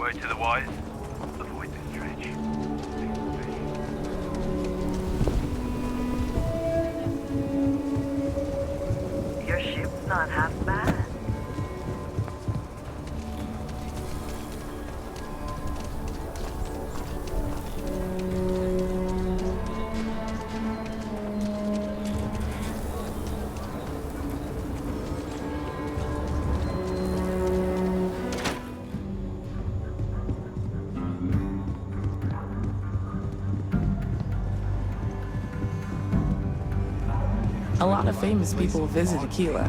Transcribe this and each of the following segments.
word to the wise. Avoid the stretch. Your ship's not half bad. A lot of famous people visit Aquila.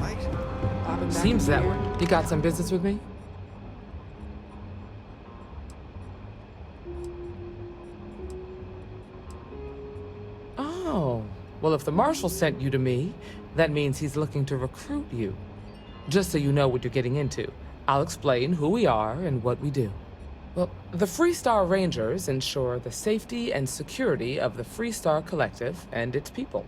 Seems that way. You got some business with me? Oh, well, if the Marshal sent you to me, that means he's looking to recruit you. Just so you know what you're getting into, I'll explain who we are and what we do. Well, the Freestar Rangers ensure the safety and security of the Freestar Collective and its people.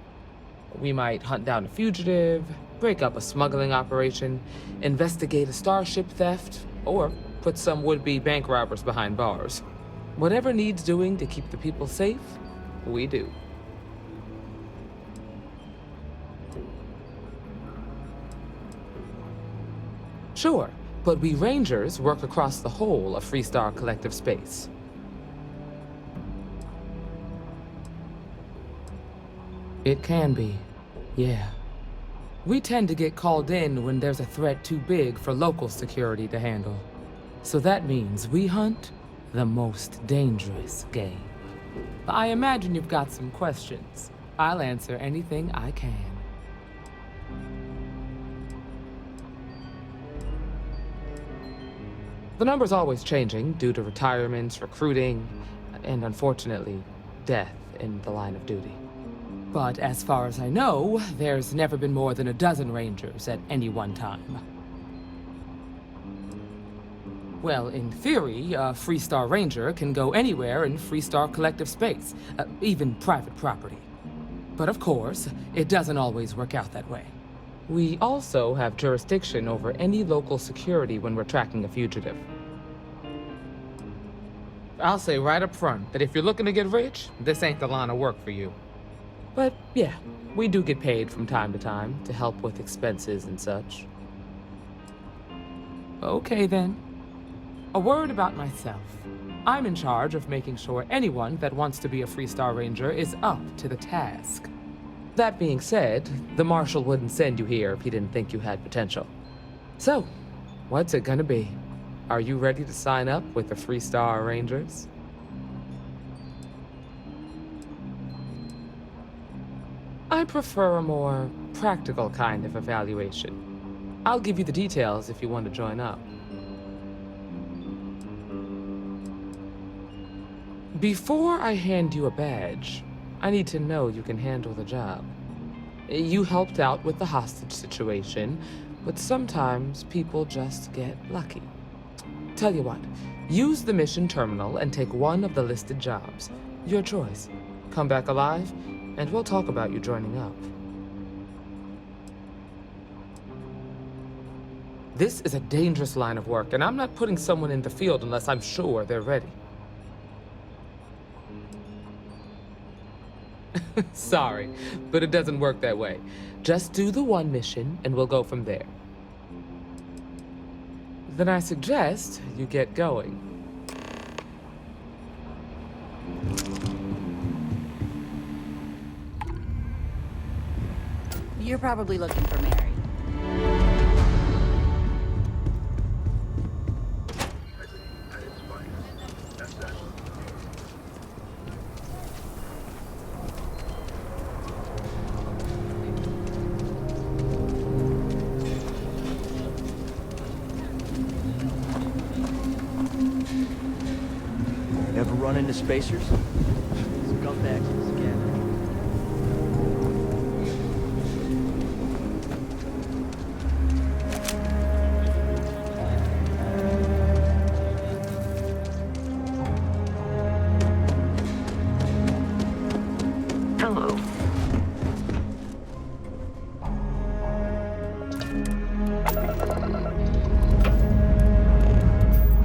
We might hunt down a fugitive, break up a smuggling operation, investigate a starship theft, or put some would-be bank robbers behind bars. Whatever needs doing to keep the people safe, we do. Sure, but we Rangers work across the whole of Freestar Collective space. It can be, yeah. We tend to get called in when there's a threat too big for local security to handle. So that means we hunt the most dangerous game. I imagine you've got some questions. I'll answer anything I can. The number's always changing due to retirements, recruiting, and unfortunately, death in the line of duty. But as far as I know, there's never been more than a dozen Rangers at any one time. Well, in theory, a Freestar Ranger can go anywhere in Freestar Collective space, even private property. But of course, it doesn't always work out that way. We also have jurisdiction over any local security when we're tracking a fugitive. I'll say right up front that if you're looking to get rich, this ain't the line of work for you. But yeah, we do get paid from time to time to help with expenses and such. Okay then. A word about myself. I'm in charge of making sure anyone that wants to be a Freestar Ranger is up to the task. That being said, the Marshal wouldn't send you here if he didn't think you had potential. So, what's it gonna be? Are you ready to sign up with the Freestar Rangers? I prefer a more practical kind of evaluation. I'll give you the details if you want to join up. Before I hand you a badge, I need to know you can handle the job. You helped out with the hostage situation, but sometimes people just get lucky. Tell you what, use the mission terminal and take one of the listed jobs. Your choice. Come back alive, and we'll talk about you joining up. This is a dangerous line of work, and I'm not putting someone in the field unless I'm sure they're ready. Sorry, but it doesn't work that way. Just do the one mission, and we'll go from there. Then I suggest you get going. You're probably looking for Mary. Ever run into spacers? Scumbags in this cabin. Hello.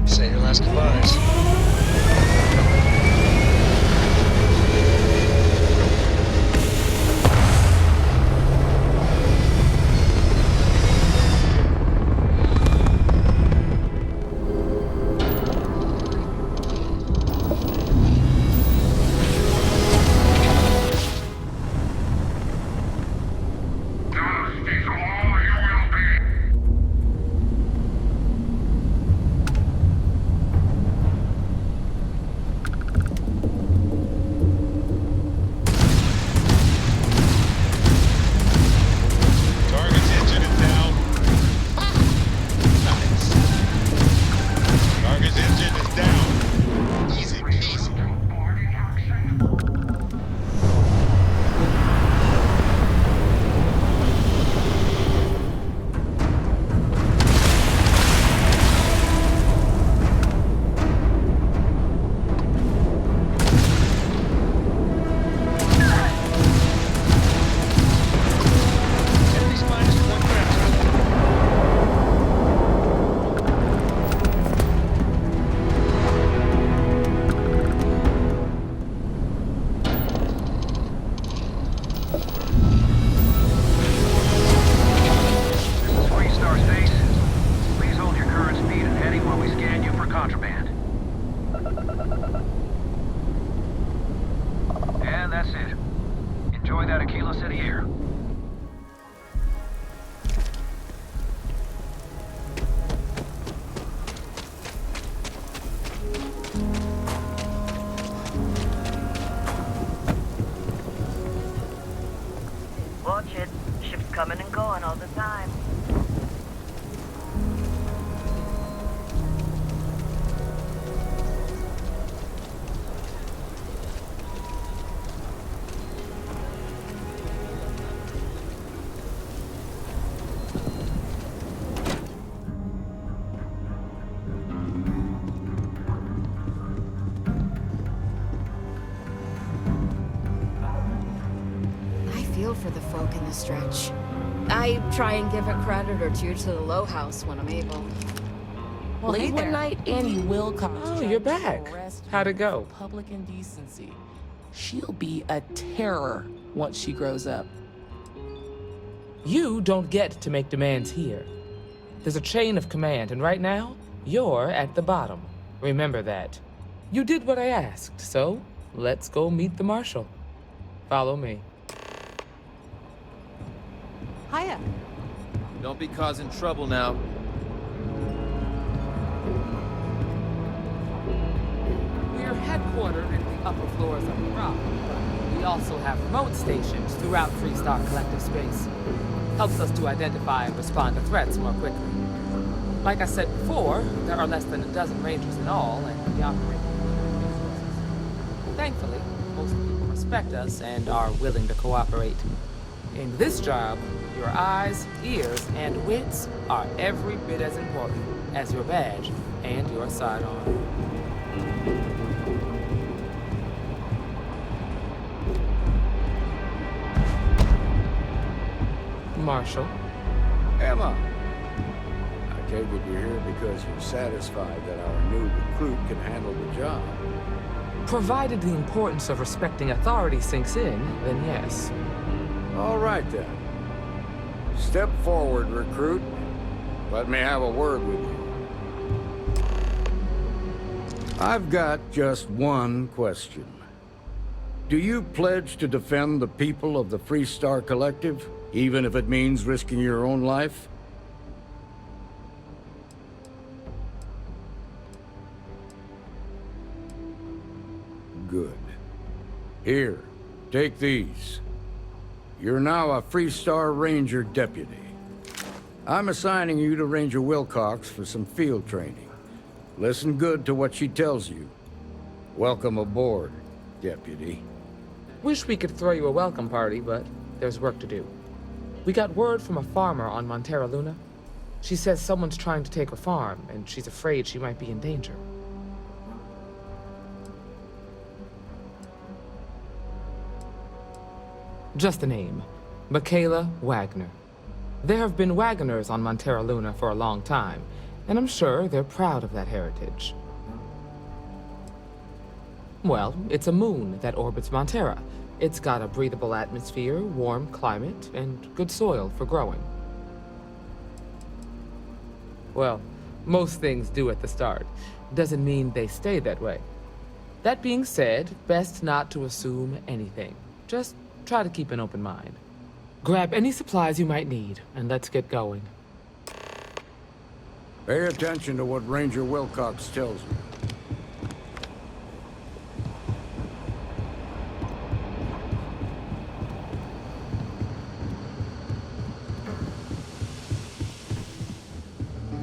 Say your last last goodbyes. Target's engine is down. Nice. Target's engine is down. Easy peasy. Enemies -1 craft. This is Freestar Space. Please hold your current speed and heading while we scan you for contraband. And that's it. Enjoy that Aquila City air. Watch it. Ships coming and going all the time. I feel for the folk in the stretch. I try and give a credit or two to the Low House when I'm able. Well, Late one there. night, Annie Wilcox. Oh, tried you're to back. arrest her How'd it go? for Public indecency. She'll be a terror once she grows up. You don't get to make demands here. There's a chain of command, and right now, you're at the bottom. Remember that. You did what I asked, so let's go meet the Marshal. Follow me. Hiya. Don't be causing trouble now. We're headquartered in the upper floors of the rock, but we also have remote stations throughout Freestar Collective Space. Helps us to identify and respond to threats more quickly. Like I said before, there are less than a dozen rangers in all, and we operate. Thankfully, most people respect us and are willing to cooperate. In this job, your eyes, ears, and wits are every bit as important as your badge and your sidearm. Marshal. Emma, I take it you're here because you're satisfied that our new recruit can handle the job. Provided the importance of respecting authority sinks in, then yes. All right then. Step forward, recruit. Let me have a word with you. I've got just one question. Do you pledge to defend the people of the Freestar Collective, even if it means risking your own life? Good. Here, take these. You're now a Freestar Ranger deputy. I'm assigning you to Ranger Wilcox for some field training. Listen good to what she tells you. Welcome aboard, deputy. Wish we could throw you a welcome party, but there's work to do. We got word from a farmer on Montera Luna. She says someone's trying to take her farm, and she's afraid she might be in danger. Just a name. Michaela Wagner. There have been Wagoners on Montera Luna for a long time, and I'm sure they're proud of that heritage. Well, it's a moon that orbits Montera. It's got a breathable atmosphere, warm climate, and good soil for growing. Well, most things do at the start. Doesn't mean they stay that way. That being said, best not to assume anything. Just try to keep an open mind. Grab any supplies you might need, and let's get going. Pay attention to what Ranger Wilcox tells you.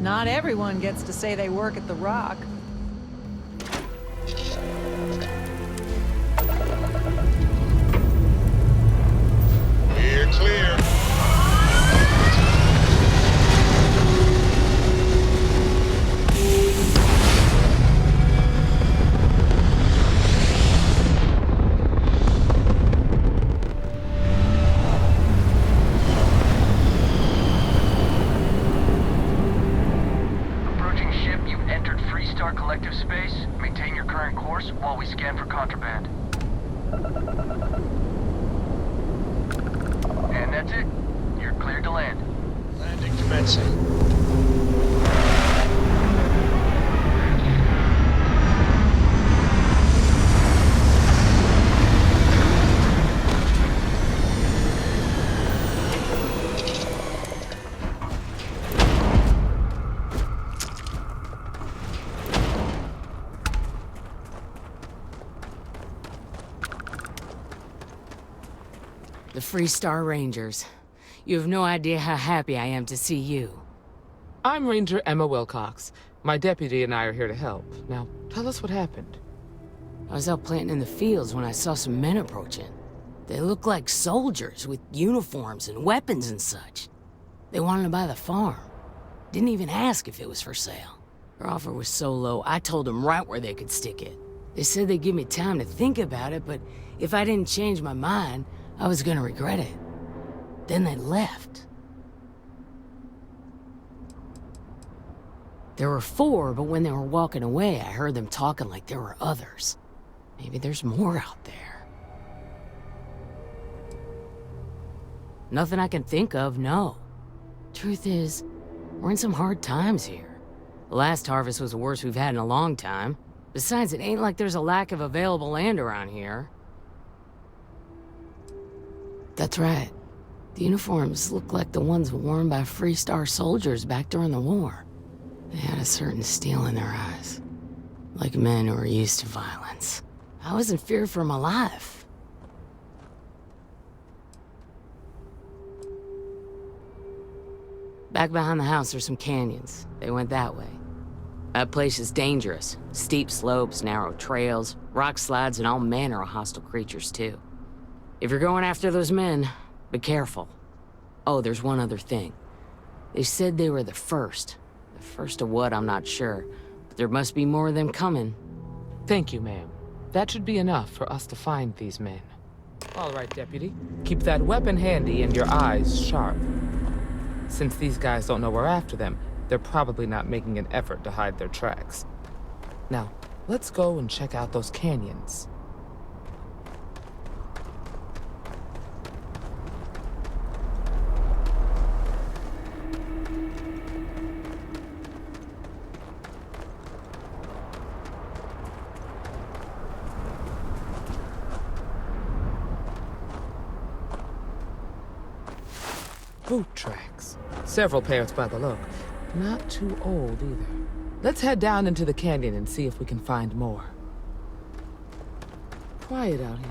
Not everyone gets to say they work at the Rock. We're clear. Approaching ship, you've entered Freestar Collective space. Maintain your current course while we scan for contraband. And that's it. You're cleared to land. Landing commencing. The Freestar Rangers. You have no idea how happy I am to see you. I'm Ranger Emma Wilcox. My deputy and I are here to help. Now, tell us what happened. I was out planting in the fields when I saw some men approaching. They looked like soldiers with uniforms and weapons and such. They wanted to buy the farm. Didn't even ask if it was for sale. Their offer was so low, I told them right where they could stick it. They said they'd give me time to think about it, but if I didn't change my mind, I was gonna regret it. Then they left. There were 4, but when they were walking away, I heard them talking like there were others. Maybe there's more out there. Nothing I can think of, no. Truth is, we're in some hard times here. The last harvest was the worst we've had in a long time. Besides, it ain't like there's a lack of available land around here. That's right. The uniforms look like the ones worn by Freestar soldiers back during the war. They had a certain steel in their eyes. Like men who are used to violence. I was in fear for my life. Back behind the house there's some canyons. They went that way. That place is dangerous. Steep slopes, narrow trails, rock slides, and all manner of hostile creatures too. If you're going after those men, be careful. Oh, there's one other thing. They said they were the first. The first of what, I'm not sure. But there must be more of them coming. Thank you, ma'am. That should be enough for us to find these men. All right, deputy. Keep that weapon handy and your eyes sharp. Since these guys don't know we're after them, they're probably not making an effort to hide their tracks. Now, let's go and check out those canyons. Boot tracks. Several pairs by the look. Not too old either. Let's head down into the canyon and see if we can find more. Quiet out here.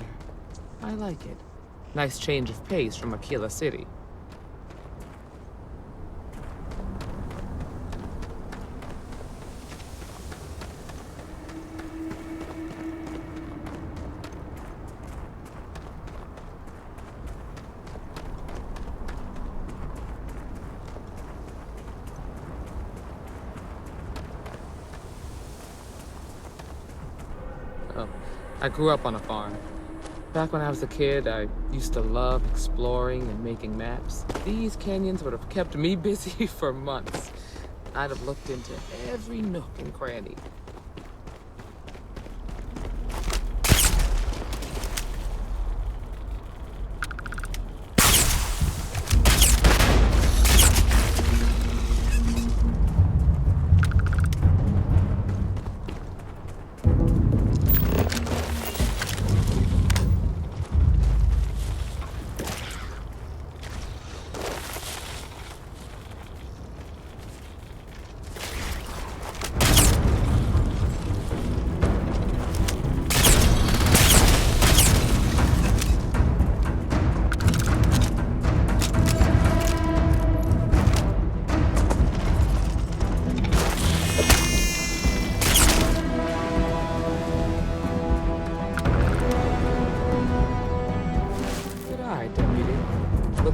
I like it. Nice change of pace from Aquila City. I grew up on a farm. Back when I was a kid, I used to love exploring and making maps. These canyons would have kept me busy for months. I'd have looked into every nook and cranny.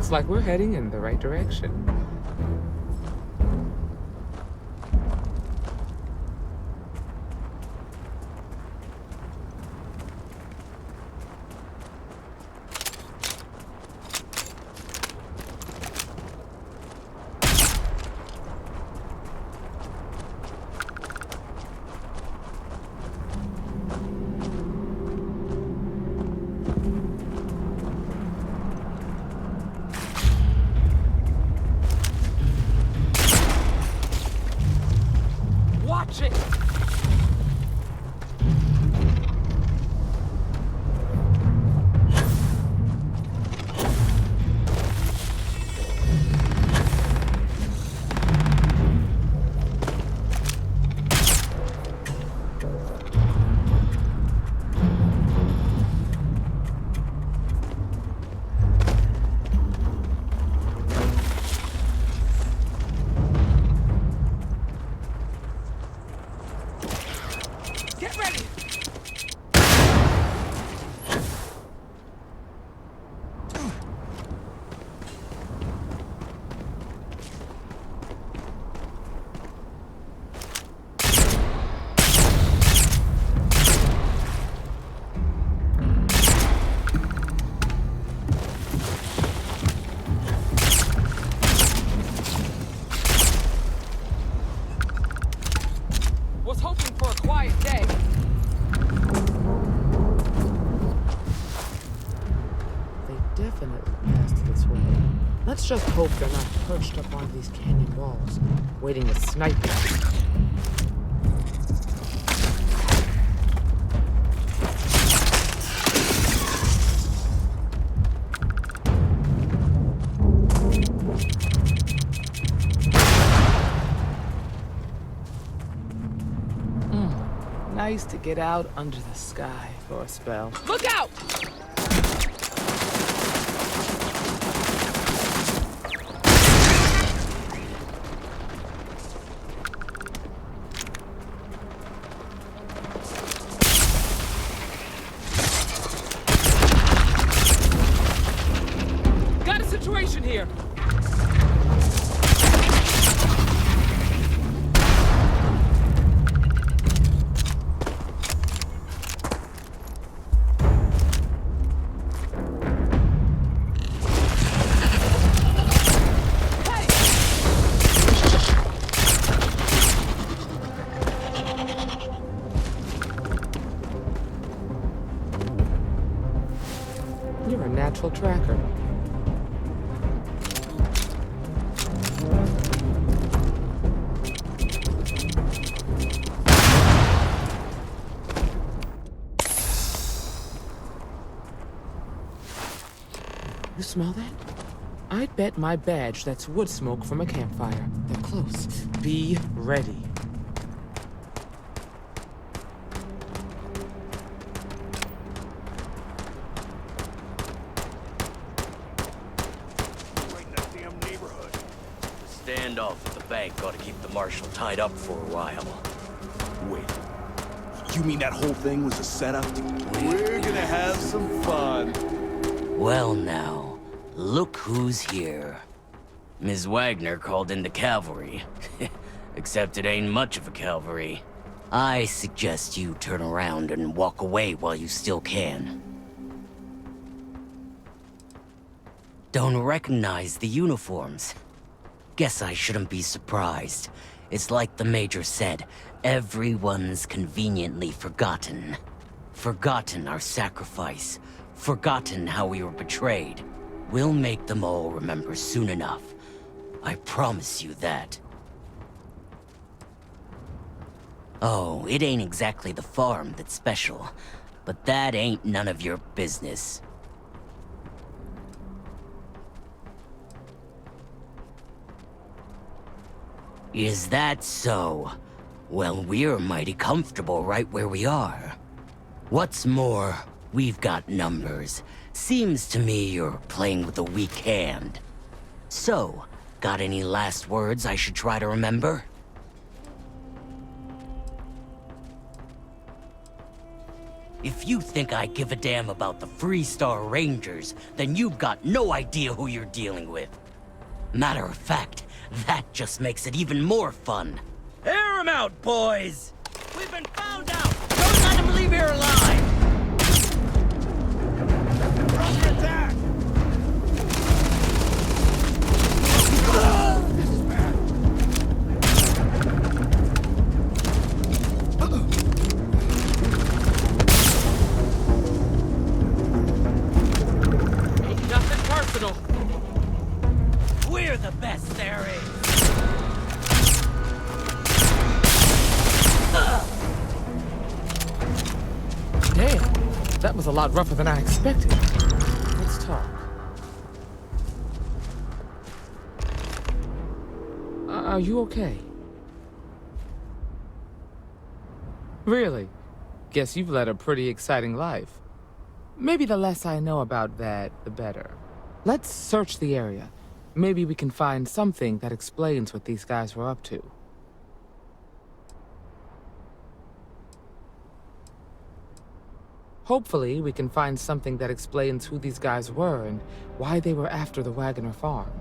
Looks like we're heading in the right direction. Watch it! Get ready! Was hoping for a quiet day. They definitely passed this way. Let's just hope they're not perched up on these canyon walls, waiting to snipe us. Nice to get out under the sky for a spell. Look out! Got a situation here. You're a natural tracker. You smell that? I'd bet my badge that's wood smoke from a campfire. They're close. Be ready. Standoff at the bank ought to keep the marshal tied up for a while. Wait, you mean that whole thing was a setup? We're gonna have some fun. Well now, look who's here. Ms. Wagner called in the cavalry. Except it ain't much of a cavalry. I suggest you turn around and walk away while you still can. Don't recognize the uniforms. Guess I shouldn't be surprised. It's like the Major said, everyone's conveniently forgotten. Forgotten our sacrifice. Forgotten how we were betrayed. We'll make them all remember soon enough. I promise you that. Oh, it ain't exactly the farm that's special, but that ain't none of your business. Is that so? Well, we're mighty comfortable right where we are. What's more, we've got numbers. Seems to me you're playing with a weak hand. So, got any last words I should try to remember? If you think I give a damn about the Freestar Rangers, then you've got no idea who you're dealing with. Matter of fact, that just makes it even more fun. Air 'em out, boys! We've been found out! Don't let them leave here alive! We're under attack! This is bad. Ain't nothing personal. We're the best there is! Damn, that was a lot rougher than I expected. Let's talk. Are you okay? Really? Guess you've led a pretty exciting life. Maybe the less I know about that, the better. Let's search the area. Maybe we can find something that explains what these guys were up to. Hopefully, we can find something that explains who these guys were and why they were after the Wagoner farm.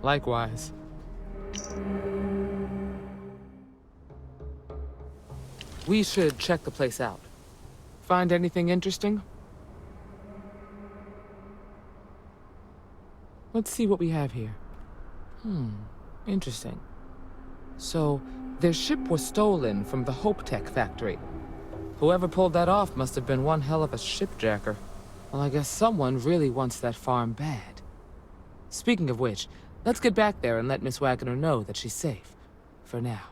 Likewise. We should check the place out. Find anything interesting? Let's see what we have here. Interesting. So, their ship was stolen from the Hope Tech factory. Whoever pulled that off must have been one hell of a shipjacker. Well, I guess someone really wants that farm bad. Speaking of which, let's get back there and let Miss Wagoner know that she's safe. For now.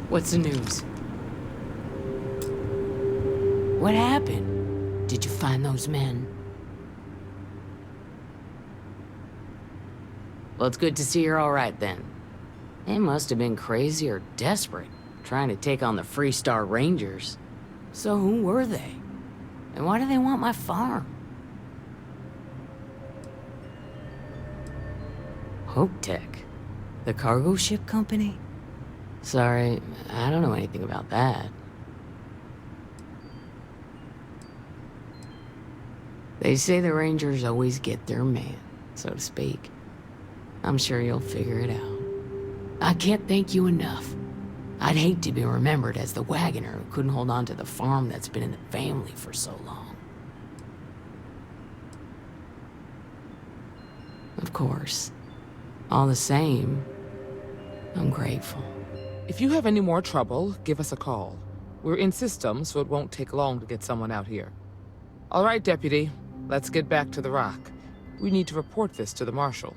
What's the news? What happened? Did you find those men? Well, it's good to see you're all right then. They must have been crazy or desperate, trying to take on the Freestar Rangers. So who were they? And why do they want my farm? Hope Tech? The cargo ship company? Sorry, I don't know anything about that. They say the Rangers always get their man, so to speak. I'm sure you'll figure it out. I can't thank you enough. I'd hate to be remembered as the wagoner who couldn't hold on to the farm that's been in the family for so long. Of course. All the same, I'm grateful. If you have any more trouble, give us a call. We're in system, so it won't take long to get someone out here. All right, Deputy. Let's get back to the rock. We need to report this to the Marshal.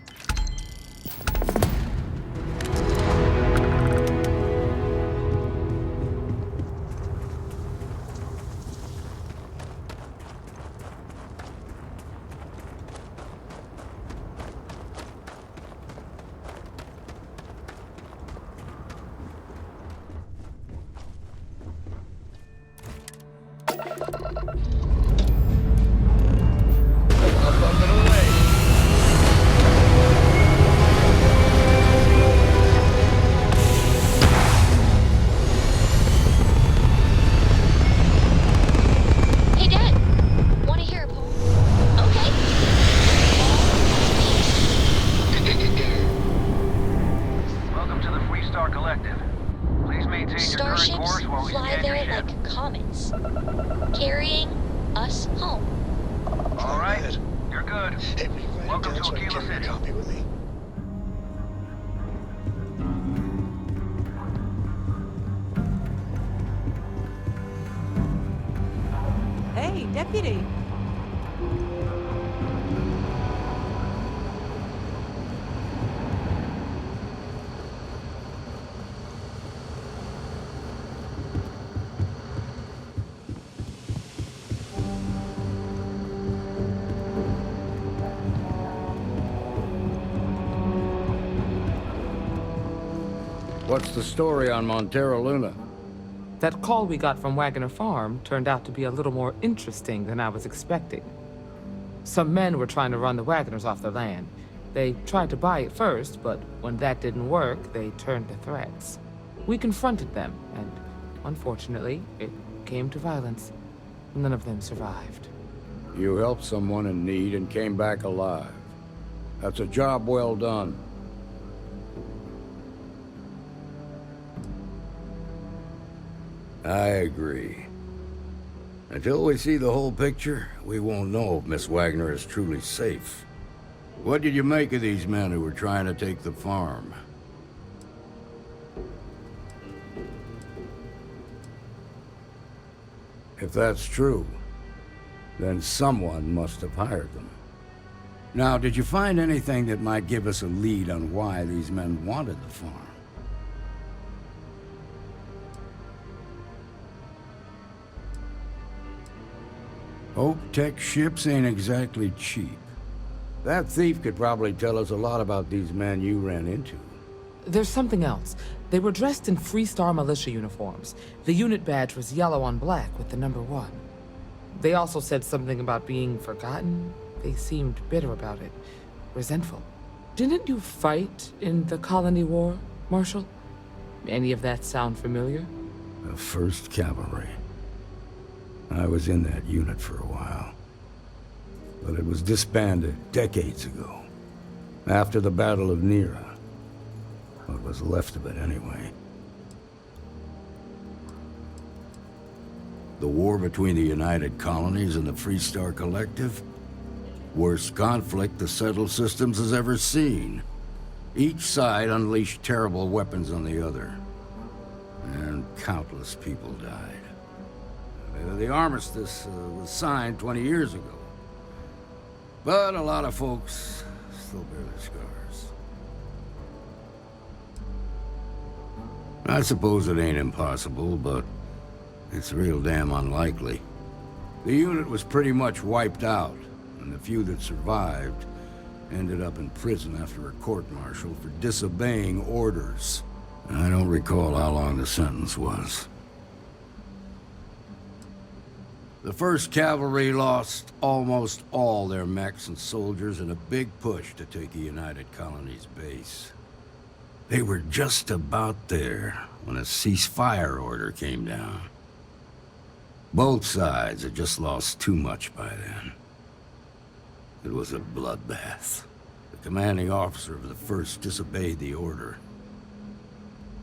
boundless, carrying us home. All right, you're good. Hey, will you write it Welcome down to so I can Aquila carry a City. copy with me? Hey, deputy. What's the story on Montero Luna? That call we got from Wagoner Farm turned out to be a little more interesting than I was expecting. Some men were trying to run the Wagoners off their land. They tried to buy it first, but when that didn't work, they turned to threats. We confronted them, and unfortunately, it came to violence. None of them survived. You helped someone in need and came back alive. That's a job well done. I agree. Until we see the whole picture, we won't know if Miss Wagner is truly safe. What did you make of these men who were trying to take the farm? If that's true, then someone must have hired them. Now, did you find anything that might give us a lead on why these men wanted the farm? Hope Tech ships ain't exactly cheap. That thief could probably tell us a lot about these men you ran into. There's something else. They were dressed in Freestar militia uniforms. The unit badge was yellow on black with the number 1. They also said something about being forgotten. They seemed bitter about it, resentful. Didn't you fight in the Colony War, Marshal? Any of that sound familiar? The 1st Cavalry. I was in that unit for a while. But it was disbanded decades ago. After the Battle of Nera. What was left of it, anyway. The war between the United Colonies and the Freestar Collective? Worst conflict the settled systems has ever seen. Each side unleashed terrible weapons on the other. And countless people died. The armistice was signed 20 years ago. But a lot of folks still bear their scars. I suppose it ain't impossible, but it's real damn unlikely. The unit was pretty much wiped out, and the few that survived ended up in prison after a court-martial for disobeying orders. I don't recall how long the sentence was. The 1st Cavalry lost almost all their mechs and soldiers in a big push to take the United Colonies base. They were just about there when a ceasefire order came down. Both sides had just lost too much by then. It was a bloodbath. The commanding officer of the 1st disobeyed the order.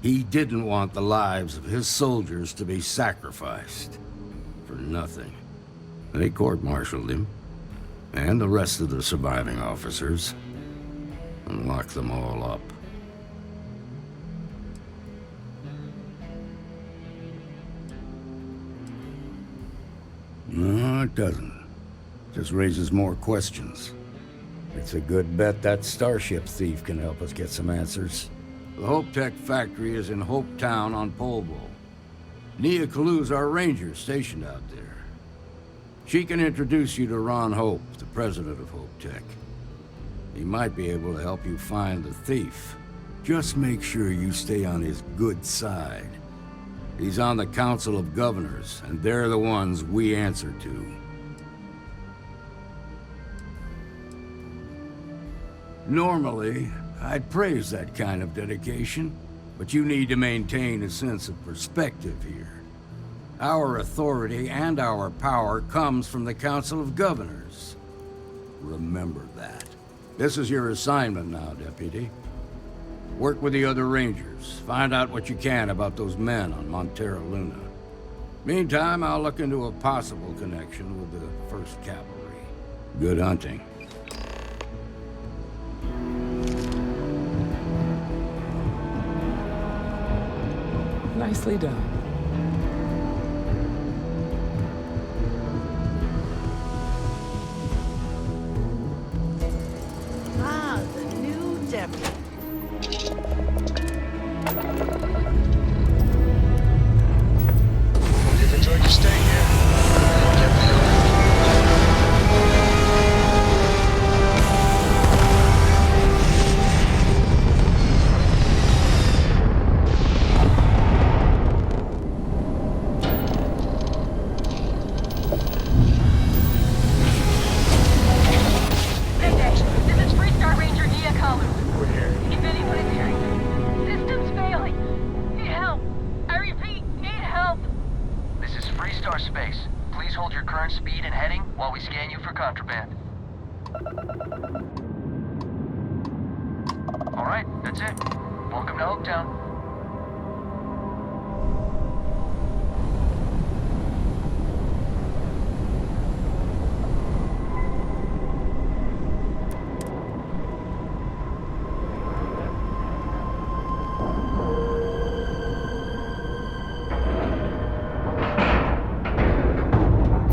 He didn't want the lives of his soldiers to be sacrificed. For nothing. They court-martialed him, and the rest of the surviving officers, and locked them all up. No, it doesn't. Just raises more questions. It's a good bet that starship thief can help us get some answers. The Hope Tech factory is in Hope Town on Polvo. Nia Kalu's our ranger stationed out there. She can introduce you to Ron Hope, the president of Hope Tech. He might be able to help you find the thief. Just make sure you stay on his good side. He's on the Council of Governors, and they're the ones we answer to. Normally, I'd praise that kind of dedication. But you need to maintain a sense of perspective here. Our authority and our power comes from the Council of Governors. Remember that. This is your assignment now, Deputy. Work with the other Rangers. Find out what you can about those men on Montero Luna. Meantime, I'll look into a possible connection with the 1st Cavalry. Good hunting. Nicely done. Ah, the new deputy. You've enjoyed your stay here. Get the hell out.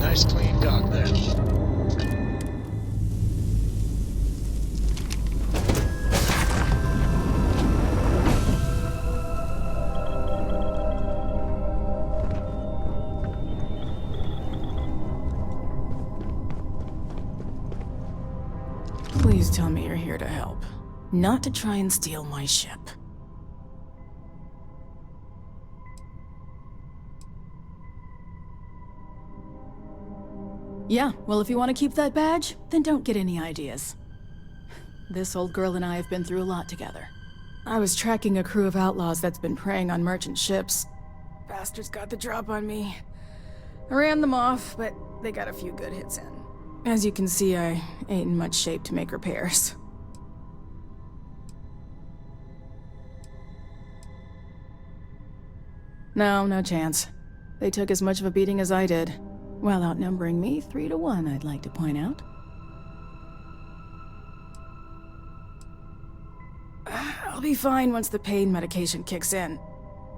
Nice clean dock there. Please tell me you're here to help, not to try and steal my ship. Yeah, well, if you want to keep that badge, then don't get any ideas. This old girl and I have been through a lot together. I was tracking a crew of outlaws that's been preying on merchant ships. Bastards got the drop on me. I ran them off, but they got a few good hits in. As you can see, I ain't in much shape to make repairs. No, no chance. They took as much of a beating as I did. While outnumbering me 3-1, I'd like to point out. I'll be fine once the pain medication kicks in.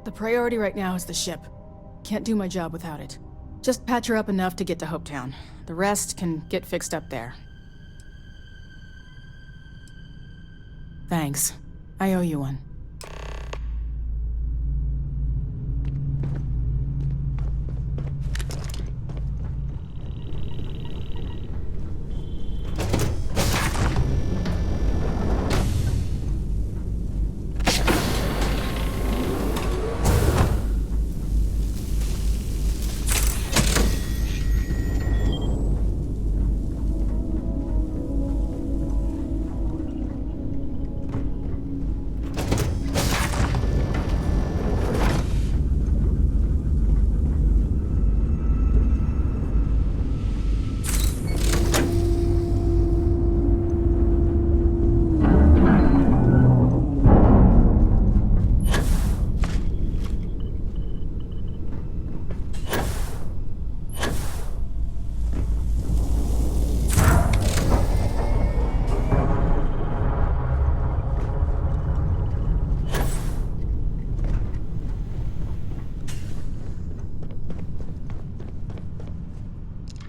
The priority right now is the ship. Can't do my job without it. Just patch her up enough to get to Hopetown. The rest can get fixed up there. Thanks. I owe you one.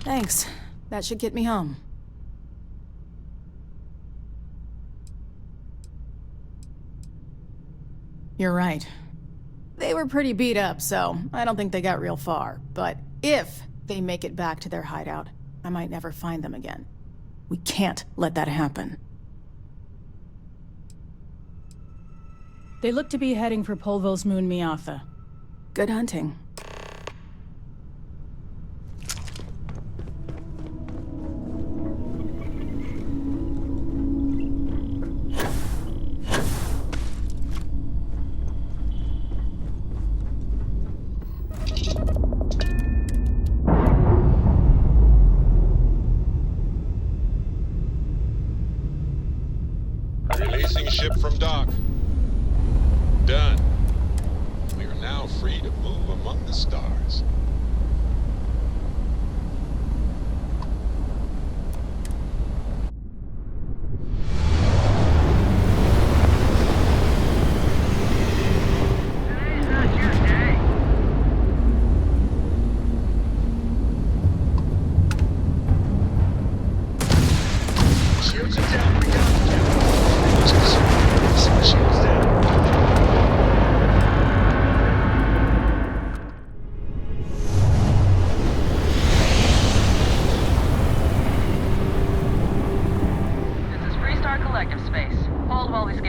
Thanks. That should get me home. You're right. They were pretty beat up, so I don't think they got real far. But if they make it back to their hideout, I might never find them again. We can't let that happen. They look to be heading for Polvo's moon Miatha. Good hunting. Releasing ship from dock. Done. We are now free to move among the stars.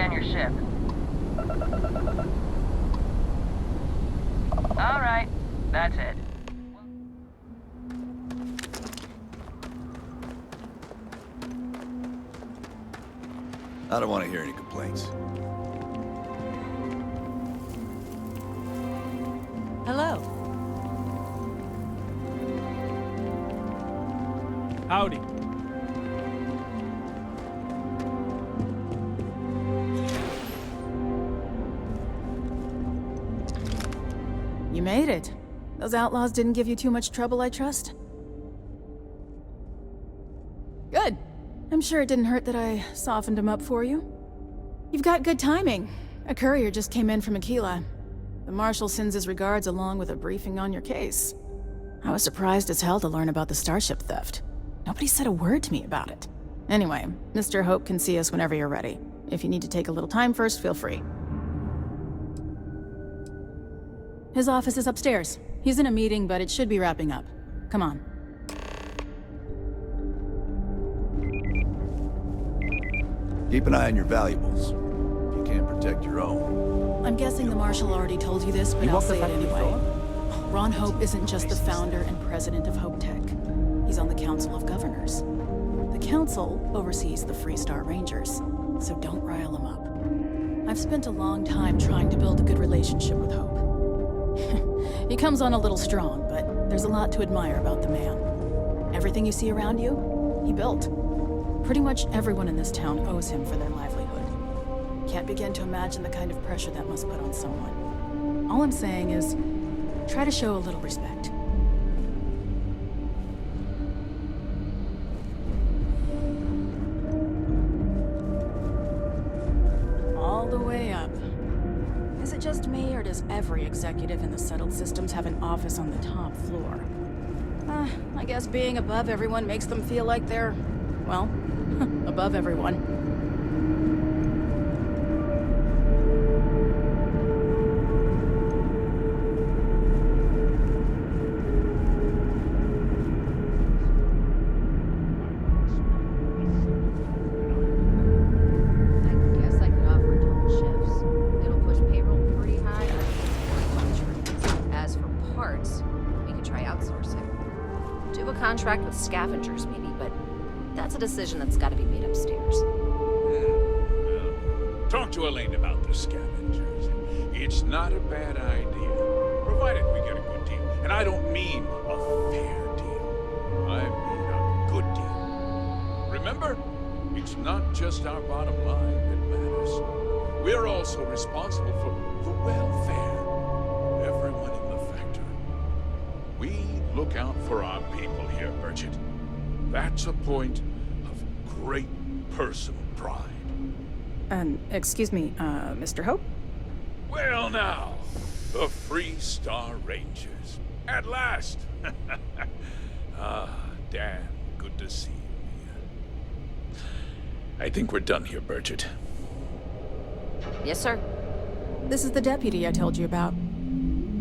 scan your ship. All right, that's it. I don't want to hear any complaints. Hello. Howdy. You made it. Those outlaws didn't give you too much trouble, I trust? Good. I'm sure it didn't hurt that I softened them up for you. You've got good timing. A courier just came in from Aquila. The Marshal sends his regards along with a briefing on your case. I was surprised as hell to learn about the starship theft. Nobody said a word to me about it. Anyway, Mr. Hope can see us whenever you're ready. If you need to take a little time first, feel free. His office is upstairs. He's in a meeting, but it should be wrapping up. Come on. Keep an eye on your valuables. If you can't protect your own. I'm guessing the Marshal already told you this, but I'll say it anyway. Ron Hope isn't just the founder and president of Hope Tech. He's on the Council of Governors. The Council oversees the Freestar Rangers, so don't rile him up. I've spent a long time trying to build a good relationship with Hope. He comes on a little strong, but there's a lot to admire about the man. Everything you see around you, he built. Pretty much everyone in this town owes him for their livelihood. Can't begin to imagine the kind of pressure that must put on someone. All I'm saying is, try to show a little respect. All the way up. Is it just me, or does every executive in the settled systems have an office on the top floor? I guess being above everyone makes them feel like they're, well, above everyone. Contract with scavengers, maybe, but that's a decision that's got to be made upstairs. Talk to Elaine about the scavengers. It's not a bad idea, provided we get a good deal. And I don't mean a fair deal. I mean a good deal. Remember, it's not just our bottom line that matters. We're also responsible for the welfare of everyone in the factory. We look out for our people here, Burchett. That's a point of great personal pride. Excuse me, Mr. Hope? Well now, the Freestar Rangers. At last! Damn good to see you here. I think we're done here, Burchett. Yes, sir. This is the deputy I told you about.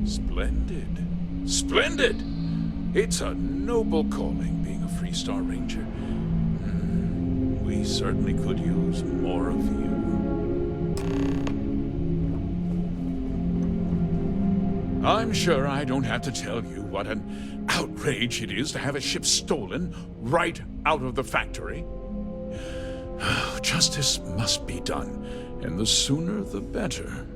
Splendid. Splendid! It's a noble calling, being a Freestar Ranger. We certainly could use more of you. I'm sure I don't have to tell you what an outrage it is to have a ship stolen right out of the factory. Justice must be done, and the sooner the better.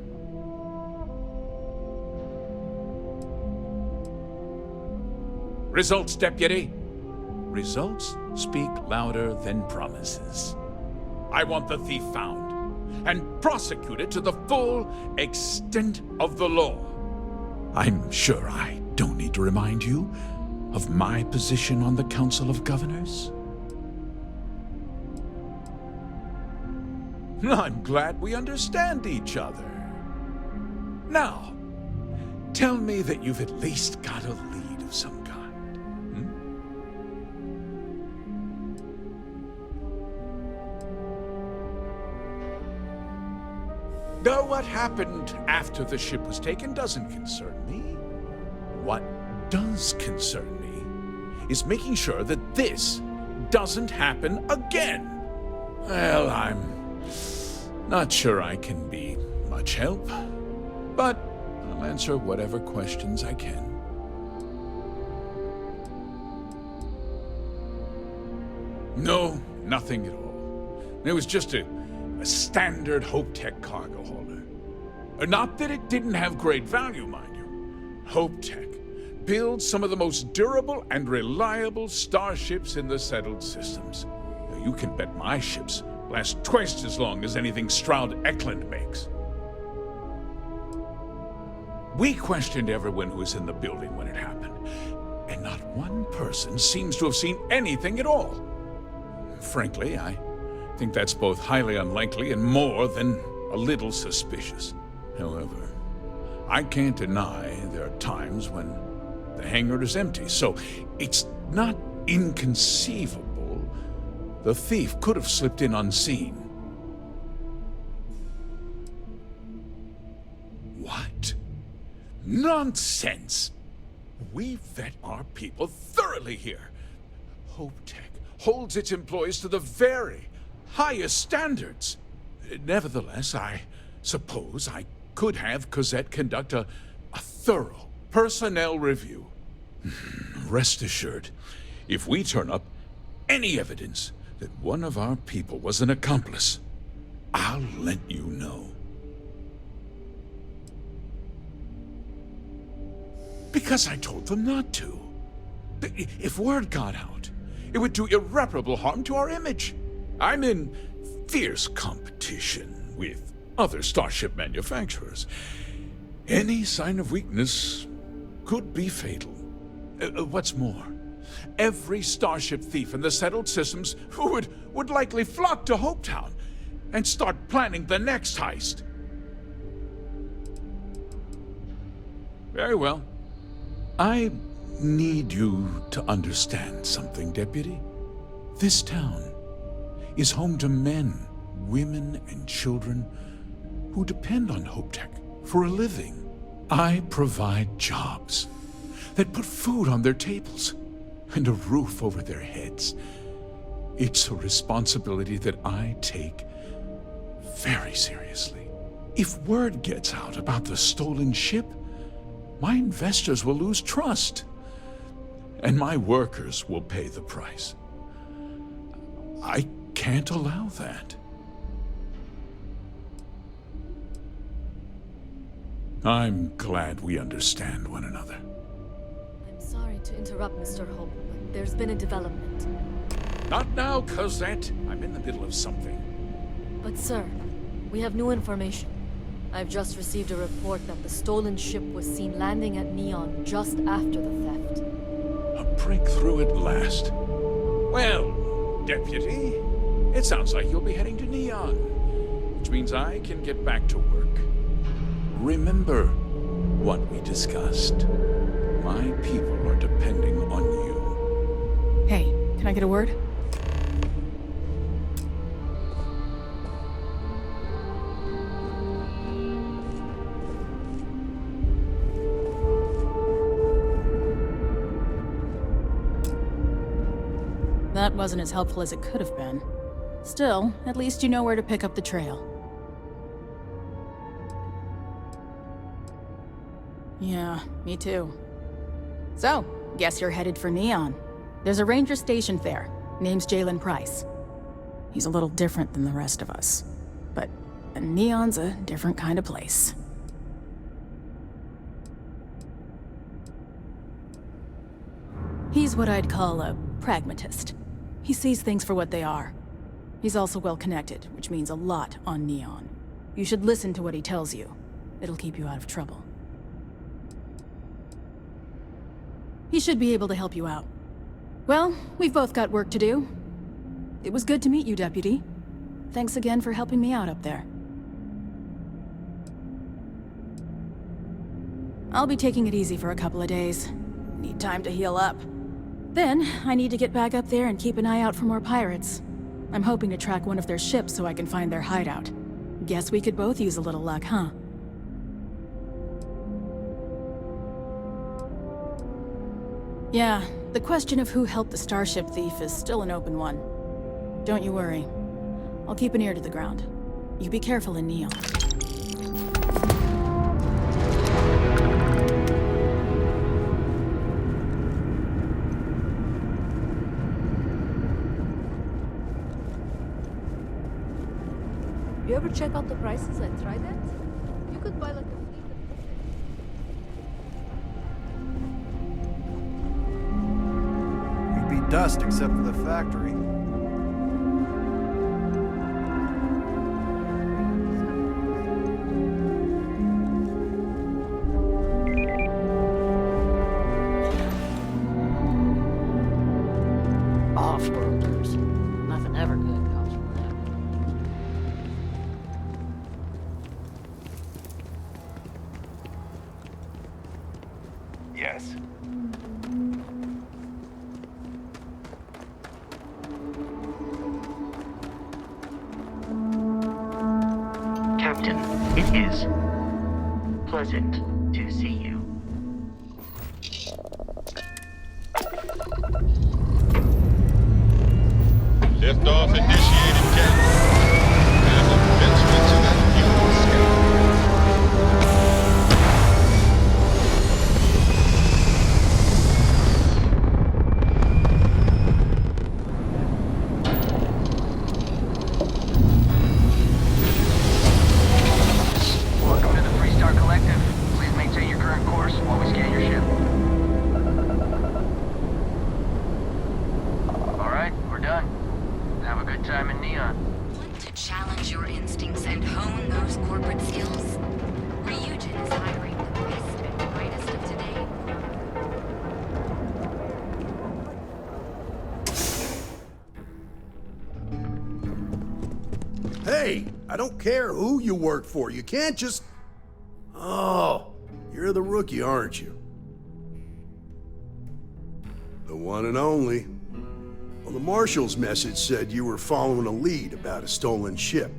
Results, Deputy. Results speak louder than promises. I want the thief found and prosecuted to the full extent of the law. I'm sure I don't need to remind you of my position on the Council of Governors. I'm glad we understand each other. Now, tell me that you've at least got a lead of some kind. Though what happened after the ship was taken doesn't concern me. What does concern me is making sure that this doesn't happen again. Well, I'm Not sure I can be much help, but I'll answer whatever questions I can. No, nothing at all. It was just a standard Hope Tech cargo hauler. Not that it didn't have great value, mind you. Hope Tech builds some of the most durable and reliable starships in the settled systems. Now, you can bet my ships last twice as long as anything Stroud Eklund makes. We questioned everyone who was in the building when it happened, and not one person seems to have seen anything at all. Frankly, I think that's both highly unlikely and more than a little suspicious. However, I can't deny there are times when the hangar is empty, so it's not inconceivable the thief could have slipped in unseen. What? Nonsense! We vet our people thoroughly here. Hope Tech holds its employees to the very highest standards. Nevertheless, I suppose I could have Cosette conduct a thorough personnel review. Rest assured, if we turn up any evidence that one of our people was an accomplice, I'll let you know. Because I told them not to. If word got out, it would do irreparable harm to our image. I'm in fierce competition with other starship manufacturers. Any sign of weakness could be fatal. What's more, every starship thief in the settled systems would likely flock to Hopetown and start planning the next heist. Very well. I need you to understand something, Deputy. This town is home to men, women, and children who depend on Hope Tech for a living. I provide jobs that put food on their tables and a roof over their heads. It's a responsibility that I take very seriously. If word gets out about the stolen ship, my investors will lose trust, and my workers will pay the price. I can't allow that. I'm glad we understand one another. I'm sorry to interrupt, Mr. Hope, but there's been a development. Not now, Cosette. I'm in the middle of something. But sir, we have new information. I've just received a report that the stolen ship was seen landing at Neon just after the theft. A breakthrough at last. Well, Deputy, it sounds like you'll be heading to Neon, which means I can get back to work. Remember what we discussed. My people are depending on you. Hey, can I get a word? That wasn't as helpful as it could have been. Still, at least you know where to pick up the trail. Yeah, me too. So, guess you're headed for Neon. There's a ranger stationed there. Name's Jalen Price. He's a little different than the rest of us. But Neon's a different kind of place. He's what I'd call a pragmatist. He sees things for what they are. He's also well-connected, which means a lot on Neon. You should listen to what he tells you. It'll keep you out of trouble. He should be able to help you out. Well, we've both got work to do. It was good to meet you, Deputy. Thanks again for helping me out up there. I'll be taking it easy for a couple of days. Need time to heal up. Then, I need to get back up there and keep an eye out for more pirates. I'm hoping to track one of their ships so I can find their hideout. Guess we could both use a little luck, huh? Yeah, the question of who helped the starship thief is still an open one. Don't you worry. I'll keep an ear to the ground. You be careful in Neon. You ever check out the prices at Trident? You could buy like a fleet of... We'd be dust except for the factory. Off-worlders. Nothing ever good comes from them. Yes. Captain, it is pleasant to see you. Liftoff initiated, Captain. And the venture into that human Welcome to the Freestar Collective. Please maintain your current course while we scan your ship. Alright, we're done. Have a good time in Neon. Want to challenge your instincts and hone those corporate skills? Ryujin is hiring the best and brightest of today. Hey, I don't care who you work for. You can't just... Oh, you're the rookie, aren't you? The one and only. Well, the Marshal's message said you were following a lead about a stolen ship.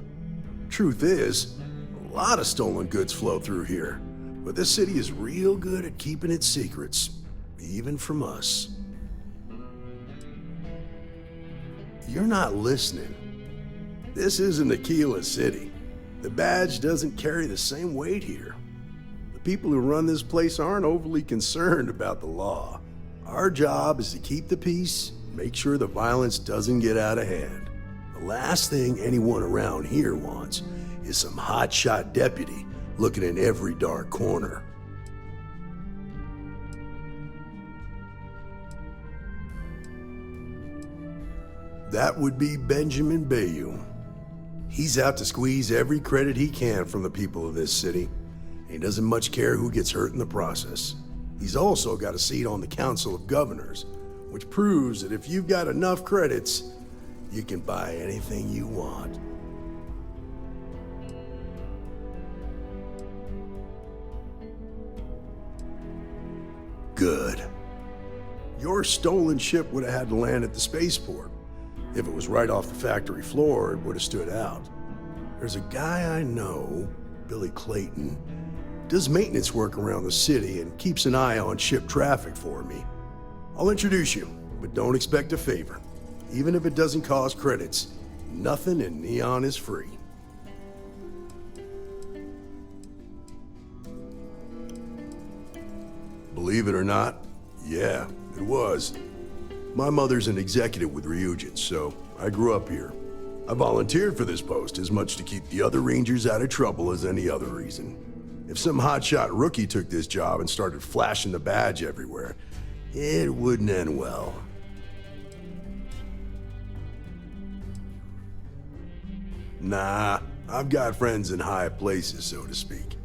Truth is, a lot of stolen goods flow through here, but this city is real good at keeping its secrets, even from us. You're not listening. This isn't Aquila City. The badge doesn't carry the same weight here. The people who run this place aren't overly concerned about the law. Our job is to keep the peace, make sure the violence doesn't get out of hand. The last thing anyone around here wants is some hotshot deputy looking in every dark corner. That would be Benjamin Bayou. He's out to squeeze every credit he can from the people of this city. He doesn't much care who gets hurt in the process. He's also got a seat on the Council of Governors, which proves that if you've got enough credits, you can buy anything you want. Good. Your stolen ship would have had to land at the spaceport. If it was right off the factory floor, it would have stood out. There's a guy I know, Billy Clayton, does maintenance work around the city and keeps an eye on ship traffic for me. I'll introduce you, but don't expect a favor. Even if it doesn't cost credits, nothing in Neon is free. Believe it or not, yeah, it was. My mother's an executive with Ryujin, so I grew up here. I volunteered for this post as much to keep the other Rangers out of trouble as any other reason. If some hotshot rookie took this job and started flashing the badge everywhere, it wouldn't end well. Nah, I've got friends in high places, so to speak.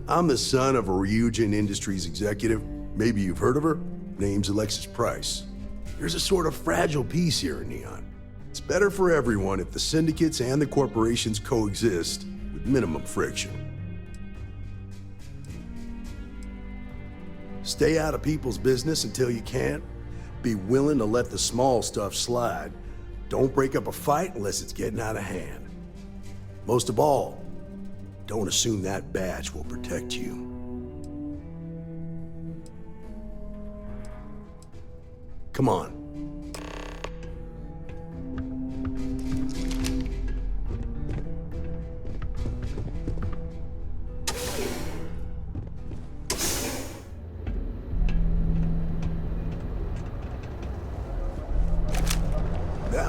I'm the son of a Ryujin Industries executive. Maybe you've heard of her? Name's Alexis Price. There's a sort of fragile peace here in Neon. It's better for everyone if the syndicates and the corporations coexist with minimum friction. Stay out of people's business until you can. Be willing to let the small stuff slide. Don't break up a fight unless it's getting out of hand. Most of all, don't assume that badge will protect you. Come on.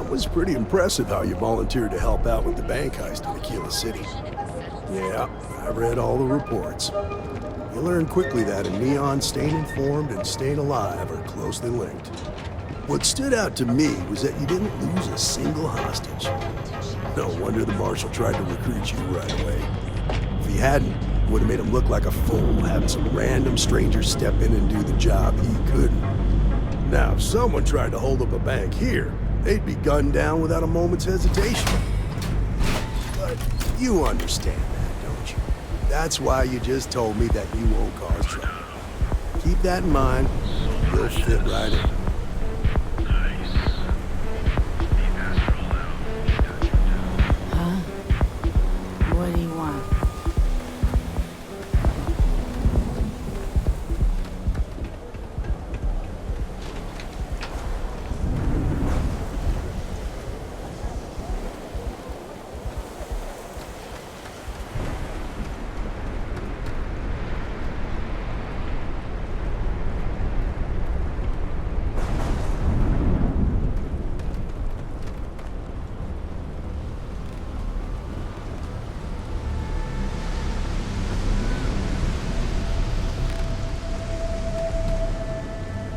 was pretty impressive how you volunteered to help out with the bank heist in Aquila City. Yeah, I read all the reports. You learn quickly that in Neon, staying informed and staying alive are closely linked. What stood out to me was that you didn't lose a single hostage. No wonder the Marshal tried to recruit you right away. If he hadn't, it would have made him look like a fool, having some random stranger step in and do the job he couldn't. Now, if someone tried to hold up a bank here, they'd be gunned down without a moment's hesitation. But you understand that, don't you? That's why you just told me that you won't cause trouble. Keep that in mind, you'll fit right in. Huh? What do you want?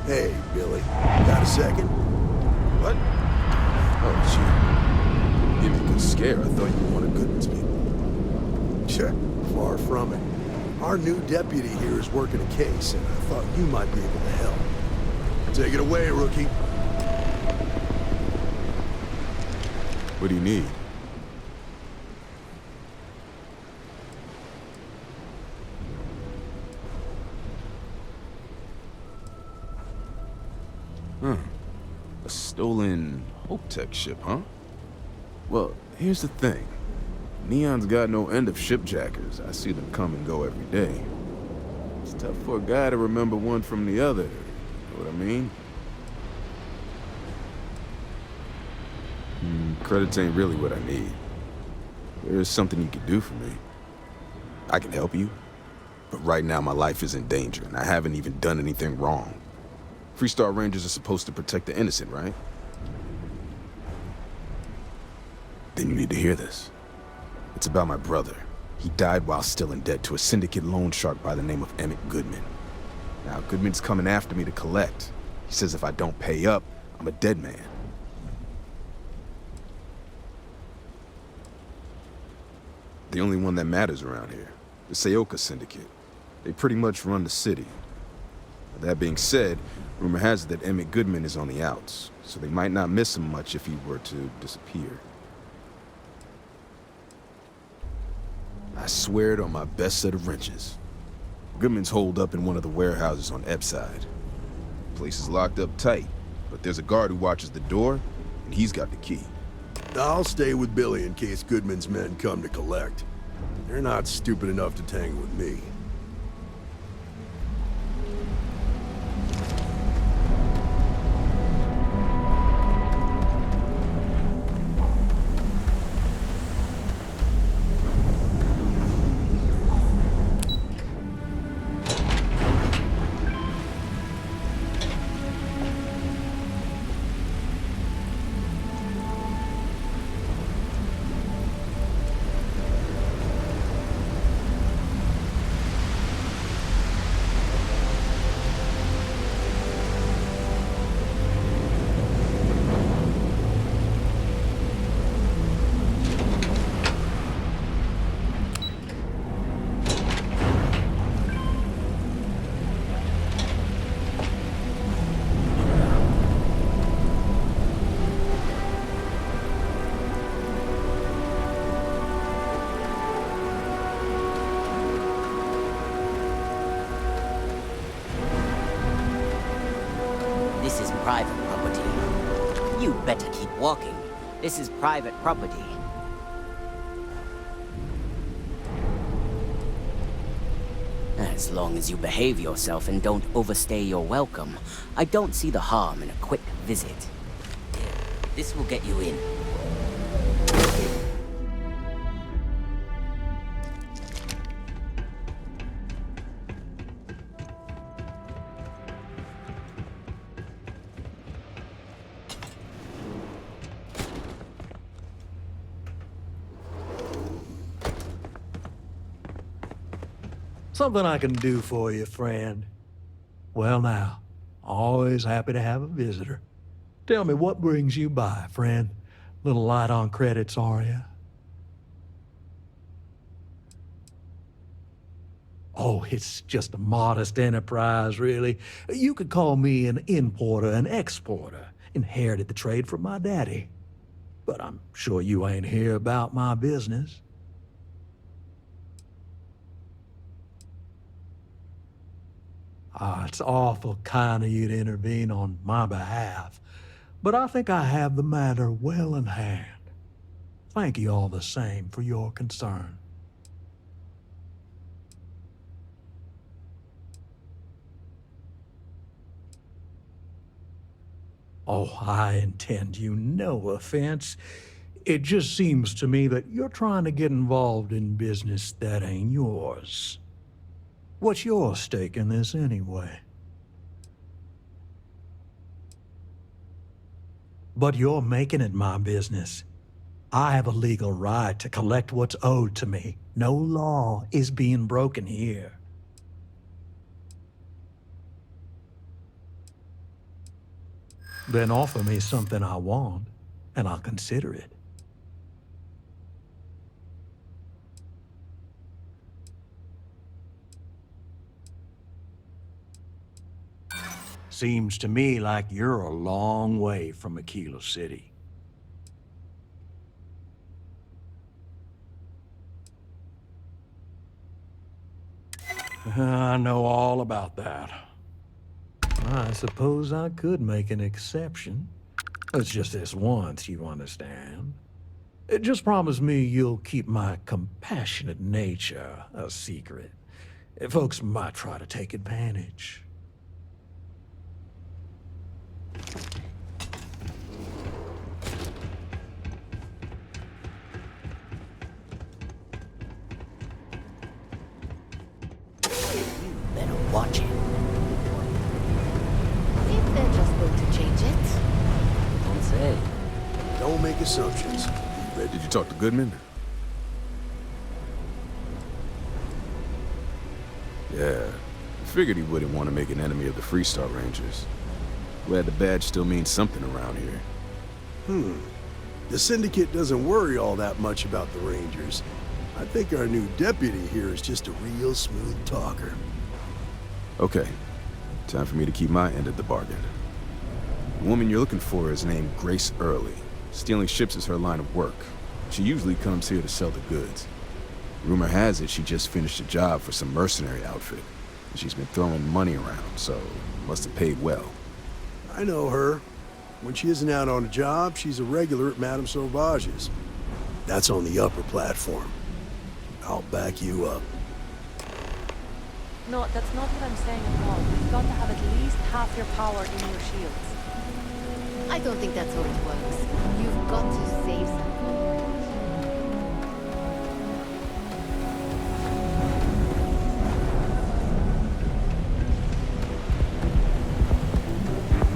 Hey, Billy, got a second? What? Oh, gee. Give me a good scare. I thought you were one of Goodman's people. Sure, far from it. Our new deputy here is working a case, and I thought you might be able to help. Take it away, rookie. What do you need? A stolen Hope-Tech ship, huh? Well, here's the thing. Neon's got no end of shipjackers. I see them come and go every day. It's tough for a guy to remember one from the other. You know what I mean? Credits ain't really what I need. There's something you can do for me. I can help you, but right now my life is in danger, and I haven't even done anything wrong. Freestar Rangers are supposed to protect the innocent, right? Then you need to hear this. It's about my brother. He died while still in debt to a syndicate loan shark by the name of Emmett Goodman. Now, Goodman's coming after me to collect. He says if I don't pay up, I'm a dead man. The only one that matters around here, the Sayoka Syndicate. They pretty much run the city. That being said, rumor has it that Emmett Goodman is on the outs, so they might not miss him much if he were to disappear. I swear it on my best set of wrenches. Goodman's holed up in one of the warehouses on Epside. Place is locked up tight, but there's a guard who watches the door, and he's got the key. I'll stay with Billy in case Goodman's men come to collect. They're not stupid enough to tangle with me. This is private property. You better keep walking. This is private property. As long as you behave yourself and don't overstay your welcome, I don't see the harm in a quick visit. Here, this will get you in. Something I can do for you, friend. Well now, always happy to have a visitor. Tell me, what brings you by, friend? Little light on credits, are you? Oh, it's just a modest enterprise, really. You could call me an importer and exporter. Inherited the trade from my daddy. But I'm sure you ain't here about my business. It's awful kind of you to intervene on my behalf, but I think I have the matter well in hand. Thank you all the same for your concern. Oh, I intend you no offense. It just seems to me that you're trying to get involved in business that ain't yours. What's your stake in this anyway? But you're making it my business. I have a legal right to collect what's owed to me. No law is being broken here. Then offer me something I want, and I'll consider it. Seems to me like you're a long way from Aquila City. I know all about that. I suppose I could make an exception. It's just this once, you understand. Just promise me you'll keep my compassionate nature a secret. Folks might try to take advantage. Better watch it. If they're just going to change it. Don't say. Don't make assumptions. Did you talk to Goodman? Yeah, I figured he wouldn't want to make an enemy of the Freestar Rangers. Glad the badge still means something around here. The Syndicate doesn't worry all that much about the Rangers. I think our new deputy here is just a real smooth talker. Okay, time for me to keep my end of the bargain. The woman you're looking for is named Grace Early. Stealing ships is her line of work. She usually comes here to sell the goods. Rumor has it she just finished a job for some mercenary outfit. And she's been throwing money around, so must have paid well. I know her. When she isn't out on a job, she's a regular at Madame Sauvage's. That's on the upper platform. I'll back you up. No, that's not what I'm saying at all. You've got to have at least half your power in your shields. I don't think that's how it works. You've got to save something.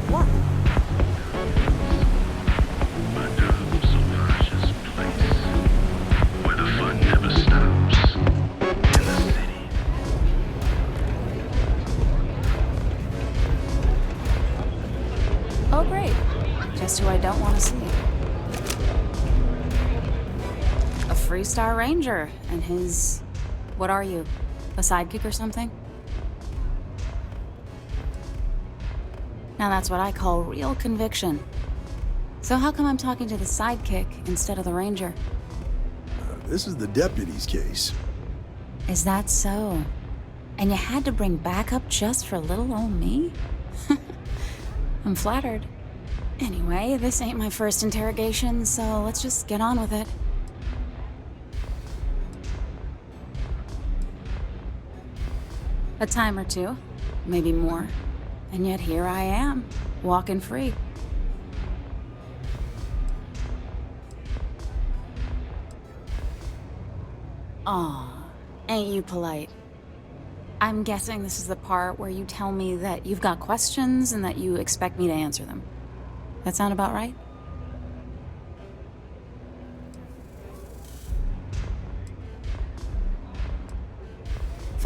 What? Madame Sauvage's place, where the fun never stops. In the city. Oh, great. Just who I don't want to see. A Freestar Ranger and his... What are you? A sidekick or something? Now that's what I call real conviction. So how come I'm talking to the sidekick instead of the Ranger? This is the deputy's case. Is that so? And you had to bring backup just for little old me? I'm flattered. Anyway, this ain't my first interrogation, so let's just get on with it. A time or two, maybe more. And yet here I am, walking free. Aw, ain't you polite? I'm guessing this is the part where you tell me that you've got questions and that you expect me to answer them. That sound about right?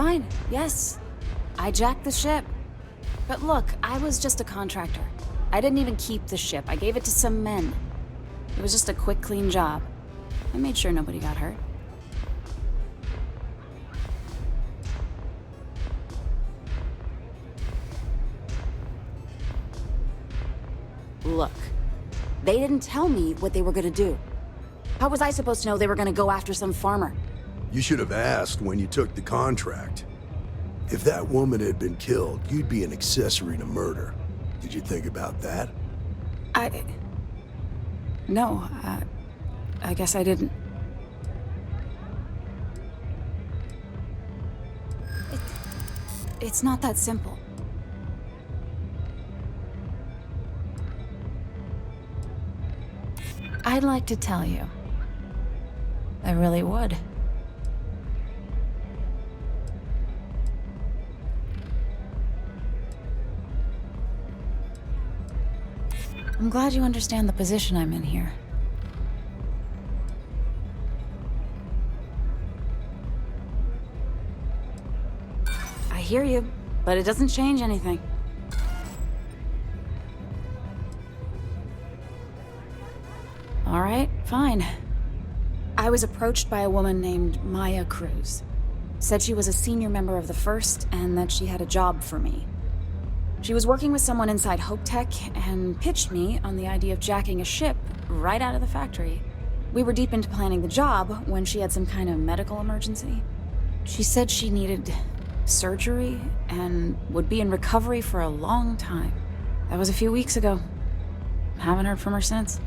Fine, yes. I jacked the ship. But look, I was just a contractor. I didn't even keep the ship. I gave it to some men. It was just a quick, clean job. I made sure nobody got hurt. Look, they didn't tell me what they were gonna do. How was I supposed to know they were gonna go after some farmer? You should have asked when you took the contract. If that woman had been killed, you'd be an accessory to murder. Did you think about that? No, I guess I didn't. It's not that simple. I'd like to tell you. I really would. I'm glad you understand the position I'm in here. I hear you, but it doesn't change anything. All right, fine. I was approached by a woman named Maya Cruz. Said she was a senior member of the First and that she had a job for me. She was working with someone inside Hope Tech and pitched me on the idea of jacking a ship right out of the factory. We were deep into planning the job when she had some kind of medical emergency. She said she needed surgery and would be in recovery for a long time. That was a few weeks ago. Haven't heard from her since.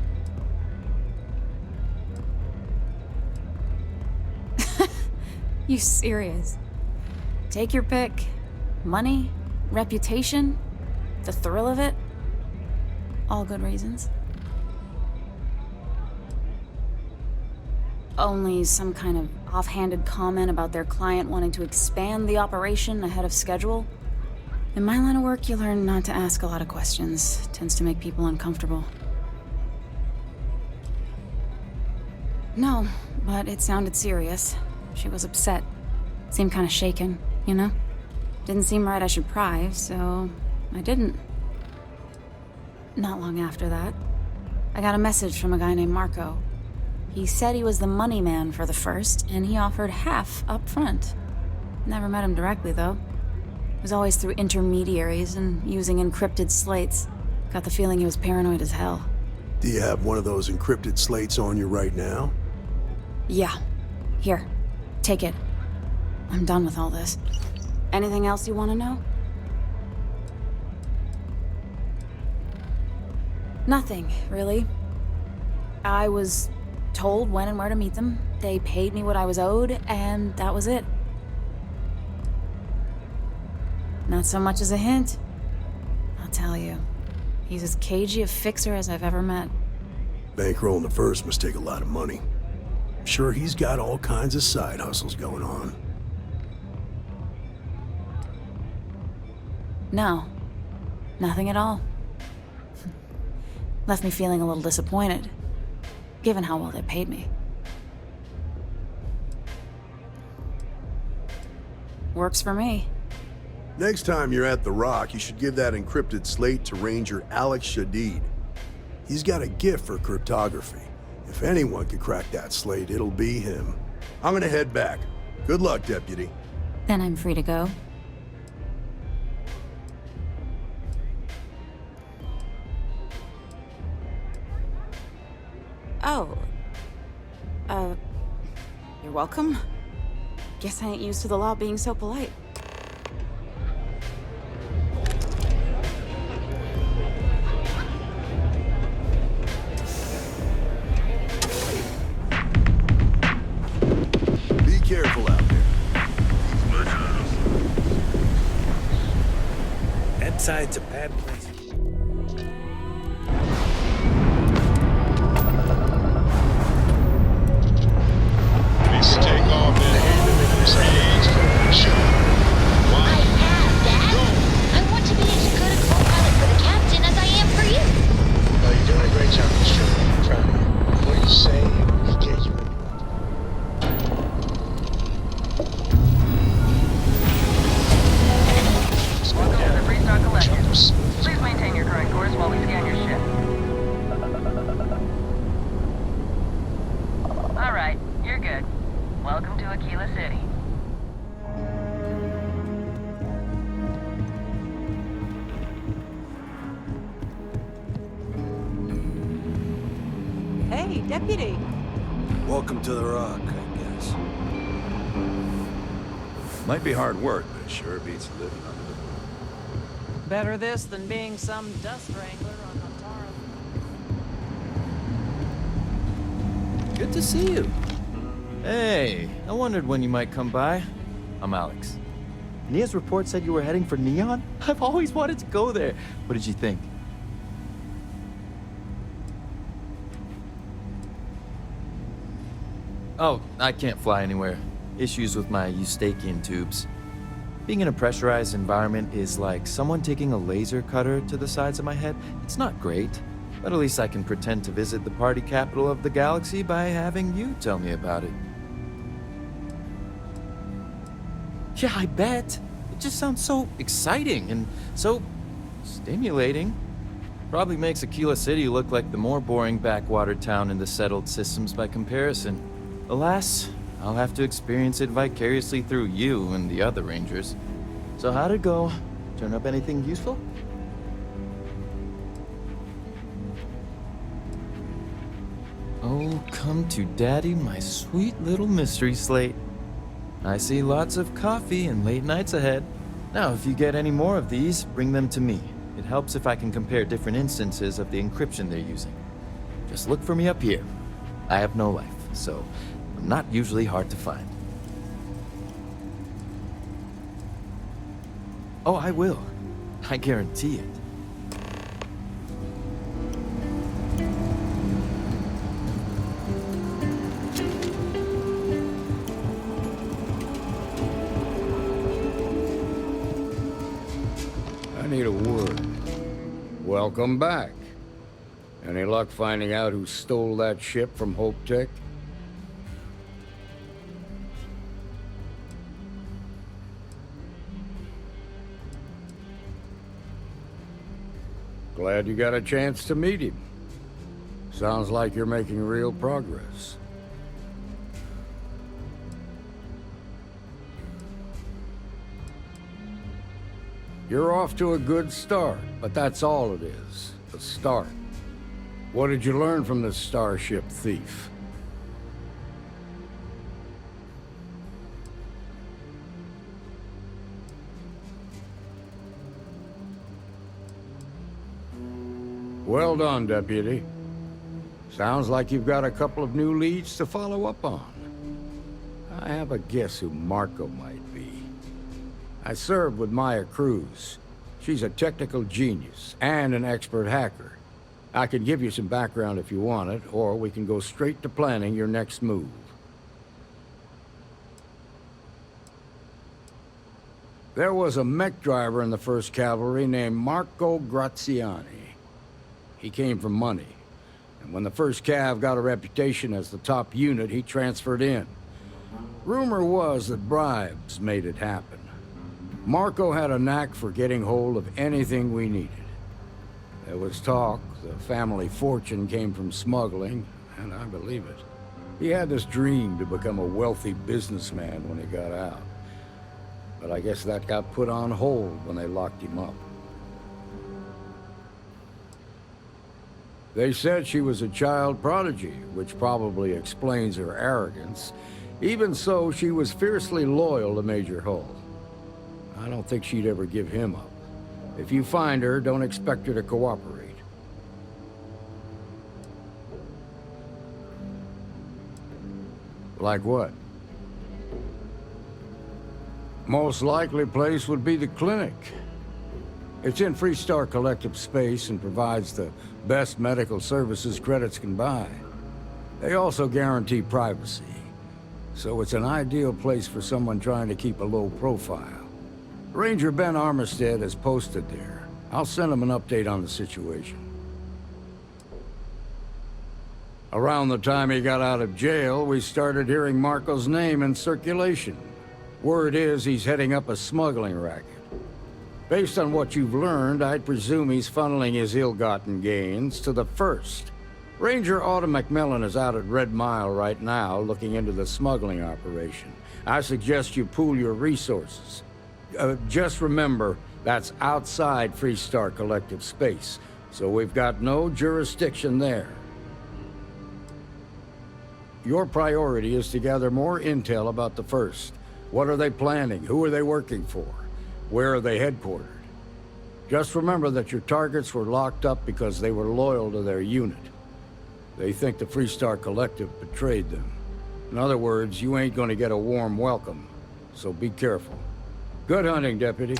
You serious? Take your pick. Money, reputation, the thrill of it. All good reasons. Only some kind of offhanded comment about their client wanting to expand the operation ahead of schedule. In my line of work, you learn not to ask a lot of questions. Tends to make people uncomfortable. No, but it sounded serious. She was upset. Seemed kind of shaken, you know? Didn't seem right I should pry, so I didn't. Not long after that, I got a message from a guy named Marco. He said he was the money man for the First, and he offered half up front. Never met him directly, though. It was always through intermediaries and using encrypted slates. Got the feeling he was paranoid as hell. Do you have one of those encrypted slates on you right now? Yeah. Here. Take it. I'm done with all this. Anything else you want to know? Nothing, really. I was told when and where to meet them. They paid me what I was owed, and that was it. Not so much as a hint. I'll tell you. He's as cagey a fixer as I've ever met. Bankrolling the First must take a lot of money. I'm sure he's got all kinds of side hustles going on. No. Nothing at all. Left me feeling a little disappointed, given how well they paid me. Works for me. Next time you're at the Rock, you should give that encrypted slate to Ranger Alex Shadid. He's got a gift for cryptography. If anyone can crack that slate, it'll be him. I'm gonna head back. Good luck, Deputy. Then I'm free to go. Oh. You're welcome. Guess I ain't used to the law being so polite. Be careful out there. That side's a bad place. Please take off in 3, 2, 1. I have, Dad. I want to be as good a co-pilot for the captain as I am for you. Oh, you're doing a great job, Mr. I'm proud of you. What you say, we get you. Deputy. Welcome to the Rock, I guess. Might be hard work, but it sure beats living under the moon. Better this than being some dust wrangler on Natara. Good to see you. Hey, I wondered when you might come by. I'm Alex. Nia's report said you were heading for Neon? I've always wanted to go there. What did you think? Oh, I can't fly anywhere. Issues with my Eustachian tubes. Being in a pressurized environment is like someone taking a laser cutter to the sides of my head. It's not great, but at least I can pretend to visit the party capital of the galaxy by having you tell me about it. Yeah, I bet. It just sounds so exciting and so stimulating. Probably makes Aquila City look like the more boring backwater town in the settled systems by comparison. Alas, I'll have to experience it vicariously through you and the other Rangers. So how'd it go? Turn up anything useful? Oh, come to Daddy, my sweet little mystery slate. I see lots of coffee and late nights ahead. Now, if you get any more of these, bring them to me. It helps if I can compare different instances of the encryption they're using. Just look for me up here. I have no life, so I'm not usually hard to find. Oh, I will. I guarantee it. I need a word. Welcome back. Any luck finding out who stole that ship from Hope Tech? Glad you got a chance to meet him. Sounds like you're making real progress. You're off to a good start, but that's all it is, a start. What did you learn from this starship thief? Well done, Deputy. Sounds like you've got a couple of new leads to follow up on. I have a guess who Marco might be. I served with Maya Cruz. She's a technical genius and an expert hacker. I can give you some background if you want it, or we can go straight to planning your next move. There was a mech driver in the 1st Cavalry named Marco Graziani. He came from money, and when the 1st Cav got a reputation as the top unit, he transferred in. Rumor was that bribes made it happen. Marco had a knack for getting hold of anything we needed. There was talk the family fortune came from smuggling, and I believe it. He had this dream to become a wealthy businessman when he got out. But I guess that got put on hold when they locked him up. They said she was a child prodigy, which probably explains her arrogance. Even so, she was fiercely loyal to Major Hull. I don't think she'd ever give him up. If you find her, don't expect her to cooperate. Like what? Most likely place would be the clinic. It's in Freestar Collective space and provides the best medical services credits can buy. They also guarantee privacy, so it's an ideal place for someone trying to keep a low profile. Ranger Ben Armistead is posted there. I'll send him an update on the situation. Around the time he got out of jail, we started hearing Marco's name in circulation. Word is he's heading up a smuggling racket. Based on what you've learned, I'd presume he's funneling his ill-gotten gains to the 1st. Ranger Autumn McMillan is out at Red Mile right now, looking into the smuggling operation. I suggest you pool your resources. Just remember, that's outside Freestar Collective space, so we've got no jurisdiction there. your priority is to gather more intel about the First. What are they planning? Who are they working for? Where are they headquartered? Just remember that your targets were locked up because they were loyal to their unit. They think the Freestar Collective betrayed them. In other words, you ain't gonna get a warm welcome, so be careful. Good hunting, Deputy.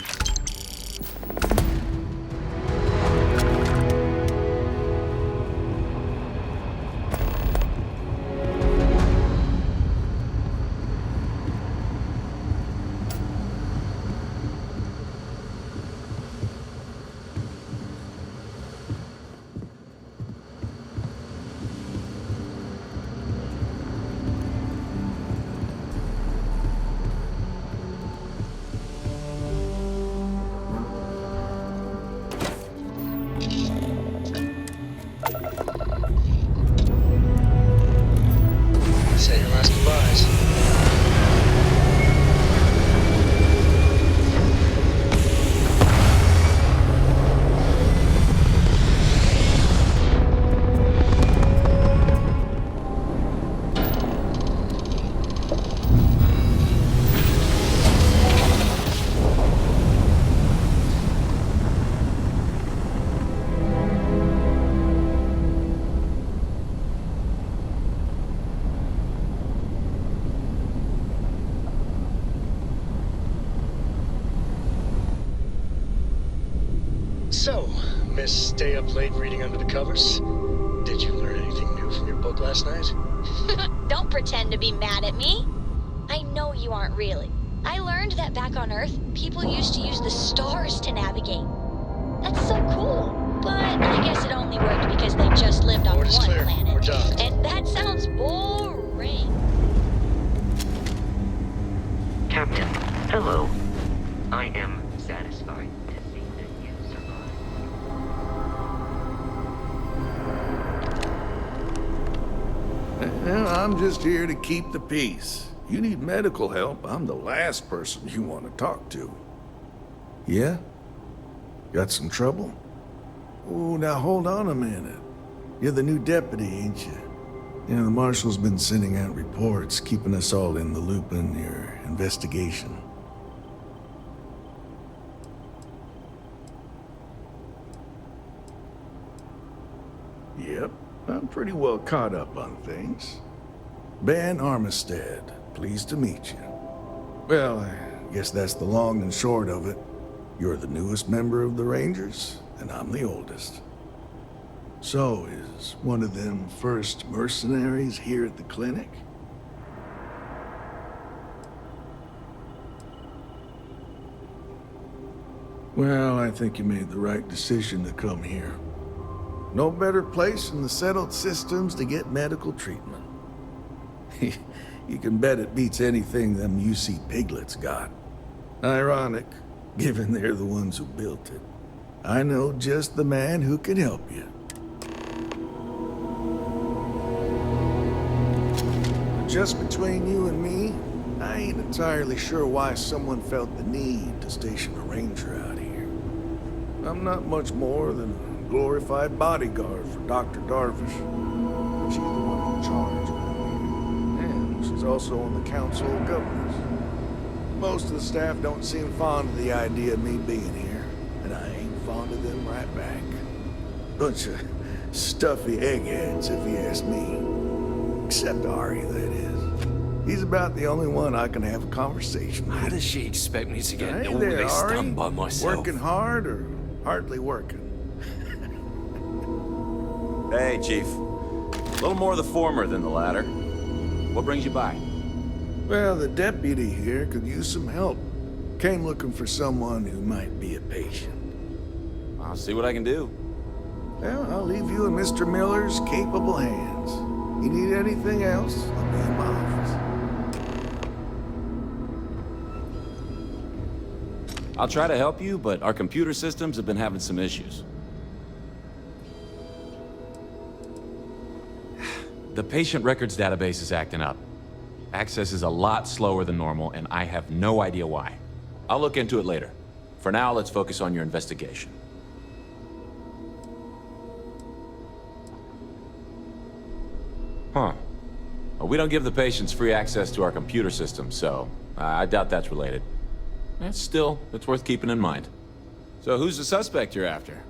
Say your last goodbyes. So, Miss Stay Up Late reading under the covers, did you learn anything new from your book last night? Don't pretend to be mad at me. I know you aren't really. I learned that back on Earth, people used to use the stars to navigate. That's so cool. But I guess it only worked because they just lived on one planet. We're done. And that sounds boring. Captain, hello. I am satisfied to see that you survived. Well, I'm just here to keep the peace. You need medical help, I'm the last person you want to talk to. Yeah? Got some trouble? Oh, now hold on a minute. You're the new deputy, ain't you? You know, the marshal's been sending out reports, keeping us all in the loop in your investigation. Yep, I'm pretty well caught up on things. Ben Armistead, pleased to meet you. Well, I guess that's the long and short of it. You're the newest member of the Rangers, and I'm the oldest. So, is one of them first mercenaries here at the clinic? Well, I think you made the right decision to come here. No better place in the settled systems to get medical treatment. You can bet it beats anything them UC piglets got. Ironic, given they're the ones who built it. I know just the man who can help you. Just between you and me, I ain't entirely sure why someone felt the need to station a ranger out here. I'm not much more than a glorified bodyguard for Dr. Darvish. She's the one in charge around here. And she's also on the Council of Governors. Most of the staff don't seem fond of the idea of me being here, and I ain't fond of them right back. Bunch of stuffy eggheads, if you ask me. Except Ari, that is. He's about the only one I can have a conversation with. How does she expect me to get Hey all there, this Ari. done by myself? Working hard or hardly working? Hey, Chief. A little more of the former than the latter. What brings you by? Well, the deputy here could use some help. Came looking for someone who might be a patient. I'll see what I can do. Well, I'll leave you in Mr. Miller's capable hands. You need anything else, I'll be in my office. I'll try to help you, but our computer systems have been having some issues. The patient records database is acting up. Access is a lot slower than normal, and I have no idea why. I'll look into it later. For now, let's focus on your investigation. Huh. Well, we don't give the patients free access to our computer system, so I doubt that's related. Still, it's worth keeping in mind. So who's the suspect you're after?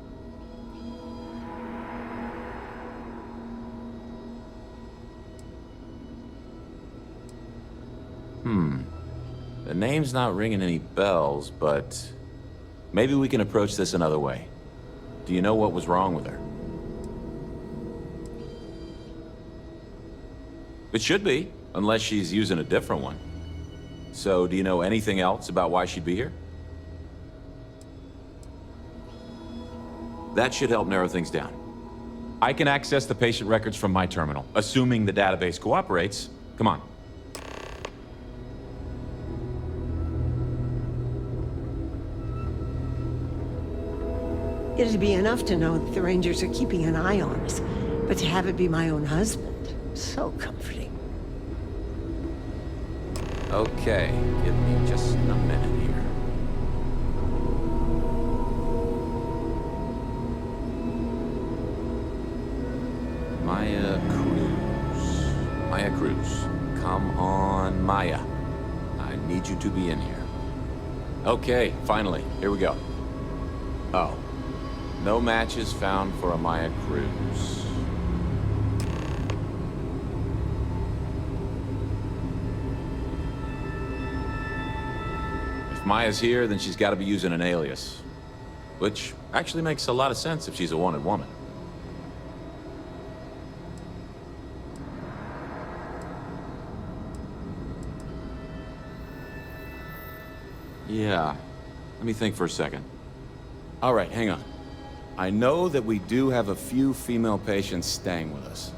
The name's not ringing any bells, but maybe we can approach this another way. Do you know what was wrong with her? It should be, unless she's using a different one. So, do you know anything else about why she'd be here? That should help narrow things down. I can access the patient records from my terminal, assuming the database cooperates. Come on. It'd be enough to know that the Rangers are keeping an eye on us, but to have it be my own husband, so comforting. Okay, give me just a minute here. Maya Cruz. Come on, Maya. I need you to be in here. Okay, finally, here we go. Oh. No matches found for a Maya Cruz. If Maya's here, then she's got to be using an alias. Which actually makes a lot of sense if she's a wanted woman. Yeah, let me think for a second. All right, hang on. I know that we do have a few female patients staying with us.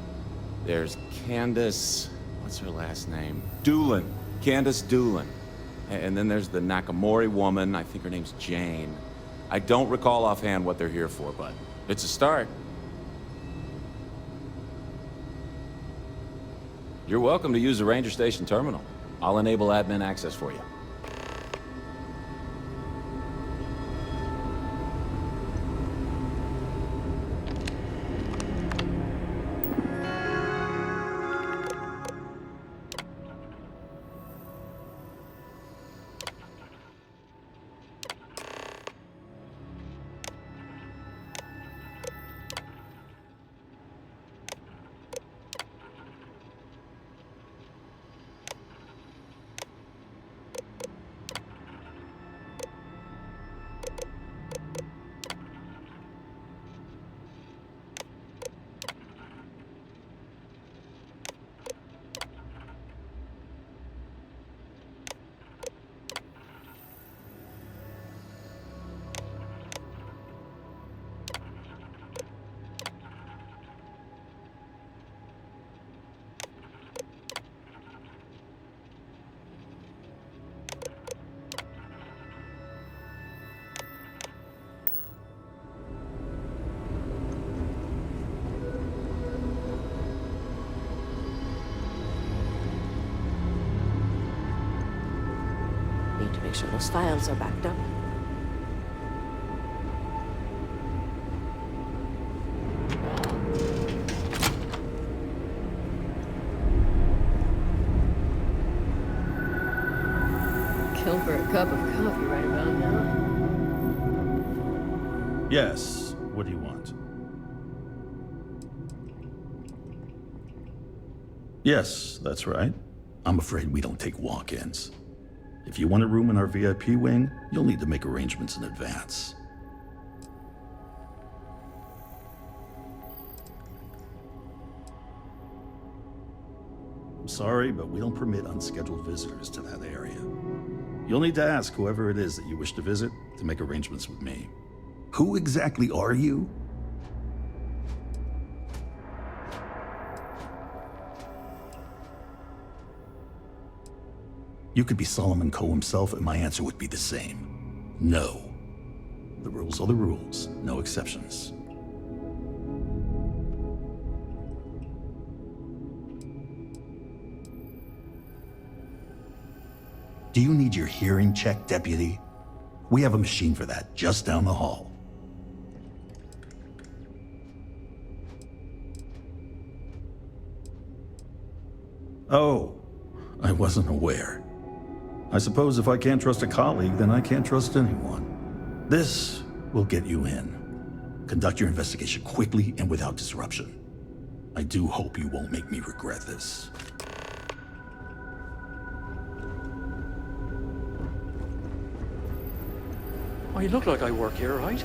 There's Candace... what's her last name? Doolin. Candace Doolin. And then there's the Nakamori woman. I think her name's Jane. I don't recall offhand what they're here for, but it's a start. You're welcome to use the Ranger Station terminal. I'll enable admin access for you. Make sure those files are backed up. Kill for a cup of coffee right about now. Yes. What do you want? Yes, that's right. I'm afraid we don't take walk-ins. If you want a room in our VIP wing, you'll need to make arrangements in advance. I'm sorry, but we don't permit unscheduled visitors to that area. You'll need to ask whoever it is that you wish to visit to make arrangements with me. Who exactly are you? You could be Solomon Coe himself, and my answer would be the same. No. The rules are the rules, no exceptions. Do you need your hearing checked, Deputy? We have a machine for that, just down the hall. Oh, I wasn't aware. I suppose if I can't trust a colleague, then I can't trust anyone. This will get you in. Conduct your investigation quickly and without disruption. I do hope you won't make me regret this. I look like I work here, right?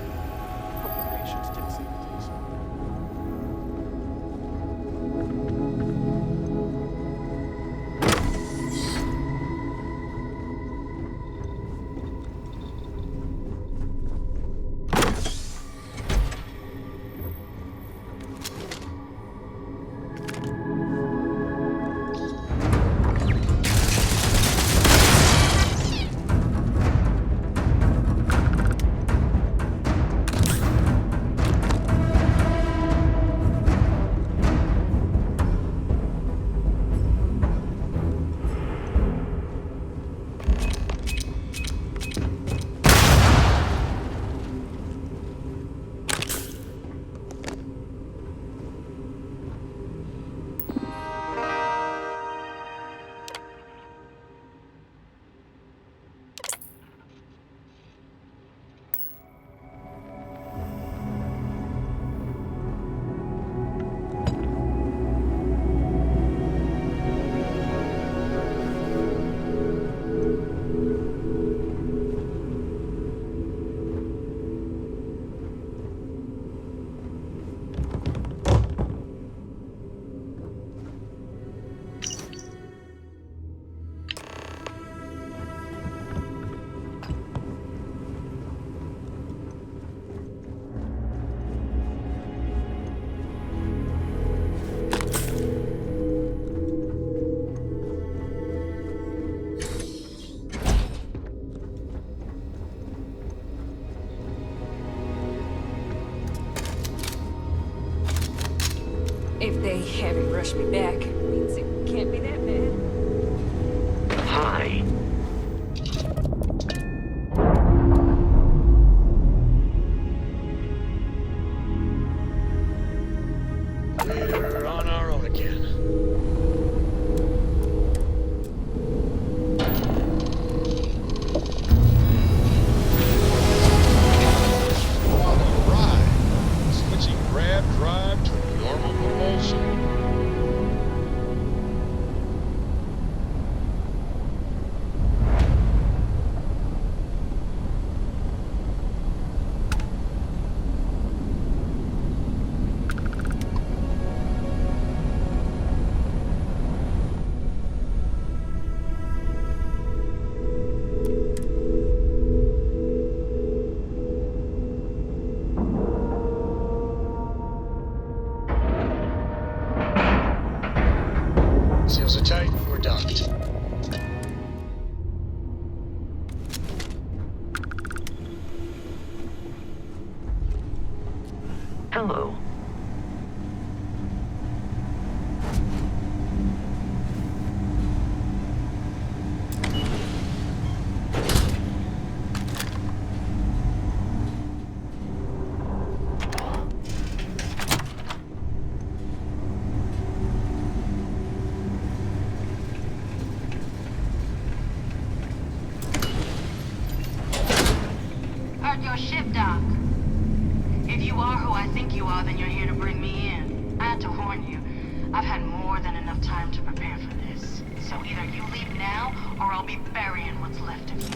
If they haven't rushed me back, it means it can't be that bad. Hi. We're on our own again. On a ride. Switching grab drive to normal propulsion. Seals are tight, we're docked. Hello. Heard your ship dock. If you are who I think you are, then you're here to bring me in. I had to warn you. I've had more than enough time to prepare for this. So either you leave now, or I'll be burying what's left of you.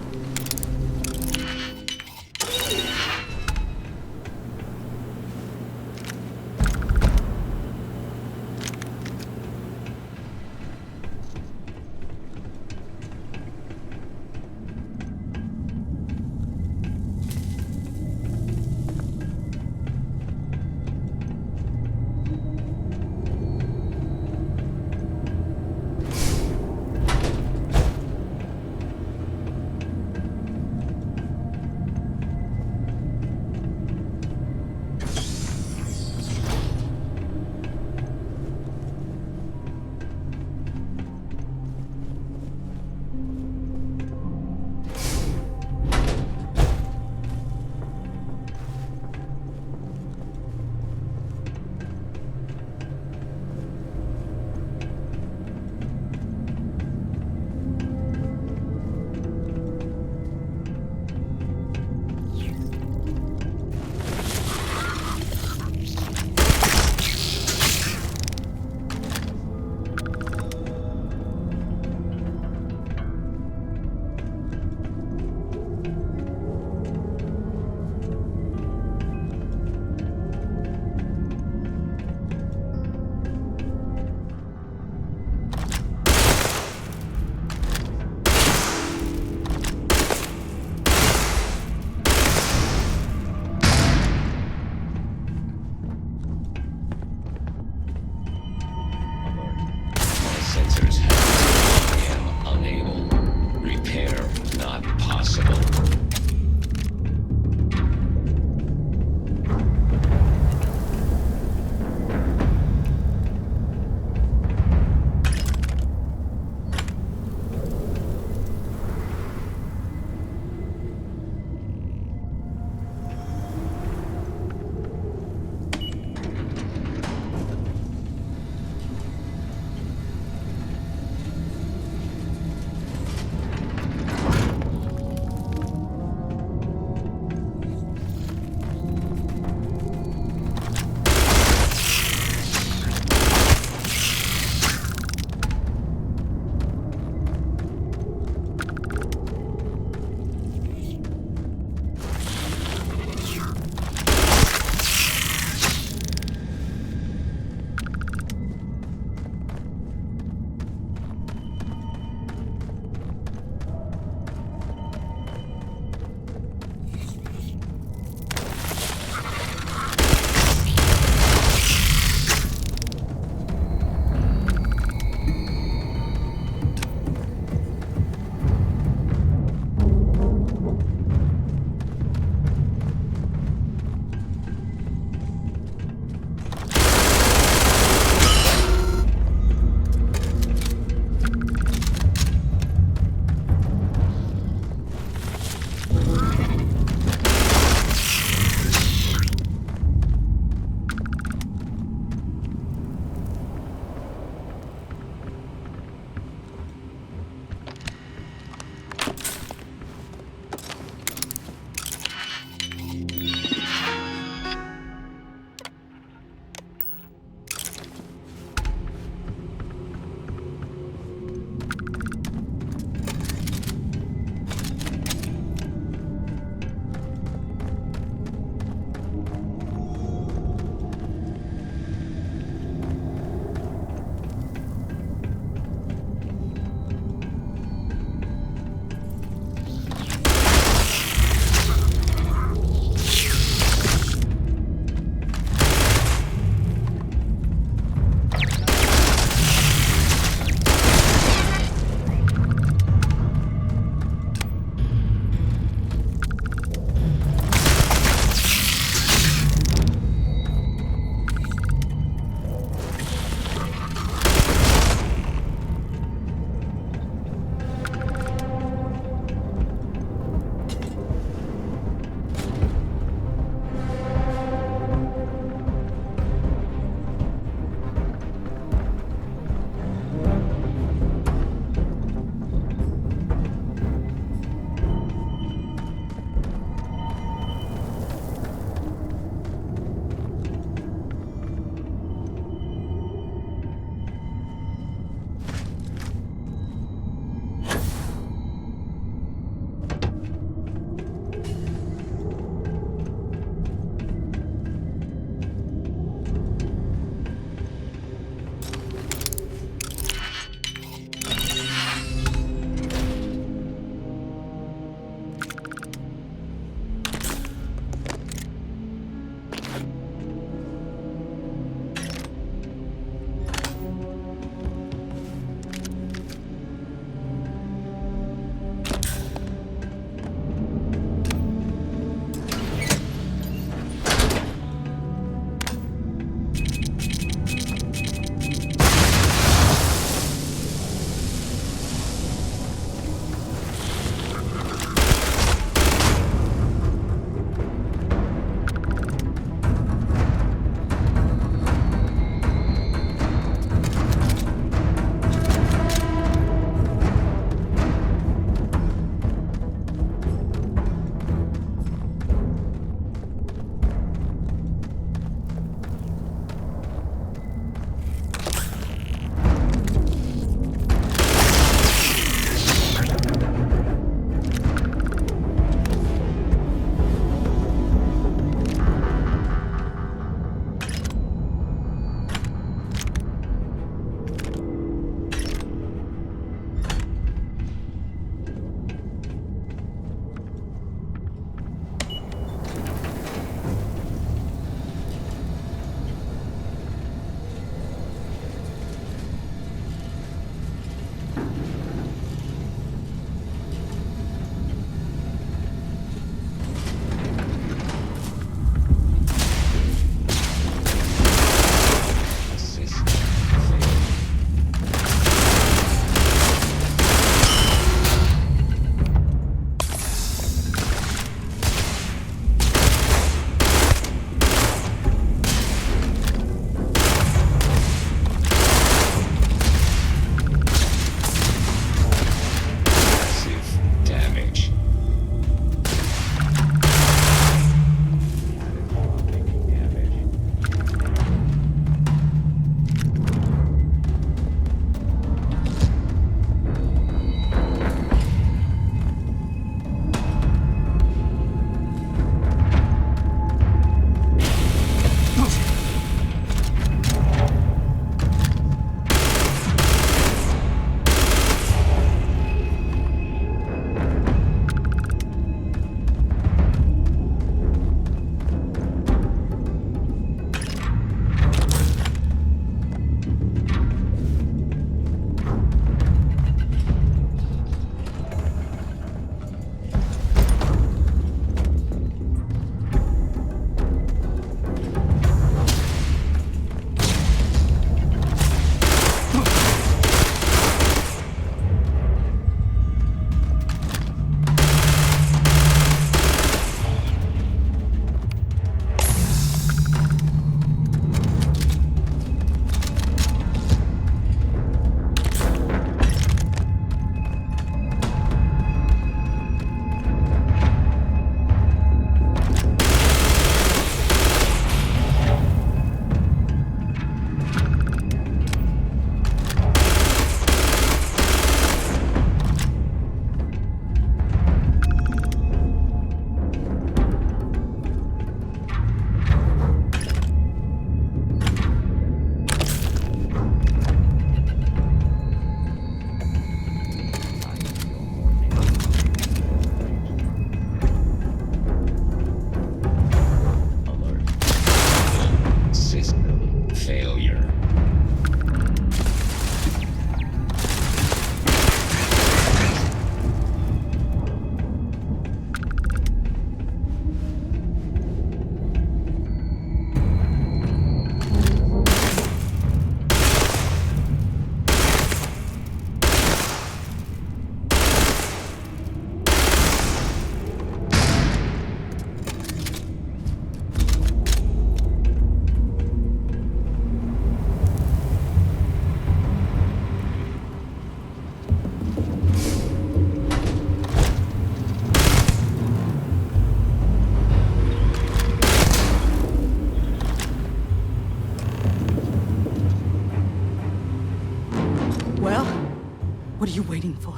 you waiting for?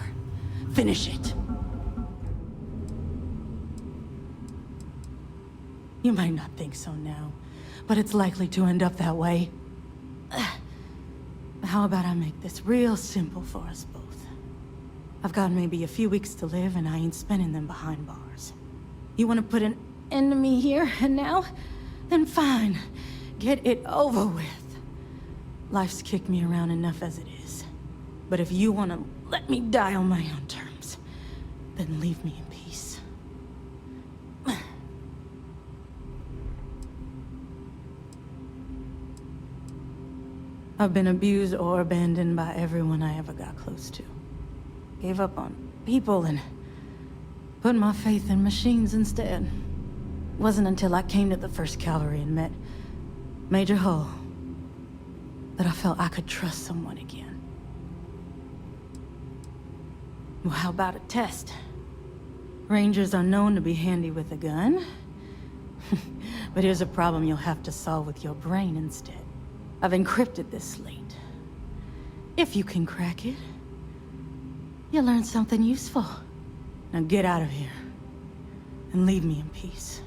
Finish it. You might not think so now, but it's likely to end up that way. How about I make this real simple for us both? I've got maybe a few weeks to live, and I ain't spending them behind bars. You want to put an end to me here and now? Then fine. Get it over with. Life's kicked me around enough as it is. But if you want to let me die on my own terms, then leave me in peace. I've been abused or abandoned by everyone I ever got close to. Gave up on people and put my faith in machines instead. Wasn't until I came to the 1st Cavalry and met Major Hull that I felt I could trust someone again. Well, how about a test? Rangers are known to be handy with a gun. But here's a problem you'll have to solve with your brain instead. I've encrypted this slate. If you can crack it, you'll learn something useful. Now get out of here and leave me in peace.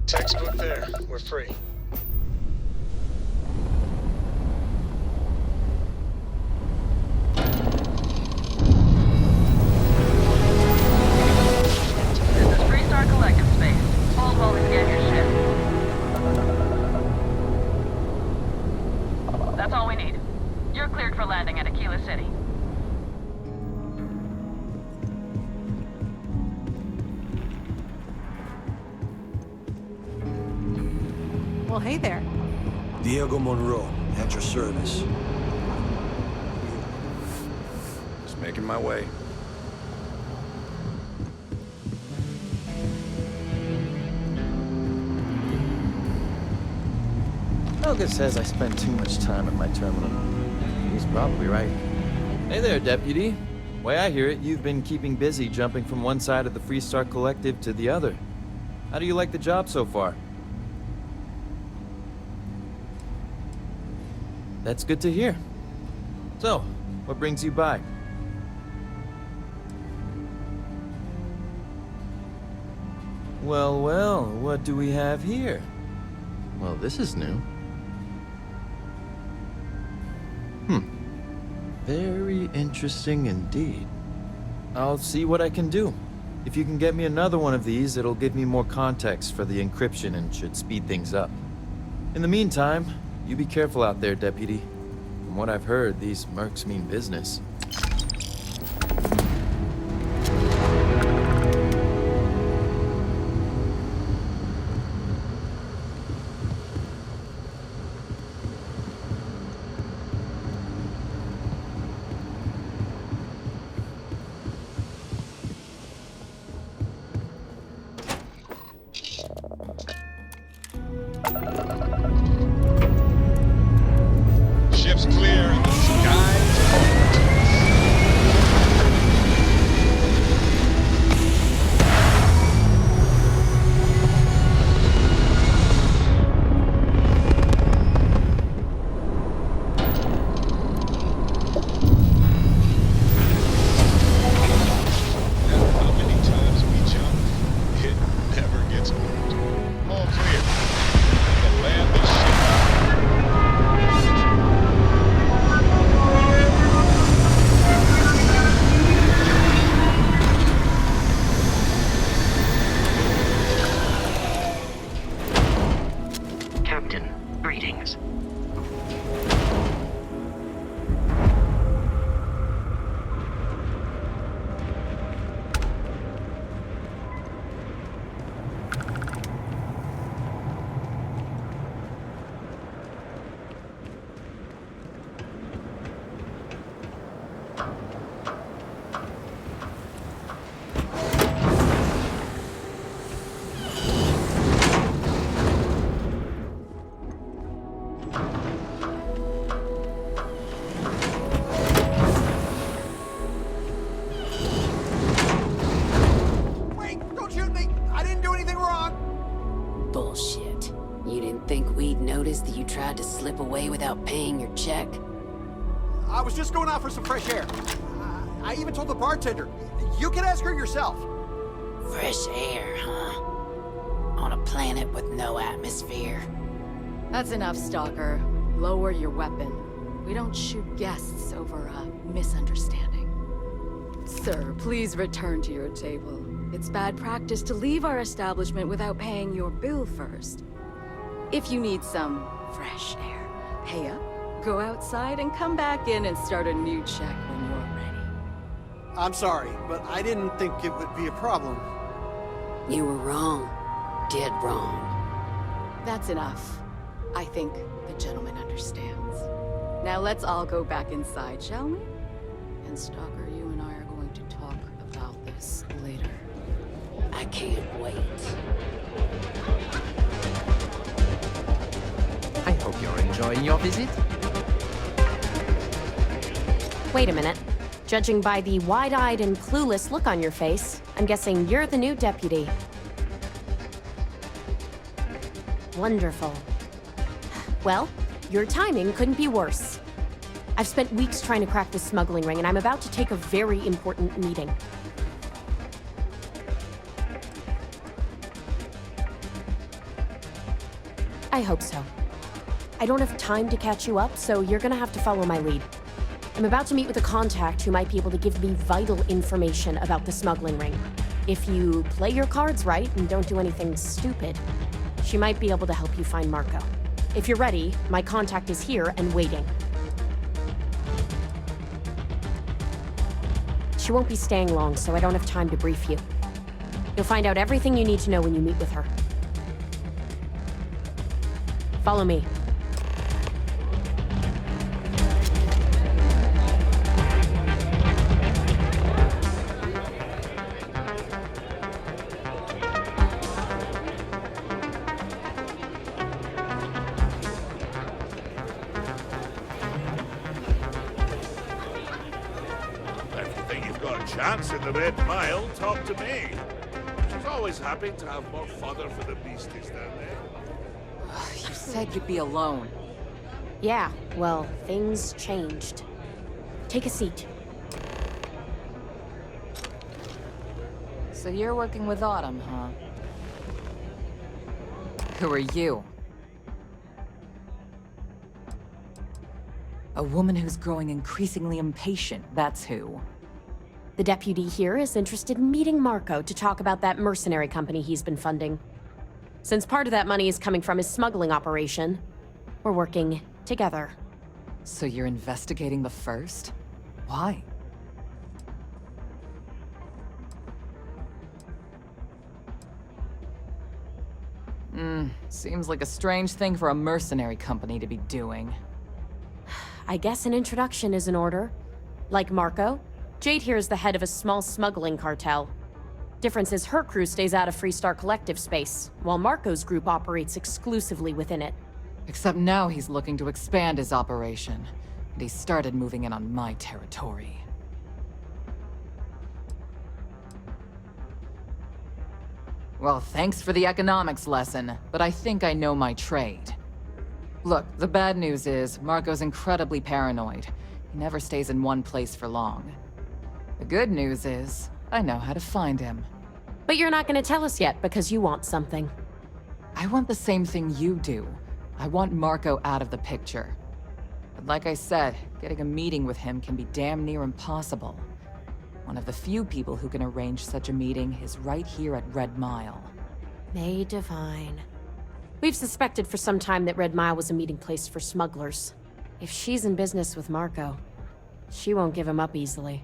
Textbook there. We're free. This is Freestar Collective Space. Hold while we scan your ship. That's all we need. You're cleared for landing at Aquila City. Well, hey there. Diego Monroe, at your service. Just making my way. Helga says I spend too much time at my terminal. He's probably right. Hey there, Deputy. Way I hear it, you've been keeping busy jumping from one side of the Freestar Collective to the other. How do you like the job so far? That's good to hear. So, what brings you by? Well, well, what do we have here? Well, this is new. Very interesting indeed. I'll see what I can do. If you can get me another one of these, it'll give me more context for the encryption and should speed things up. In the meantime, you be careful out there, Deputy. From what I've heard, these mercs mean business. Ship's clear and the sky's open. is that you tried to slip away without paying your check? I was just going out for some fresh air. I even told the bartender. You can ask her yourself. Fresh air, huh? On a planet with no atmosphere. That's enough, Stalker. Lower your weapon. We don't shoot guests over a misunderstanding. Sir, please return to your table. It's bad practice to leave our establishment without paying your bill first. If you need some fresh air, pay up, go outside, and come back in and start a new check when you're ready. I'm sorry, but I didn't think it would be a problem. You were wrong. Dead wrong. That's enough. I think the gentleman understands. Now let's all go back inside, shall we? And Stalker, you and I are going to talk about this later. I can't wait. I hope you're enjoying your visit. Wait a minute. Judging by the wide-eyed and clueless look on your face, I'm guessing you're the new deputy. Wonderful. Well, your timing couldn't be worse. I've spent weeks trying to crack this smuggling ring, and I'm about to take a very important meeting. I hope so. I don't have time to catch you up, so you're gonna have to follow my lead. I'm about to meet with a contact who might be able to give me vital information about the smuggling ring. If you play your cards right and don't do anything stupid, she might be able to help you find Marco. If you're ready, my contact is here and waiting. She won't be staying long, so I don't have time to brief you. You'll find out everything you need to know when you meet with her. Follow me. Chance in the Red Mile, talk to me. She's always happy to have more fodder for the beasties down there. You said you'd be alone. Yeah, well, things changed. Take a seat. So you're working with Autumn, huh? Who are you? A woman who's growing increasingly impatient, that's who. The deputy here is interested in meeting Marco to talk about that mercenary company he's been funding. Since part of that money is coming from his smuggling operation, we're working together. So you're investigating the first? Why? Seems like a strange thing for a mercenary company to be doing. I guess an introduction is in order. Like Marco, Jade here is the head of a small smuggling cartel. Difference is her crew stays out of Freestar Collective space, while Marco's group operates exclusively within it. Except now he's looking to expand his operation, and he started moving in on my territory. Well, thanks for the economics lesson, but I think I know my trade. Look, the bad news is, Marco's incredibly paranoid. He never stays in one place for long. The good news is, I know how to find him. But you're not gonna tell us yet because you want something. I want the same thing you do. I want Marco out of the picture. But like I said, getting a meeting with him can be damn near impossible. One of the few people who can arrange such a meeting is right here at Red Mile. May divine. We've suspected for some time that Red Mile was a meeting place for smugglers. If she's in business with Marco, she won't give him up easily.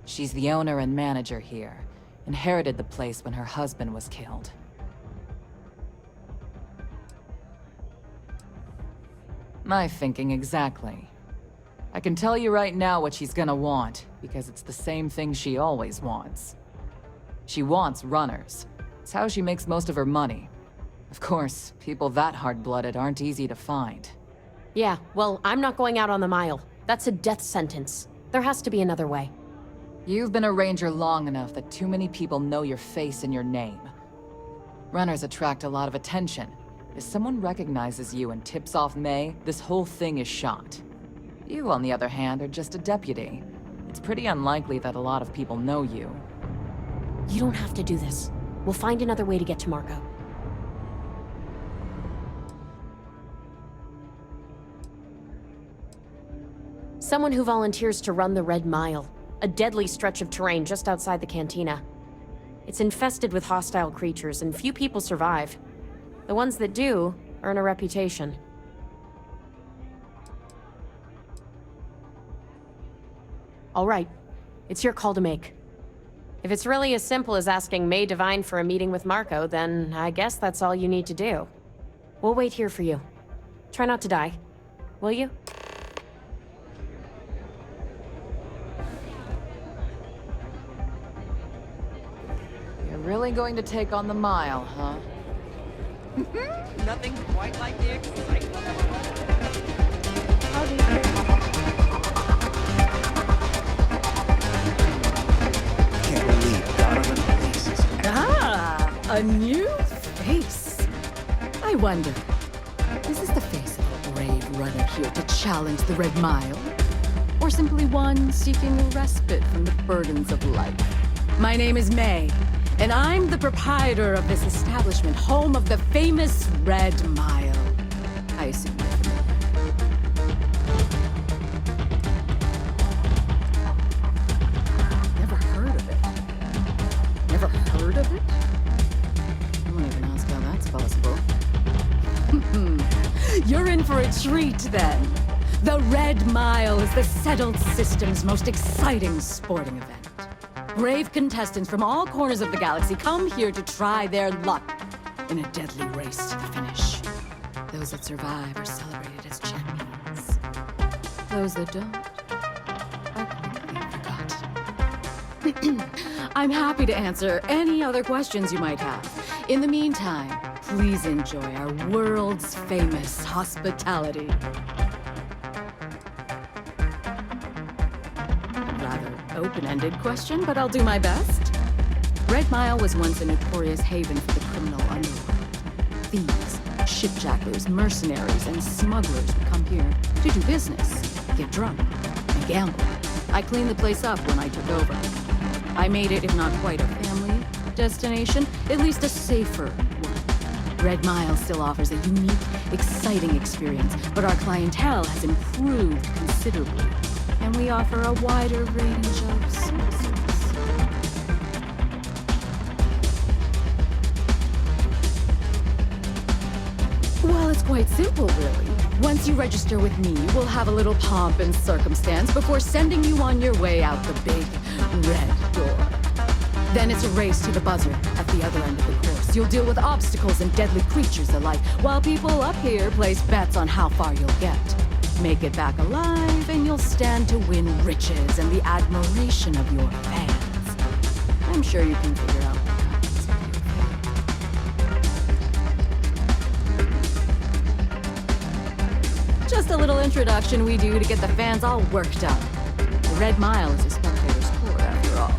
She's the owner and manager here. Inherited the place when her husband was killed. My thinking exactly. I can tell you right now what she's gonna want, because it's the same thing she always wants. She wants runners. It's how she makes most of her money. Of course, people that hard-blooded aren't easy to find. Yeah, well, I'm not going out on the mile. That's a death sentence. There has to be another way. You've been a ranger long enough that too many people know your face and your name. Runners attract a lot of attention. If someone recognizes you and tips off May, this whole thing is shot. You, on the other hand, are just a deputy. It's pretty unlikely that a lot of people know you. You don't have to do this. We'll find another way to get to Marco. Someone who volunteers to run the Red Mile, a deadly stretch of terrain just outside the cantina. It's infested with hostile creatures, and few people survive. The ones that do earn a reputation. All right, it's your call to make. If it's really as simple as asking May Divine for a meeting with Marco, then I guess that's all you need to do. We'll wait here for you. Try not to die, will you? You're really going to take on the mile, huh? Nothing quite like the excitement. Can't believe Donovan releases. A new face. I wonder, is this the face of a brave runner here to challenge the Red Mile? Or simply one seeking a respite from the burdens of life? My name is May, and I'm the proprietor of this establishment, home of the famous Red Mile. I assume you're familiar. Never heard of it. Never heard of it? I won't even ask how that's possible. You're in for a treat, then. The Red Mile is the settled system's most exciting sporting event. Brave contestants from all corners of the galaxy come here to try their luck in a deadly race to the finish. Those that survive are celebrated as champions. Those that don't are quickly forgotten. I'm happy to answer any other questions you might have. In the meantime, please enjoy our world's famous hospitality. Open-ended question, but I'll do my best. Red Mile was once a notorious haven for the criminal underworld. Thieves, shipjackers, mercenaries, and smugglers would come here to do business, get drunk, and gamble. I cleaned the place up when I took over. I made it, if not quite a family destination, at least a safer one. Red Mile still offers a unique, exciting experience, but our clientele has improved considerably. And we offer a wider range of services. Well, it's quite simple, really. Once you register with me, we'll have a little pomp and circumstance before sending you on your way out the big red door. Then it's a race to the buzzer at the other end of the course. You'll deal with obstacles and deadly creatures alike, while people up here place bets on how far you'll get. Make it back alive, and you'll stand to win riches and the admiration of your fans. I'm sure you can figure out what happens. Just a little introduction we do to get the fans all worked up. The Red Mile is a spectator sport, after all.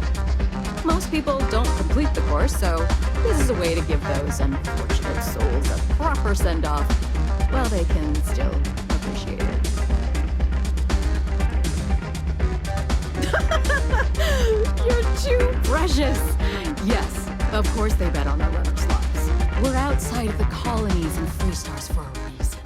Most people don't complete the course, so this is a way to give those unfortunate souls a proper send-off while they can still appreciate it. You're too precious! Yes, of course they bet on the runner slots. We're outside of the colonies and free stars for a reason.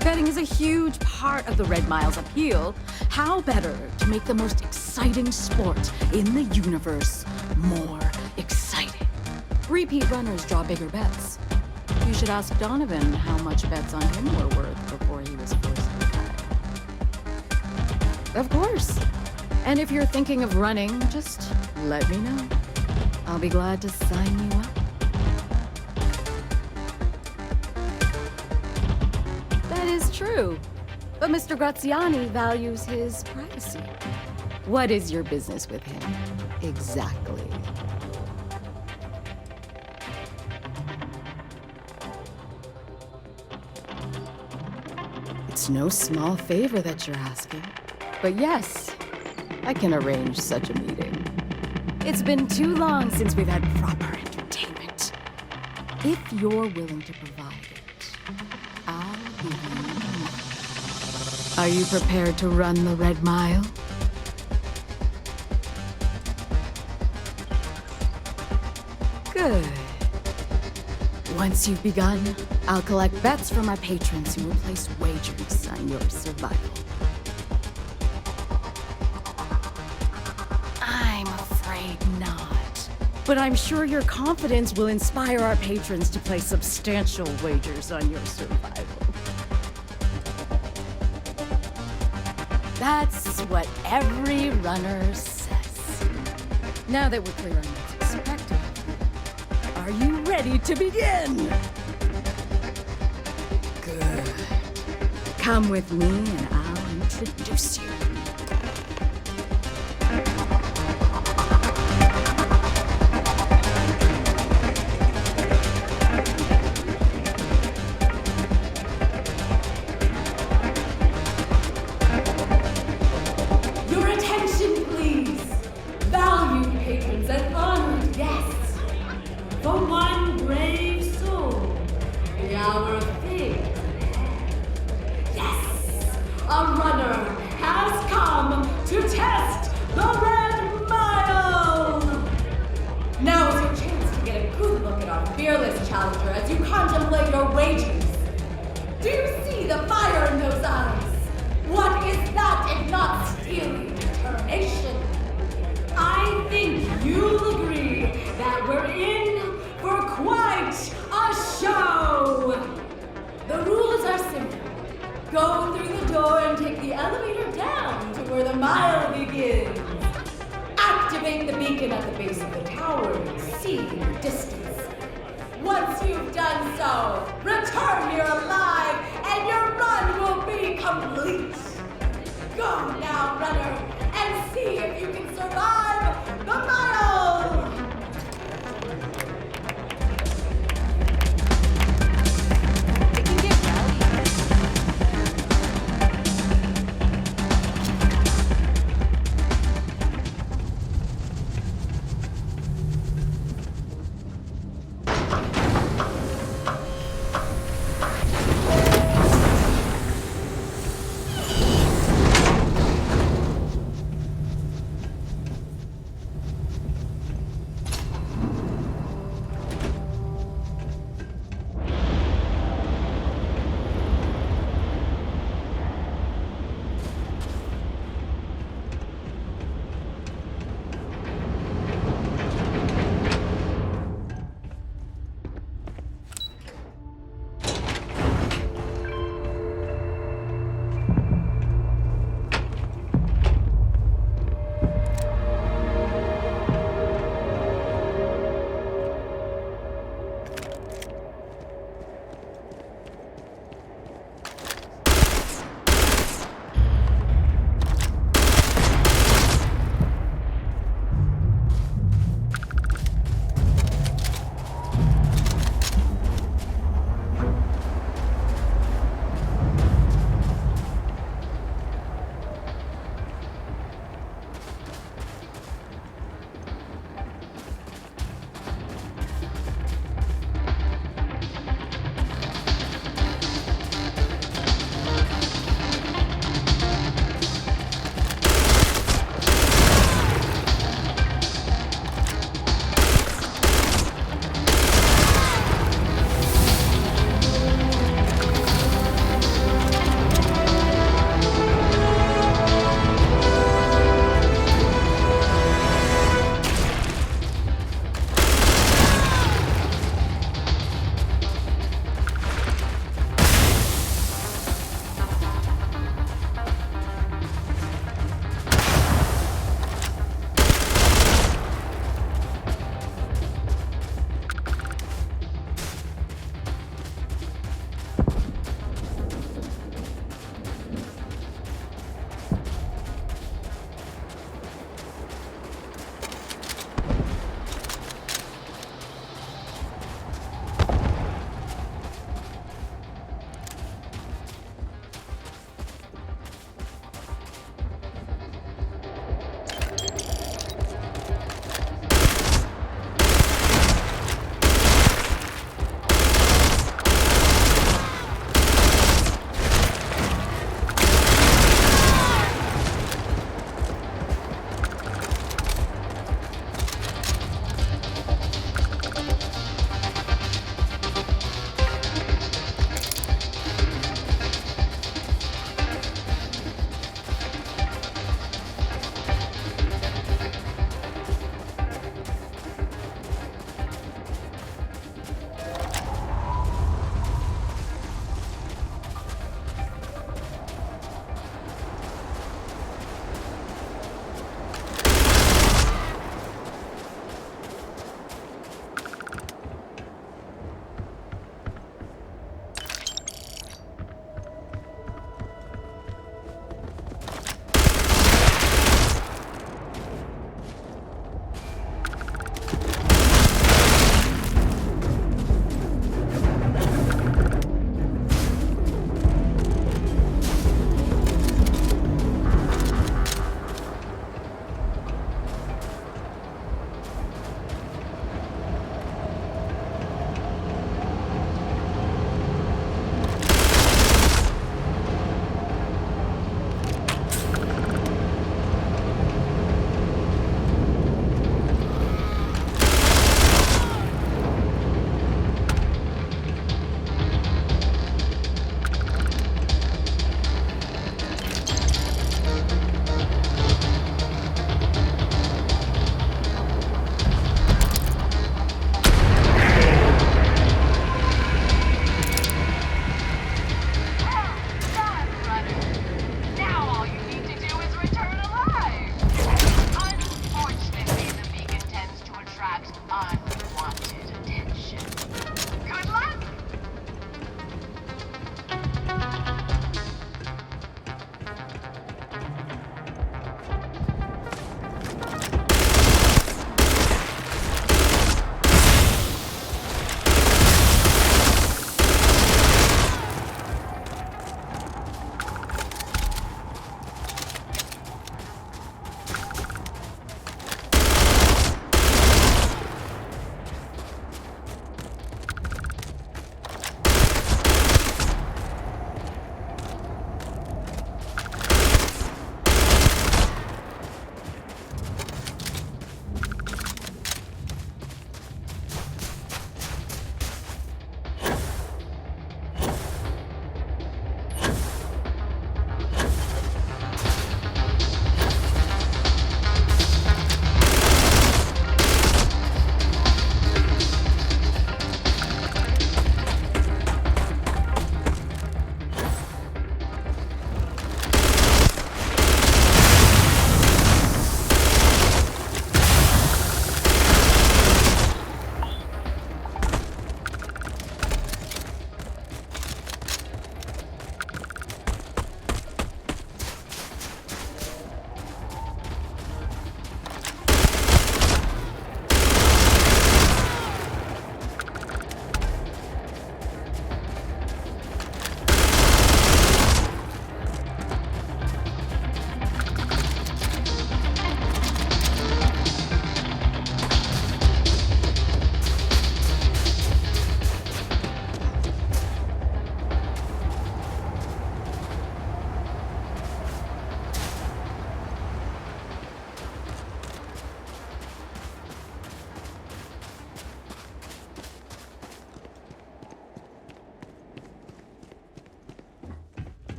Betting is a huge part of the Red Mile's appeal. How better to make the most exciting sport in the universe more exciting? Repeat runners draw bigger bets. You should ask Donovan how much bets on him were worth before he was forced to retire. Of course. And if you're thinking of running, just let me know. I'll be glad to sign you up. That is true. But Mr. Graziani values his privacy. What is your business with him? Exactly. It's no small favor that you're asking. But yes, I can arrange such a meeting. It's been too long since we've had proper entertainment. If you're willing to provide it, I'll give you money. Are you prepared to run the Red Mile? Good. Once you've begun, I'll collect bets from our patrons who will place wagers on your survival. I'm afraid not. But I'm sure your confidence will inspire our patrons to place substantial wagers on your survival. That's what every runner says. Now that we're clear on what's expected, are you ready to begin? Good. Come with me and I'll introduce you. Your attention, please. Valued patrons and honored guests. For one brave soul, the hour of fate is at hand. Yes, a runner has come to test the Red Mile! Now is your chance to get a good look at our fearless challenger as you contemplate your wagers. Do you see the fire in those eyes? What is that if not steely determination? I think you'll agree that we're in for quite a show! The rules are simple. Go through the door and take the elevator down to where the mile begins. Activate the beacon at the base of the tower and see in the distance. Once you've done so, return here alive and your run will be complete. Go now, runner, and see if you can survive the mile!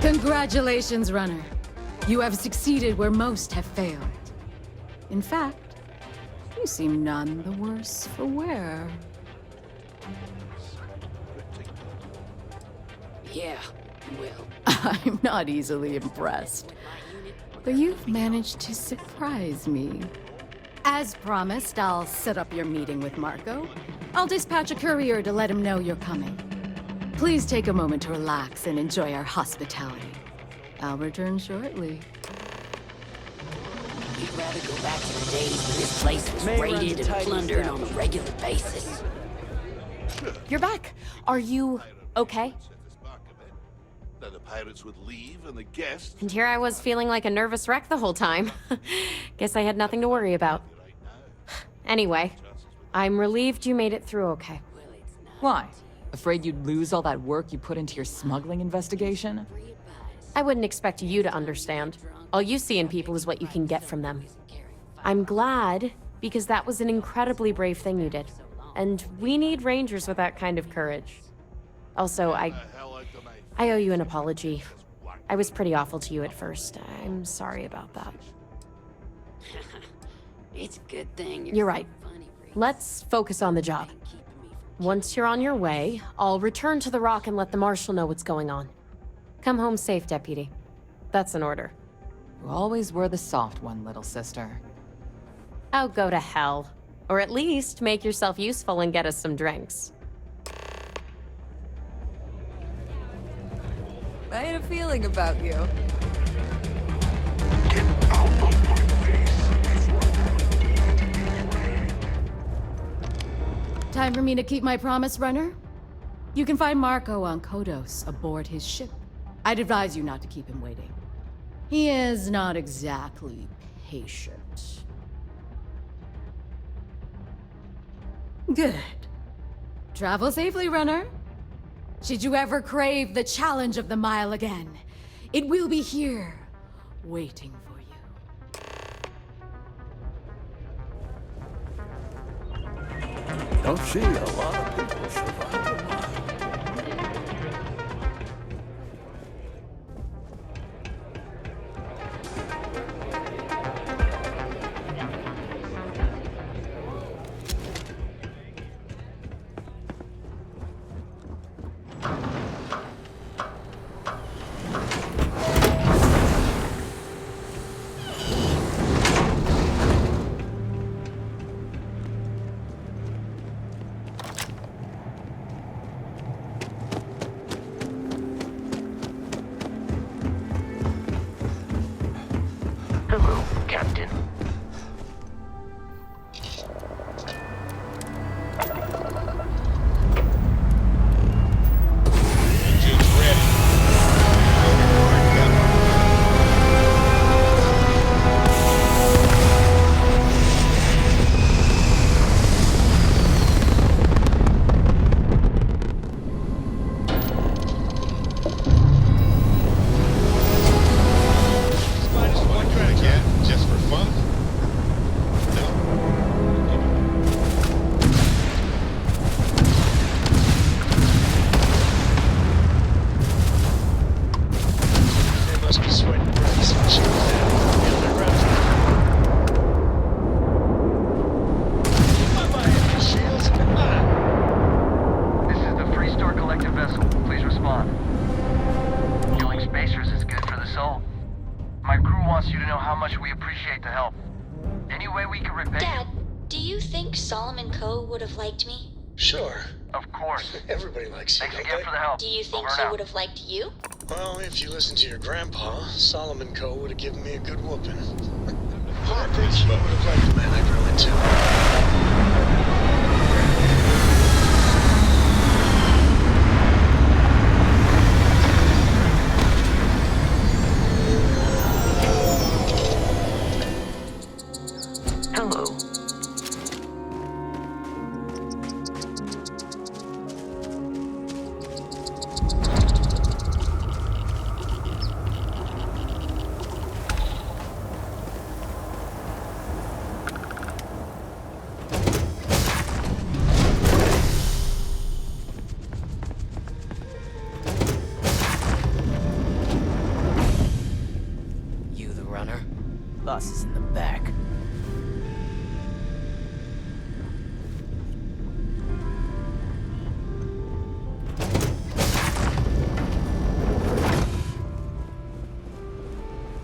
Congratulations, runner. You have succeeded where most have failed. In fact, you seem none the worse for wear. Yeah, well. I'm not easily impressed, but you've managed to surprise me. As promised, I'll set up your meeting with Marco. I'll dispatch a courier to let him know you're coming. Please take a moment to relax and enjoy our hospitality. I'll return shortly. You'd rather go back to the days when this place was raided and plundered on a regular basis. You're back. Are you okay? Then the pirates would leave and the guests... And here I was feeling like a nervous wreck the whole time. Guess I had nothing to worry about. Anyway, I'm relieved you made it through okay. Why? Afraid you'd lose all that work you put into your smuggling investigation? I wouldn't expect you to understand. All you see in people is what you can get from them. I'm glad, because that was an incredibly brave thing you did. And we need rangers with that kind of courage. Also, I owe you an apology. I was pretty awful to you at first. I'm sorry about that. It's a good thing You're right. Let's focus on the job. Once you're on your way, I'll return to the Rock and let the Marshal know what's going on. Come home safe, Deputy. That's an order. You always were the soft one, little sister. Oh, go to hell. Or at least make yourself useful and get us some drinks. I had a feeling about you. Time for me to keep my promise, runner? You can find Marco on Kodos aboard his ship. I'd advise you not to keep him waiting. He is not exactly patient. Good. Travel safely, runner. Should you ever crave the challenge of the mile again, it will be here, waiting for you. Don't see a lot of people survive. Hello, Captain. Engine's ready. Just for fun? No. They must be sweating breaths and shit down. Keep up my head, shields. Come on. This is the Freestar Collective vessel. Please respond. Killing spacers is good for the soul. My crew wants you to know how much we appreciate the help. Any way we can repay Dad, do you think Solomon Co. would have liked me? Sure. Of course. Everybody likes you, Thanks don't again they? for the help. Do you think Over and he out. would have liked you? Well, if you listen to your grandpa, Solomon Co. would have given me a good whooping. I think he would have liked the man I grew into. Hello. Boss is in the back.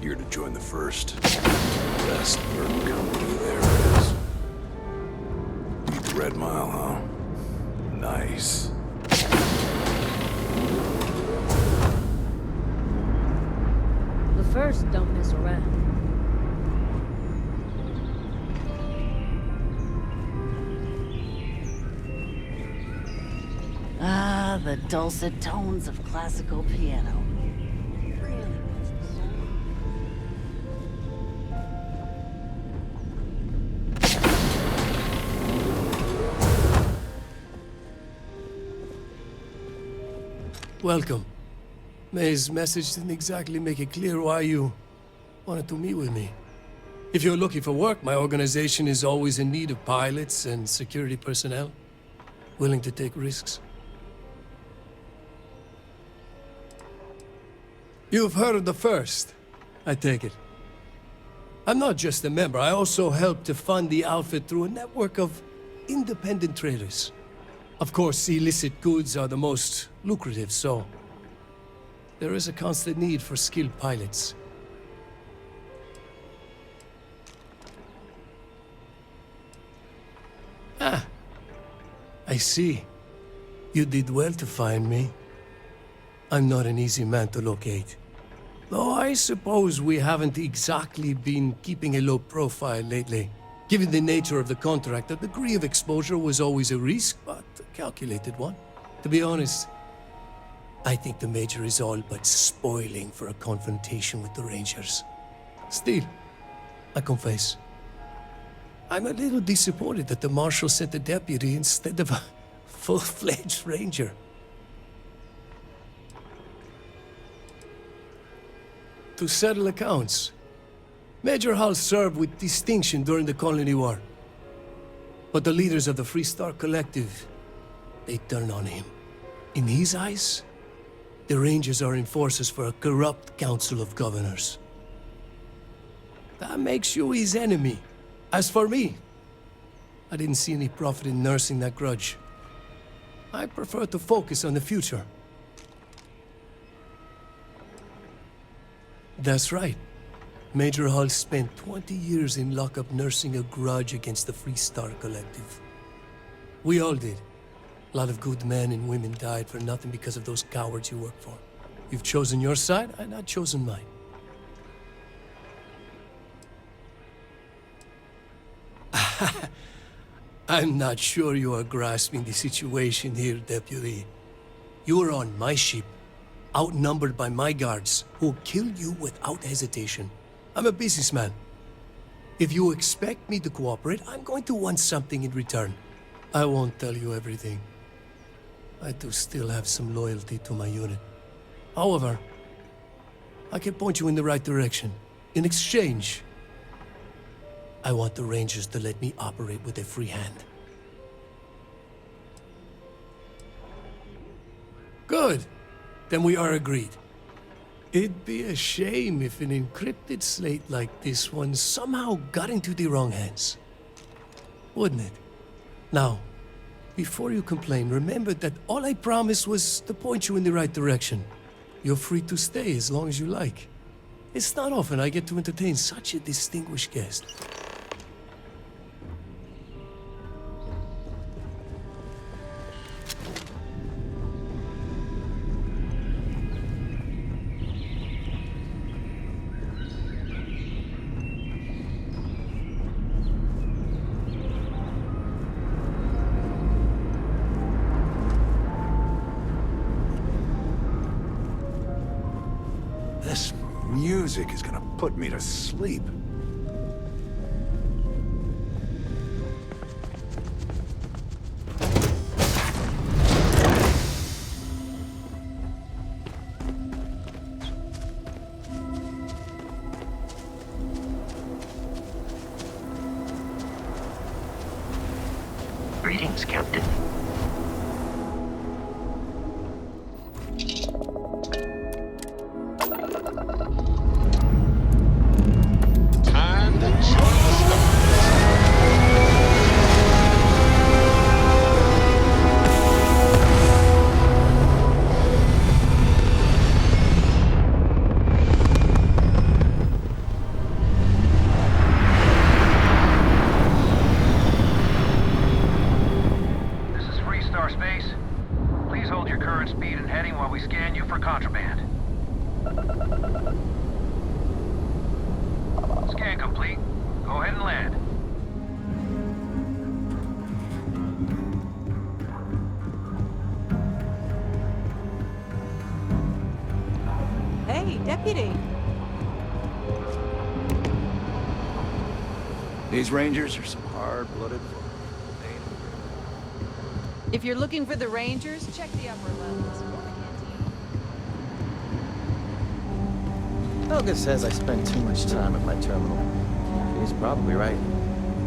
Here to join the first. Best bird company there is. Beat the Red Mile, huh? Nice. The first don't mess around. Ah, the dulcet tones of classical piano. Welcome. May's message didn't exactly make it clear why you wanted to meet with me. If you're looking for work, my organization is always in need of pilots and security personnel, willing to take risks. You've heard of the First, I take it. I'm not just a member, I also help to fund the outfit through a network of independent traders. Of course, illicit goods are the most lucrative, so there is a constant need for skilled pilots. Ah, I see. You did well to find me. I'm not an easy man to locate. Though I suppose we haven't exactly been keeping a low profile lately. Given the nature of the contract, a degree of exposure was always a risk, but a calculated one. To be honest, I think the Major is all but spoiling for a confrontation with the Rangers. Still, I confess, I'm a little disappointed that the Marshal sent a deputy instead of a full-fledged Ranger. To settle accounts, Major Hall served with distinction during the Colony War. But the leaders of the Freestar Collective, they turned on him. In his eyes, the Rangers are enforcers for a corrupt Council of Governors. That makes you his enemy. As for me, I didn't see any profit in nursing that grudge. I prefer to focus on the future. That's right. Major Hall spent 20 years in lockup nursing a grudge against the Freestar Collective. We all did. A lot of good men and women died for nothing because of those cowards you work for. You've chosen your side, and I've chosen mine. I'm not sure you are grasping the situation here, Deputy. You are on my ship, outnumbered by my guards, who'll kill you without hesitation. I'm a businessman. If you expect me to cooperate, I'm going to want something in return. I won't tell you everything. I do still have some loyalty to my unit. However, I can point you in the right direction. In exchange, I want the Rangers to let me operate with a free hand. Good. Then we are agreed. It'd be a shame if an encrypted slate like this one somehow got into the wrong hands. Wouldn't it? Now, before you complain, remember that all I promised was to point you in the right direction. You're free to stay as long as you like. It's not often I get to entertain such a distinguished guest. This music is gonna put me to sleep. Greetings, Captain. Time scan complete. Go ahead and land. Hey, Deputy. These Rangers are some hard-blooded folk. If you're looking for the Rangers, check the upper levels. Helga says I spend too much time at my terminal. She's probably right.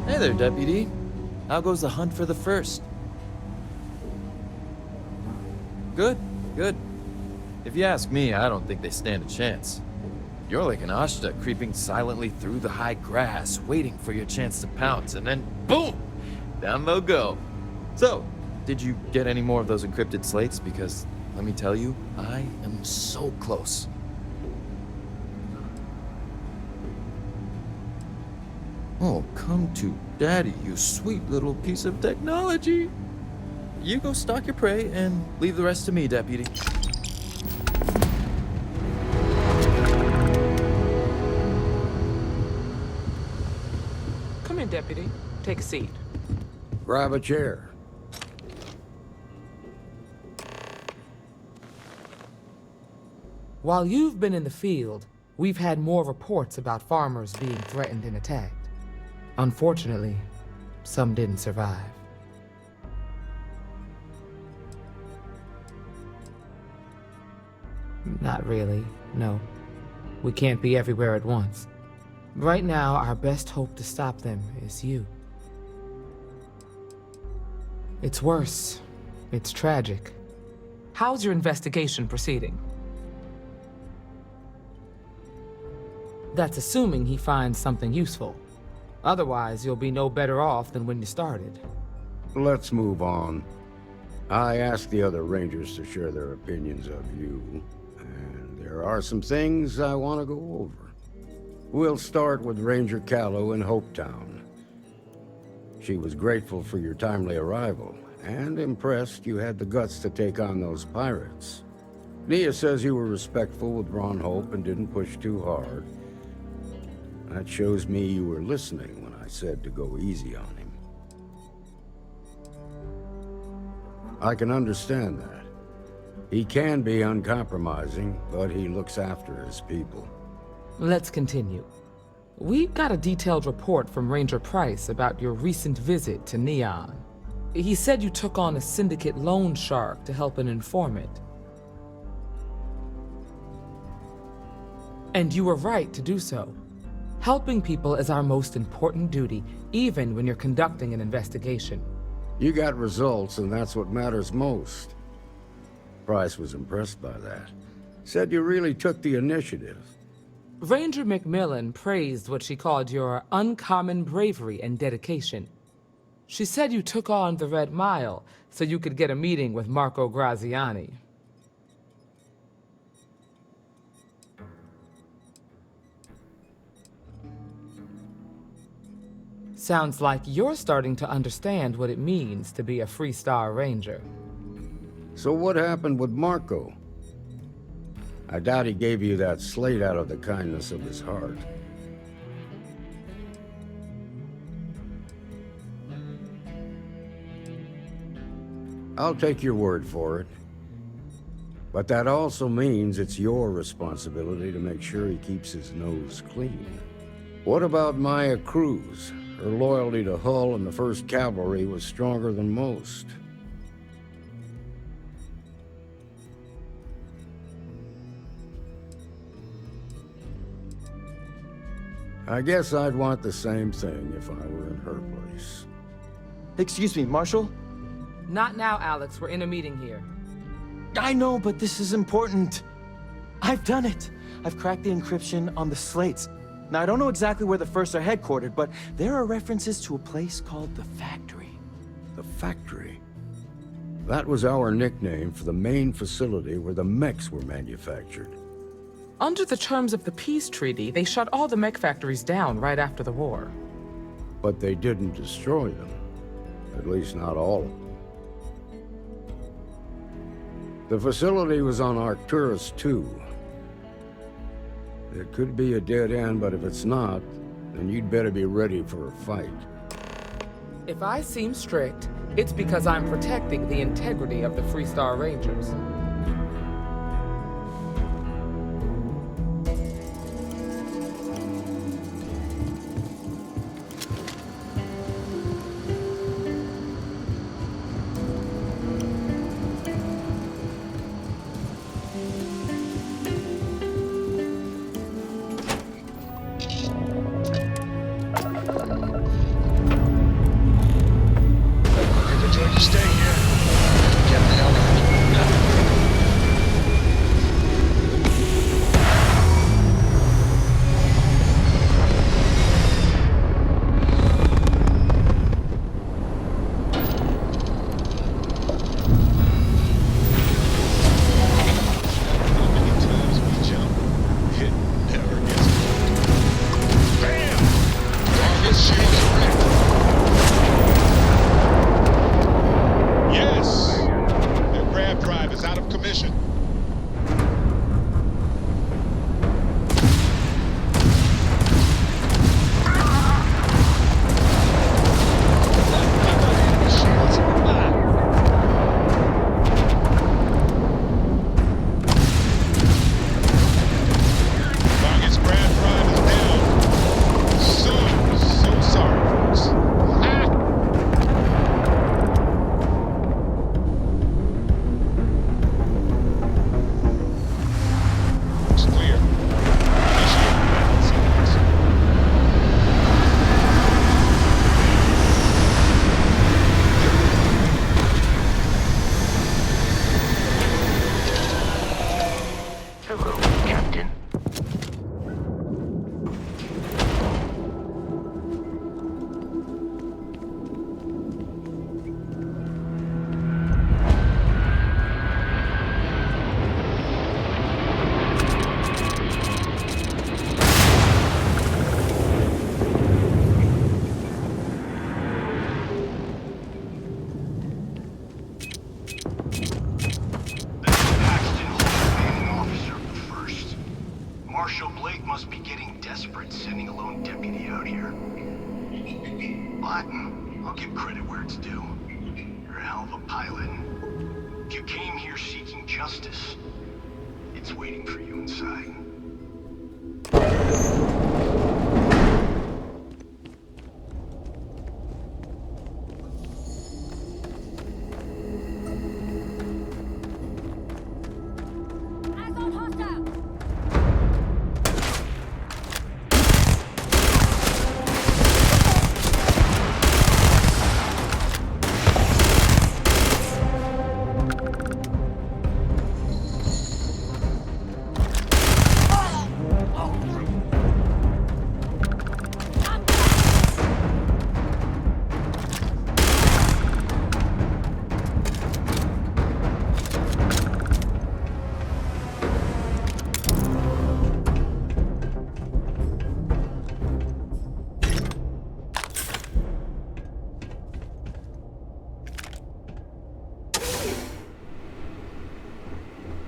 Hey there, Deputy. How goes the hunt for the first? Good, good. If you ask me, I don't think they stand a chance. You're like an Ashta creeping silently through the high grass, waiting for your chance to pounce, and then boom! Down they'll go. So, did you get any more of those encrypted slates? Because, let me tell you, I am so close. Oh, come to Daddy, you sweet little piece of technology. You go stalk your prey and leave the rest to me, Deputy. Come in, Deputy. Take a seat. Grab a chair. While you've been in the field, we've had more reports about farmers being threatened and attacked. Unfortunately, some didn't survive. Not really, no. We can't be everywhere at once. Right now, our best hope to stop them is you. It's worse. It's tragic. How's your investigation proceeding? That's assuming he finds something useful. Otherwise, you'll be no better off than when you started. Let's move on. I asked the other Rangers to share their opinions of you, and there are some things I want to go over. We'll start with Ranger Callow in Hopetown. She was grateful for your timely arrival, and impressed you had the guts to take on those pirates. Nia says you were respectful with Ron Hope and didn't push too hard. That shows me you were listening when I said to go easy on him. I can understand that. He can be uncompromising, but he looks after his people. Let's continue. We got a detailed report from Ranger Price about your recent visit to Neon. He said you took on a syndicate loan shark to help an informant. And you were right to do so. Helping people is our most important duty, even when you're conducting an investigation. You got results, and that's what matters most. Price was impressed by that. Said you really took the initiative. Ranger McMillan praised what she called your uncommon bravery and dedication. She said you took on the Red Mile so you could get a meeting with Marco Graziani. Sounds like you're starting to understand what it means to be a Freestar Ranger. So what happened with Marco? I doubt he gave you that slate out of the kindness of his heart. I'll take your word for it. But that also means it's your responsibility to make sure he keeps his nose clean. What about Maya Cruz? Her loyalty to Hull and the 1st Cavalry was stronger than most. I guess I'd want the same thing if I were in her place. Excuse me, Marshal? Not now, Alex. We're in a meeting here. I know, but this is important. I've done it. I've cracked the encryption on the slates. Now, I don't know exactly where the First are headquartered, but there are references to a place called the Factory. The Factory? That was our nickname for the main facility where the mechs were manufactured. Under the terms of the peace treaty, they shut all the mech factories down right after the war. But they didn't destroy them. At least not all of them. The facility was on Arcturus 2. It could be a dead end, but if it's not, then you'd better be ready for a fight. If I seem strict, it's because I'm protecting the integrity of the Freestar Rangers.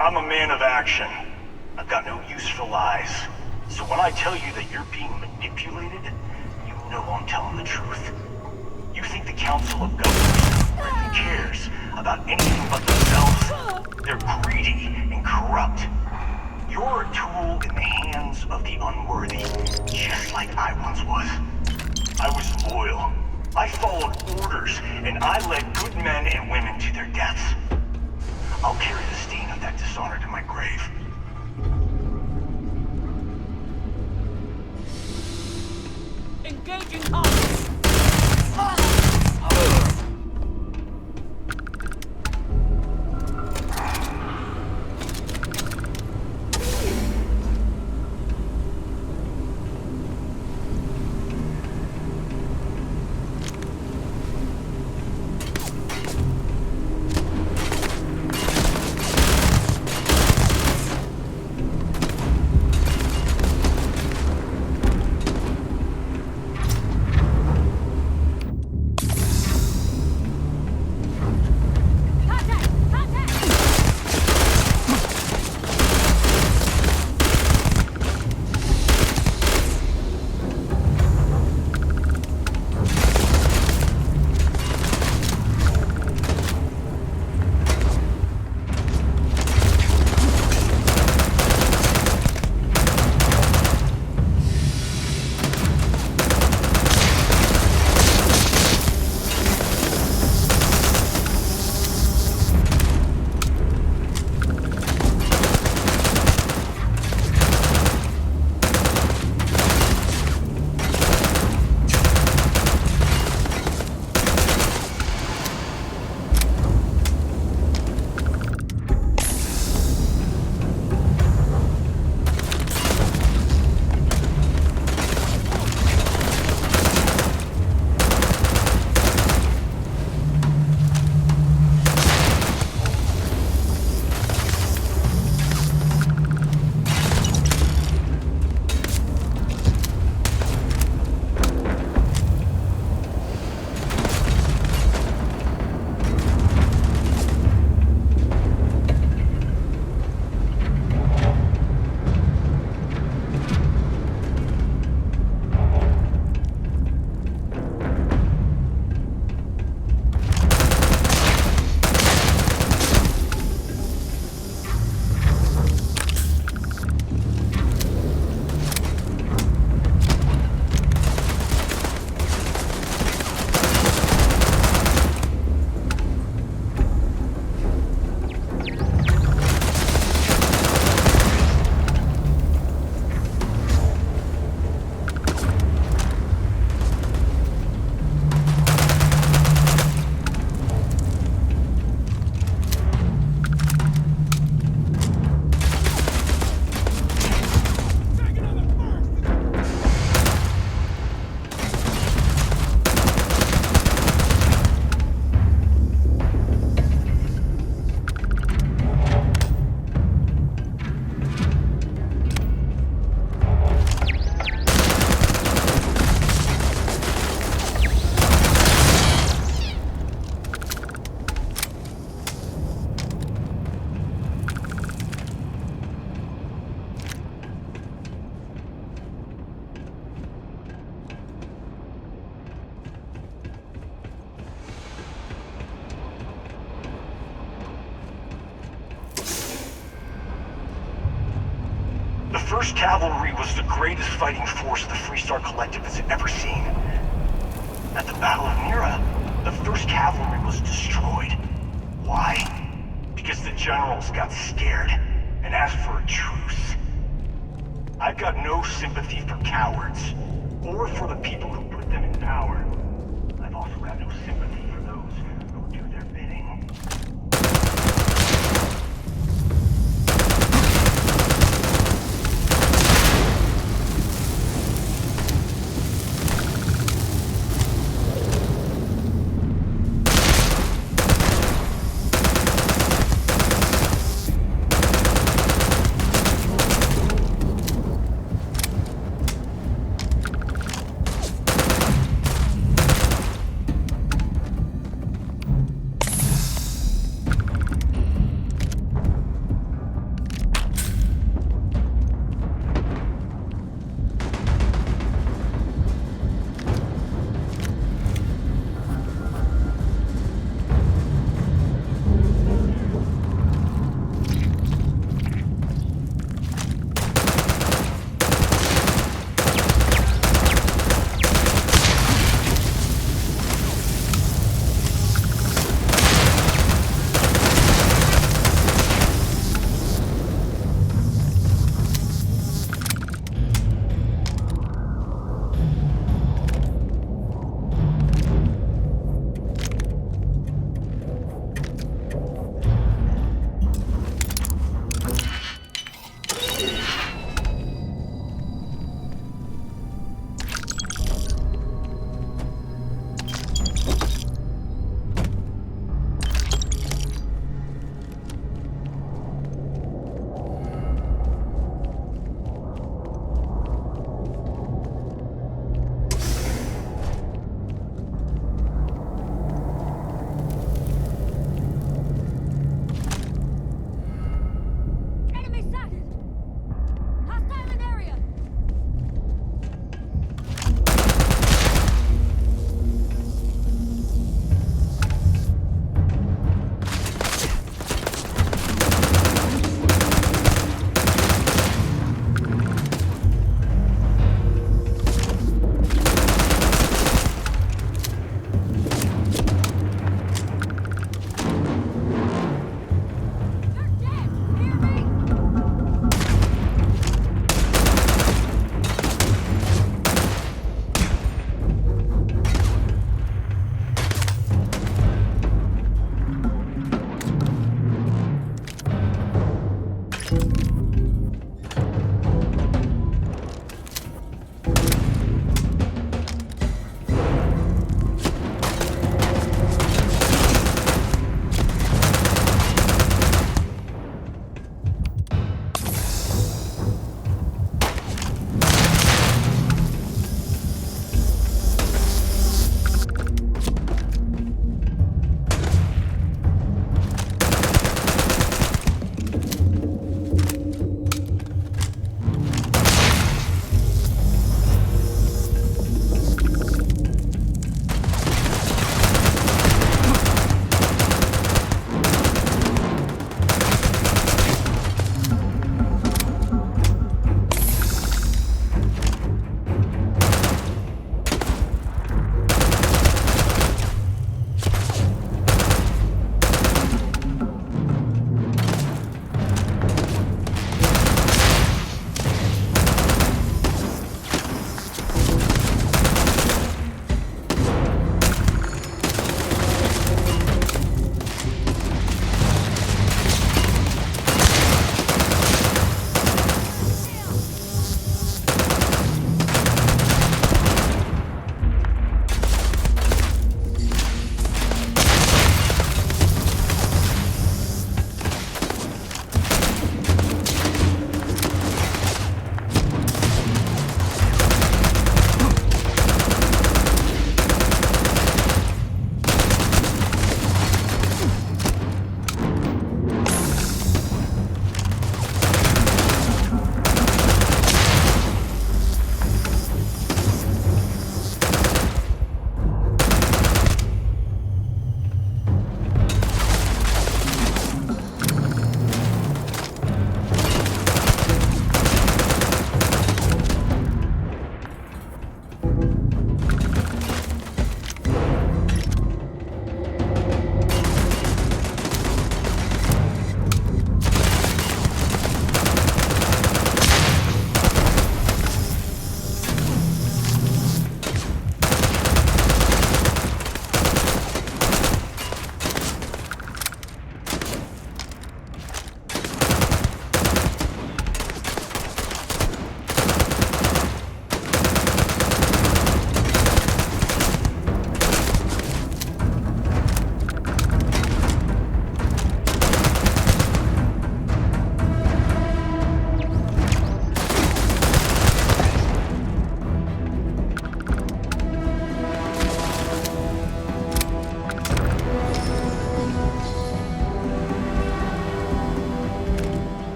I'm a man of action. I've got no use for lies. So when I tell you that you're being manipulated, you know I'm telling the truth. You think the Council of Governors really cares about anything but themselves? They're greedy and corrupt. You're a tool in the hands of the unworthy, just like I once was. I was loyal. I followed orders, and I led good men and women to their deaths. I'll carry the stain of that dishonor to my grave. Engaging target! The 1st Cavalry was the greatest fighting force the Freestar Collective has ever seen. At the Battle of Mira, the 1st Cavalry was destroyed. Why? Because the generals got scared and asked for a truce. I've got no sympathy for cowards, or for the people who put them in power. I've also got no sympathy for those who do their bidding.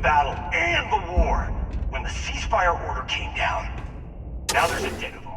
battle and the war when the ceasefire order came down. Now there's a debt of honor.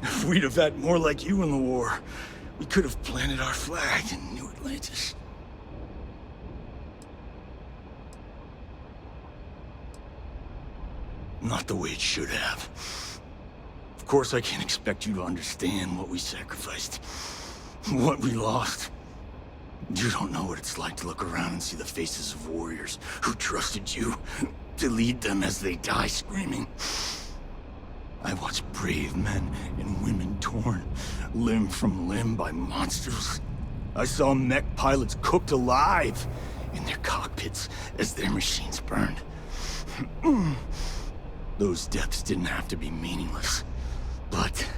If we'd have had more like you in the war, we could have planted our flag in New Atlantis. Not the way it should have. Of course, I can't expect you to understand what we sacrificed, what we lost. You don't know what it's like to look around and see the faces of warriors who trusted you to lead them as they die screaming. I watched brave men and women torn limb from limb by monsters. I saw mech pilots cooked alive in their cockpits as their machines burned. Those deaths didn't have to be meaningless, but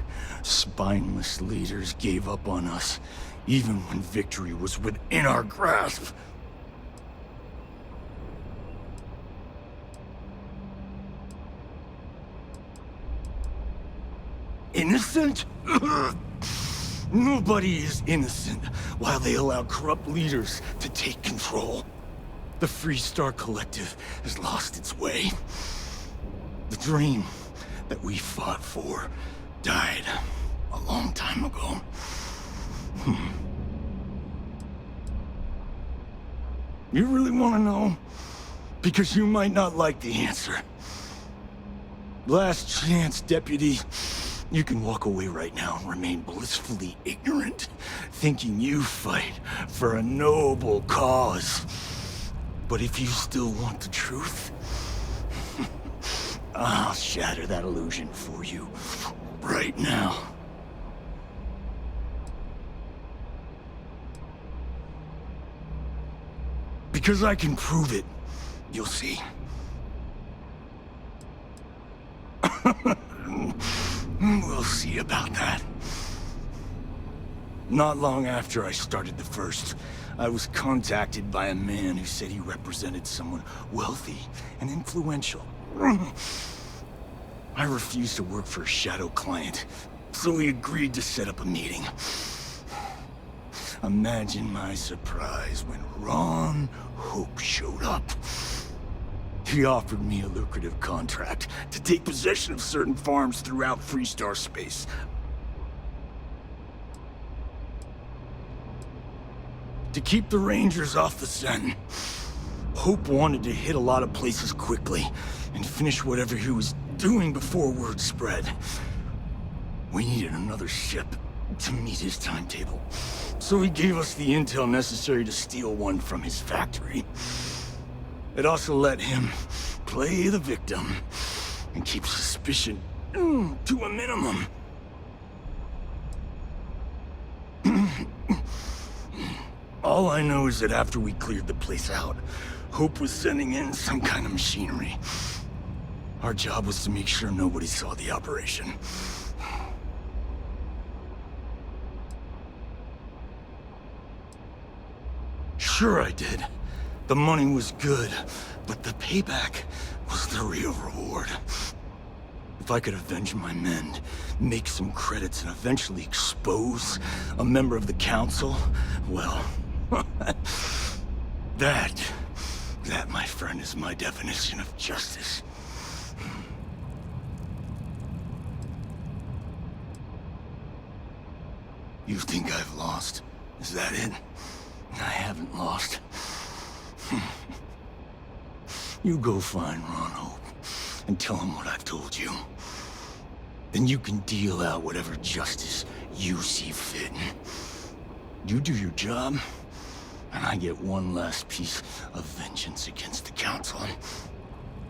spineless leaders gave up on us even when victory was within our grasp. Innocent? Nobody is innocent while they allow corrupt leaders to take control. The Freestar Collective has lost its way. The dream that we fought for died a long time ago. You really want to know? Because you might not like the answer. Last chance, Deputy. You can walk away right now and remain blissfully ignorant, thinking you fight for a noble cause. But if you still want the truth, I'll shatter that illusion for you right now. Because I can prove it. You'll see. We'll see about that. Not long after I started the First, I was contacted by a man who said he represented someone wealthy and influential. I refused to work for a shadow client, so he agreed to set up a meeting. Imagine my surprise when Ron Hope showed up. He offered me a lucrative contract to take possession of certain farms throughout Freestar space. To keep the Rangers off the scent. Hope wanted to hit a lot of places quickly and finish whatever he was doing before word spread. We needed another ship to meet his timetable, so he gave us the intel necessary to steal one from his factory. It also let him play the victim and keep suspicion to a minimum. All I know is that after we cleared the place out, Hope was sending in some kind of machinery. Our job was to make sure nobody saw the operation. Sure I did. The money was good, but the payback was the real reward. If I could avenge my men, make some credits, and eventually expose a member of the council, well, that, my friend, is my definition of justice. You think I've lost? Is that it? I haven't lost. You go find Ron Hope and tell him what I've told you. Then you can deal out whatever justice you see fit. You do your job, and I get one last piece of vengeance against the Council.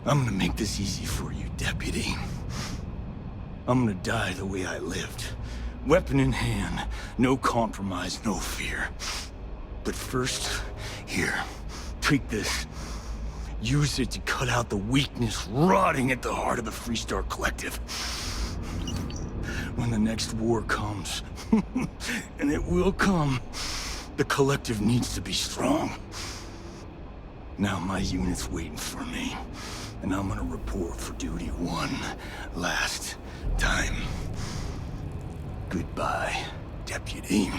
I'm gonna make this easy for you, Deputy. I'm gonna die the way I lived. Weapon in hand, no compromise, no fear. But first, here, take this. Use it to cut out the weakness rotting at the heart of the Freestar Collective. When the next war comes, and it will come, the Collective needs to be strong. Now my unit's waiting for me, and I'm gonna report for duty one last time. Goodbye, Deputy.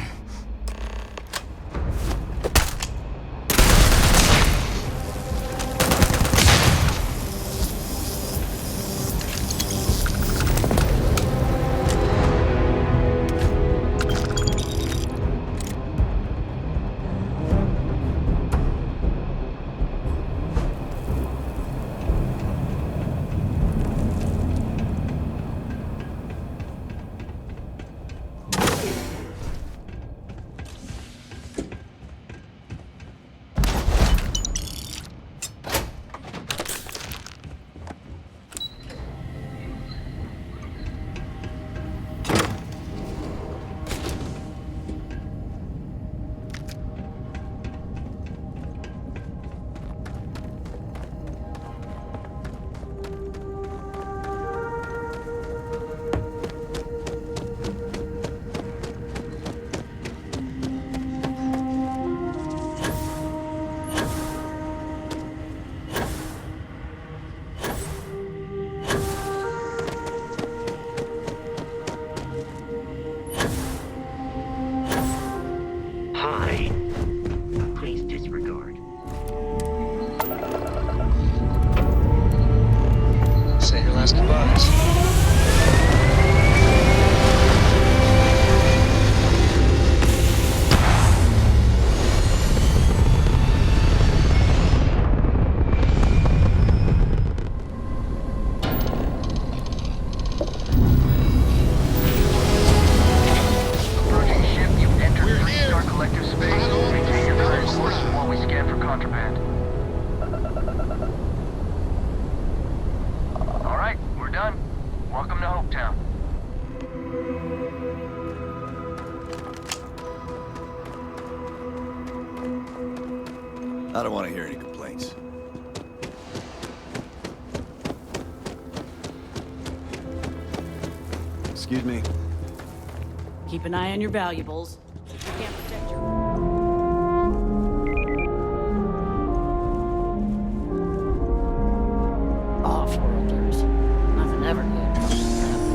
I don't want to hear any complaints. Excuse me. Keep an eye on your valuables. If you can't protect your... Off-worlders. Nothing ever good comes from them.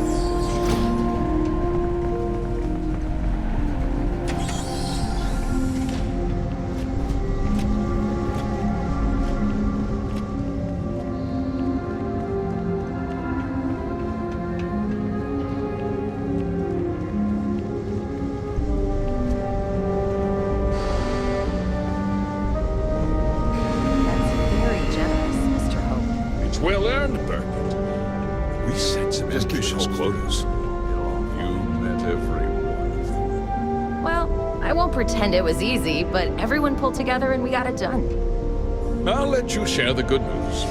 Well earned, Burkett. We set some ambitious quotas. You met every one of them. Well, I won't pretend it was easy, but everyone pulled together and we got it done. I'll let you share the good news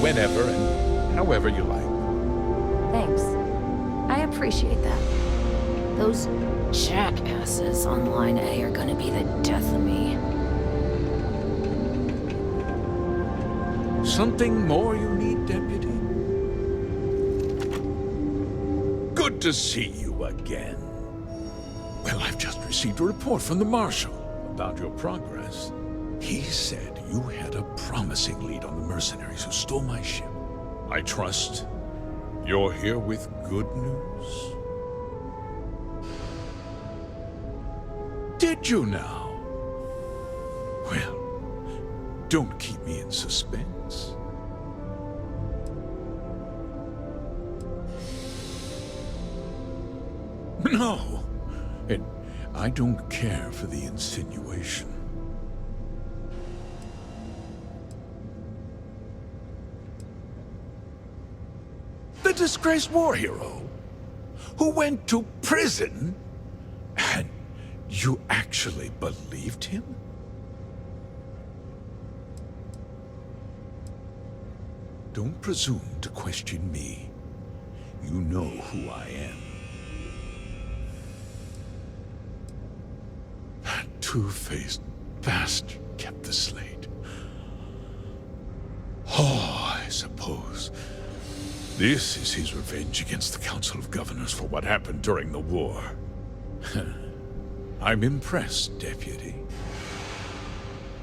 whenever and however you like. Thanks. I appreciate that. Those jackasses on Line A are gonna be the death of me. Something more you need, Deputy? Good to see you again. Well, I've just received a report from the Marshal about your progress. He said you had a promising lead on the mercenaries who stole my ship. I trust you're here with good news? Did you now? Well, don't keep me in suspense. No, and I don't care for the insinuation. The disgraced war hero who went to prison, and you actually believed him? Don't presume to question me. You know who I am. That two-faced bastard kept the slate. Oh, I suppose this is his revenge against the Council of Governors for what happened during the war. I'm impressed, Deputy.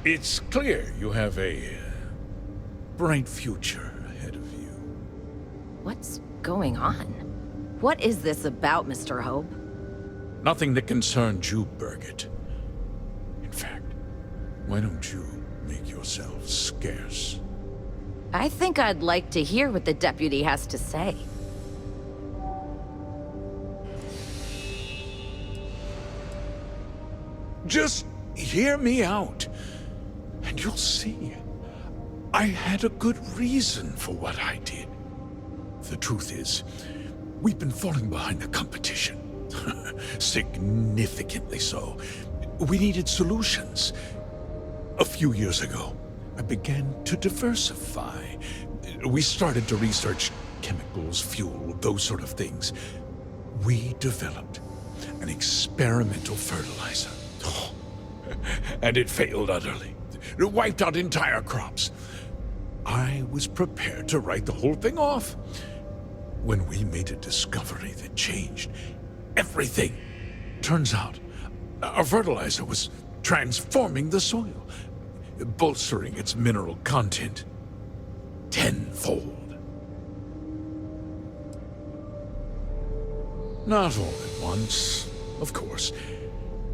It's clear you have a bright future ahead of you. What's going on? What is this about, Mr. Hope? Nothing that concerns you, Burkett. In fact, why don't you make yourself scarce? I think I'd like to hear what the deputy has to say. Just hear me out, and you'll see. I had a good reason for what I did. The truth is, we've been falling behind the competition. Significantly so. We needed solutions. A few years ago, I began to diversify. We started to research chemicals, fuel, those sort of things. We developed an experimental fertilizer. And it failed utterly. It wiped out entire crops. I was prepared to write the whole thing off when we made a discovery that changed everything. Turns out, our fertilizer was transforming the soil, bolstering its mineral content tenfold. Not all at once, of course,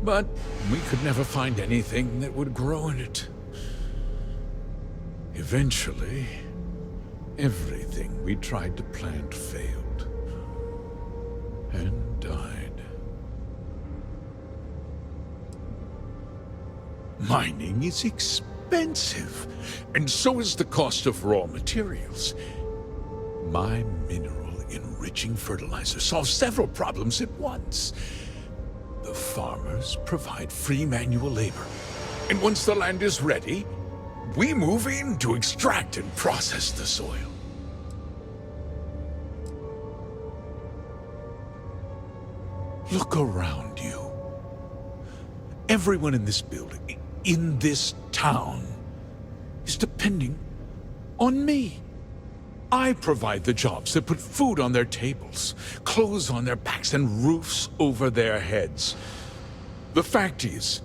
but we could never find anything that would grow in it. Eventually, everything we tried to plant failed and died. Mining is expensive, and so is the cost of raw materials. My mineral-enriching fertilizer solves several problems at once. The farmers provide free manual labor, and once the land is ready, we move in to extract and process the soil. Look around you. Everyone in this building, in this town, depending on me. I provide the jobs that put food on their tables, clothes on their backs, and roofs over their heads. The fact is,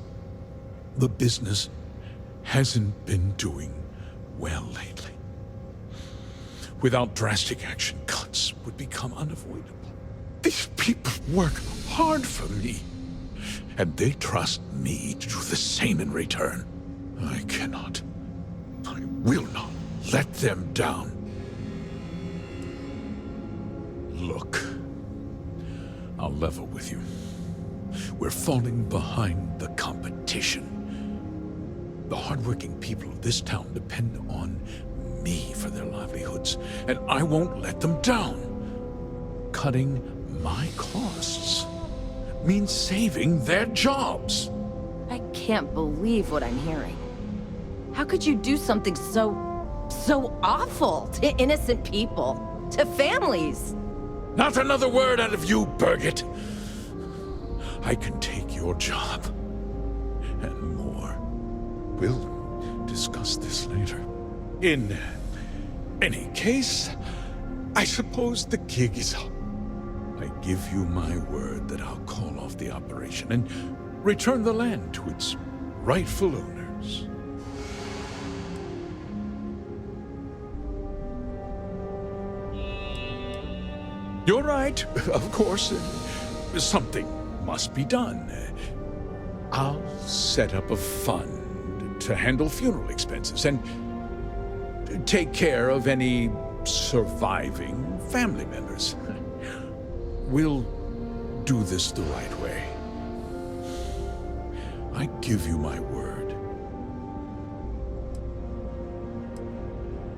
the business hasn't been doing well lately. Without drastic action, cuts would become unavoidable. These people work hard for me, and they trust me to do the same in return. I will not let them down. Look, I'll level with you. We're falling behind the competition. The hardworking people of this town depend on me for their livelihoods, and I won't let them down. Cutting my costs means saving their jobs. I can't believe what I'm hearing. How could you do something so awful to innocent people, to families? Not another word out of you, Birgit. I can take your job and more. We'll discuss this later. In any case, I suppose the gig is up. I give you my word that I'll call off the operation and return the land to its rightful owners. You're right, of course. Something must be done. I'll set up a fund to handle funeral expenses and take care of any surviving family members. We'll do this the right way. I give you my word.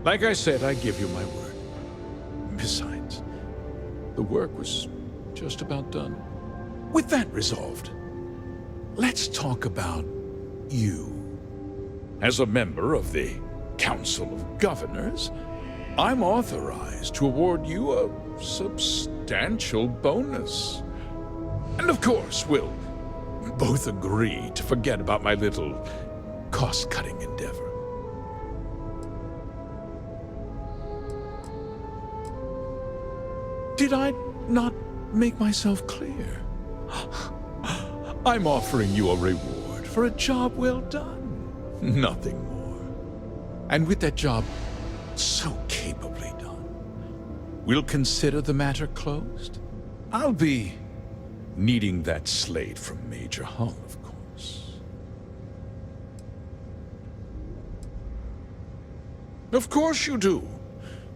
Like I said, I give you my word. Besides, the work was just about done. With that resolved, let's talk about you. As a member of the Council of Governors, I'm authorized to award you a substantial bonus. And of course, we'll both agree to forget about my little cost-cutting endeavor. Did I not make myself clear? I'm offering you a reward for a job well done. Nothing more. And with that job so capably done, we'll consider the matter closed. I'll be needing that slate from Major Hull, of course. Of course you do.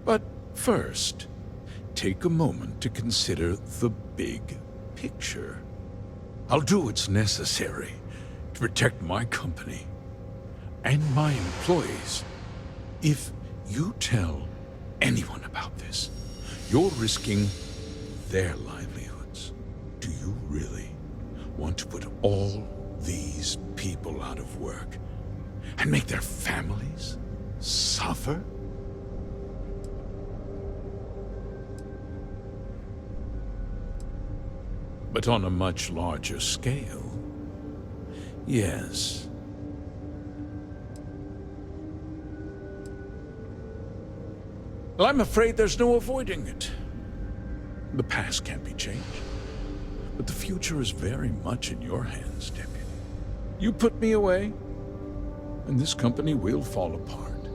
But first, take a moment to consider the big picture. I'll do what's necessary to protect my company and my employees. If you tell anyone about this, you're risking their livelihoods. Do you really want to put all these people out of work and make their families suffer? But on a much larger scale, yes. Well, I'm afraid there's no avoiding it. The past can't be changed, but the future is very much in your hands, Deputy. You put me away, and this company will fall apart.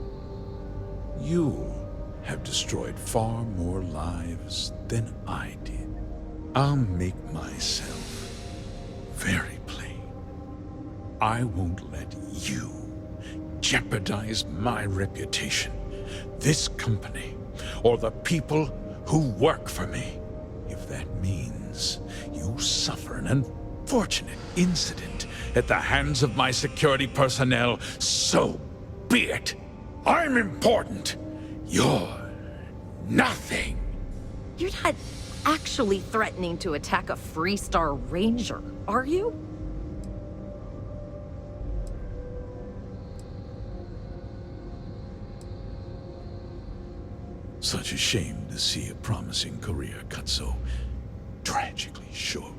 You'll have destroyed far more lives than I did. I'll make myself very plain. I won't let you jeopardize my reputation, this company, or the people who work for me. If that means you suffer an unfortunate incident at the hands of my security personnel, so be it. I'm important. You're nothing. You're not actually threatening to attack a Freestar Ranger, are you? Such a shame to see a promising career cut so tragically short.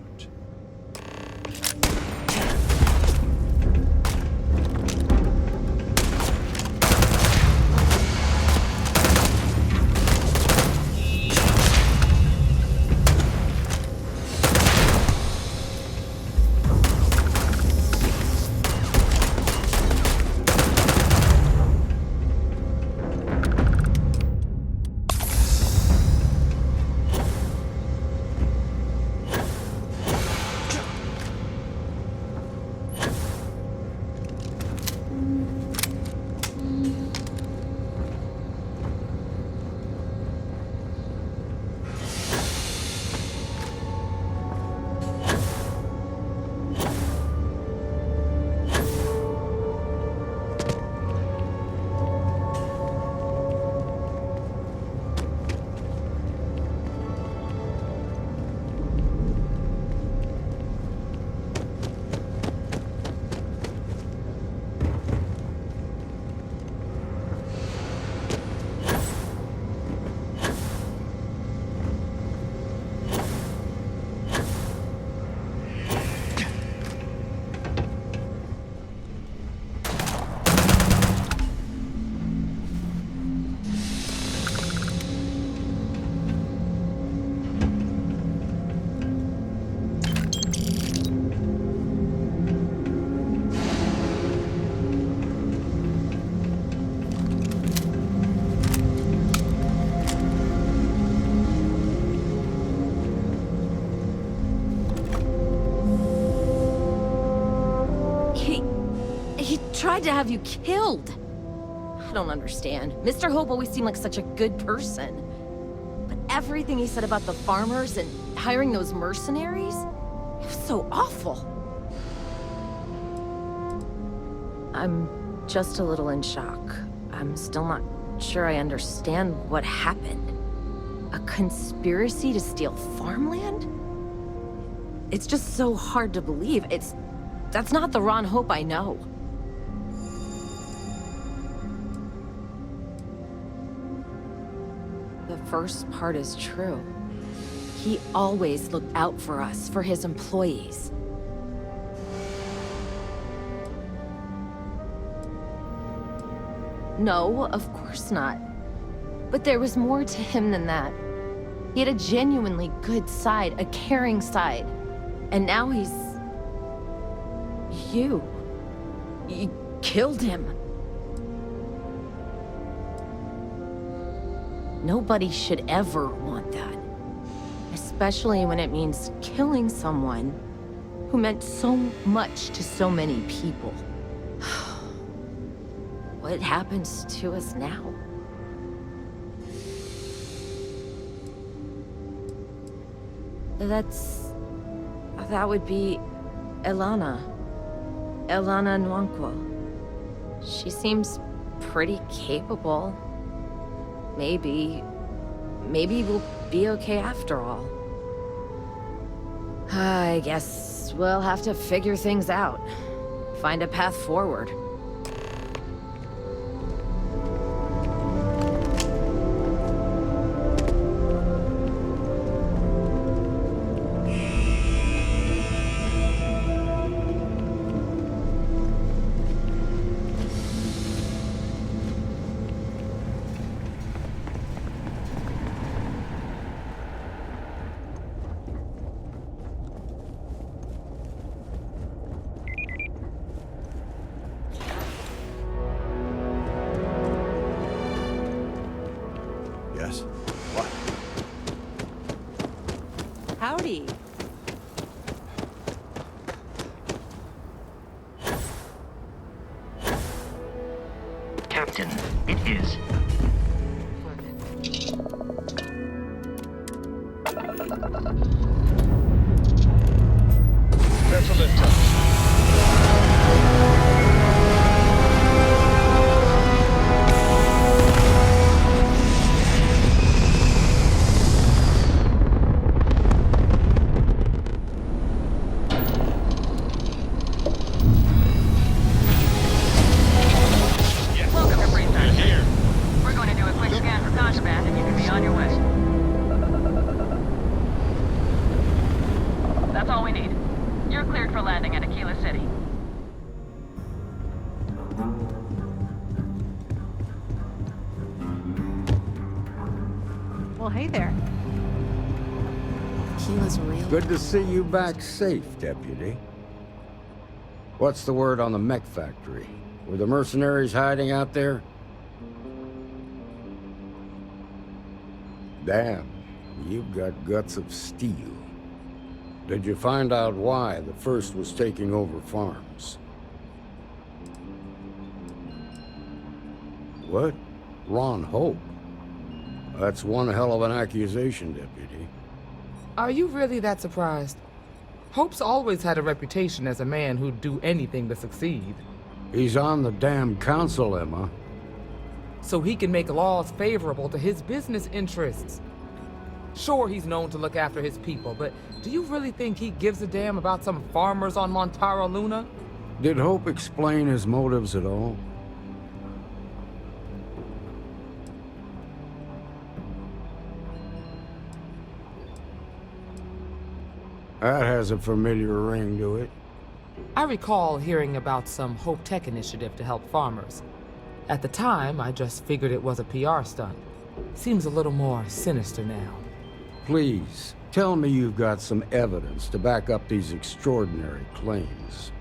tried to have you killed. I don't understand. Mr. Hope always seemed like such a good person. But everything he said about the farmers and hiring those mercenaries, it was so awful. I'm just a little in shock. I'm still not sure I understand what happened. A conspiracy to steal farmland? It's just so hard to believe. That's not the Ron Hope I know. The first part is true. He always looked out for us, for his employees. No, of course not. But there was more to him than that. He had a genuinely good side, a caring side. And now he's... You killed him. Nobody should ever want that. Especially when it means killing someone who meant so much to so many people. What happens to us now? That would be Elana. Elana Nwankwo. She seems pretty capable. Maybe we'll be okay after all. I guess we'll have to figure things out. Find a path forward. Yes? What? Howdy. Captain, it is. That's a lift up. Well, hey there. Keela's real. Good to see you back safe, Deputy. What's the word on the mech factory? Were the mercenaries hiding out there? Damn, you've got guts of steel. Did you find out why the first was taking over farms? What? Ron Hope? That's one hell of an accusation, Deputy. Are you really that surprised? Hope's always had a reputation as a man who'd do anything to succeed. He's on the damn council, Emma. So he can make laws favorable to his business interests. Sure, he's known to look after his people, but do you really think he gives a damn about some farmers on Montara Luna? Did Hope explain his motives at all? That has a familiar ring to it. I recall hearing about some Hope Tech initiative to help farmers. At the time, I just figured it was a PR stunt. Seems a little more sinister now. Please, tell me you've got some evidence to back up these extraordinary claims.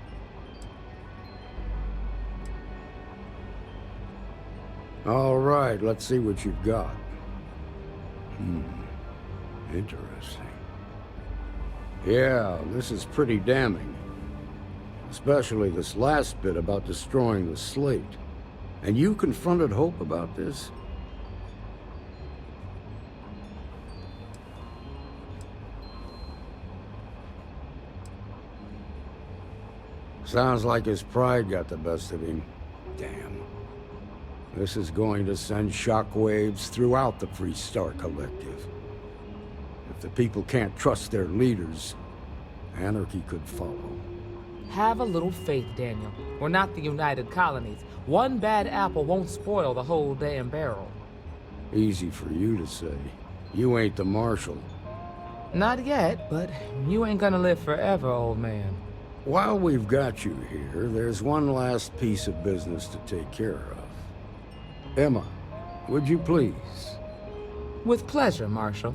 All right, let's see what you've got. Interesting. Yeah, this is pretty damning. Especially this last bit about destroying the slate. And you confronted Hope about this? Sounds like his pride got the best of him. Damn. This is going to send shockwaves throughout the Freestar Collective. If the people can't trust their leaders, anarchy could follow. Have a little faith, Daniel. We're not the United Colonies. One bad apple won't spoil the whole damn barrel. Easy for you to say. You ain't the Marshal. Not yet, but you ain't gonna live forever, old man. While we've got you here, there's one last piece of business to take care of. Emma, would you please? With pleasure, Marshal.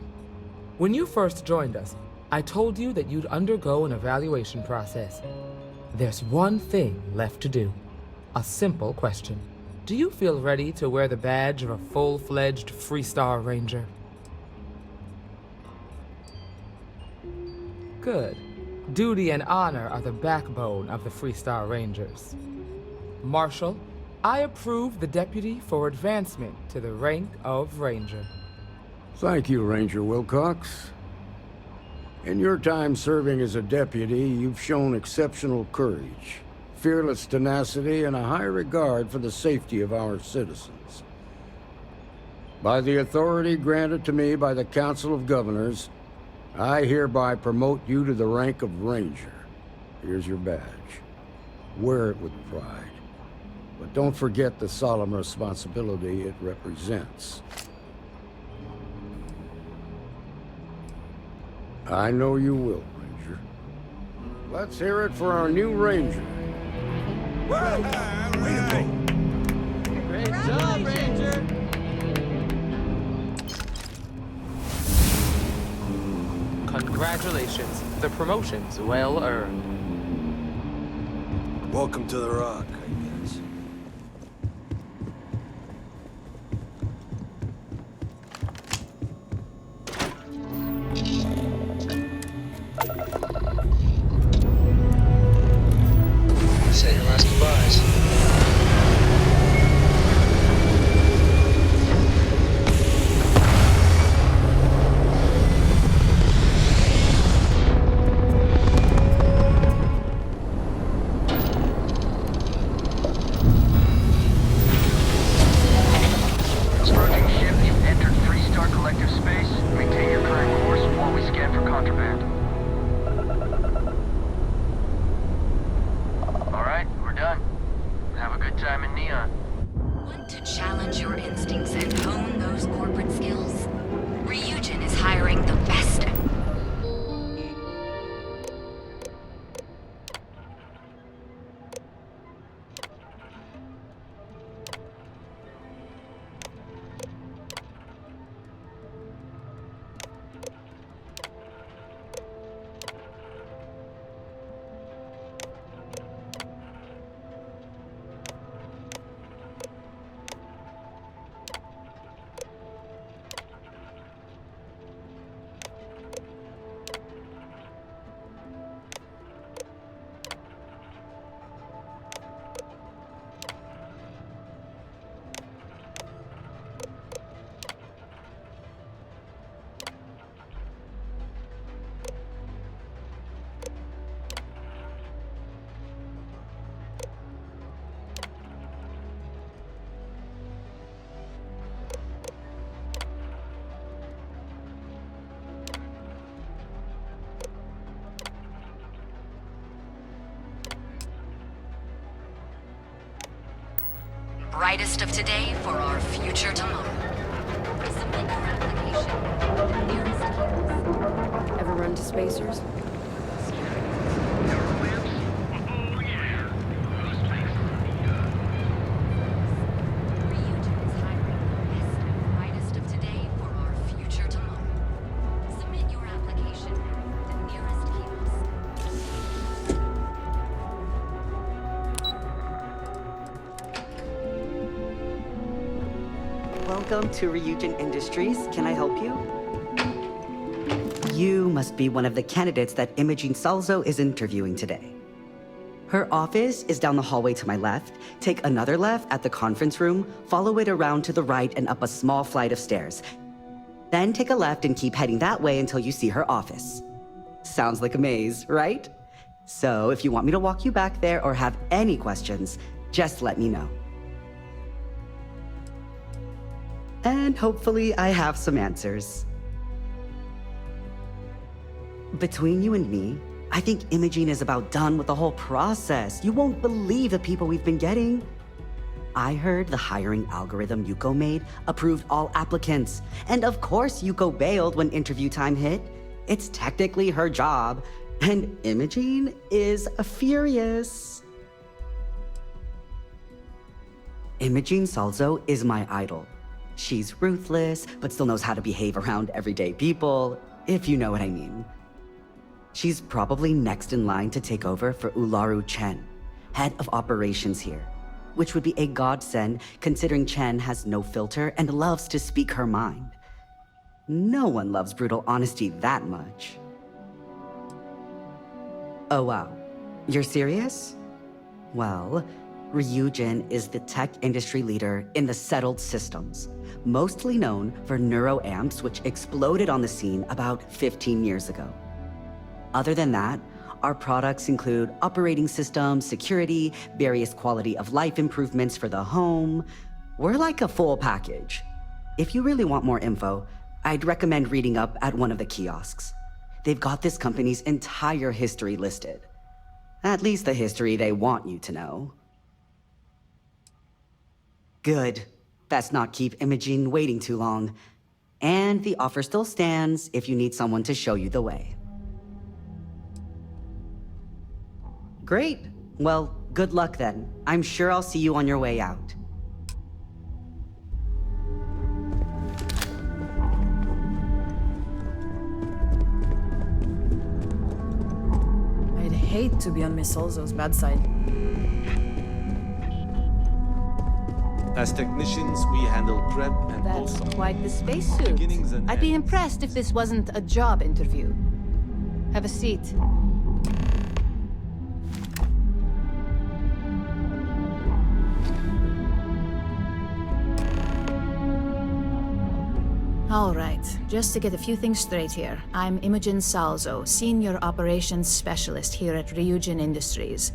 When you first joined us, I told you that you'd undergo an evaluation process. There's one thing left to do. A simple question. Do you feel ready to wear the badge of a full-fledged Freestar Ranger? Good. Duty and honor are the backbone of the Freestar Rangers. Marshal, I approve the deputy for advancement to the rank of Ranger. Thank you, Ranger Wilcox. In your time serving as a deputy, you've shown exceptional courage, fearless tenacity, and a high regard for the safety of our citizens. By the authority granted to me by the Council of Governors, I hereby promote you to the rank of Ranger. Here's your badge. Wear it with pride. But don't forget the solemn responsibility it represents. I know you will, Ranger. Let's hear it for our new Ranger. Great job, Ranger! Congratulations. The promotion's well earned. Welcome to the Rock, I guess. Say your last goodbyes. Brightest of today for our future tomorrow. Submit your application. Ever run to Spacers? Brightest of today for our future tomorrow. Submit your application. The nearest kiosk. Welcome to Ryujin Industries. Can I help you? You must be one of the candidates that Imogene Salzo is interviewing today. Her office is down the hallway to my left. Take another left at the conference room, follow it around to the right and up a small flight of stairs. Then take a left and keep heading that way until you see her office. Sounds like a maze, right? So if you want me to walk you back there or have any questions, just let me know. And hopefully I have some answers. Between you and me, I think Imogene is about done with the whole process. You won't believe the people we've been getting. I heard the hiring algorithm Yuko made approved all applicants. And of course Yuko bailed when interview time hit. It's technically her job. And Imogene is furious. Imogene Salzo is my idol. She's ruthless, but still knows how to behave around everyday people, if you know what I mean. She's probably next in line to take over for Ularu Chen, head of operations here, which would be a godsend considering Chen has no filter and loves to speak her mind. No one loves brutal honesty that much. Oh wow, you're serious? Well, Ryujin is the tech industry leader in the settled systems, mostly known for neuroamps which exploded on the scene about 15 years ago. Other than that, our products include operating systems, security, various quality of life improvements for the home. We're like a full package. If you really want more info, I'd recommend reading up at one of the kiosks. They've got this company's entire history listed. At least the history they want you to know. Good. Best not keep Imogene waiting too long. And the offer still stands if you need someone to show you the way. Great. Well, good luck then. I'm sure I'll see you on your way out. I'd hate to be on Miss Salzo's bad side. As technicians, we handle prep and That's post-op. quite the spacesuit. Beginnings and I'd be ends. impressed if this wasn't a job interview. Have a seat. All right, just to get a few things straight here. I'm Imogen Salzo, Senior Operations Specialist here at Ryujin Industries.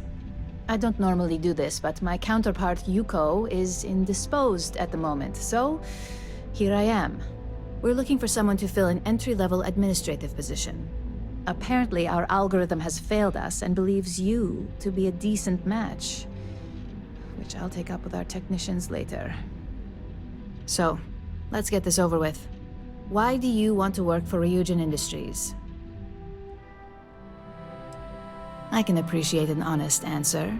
I don't normally do this, but my counterpart Yuko is indisposed at the moment, so here I am. We're looking for someone to fill an entry-level administrative position. Apparently, our algorithm has failed us and believes you to be a decent match, which I'll take up with our technicians later. So, let's get this over with. Why do you want to work for Ryujin Industries? I can appreciate an honest answer.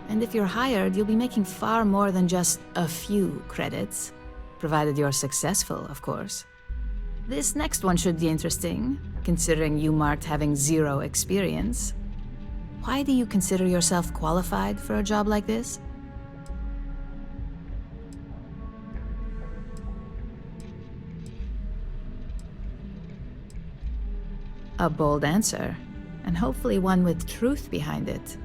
And if you're hired, you'll be making far more than just a few credits. Provided you're successful, of course. This next one should be interesting, considering you marked having 0 experience. Why do you consider yourself qualified for a job like this? A bold answer, and hopefully one with truth behind it.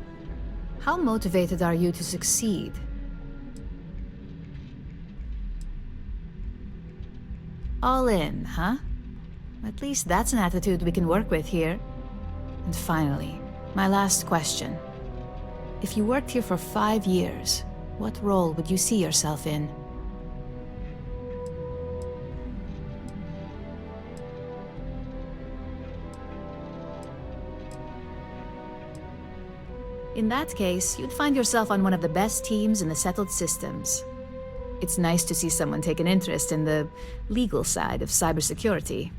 How motivated are you to succeed? All in, huh? At least that's an attitude we can work with here. And finally, my last question. If you worked here for 5 years, what role would you see yourself in? In that case, you'd find yourself on one of the best teams in the settled systems. It's nice to see someone take an interest in the legal side of cybersecurity.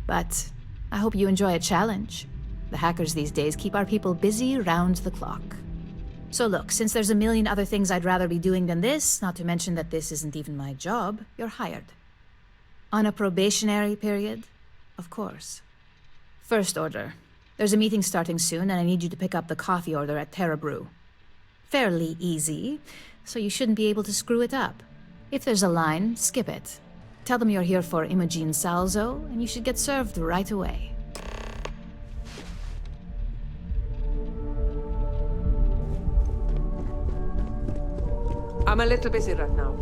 But I hope you enjoy a challenge. The hackers these days keep our people busy round the clock. So look, since there's a million other things I'd rather be doing than this, not to mention that this isn't even my job, you're hired. On a probationary period, of course. First order. There's a meeting starting soon, and I need you to pick up the coffee order at Terra Brew. Fairly easy, so you shouldn't be able to screw it up. If there's a line, skip it. Tell them you're here for Imogen Salzo, and you should get served right away. I'm a little busy right now.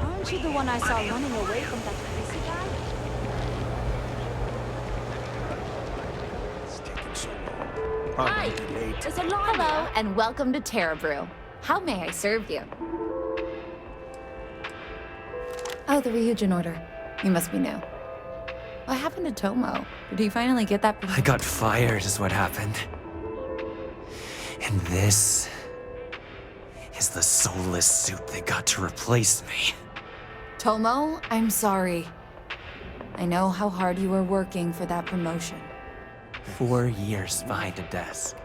Aren't you the one I saw running away from that crazy guy? Hi! There's a line. Hello, and welcome to Terra Brew. How may I serve you? Oh, the Ryujin order. You must be new. What happened to Tomo? Did he finally get that? I got fired is what happened. And this is the soulless suit that got to replace me. Tomo, I'm sorry. I know how hard you were working for that promotion. 4 years behind a desk,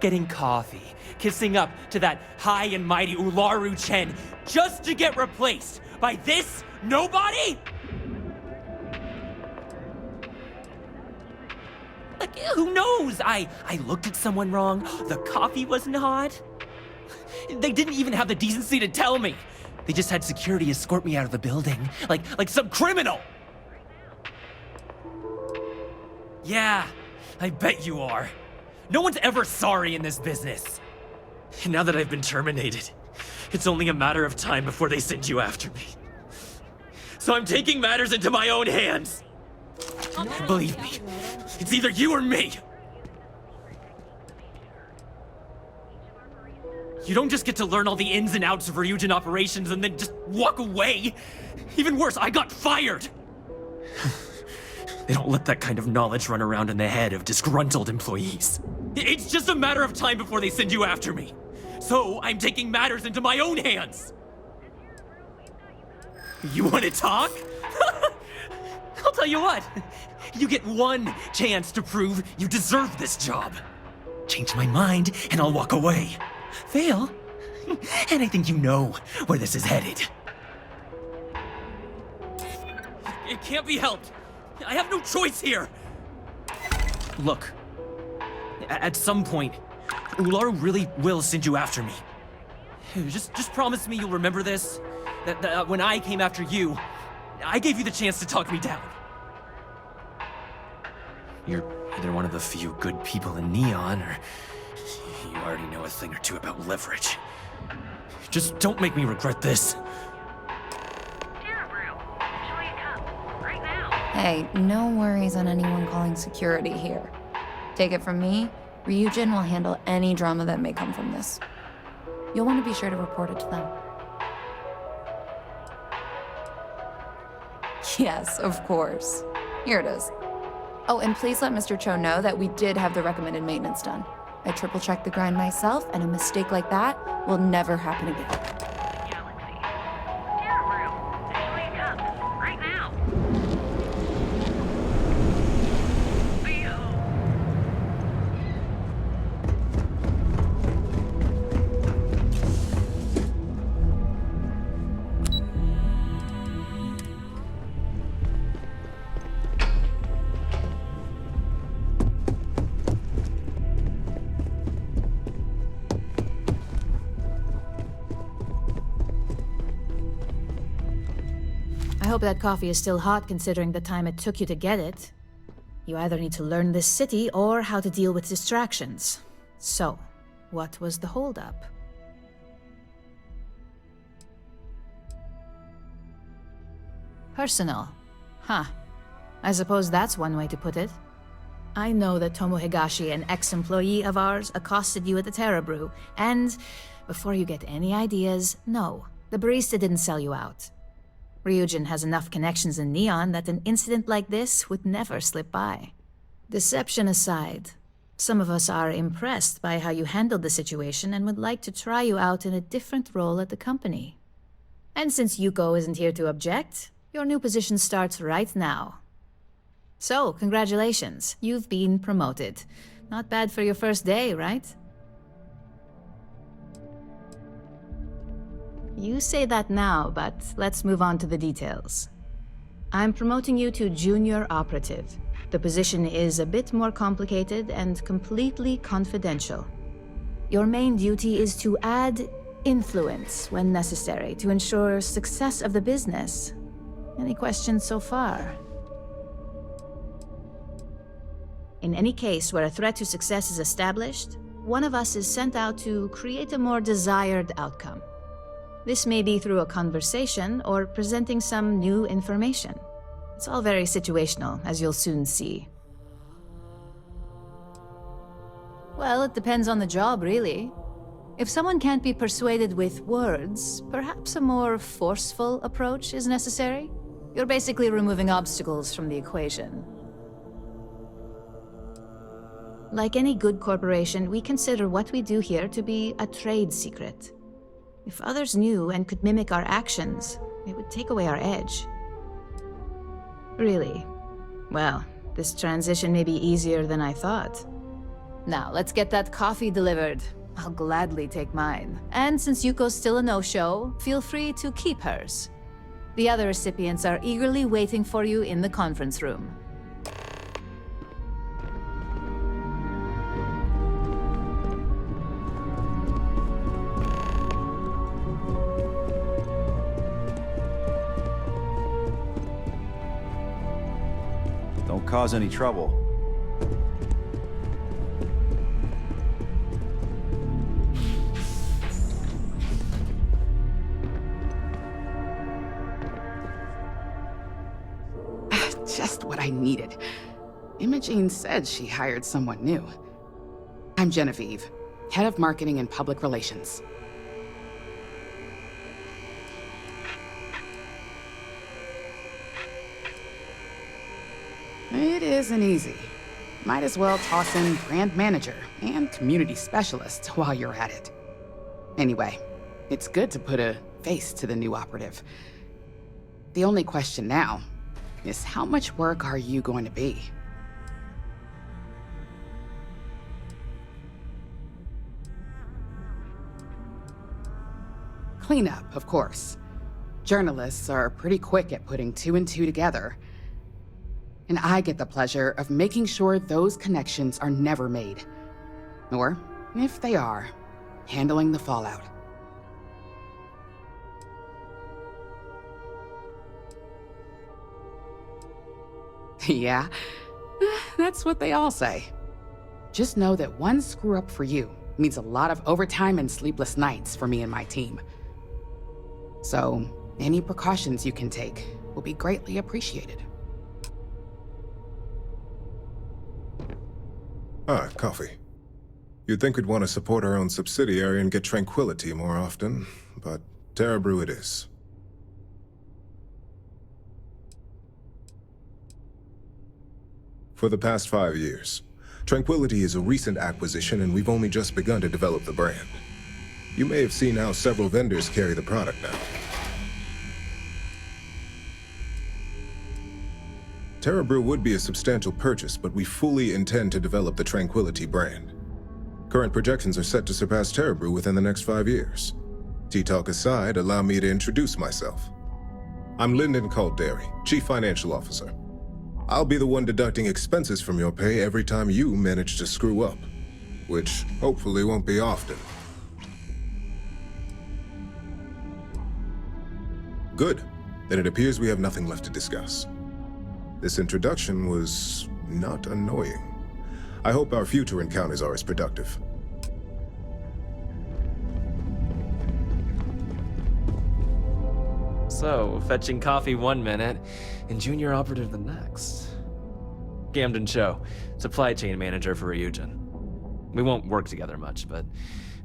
getting coffee, kissing up to that high and mighty Ularu Chen, just to get replaced by this nobody? Like, who knows? I looked at someone wrong, the coffee wasn't hot. They didn't even have the decency to tell me. They just had security escort me out of the building, like some criminal. Yeah. I bet you are. No one's ever sorry in this business. And now that I've been terminated, it's only a matter of time before they send you after me. So I'm taking matters into my own hands. Believe me, it's either you or me. You don't just get to learn all the ins and outs of Ryujin operations and then just walk away. Even worse, I got fired. They don't let that kind of knowledge run around in the head of disgruntled employees. It's just a matter of time before they send you after me. So I'm taking matters into my own hands. You want to talk? I'll tell you what. You get one chance to prove you deserve this job. Change my mind and I'll walk away. Fail, and I think you know where this is headed. It can't be helped. I have no choice here! Look, at some point, Ularu really will send you after me. Just promise me you'll remember this. That when I came after you, I gave you the chance to talk me down. You're either one of the few good people in Neon, or you already know a thing or two about leverage. Just don't make me regret this. Hey, no worries on anyone calling security here. Take it from me, Ryujin will handle any drama that may come from this. You'll want to be sure to report it to them. Yes, of course. Here it is. Oh, and please let Mr. Cho know that we did have the recommended maintenance done. I triple-checked the grind myself, and a mistake like that will never happen again. I hope that coffee is still hot considering the time it took you to get it. You either need to learn this city or how to deal with distractions. So, what was the holdup? Personal. Huh. I suppose that's one way to put it. I know that Tomo Higashi, an ex-employee of ours, accosted you at the Terra Brew, and before you get any ideas, no, the barista didn't sell you out. Ryujin has enough connections in Neon that an incident like this would never slip by. Deception aside, some of us are impressed by how you handled the situation and would like to try you out in a different role at the company. And since Yuko isn't here to object, your new position starts right now. So, congratulations, you've been promoted. Not bad for your first day, right? You say that now, but let's move on to the details. I'm promoting you to junior operative. The position is a bit more complicated and completely confidential. Your main duty is to add influence when necessary to ensure success of the business. Any questions so far? In any case where a threat to success is established, one of us is sent out to create a more desired outcome. This may be through a conversation or presenting some new information. It's all very situational, as you'll soon see. Well, it depends on the job, really. If someone can't be persuaded with words, perhaps a more forceful approach is necessary. You're basically removing obstacles from the equation. Like any good corporation, we consider what we do here to be a trade secret. If others knew and could mimic our actions, it would take away our edge. Really? Well, this transition may be easier than I thought. Now, let's get that coffee delivered. I'll gladly take mine. And since Yuko's still a no-show, feel free to keep hers. The other recipients are eagerly waiting for you in the conference room. Don't cause any trouble. Just what I needed. Imogene said she hired someone new. I'm Genevieve, head of marketing and public relations. It isn't easy. Might as well toss in brand manager and community specialist while you're at it. Anyway, it's good to put a face to the new operative. The only question now is how much work are you going to be? Cleanup, of course. Journalists are pretty quick at putting two and two together. And I get the pleasure of making sure those connections are never made. Or, if they are, handling the fallout. Yeah, that's what they all say. Just know that one screw-up for you means a lot of overtime and sleepless nights for me and my team. So, any precautions you can take will be greatly appreciated. Ah, coffee. You'd think we'd want to support our own subsidiary and get tranquility more often, but Terra Brew it is. For the past 5 years, Tranquility is a recent acquisition and we've only just begun to develop the brand. You may have seen how several vendors carry the product now. Terra Brew would be a substantial purchase, but we fully intend to develop the Tranquility brand. Current projections are set to surpass Terra Brew within the next 5 years. Tea-talk aside, allow me to introduce myself. I'm Lyndon Calderi, Chief Financial Officer. I'll be the one deducting expenses from your pay every time you manage to screw up, which hopefully won't be often. Good. Then it appears we have nothing left to discuss. This introduction was not annoying. I hope our future encounters are as productive. So, fetching coffee 1 minute and junior operative the next. Gamden Cho, supply chain manager for Ryujin. We won't work together much, but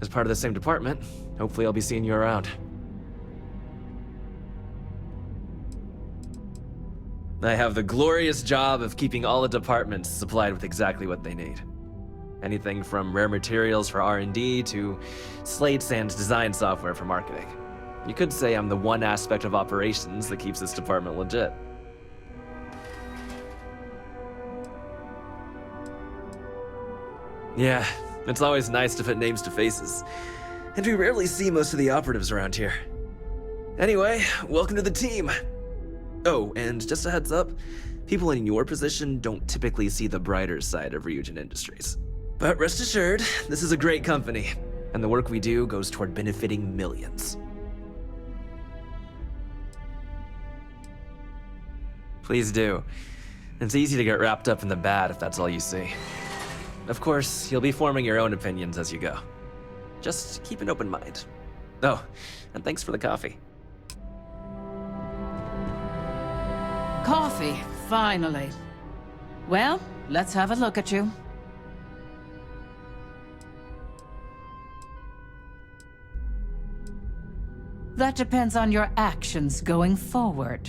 as part of the same department, hopefully I'll be seeing you around. I have the glorious job of keeping all the departments supplied with exactly what they need. Anything from rare materials for R&D to slates and design software for marketing. You could say I'm the one aspect of operations that keeps this department legit. Yeah, it's always nice to put names to faces. And we rarely see most of the operatives around here. Anyway, welcome to the team. Oh, and just a heads up, People in your position don't typically see the brighter side of Ryujin Industries. But rest assured, this is a great company, and the work we do goes toward benefiting millions. Please do. It's easy to get wrapped up in the bad if that's all you see. Of course, you'll be forming your own opinions as you go. Just keep an open mind. Oh, and thanks for the coffee. Coffee, finally. Well, let's have a look at you. That depends on your actions going forward.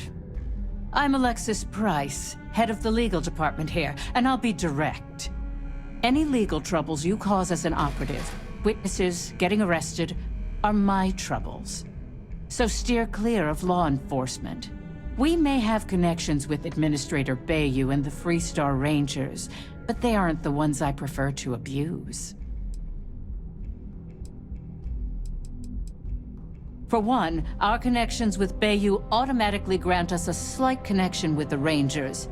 I'm Alexis Price, head of the legal department here, and I'll be direct. Any legal troubles you cause as an operative, witnesses, getting arrested, are my troubles. So steer clear of law enforcement. We may have connections with Administrator Bayou and the Freestar Rangers, but they aren't the ones I prefer to abuse. For one, our connections with Bayou automatically grant us a slight connection with the Rangers.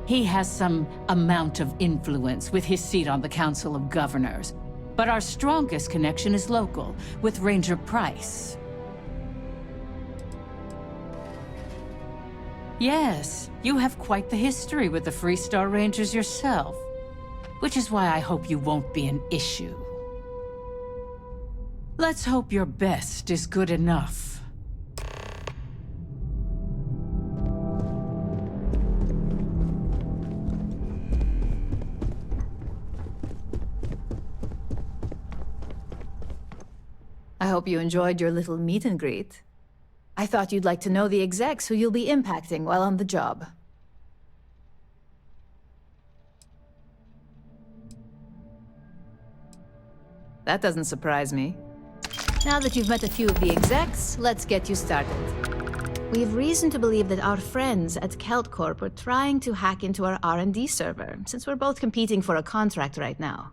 He has some amount of influence with his seat on the Council of Governors. But our strongest connection is local, with Ranger Price. Yes, you have quite the history with the Freestar Rangers yourself, which is why I hope you won't be an issue. Let's hope your best is good enough. I hope you enjoyed your little meet and greet. I thought you'd like to know the execs who you'll be impacting while on the job. That doesn't surprise me. Now that you've met a few of the execs, let's get you started. We have reason to believe that our friends at Kelt Corp are trying to hack into our R&D server, since we're both competing for a contract right now.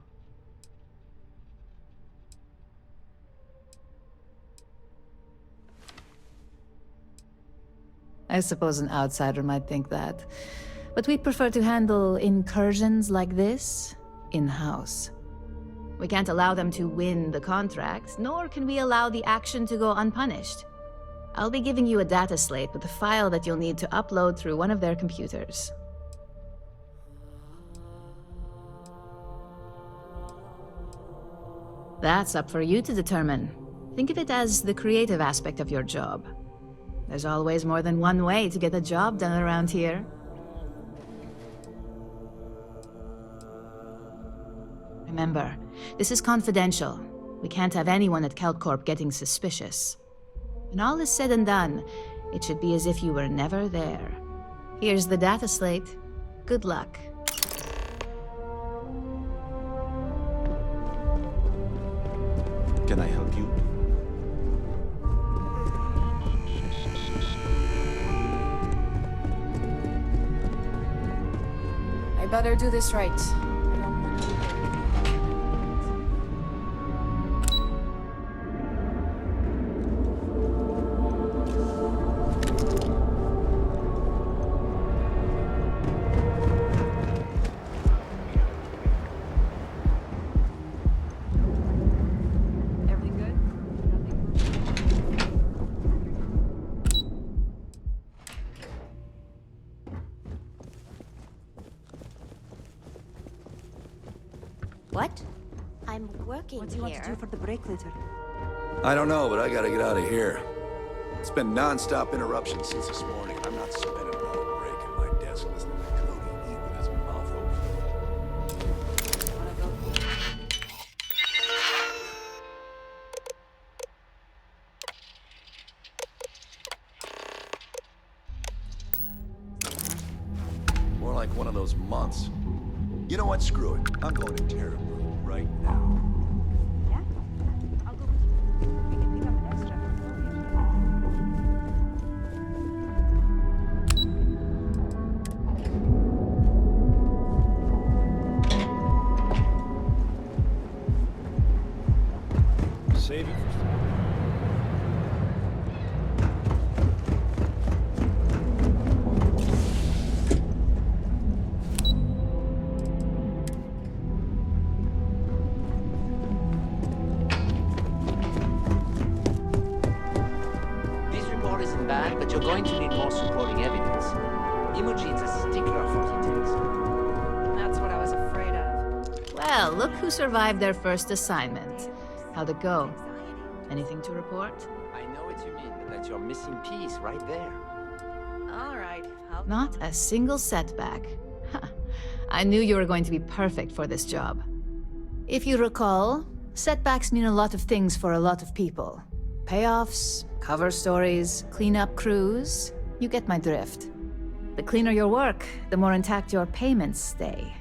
I suppose an outsider might think that, but we prefer to handle incursions like this in-house. We can't allow them to win the contract, nor can we allow the action to go unpunished. I'll be giving you a data slate with a file that you'll need to upload through one of their computers. That's up for you to determine. Think of it as the creative aspect of your job. There's always more than one way to get a job done around here. Remember, this is confidential. We can't have anyone at CalCorp getting suspicious. When all is said and done, it should be as if you were never there. Here's the data slate. Good luck. Can I help you? I better do this right. What? I'm working What do you want to do for the break later? I don't know, but I gotta get out of here. It's been non-stop interruptions since this morning. I'm not spending another break at my desk listening to Cody eat with his mouth open. More like one of those months. You know what? Screw it. I'm going to Terra right now. Yeah? I'll go with you. We can pick up an extra for Save it. going to need more supporting evidence. Imogen's a stickler for details. That's what I was afraid of. Well, look who survived their first assignment. How'd it go? Anything to report? I know what you mean, but that's your missing piece right there. All right. Not a single setback. I knew you were going to be perfect for this job. If you recall, setbacks mean a lot of things for a lot of people. Payoffs, cover stories, cleanup crews. You get my drift. The cleaner your work, the more intact your payments stay.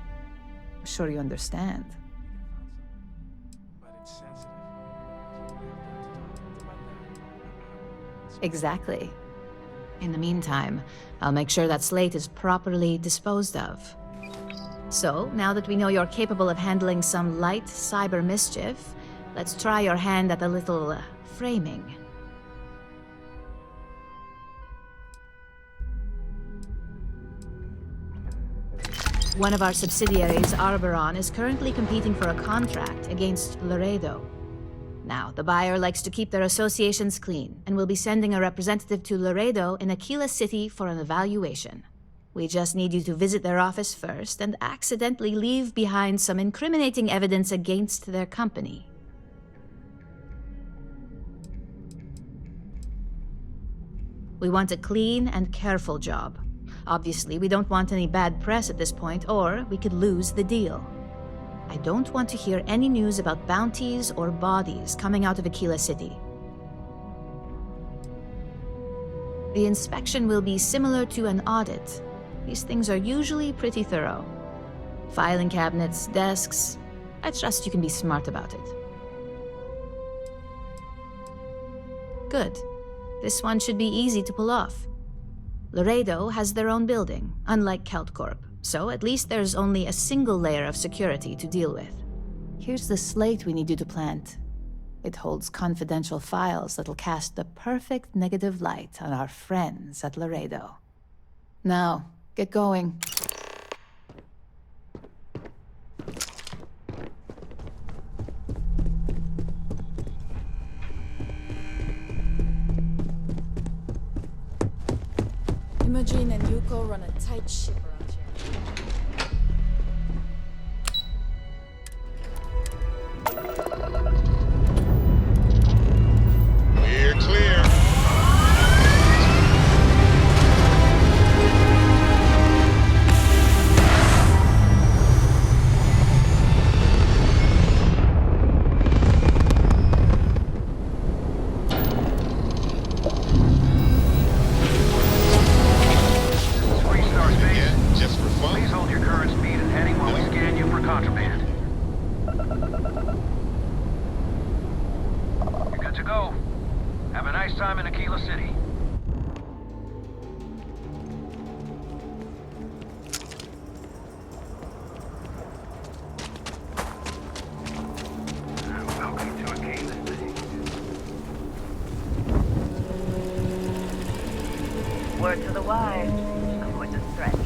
I'm sure you understand. Exactly. In the meantime, I'll make sure that slate is properly disposed of. So, now that we know you're capable of handling some light cyber mischief, let's try your hand at a little framing. One of our subsidiaries, Arboron, is currently competing for a contract against Laredo. Now, the buyer likes to keep their associations clean, and will be sending a representative to Laredo in Aquila City for an evaluation. We just need you to visit their office first and accidentally leave behind some incriminating evidence against their company. We want a clean and careful job. Obviously, we don't want any bad press at this point, or we could lose the deal. I don't want to hear any news about bounties or bodies coming out of Aquila City. The inspection will be similar to an audit. These things are usually pretty thorough. Filing cabinets, desks. I trust you can be smart about it. Good. This one should be easy to pull off. Laredo has their own building, unlike KeltCorp, so at least there's only a single layer of security to deal with. Here's the slate we need you to plant. It holds confidential files that'll cast the perfect negative light on our friends at Laredo. Now, get going. Imogen and Yuko run a tight ship around here. We're clear. Word to the wise. I'm going to stretch.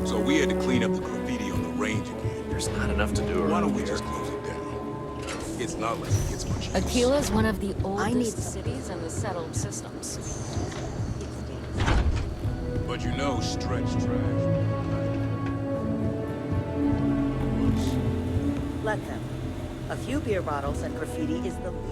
So we had to clean up the graffiti on the range again. There's not enough to do around Why don't we here. just close it down? It's not like it gets much use. Aquila's one of the oldest cities in the settled systems. But you know, stretch trash. Let them. A few beer bottles and graffiti is the least.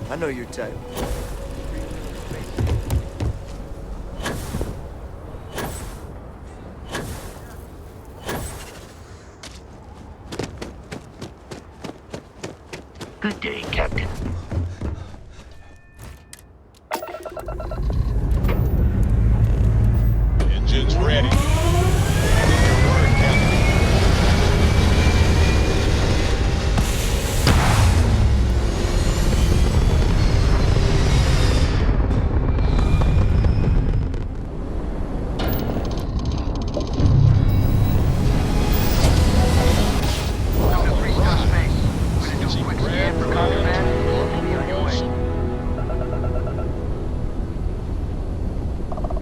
I know your type. Good day, Captain. Engines ready.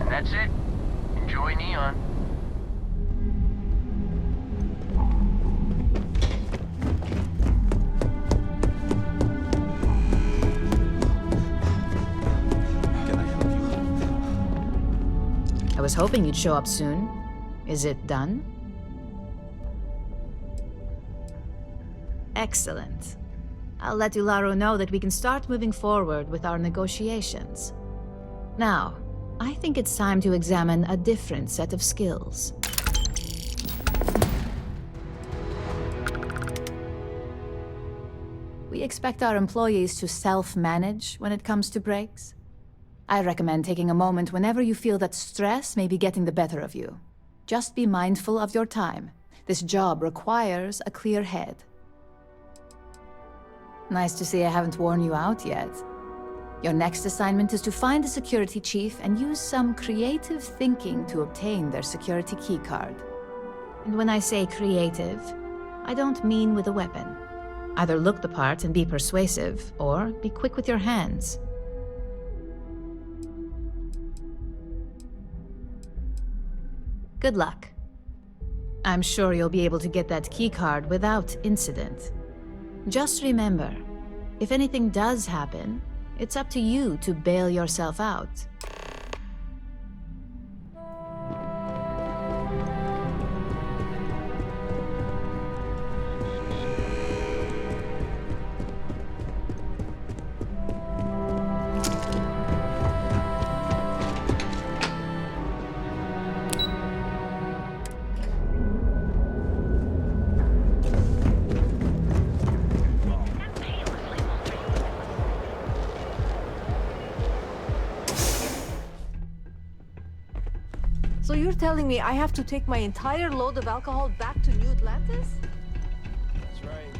And that's it. Enjoy Neon. I was hoping you'd show up soon. Is it done? Excellent. I'll let Ularo know that we can start moving forward with our negotiations. Now, I think it's time to examine a different set of skills. We expect our employees to self-manage when it comes to breaks. I recommend taking a moment whenever you feel that stress may be getting the better of you. Just be mindful of your time. This job requires a clear head. Nice to see I haven't worn you out yet. Your next assignment is to find the security chief and use some creative thinking to obtain their security keycard. And when I say creative, I don't mean with a weapon. Either look the part and be persuasive, or be quick with your hands. Good luck. I'm sure you'll be able to get that keycard without incident. Just remember, if anything does happen, it's up to you to bail yourself out. So you're telling me I have to take my entire load of alcohol back to New Atlantis? That's right.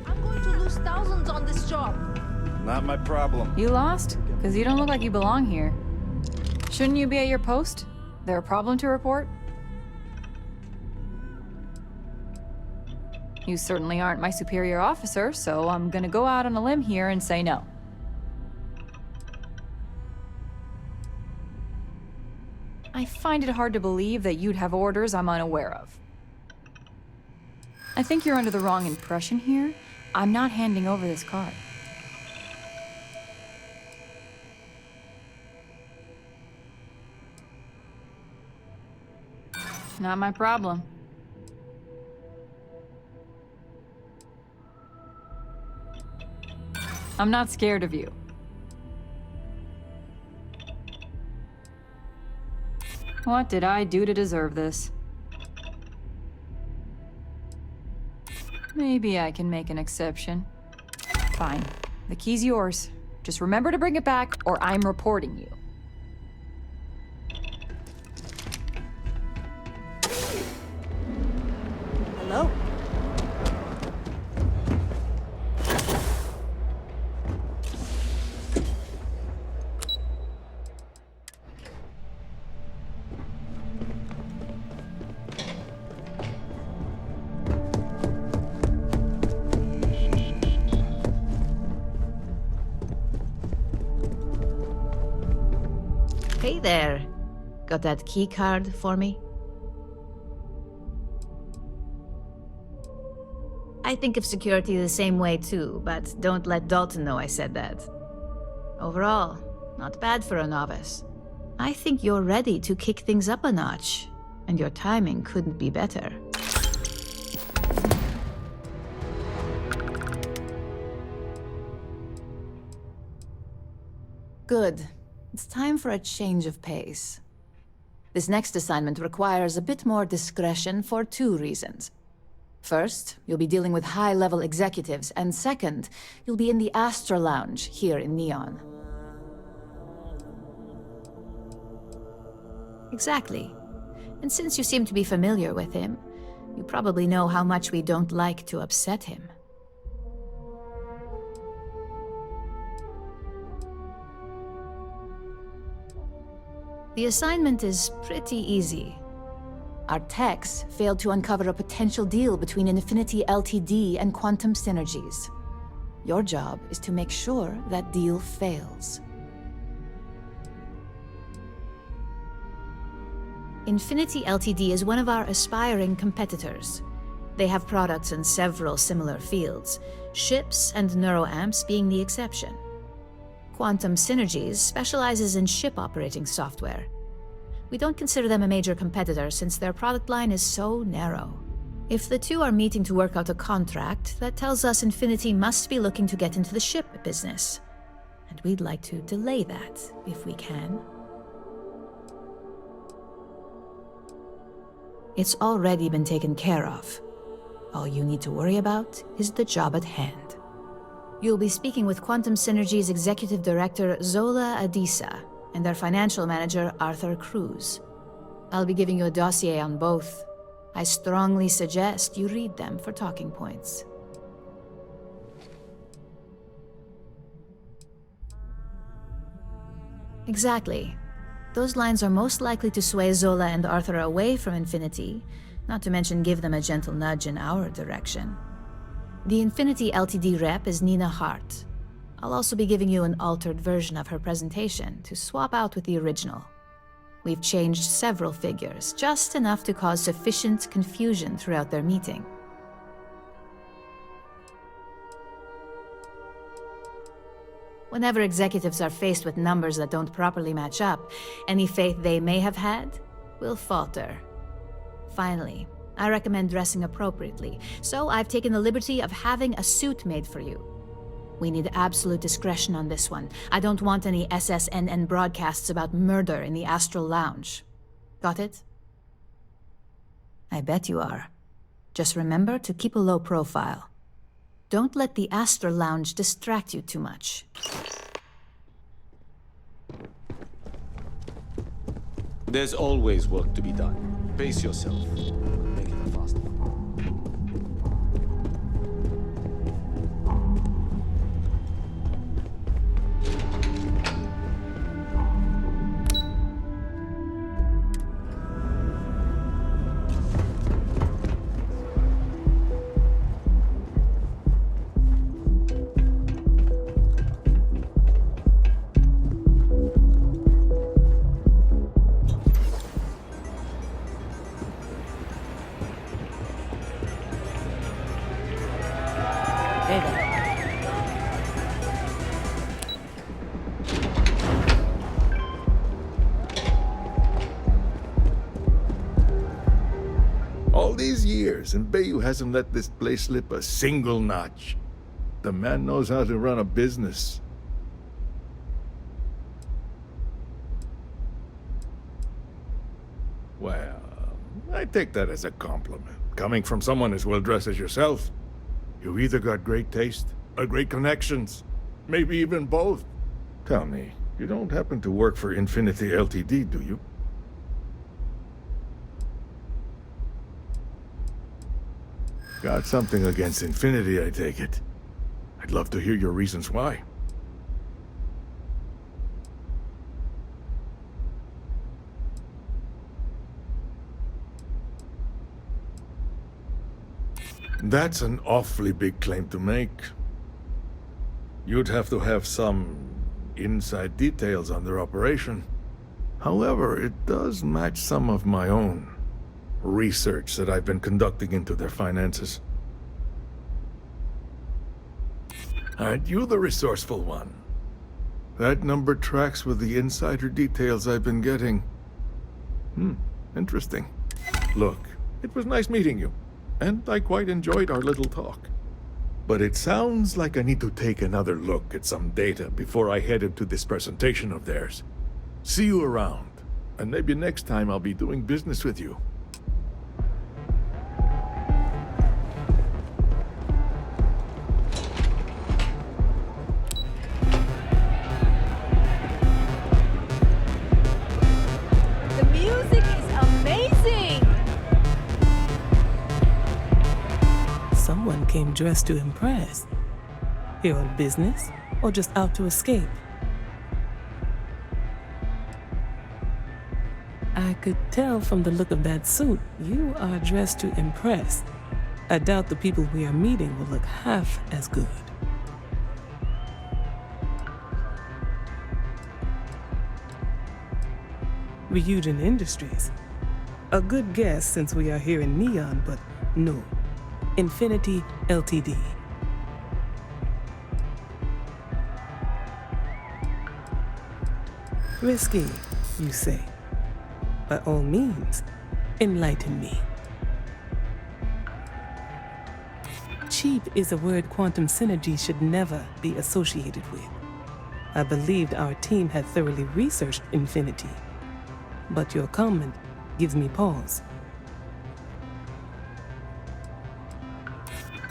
I'm going to lose thousands on this job. Not my problem. You lost? Because you don't look like you belong here. Shouldn't you be at your post? There a problem to report? You certainly aren't my superior officer, so I'm gonna go out on a limb here and say no. I find it hard to believe that you'd have orders I'm unaware of. I think you're under the wrong impression here. I'm not handing over this card. Not my problem. I'm not scared of you. What did I do to deserve this? Maybe I can make an exception. Fine. The key's yours. Just remember to bring it back, or I'm reporting you. Hello? Hey there. Got that key card for me? I think of security the same way too, but don't let Dalton know I said that. Overall, not bad for a novice. I think you're ready to kick things up a notch, and your timing couldn't be better. Good. It's time for a change of pace. This next assignment requires a bit more discretion for 2 reasons. First, you'll be dealing with high-level executives, and second, you'll be in the Astra Lounge here in Neon. Exactly. And since you seem to be familiar with him, you probably know how much we don't like to upset him. The assignment is pretty easy. Our techs failed to uncover a potential deal between Infinity Ltd. And Quantum Synergies. Your job is to make sure that deal fails. Infinity Ltd. Is one of our aspiring competitors. They have products in several similar fields, ships and neuroamps being the exception. Quantum Synergies specializes in ship operating software. We don't consider them a major competitor since their product line is so narrow. If the two are meeting to work out a contract, that tells us Infinity must be looking to get into the ship business. And we'd like to delay that, if we can. It's already been taken care of. All you need to worry about is the job at hand. You'll be speaking with Quantum Synergy's Executive Director Zola Adisa and their Financial Manager Arthur Cruz. I'll be giving you a dossier on both. I strongly suggest you read them for talking points. Exactly. Those lines are most likely to sway Zola and Arthur away from Infinity, not to mention give them a gentle nudge in our direction. The Infinity Ltd. rep is Nina Hart. I'll also be giving you an altered version of her presentation to swap out with the original. We've changed several figures, just enough to cause sufficient confusion throughout their meeting. Whenever executives are faced with numbers that don't properly match up, any faith they may have had will falter. Finally, I recommend dressing appropriately, so I've taken the liberty of having a suit made for you. We need absolute discretion on this one. I don't want any SSNN broadcasts about murder in the Astral Lounge. Got it? I bet you are. Just remember to keep a low profile. Don't let the Astral Lounge distract you too much. There's always work to be done. Pace yourself. Make it a fast one. All these years, and Bayou hasn't let this place slip a single notch. The man knows how to run a business. Well, I take that as a compliment. Coming from someone as well-dressed as yourself, you've either got great taste or great connections. Maybe even both. Tell me, you don't happen to work for Infinity Ltd., do you? Got something against Infinity, I take it. I'd love to hear your reasons why. That's an awfully big claim to make. You'd have to have some inside details on their operation. However, it does match some of my own research that I've been conducting into their finances. Aren't you the resourceful one? That number tracks with the insider details I've been getting. Interesting. Look, it was nice meeting you, and I quite enjoyed our little talk. But it sounds like I need to take another look at some data before I head into this presentation of theirs. See you around, and maybe next time I'll be doing business with you. The music is amazing! Someone came dressed to impress. Here on business, or just out to escape? I could tell from the look of that suit, you are dressed to impress. I doubt the people we are meeting will look half as good. Ryujin Industries. A good guess since we are here in Neon, but no. Infinity Ltd. Risky, you say? By all means, enlighten me. Cheap is a word Quantum Synergy should never be associated with. I believed our team had thoroughly researched Infinity, but your comment gives me pause.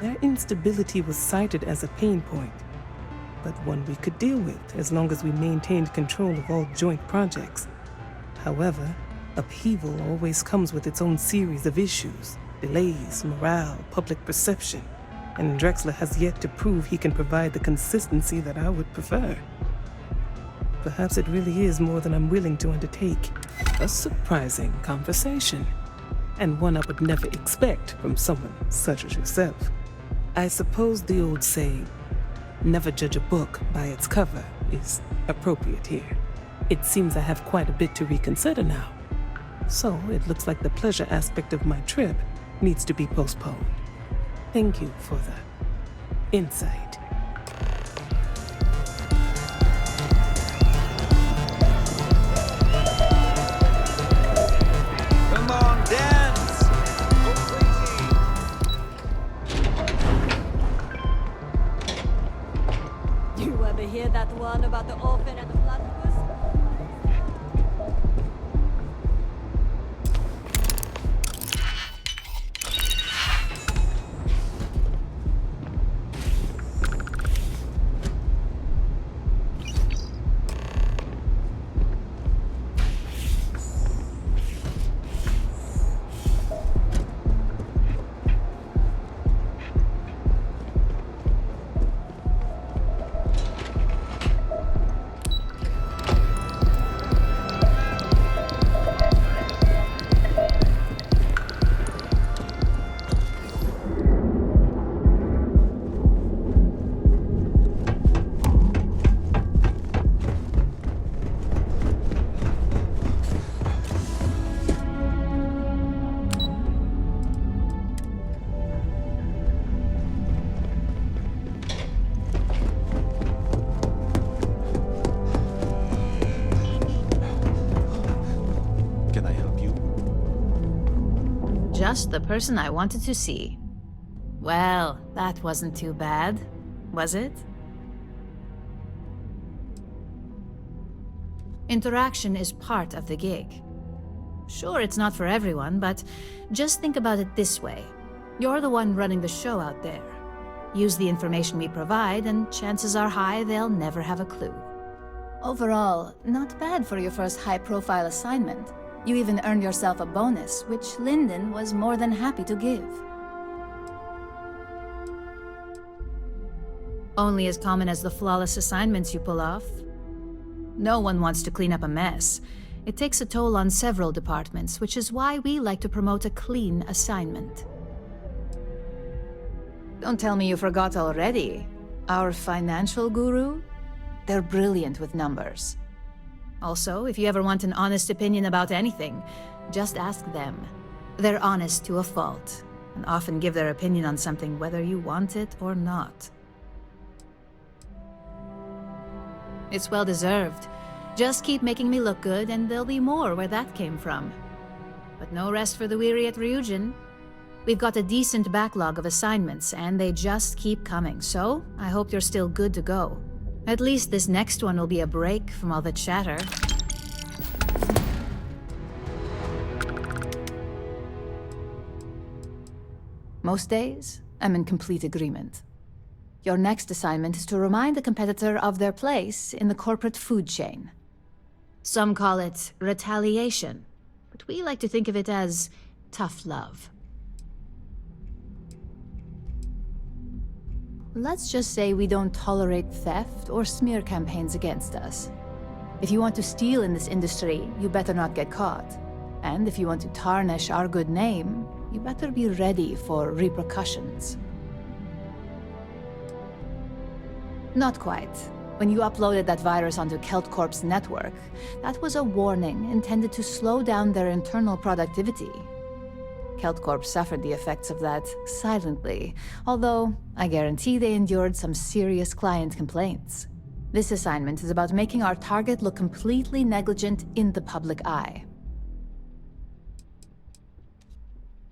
Their instability was cited as a pain point, but one we could deal with as long as we maintained control of all joint projects. However, upheaval always comes with its own series of issues, delays, morale, public perception, and Drexler has yet to prove he can provide the consistency that I would prefer. Perhaps it really is more than I'm willing to undertake. A surprising conversation, and one I would never expect from someone such as yourself. I suppose the old saying, never judge a book by its cover, is appropriate here. It seems I have quite a bit to reconsider now. So it looks like the pleasure aspect of my trip needs to be postponed. Thank you for the insight. Come on, dance! Go crazy! You ever hear that one about the orphan and the platypus? Just the person I wanted to see. Well, that wasn't too bad, was it? Interaction is part of the gig. Sure, it's not for everyone, but just think about it this way. You're the one running the show out there. Use the information we provide, and chances are high they'll never have a clue. Overall, not bad for your first high-profile assignment. You even earned yourself a bonus, which Lyndon was more than happy to give. Only as common as the flawless assignments you pull off. No one wants to clean up a mess. It takes a toll on several departments, which is why we like to promote a clean assignment. Don't tell me you forgot already. Our financial guru? They're brilliant with numbers. Also, if you ever want an honest opinion about anything, just ask them. They're honest to a fault, and often give their opinion on something whether you want it or not. It's well deserved. Just keep making me look good, and there'll be more where that came from. But no rest for the weary at Ryujin. We've got a decent backlog of assignments, and they just keep coming, so I hope you're still good to go. At least this next one will be a break from all the chatter. Most days, I'm in complete agreement. Your next assignment is to remind the competitor of their place in the corporate food chain. Some call it retaliation, but we like to think of it as tough love. Let's just say we don't tolerate theft or smear campaigns against us. If you want to steal in this industry, you better not get caught. And if you want to tarnish our good name, you better be ready for repercussions. Not quite. When you uploaded that virus onto KeltCorp's network, that was a warning intended to slow down their internal productivity. KeltCorp suffered the effects of that silently, although I guarantee they endured some serious client complaints. This assignment is about making our target look completely negligent in the public eye.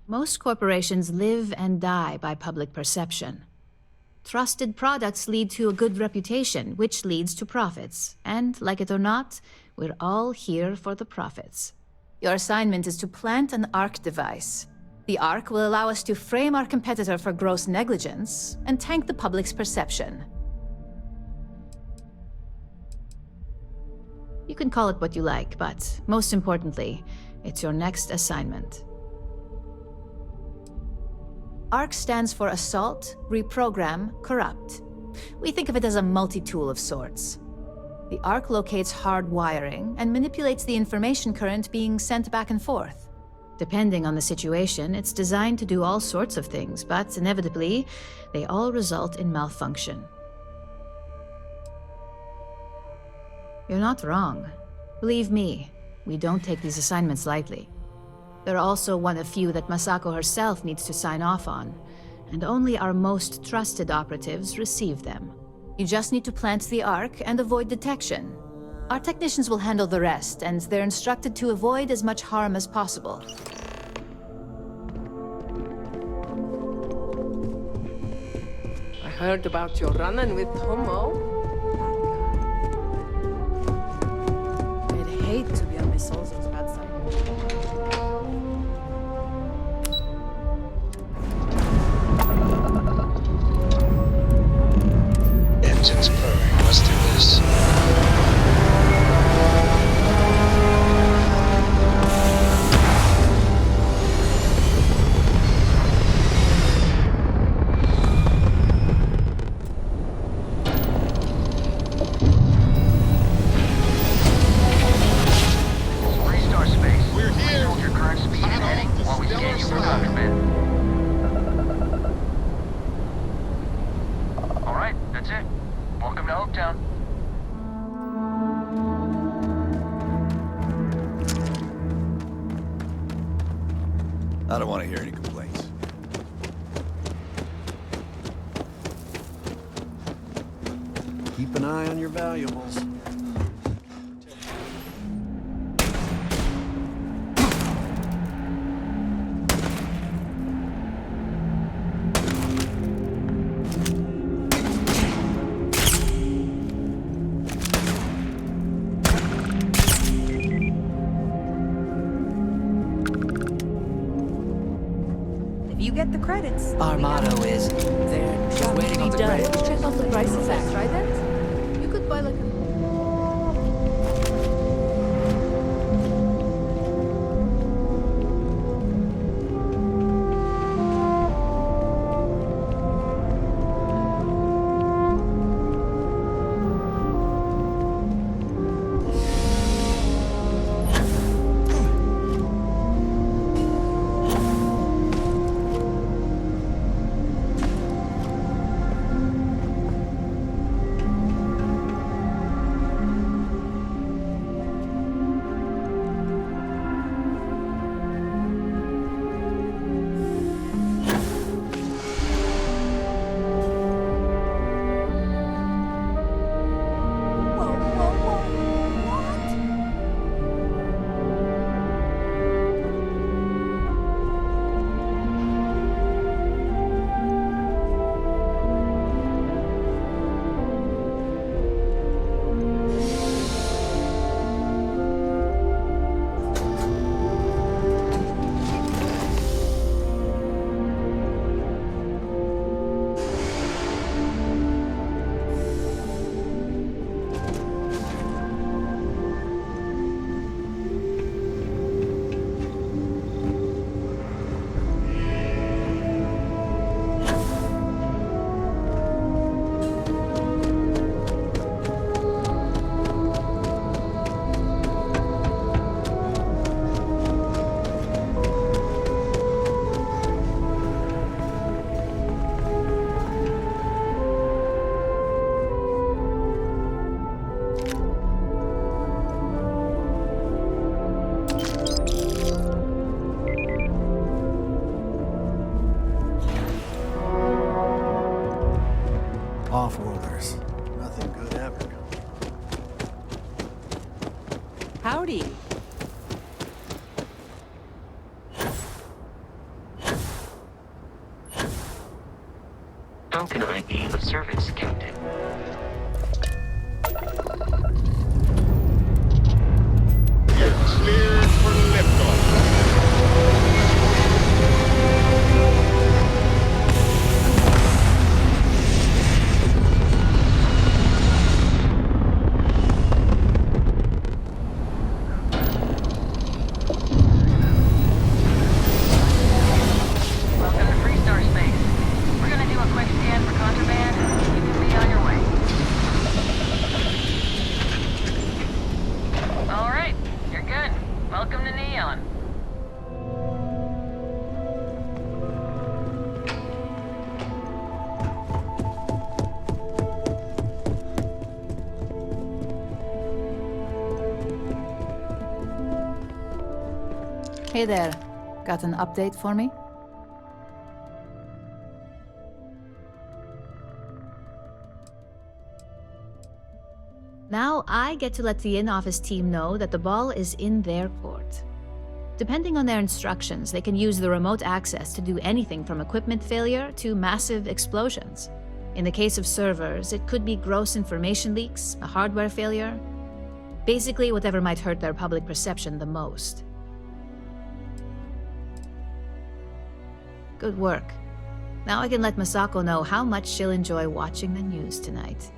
Most corporations live and die by public perception. Trusted products lead to a good reputation, which leads to profits. And, like it or not, we're all here for the profits. Your assignment is to plant an ARC device. The ARC will allow us to frame our competitor for gross negligence and tank the public's perception. You can call it what you like, but most importantly, it's your next assignment. ARC stands for Assault, Reprogram, Corrupt. We think of it as a multi-tool of sorts. The ARC locates hard wiring and manipulates the information current being sent back and forth. Depending on the situation, it's designed to do all sorts of things, but inevitably, they all result in malfunction. You're not wrong. Believe me, we don't take these assignments lightly. They're also one of few that Masako herself needs to sign off on, and only our most trusted operatives receive them. You just need to plant the ARC and avoid detection. Our technicians will handle the rest, and they're instructed to avoid as much harm as possible. I heard about your run-in with Homo. I'd hate to be on my soul's bad side. Engines purring. Let's do this. Restart space. We're here. Hold your current speed and heading while we scan you for contraband. All right, that's it. Welcome to Hopetown. I don't want to hear any complaints. Keep an eye on your valuables. You get the credits. Our motto is, they're just waiting on the credits. Check out the prices tags, right then? You could buy like a... Off-worlders. Nothing good ever comes. Howdy. How can I be of service, Captain? You're cleared for liftoff. Welcome to Freestar Space. We're gonna do a quick scan for contraband, and you can be on your way. All right, you're good. Welcome to Neon. Hey there. Got an update for me? Now I get to let the in-office team know that the ball is in their court. Depending on their instructions, they can use the remote access to do anything from equipment failure to massive explosions. In the case of servers, it could be gross information leaks, a hardware failure, basically whatever might hurt their public perception the most. Good work. Now I can let Masako know how much she'll enjoy watching the news tonight.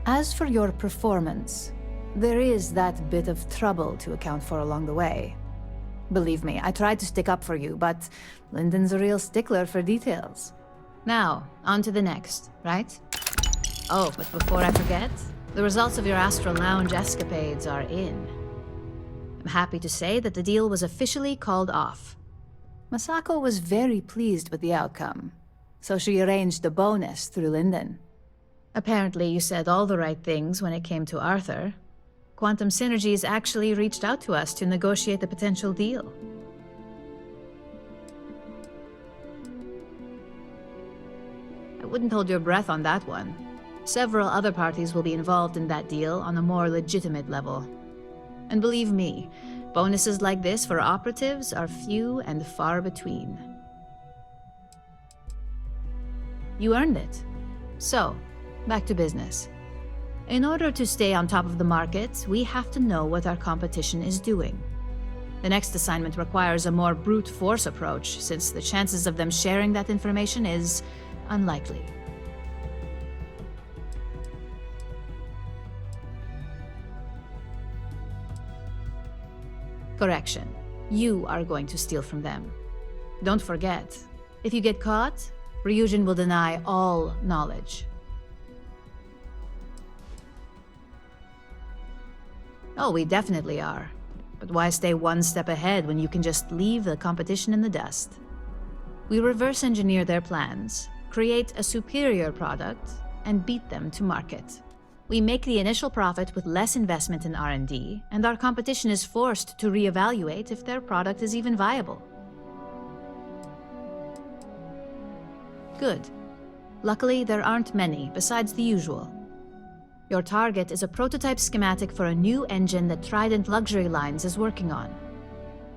As for your performance, there is that bit of trouble to account for along the way. Believe me, I tried to stick up for you, but Lyndon's a real stickler for details. Now, on to the next, right? Oh, but before I forget, the results of your Astral Lounge escapades are in. I'm happy to say that the deal was officially called off. Masako was very pleased with the outcome, so she arranged a bonus through Lyndon. Apparently, you said all the right things when it came to Arthur. Quantum Synergies actually reached out to us to negotiate the potential deal. I wouldn't hold your breath on that one. Several other parties will be involved in that deal on a more legitimate level. And believe me, bonuses like this for operatives are few and far between. You earned it. So, back to business. In order to stay on top of the market, we have to know what our competition is doing. The next assignment requires a more brute force approach, since the chances of them sharing that information is unlikely. Correction. You are going to steal from them. Don't forget, if you get caught, Ryujin will deny all knowledge. Oh, we definitely are. But why stay one step ahead when you can just leave the competition in the dust? We reverse engineer their plans, create a superior product, and beat them to market. We make the initial profit with less investment in R&D, and our competition is forced to reevaluate if their product is even viable. Good. Luckily, there aren't many, besides the usual. Your target is a prototype schematic for a new engine that Trident Luxury Lines is working on.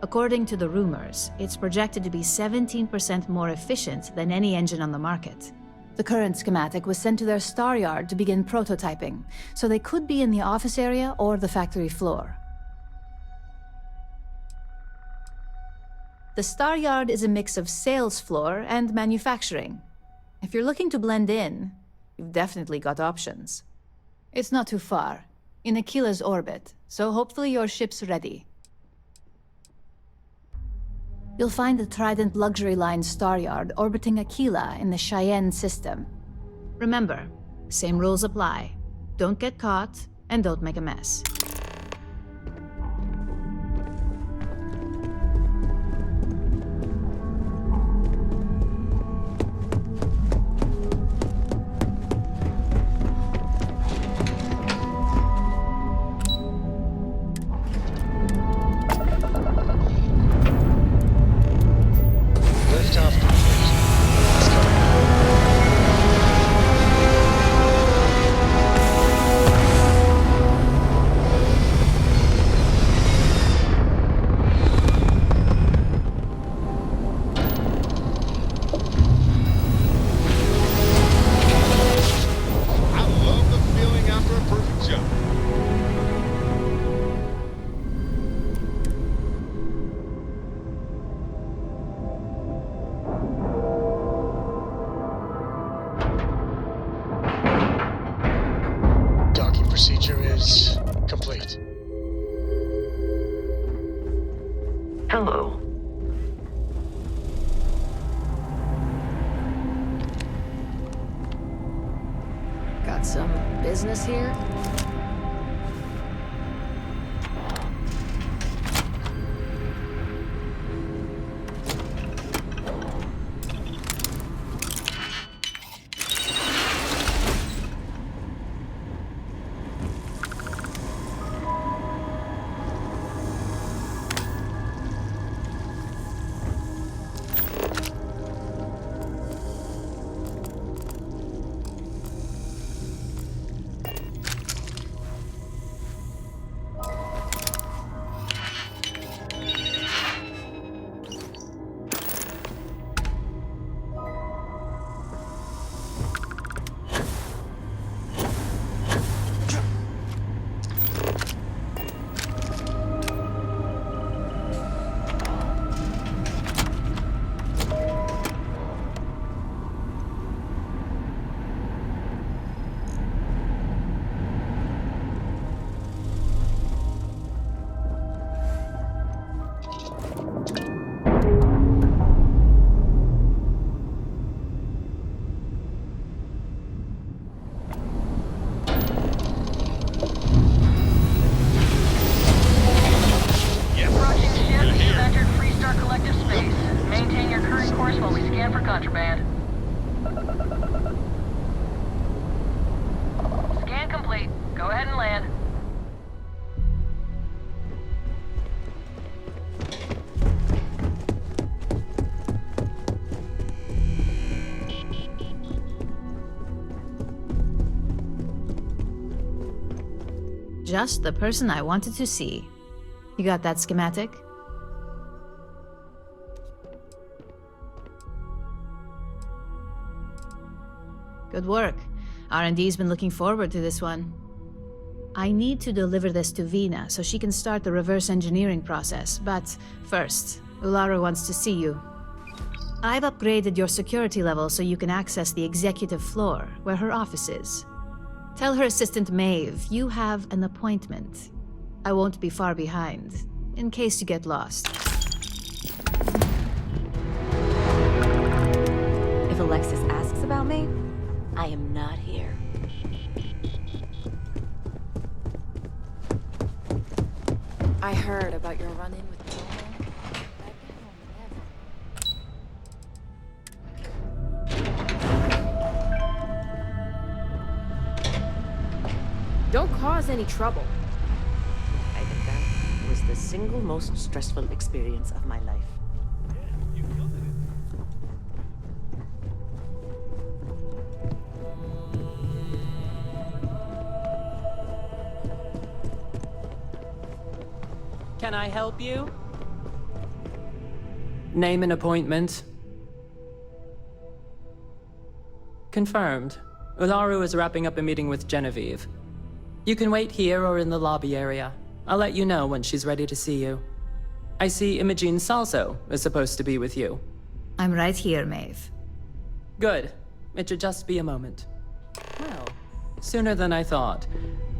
According to the rumors, it's projected to be 17% more efficient than any engine on the market. The current schematic was sent to their Star Yard to begin prototyping, so they could be in the office area or the factory floor. The Star Yard is a mix of sales floor and manufacturing. If you're looking to blend in, you've definitely got options. It's not too far, in Aquila's orbit, so hopefully your ship's ready. You'll find the Trident Luxury Line Star Yard orbiting Aquila in the Cheyenne system. Remember, same rules apply. Don't get caught, and don't make a mess. procedure is complete. Hello. Got some business here? Just the person I wanted to see. You got that schematic? Good work. R&D's been looking forward to this one. I need to deliver this to Vina so she can start the reverse engineering process, but first, Ularu wants to see you. I've upgraded your security level so you can access the executive floor, where her office is. Tell her assistant Maeve you have an appointment. I won't be far behind, in case you get lost. If Alexis asks about me, I am not here. I heard about your run-in with Don't cause any trouble. I think that was the single most stressful experience of my life. Can I help you? Name an appointment. Confirmed. Ularu is wrapping up a meeting with Genevieve. You can wait here or in the lobby area. I'll let you know when she's ready to see you. I see Imogene Salso is supposed to be with you. I'm right here, Maeve. Good. It should just be a moment. Well, sooner than I thought.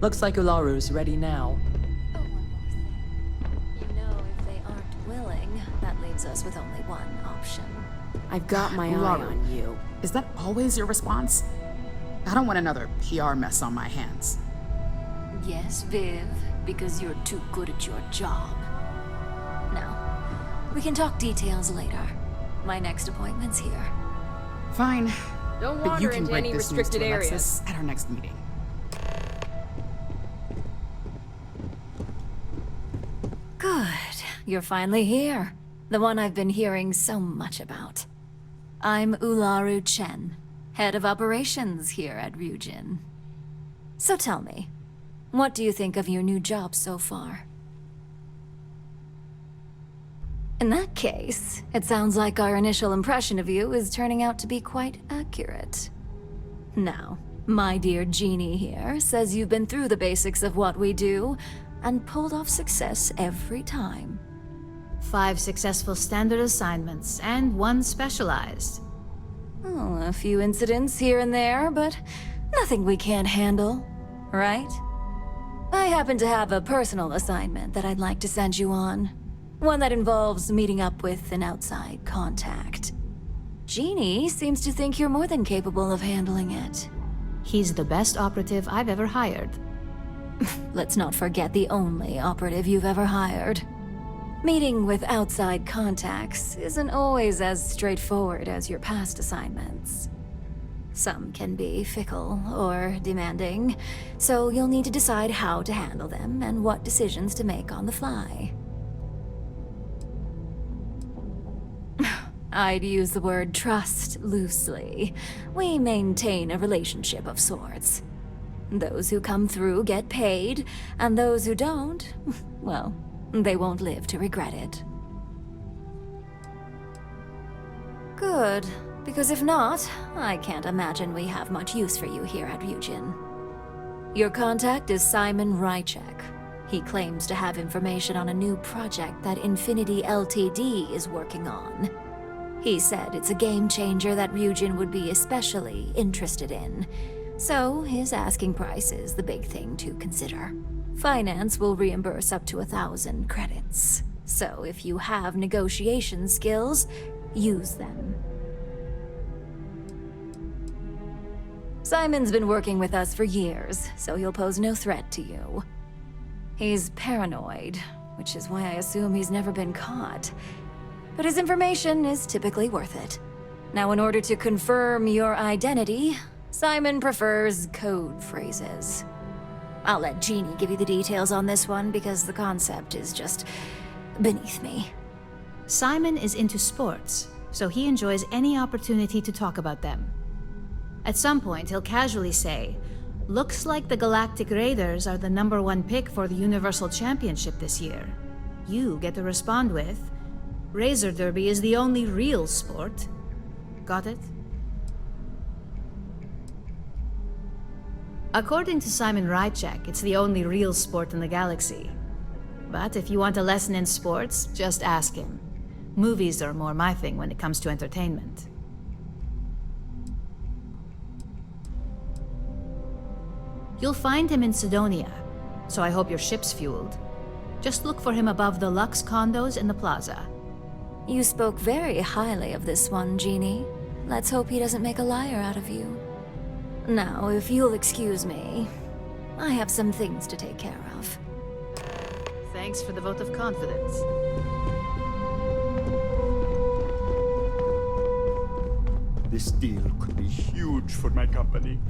Looks like Ularu's ready now. Oh, one more thing. You know, if they aren't willing, that leaves us with only one option. I've got my eye on you. Is that always your response? I don't want another PR mess on my hands. Yes, Viv, because you're too good at your job. Now, we can talk details later. My next appointment's here. Fine. Don't But you wander can into break any this news restricted to areas. Alexis at our next meeting. Good. You're finally here. The one I've been hearing so much about. I'm Ularu Chen, head of operations here at Ryujin. So tell me, what do you think of your new job so far? In that case, it sounds like our initial impression of you is turning out to be quite accurate. Now, my dear Jeannie here says you've been through the basics of what we do and pulled off success every time. 5 successful standard assignments and 1 specialized. Oh, a few incidents here and there, but nothing we can't handle, right? I happen to have a personal assignment that I'd like to send you on. One that involves meeting up with an outside contact. Jeannie seems to think you're more than capable of handling it. He's the best operative I've ever hired. Let's not forget the only operative you've ever hired. Meeting with outside contacts isn't always as straightforward as your past assignments. Some can be fickle or demanding, so you'll need to decide how to handle them and what decisions to make on the fly. I'd use the word trust loosely. We maintain a relationship of sorts. Those who come through get paid, and those who don't, well, they won't live to regret it. Good, because if not, I can't imagine we have much use for you here at Ryujin. Your contact is Simon Rychek. He claims to have information on a new project that Infinity Ltd is working on. He said it's a game changer that Ryujin would be especially interested in. So his asking price is the big thing to consider. Finance will reimburse up to 1,000 credits. So if you have negotiation skills, use them. Simon's been working with us for years, so he'll pose no threat to you. He's paranoid, which is why I assume he's never been caught. But his information is typically worth it. Now, in order to confirm your identity, Simon prefers code phrases. I'll let Jeannie give you the details on this one because the concept is just beneath me. Simon is into sports, so he enjoys any opportunity to talk about them. At some point, he'll casually say, "Looks like the Galactic Raiders are the #1 pick for the Universal Championship this year." You get to respond with, "Razor Derby is the only real sport." Got it? According to Simon Rychek, it's the only real sport in the galaxy. But if you want a lesson in sports, just ask him. Movies are more my thing when it comes to entertainment. You'll find him in Sidonia, so I hope your ship's fueled. Just look for him above the Lux condos in the plaza. You spoke very highly of this one, Jeannie. Let's hope he doesn't make a liar out of you. Now, if you'll excuse me, I have some things to take care of. Thanks for the vote of confidence. This deal could be huge for my company.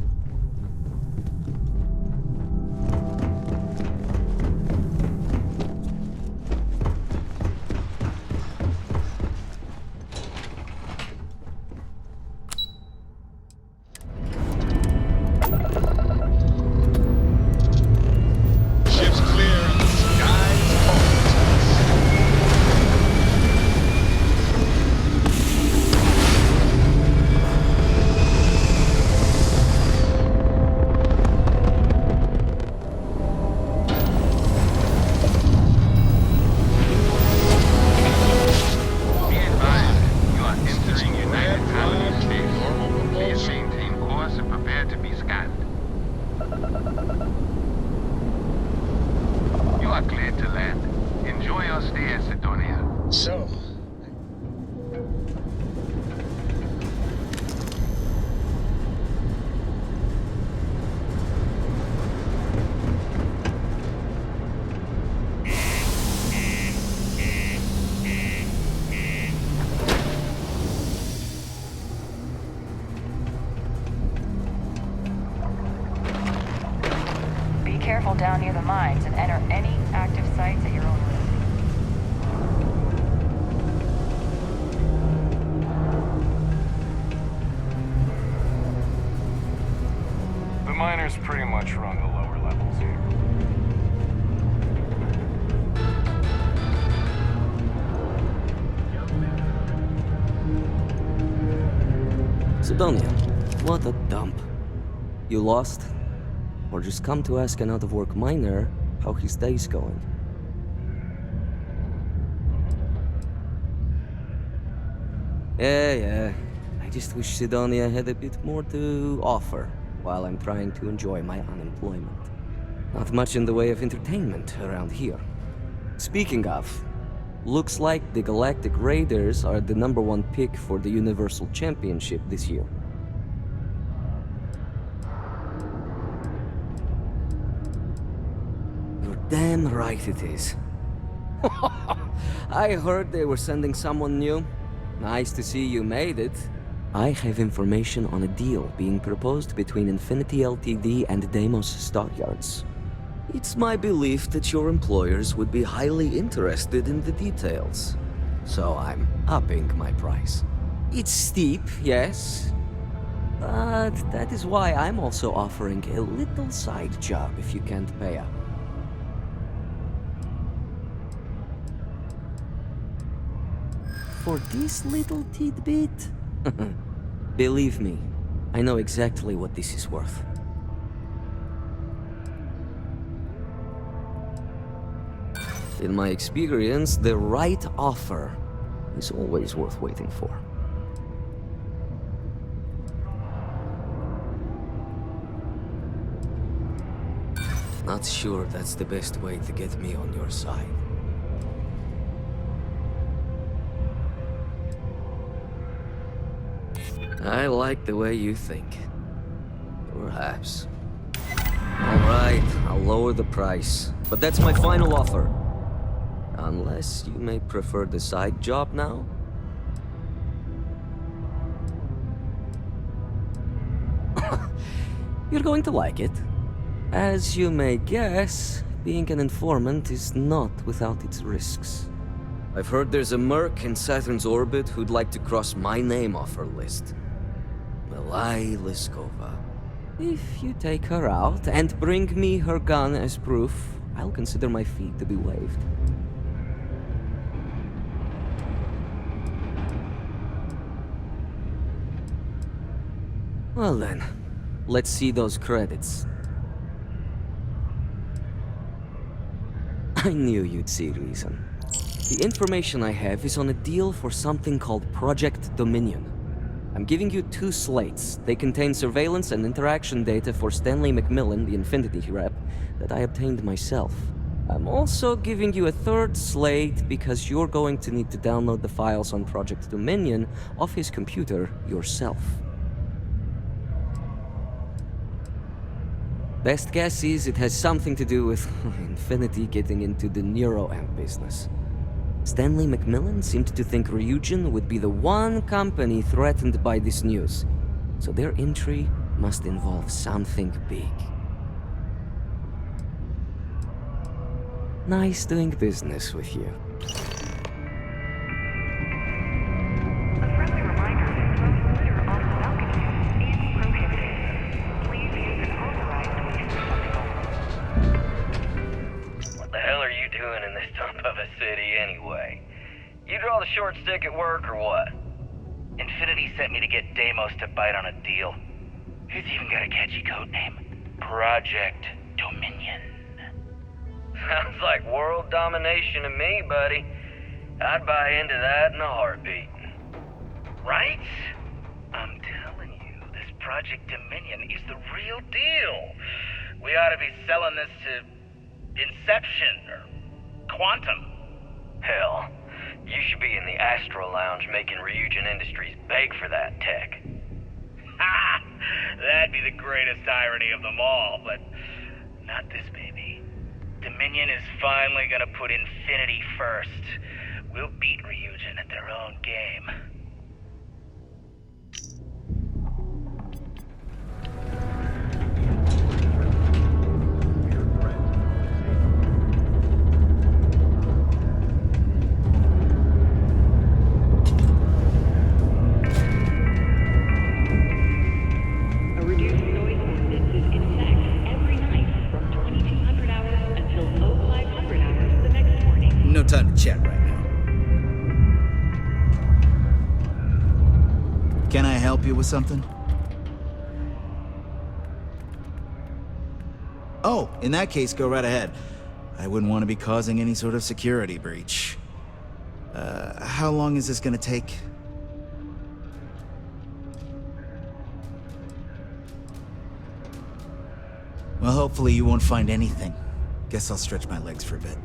Careful down near the mines and enter any active sites at your own risk. The miners pretty much run the lower levels here. Sidonia, what a dump. You lost? Or just come to ask an out-of-work miner how his day's going. Yeah. I just wish Sidonia had a bit more to offer while I'm trying to enjoy my unemployment. Not much in the way of entertainment around here. Speaking of, looks like the Galactic Raiders are the #1 pick for the Universal Championship this year. You're damn right it is. I heard they were sending someone new. Nice to see you made it. I have information on a deal being proposed between Infinity Ltd and Deimos Stockyards. It's my belief that your employers would be highly interested in the details. So I'm upping my price. It's steep, yes. But that is why I'm also offering a little side job if you can't pay up. For this little tidbit? Believe me, I know exactly what this is worth. In my experience, the right offer is always worth waiting for. Not sure that's the best way to get me on your side. I like the way you think. Perhaps. Alright, I'll lower the price. But that's my final offer. Unless you may prefer the side job now? You're going to like it. As you may guess, being an informant is not without its risks. I've heard there's a merc in Saturn's orbit who'd like to cross my name off her list. Malai Liskova. If you take her out and bring me her gun as proof, I'll consider my fee to be waived. Well then, let's see those credits. I knew you'd see reason. The information I have is on a deal for something called Project Dominion. I'm giving you 2 slates. They contain surveillance and interaction data for Stanley McMillan, the Infinity rep, that I obtained myself. I'm also giving you a 3rd slate because you're going to need to download the files on Project Dominion off his computer yourself. Best guess is it has something to do with Infinity getting into the neuroamp business. Stanley McMillan seemed to think Ryujin would be the one company threatened by this news, so their entry must involve something big. Nice doing business with you. Short stick at work or what? Infinity sent me to get Deimos to bite on a deal. Who's even got a catchy code name? Project Dominion. Sounds like world domination to me, buddy. I'd buy into that in a heartbeat. Right? I'm telling you, this Project Dominion is the real deal. We ought to be selling this to Inception or Quantum. Hell. You should be in the Astro Lounge making Ryujin Industries beg for that tech. Ha! That'd be the greatest irony of them all, but not this baby. Dominion is finally gonna put Infinity first. We'll beat Ryujin at their own game. No time to chat right now. Can I help you with something? Oh, in that case, go right ahead. I wouldn't want to be causing any sort of security breach. How long is this gonna take? Well, hopefully you won't find anything. Guess I'll stretch my legs for a bit.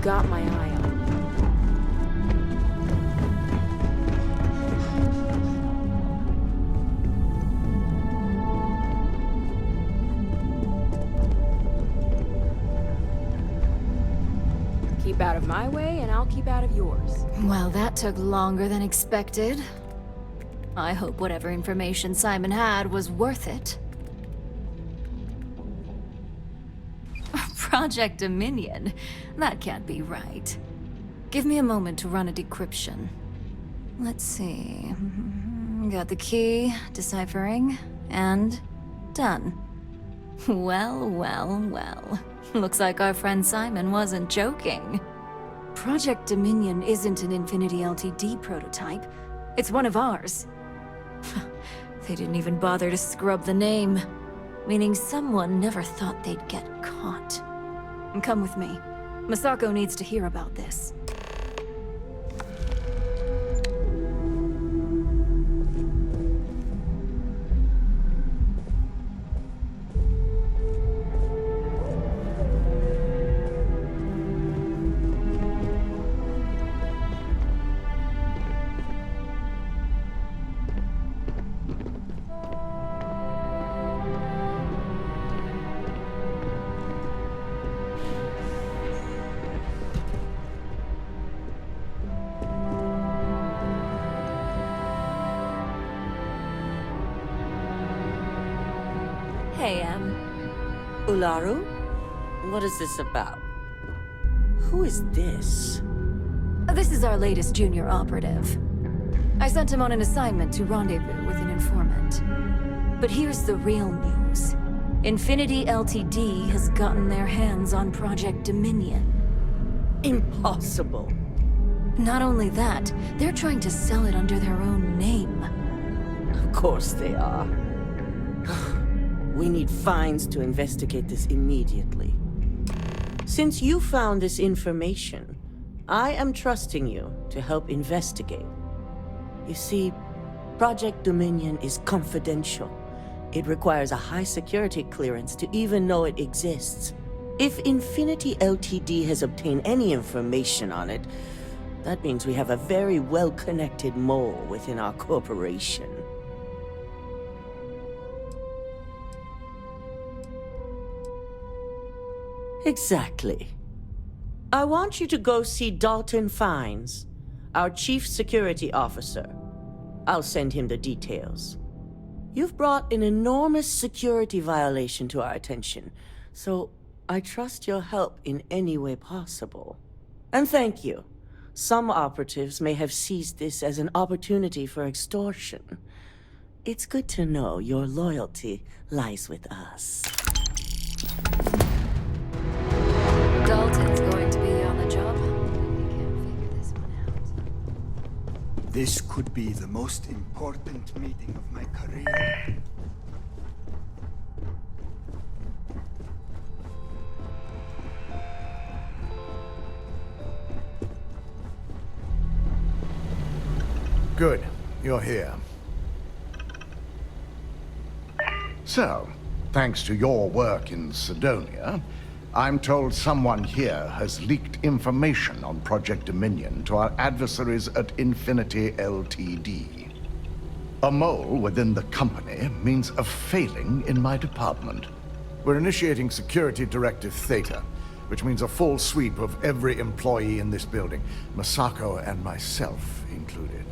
Got my eye on you. Keep out of my way, and I'll keep out of yours. Well, that took longer than expected. I hope whatever information Simon had was worth it. Project Dominion? That can't be right. Give me a moment to run a decryption. Let's see. Got the key, deciphering, and done. Well, well, well. Looks like our friend Simon wasn't joking. Project Dominion isn't an Infinity Ltd prototype. It's one of ours. They didn't even bother to scrub the name, meaning someone never thought they'd get caught. Come with me. Masako needs to hear about this. Hey, Ularu? What is this about? Who is this? This is our latest junior operative. I sent him on an assignment to rendezvous with an informant. But here's the real news. Infinity Ltd has gotten their hands on Project Dominion. Impossible. Not only that, they're trying to sell it under their own name. Of course they are. We need Fines to investigate this immediately. Since you found this information, I am trusting you to help investigate. You see, Project Dominion is confidential. It requires a high security clearance to even know it exists. If Infinity Ltd has obtained any information on it, that means we have a very well-connected mole within our corporation. Exactly. I want you to go see Dalton Fines, our Chief Security Officer. I'll send him the details. You've brought an enormous security violation to our attention, so I trust your help in any way possible. And thank you. Some operatives may have seized this as an opportunity for extortion. It's good to know your loyalty lies with us. Dalton's going to be on the job. We can't figure this one out. This could be the most important meeting of my career. Good. You're here. So, thanks to your work in Cydonia, I'm told someone here has leaked information on Project Dominion to our adversaries at Infinity Ltd. A mole within the company means a failing in my department. We're initiating Security Directive Theta, which means a full sweep of every employee in this building, Masako and myself included.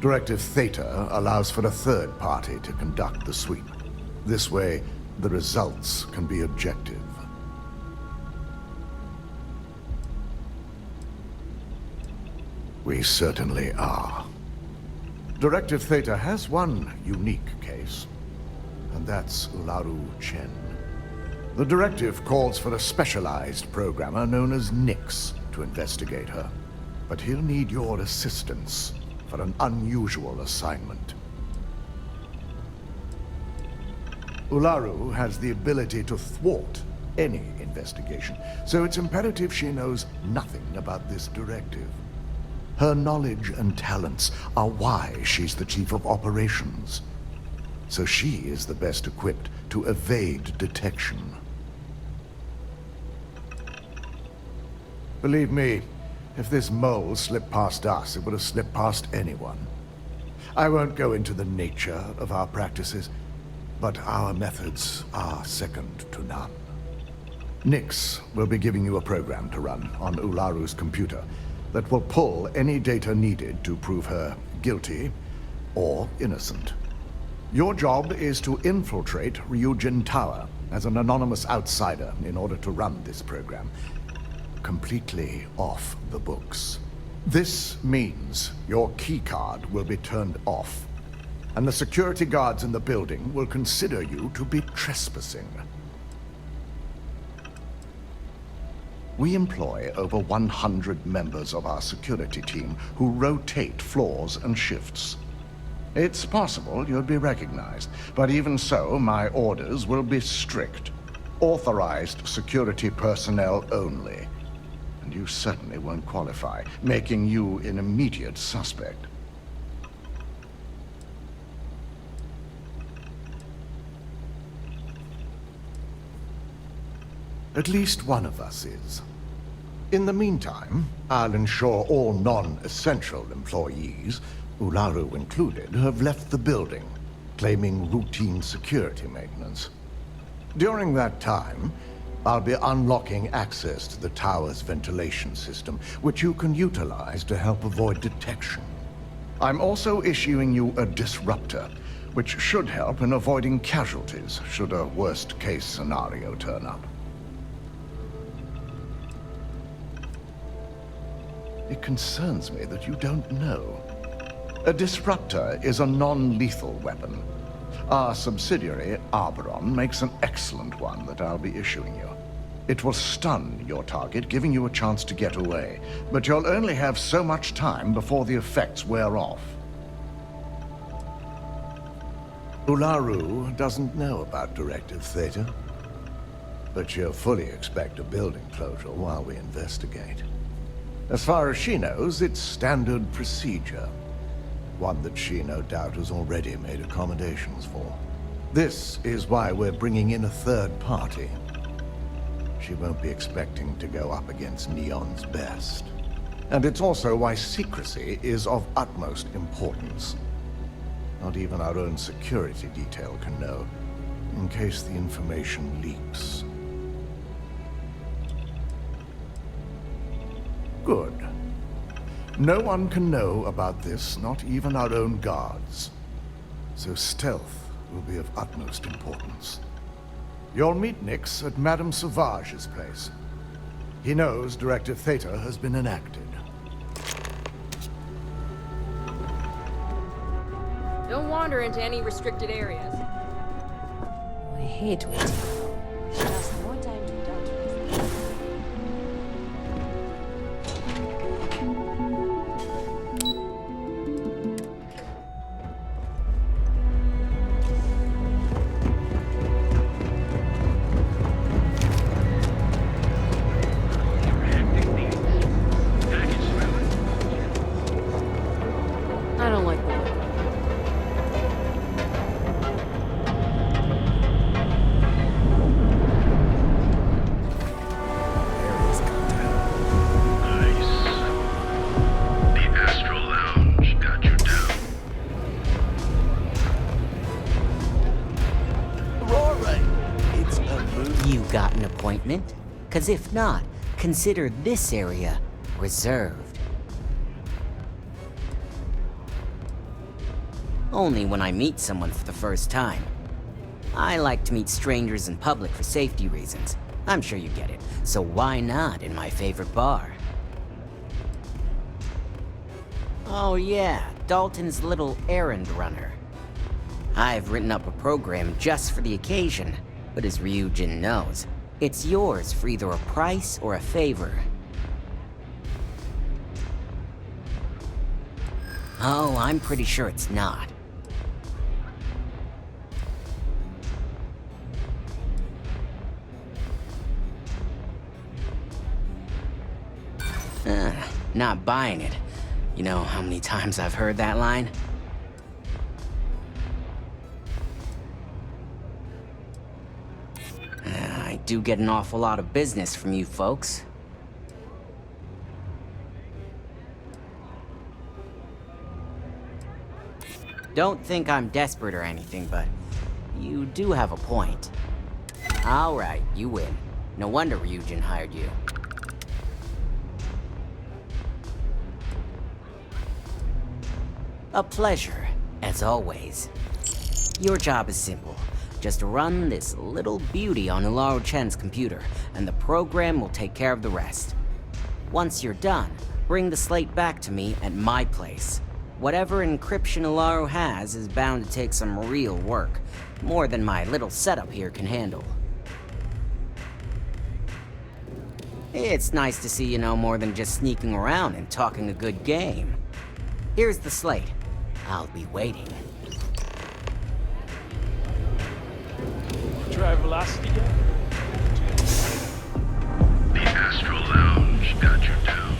Directive Theta allows for a third party to conduct the sweep. This way, the results can be objective. We certainly are. Directive Theta has one unique case, and that's Ularu Chen. The directive calls for a specialized programmer known as Nix to investigate her, but he'll need your assistance for an unusual assignment. Ularu has the ability to thwart any investigation, so it's imperative she knows nothing about this directive. Her knowledge and talents are why she's the Chief of Operations, so she is the best equipped to evade detection. Believe me, if this mole slipped past us, it would have slipped past anyone. I won't go into the nature of our practices, but our methods are second to none. Nix will be giving you a program to run on Ularu's computer that will pull any data needed to prove her guilty or innocent. Your job is to infiltrate Ryujin Tower as an anonymous outsider in order to run this program completely off the books. This means your keycard will be turned off, and the security guards in the building will consider you to be trespassing. We employ over 100 members of our security team who rotate floors and shifts. It's possible you'll be recognized, but even so, my orders will be strict. Authorized security personnel only. And you certainly won't qualify, making you an immediate suspect. At least one of us is. In the meantime, I'll ensure all non-essential employees, Ularu included, have left the building, claiming routine security maintenance. During that time, I'll be unlocking access to the tower's ventilation system, which you can utilize to help avoid detection. I'm also issuing you a disruptor, which should help in avoiding casualties should a worst-case scenario turn up. It concerns me that you don't know. A disruptor is a non-lethal weapon. Our subsidiary, Arboron, makes an excellent one that I'll be issuing you. It will stun your target, giving you a chance to get away, but you'll only have so much time before the effects wear off. Ularu doesn't know about Directive Theta, but she'll fully expect a building closure while we investigate. As far as she knows, it's standard procedure. One that she, no doubt, has already made accommodations for. This is why we're bringing in a third party. She won't be expecting to go up against Neon's best. And it's also why secrecy is of utmost importance. Not even our own security detail can know, in case the information leaks. Good. No one can know about this, not even our own guards. So stealth will be of utmost importance. You'll meet Nix at Madame Sauvage's place. He knows Directive Theta has been enacted. Don't wander into any restricted areas. I hate waiting. Just more time to doubt yourself. I don't like the look. You got an appointment? 'Cause if not, consider this area reserved. Only when I meet someone for the first time. I like to meet strangers in public for safety reasons. I'm sure you get it. So why not in my favorite bar? Oh yeah, Dalton's little errand runner. I've written up a program just for the occasion, but as Ryujin knows, it's yours for either a price or a favor. Oh, I'm pretty sure it's not. Not buying it. You know how many times I've heard that line? I do get an awful lot of business from you folks. Don't think I'm desperate or anything, but you do have a point. Alright, you win. No wonder Ryujin hired you. A pleasure, as always. Your job is simple. Just run this little beauty on Ularu Chen's computer, and the program will take care of the rest. Once you're done, bring the slate back to me at my place. Whatever encryption Ularu has is bound to take some real work, more than my little setup here can handle. It's nice to see you know more than just sneaking around and talking a good game. Here's the slate. I'll be waiting. Drive velocity yet? The Astral Lounge got you down.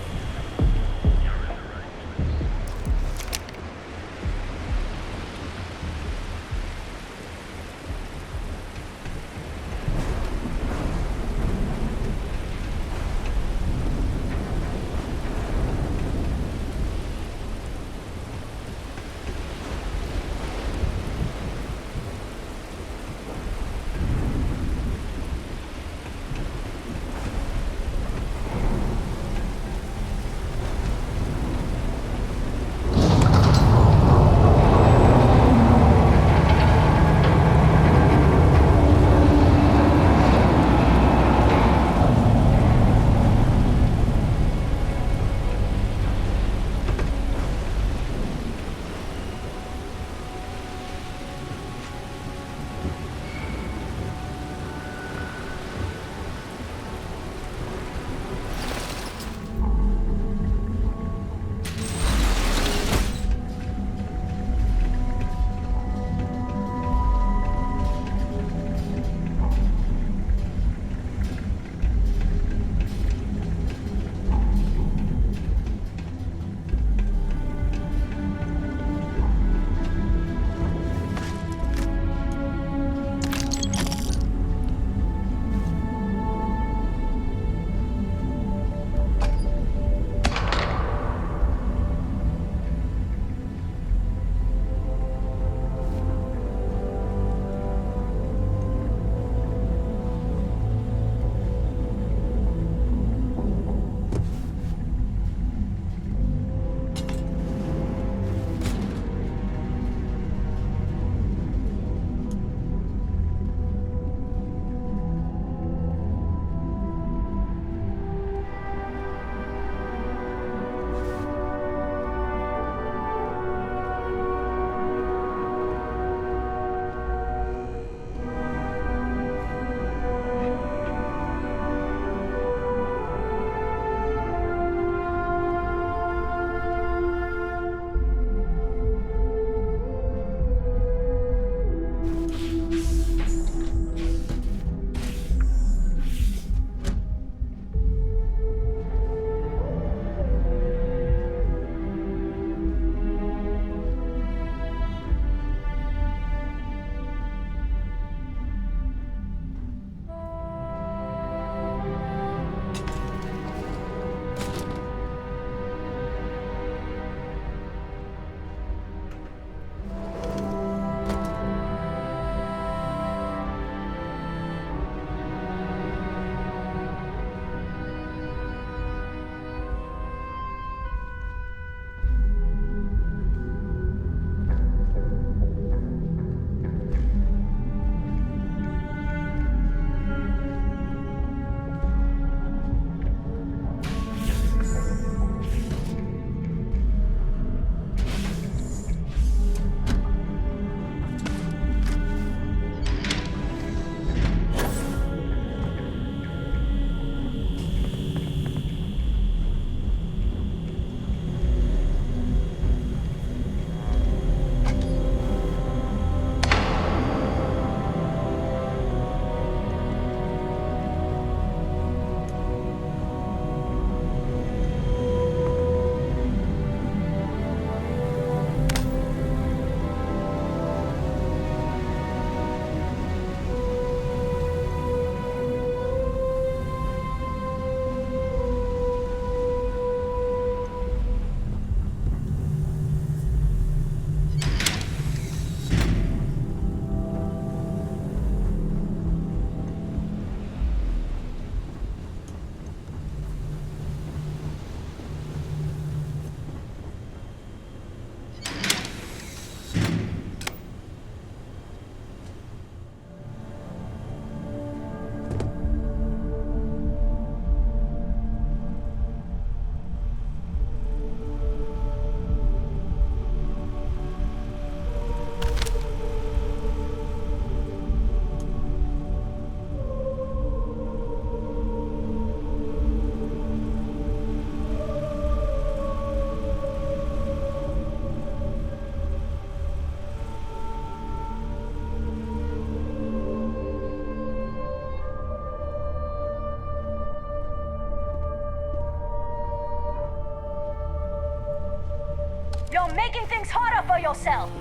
yourself!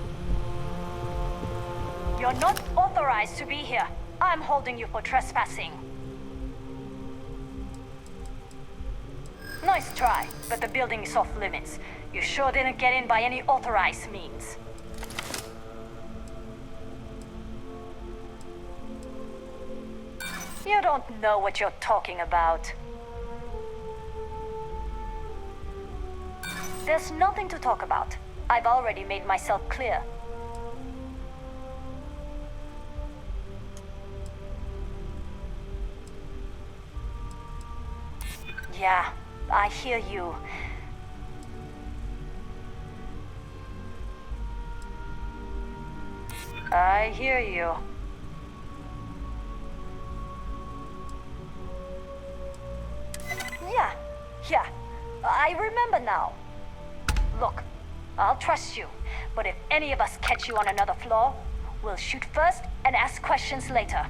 You're not authorized to be here. I'm holding you for trespassing. Nice try, but the building is off limits. You sure didn't get in by any authorized means. You don't know what you're talking about. There's nothing to talk about. I've already made myself clear. Yeah, I hear you. I hear you. Yeah, I remember now. Look, I'll trust you, but if any of us catch you on another floor, we'll shoot first and ask questions later.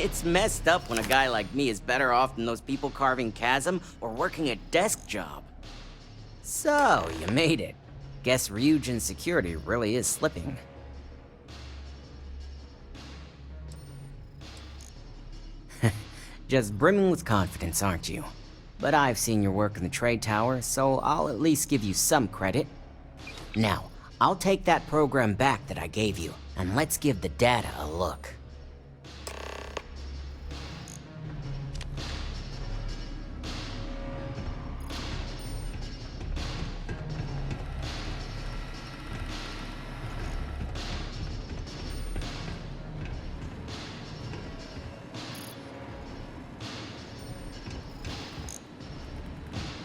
It's messed up when a guy like me is better off than those people carving chasm or working a desk job. So, you made it. Guess Ryujin's security really is slipping. Just brimming with confidence, aren't you? But I've seen your work in the trade tower, so I'll at least give you some credit. Now, I'll take that program back that I gave you, and let's give the data a look.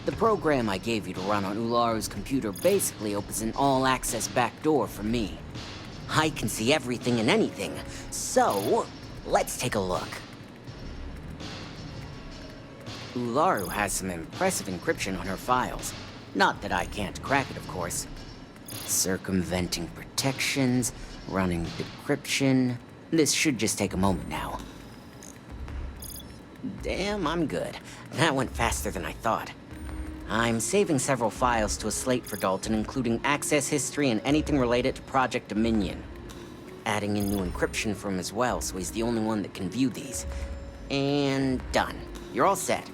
The program I gave you to run on Ularu's computer basically opens an all-access backdoor for me. I can see everything and anything, so let's take a look. Ularu has some impressive encryption on her files. Not that I can't crack it, of course. Circumventing protections, running decryption. This should just take a moment now. Damn, I'm good. That went faster than I thought. I'm saving several files to a slate for Dalton, including access history and anything related to Project Dominion. Adding in new encryption for him as well, so he's the only one that can view these. And done. You're all set.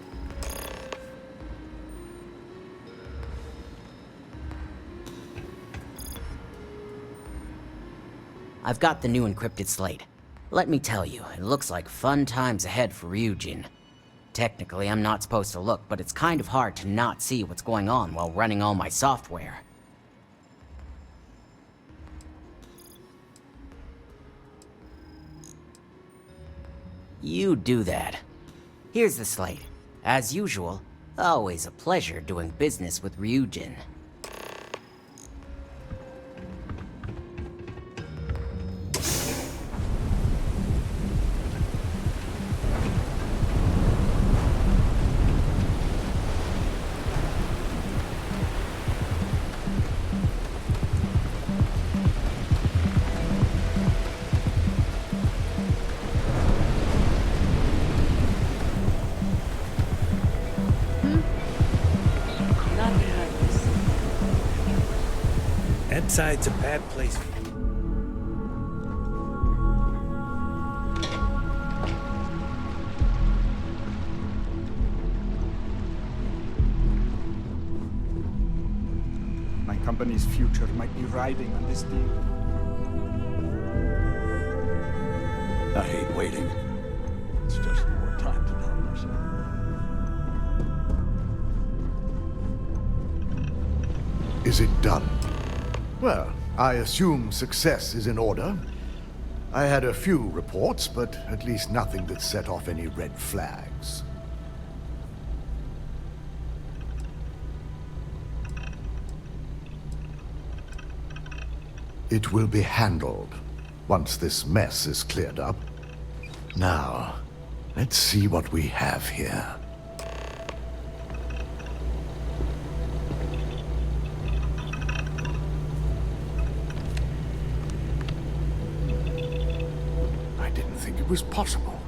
I've got the new encrypted slate. Let me tell you, it looks like fun times ahead for Ryujin. Technically, I'm not supposed to look, but it's kind of hard to not see what's going on while running all my software. You do that. Here's the slate. As usual, always a pleasure doing business with Ryujin. Inside's a bad place for you. My company's future might be riding on this deal. I hate waiting. It's just more time to know myself. Is it done? Well, I assume success is in order. I had a few reports, but at least nothing that set off any red flags. It will be handled once this mess is cleared up. Now, let's see what we have here. It was possible.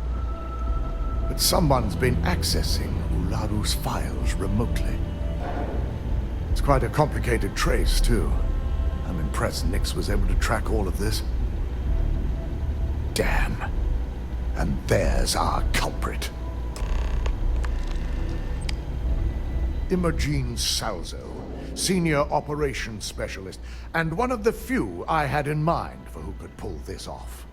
But someone's been accessing Ularu's files remotely. It's quite a complicated trace, too. I'm impressed Nix was able to track all of this. Damn. And there's our culprit. Imogen Salzo, Senior Operations Specialist, and one of the few I had in mind for who could pull this off.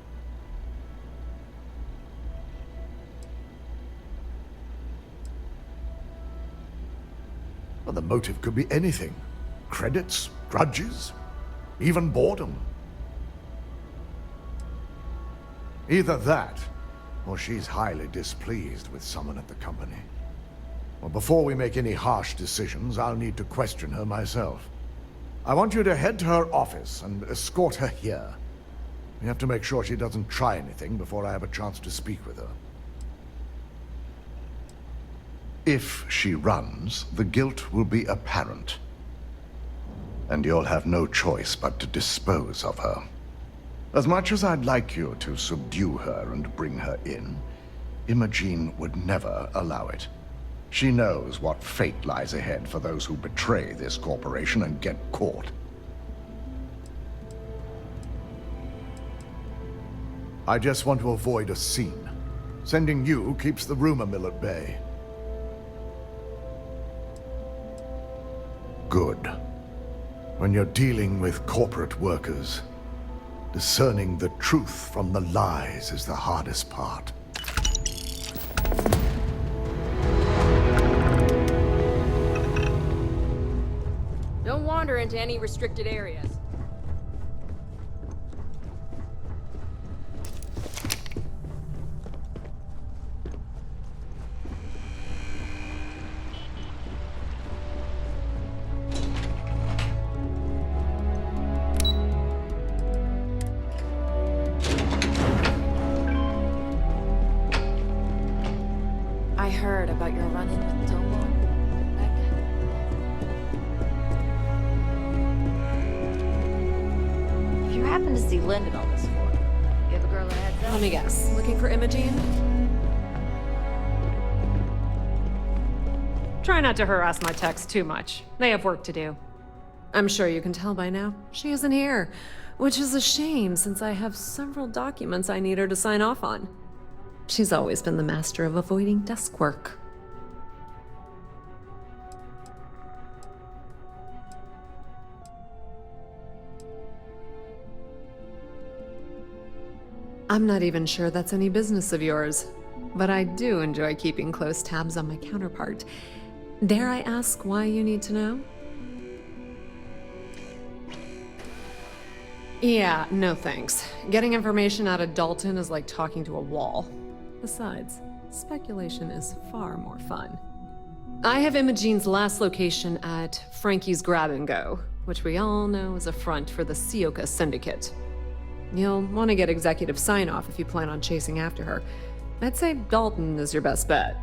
Well, the motive could be anything. Credits, grudges, even boredom. Either that, or she's highly displeased with someone at the company. Well, before we make any harsh decisions, I'll need to question her myself. I want you to head to her office and escort her here. We have to make sure she doesn't try anything before I have a chance to speak with her. If she runs, the guilt will be apparent. And you'll have no choice but to dispose of her. As much as I'd like you to subdue her and bring her in, Imogene would never allow it. She knows what fate lies ahead for those who betray this corporation and get caught. I just want to avoid a scene. Sending you keeps the rumor mill at bay. Good. When you're dealing with corporate workers, discerning the truth from the lies is the hardest part. Don't wander into any restricted areas. I heard about your run-in with Tomo. If you happen to see Lyndon on this floor, give a girl a heads up. Let me guess. Looking for Imogene? Try not to harass my techs too much. They have work to do. I'm sure you can tell by now. She isn't here, which is a shame since I have several documents I need her to sign off on. She's always been the master of avoiding desk work. I'm not even sure that's any business of yours, but I do enjoy keeping close tabs on my counterpart. Dare I ask why you need to know? Yeah, no thanks. Getting information out of Dalton is like talking to a wall. Besides, speculation is far more fun. I have Imogene's last location at Frankie's Grab and Go, which we all know is a front for the Sioka Syndicate. You'll want to get executive sign-off if you plan on chasing after her. I'd say Dalton is your best bet.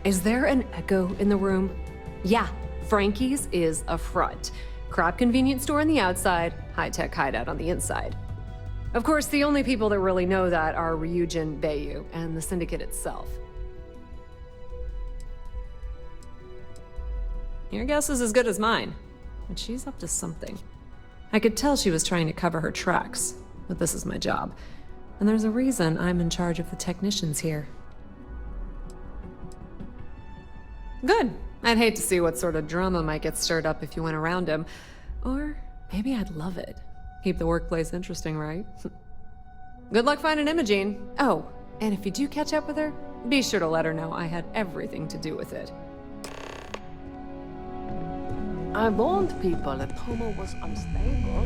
Is there an echo in the room? Yeah, Frankie's is a front. Crap convenience store on the outside, high-tech hideout on the inside. Of course, the only people that really know that are Ryujin, Bayu, and the Syndicate itself. Your guess is as good as mine, but she's up to something. I could tell she was trying to cover her tracks, but this is my job. And there's a reason I'm in charge of the technicians here. Good. I'd hate to see what sort of drama might get stirred up if you went around him. Or maybe I'd love it. Keep the workplace interesting, right? Good luck finding Imogene. Oh, and if you do catch up with her, be sure to let her know I had everything to do with it. I warned people that Tomo was unstable.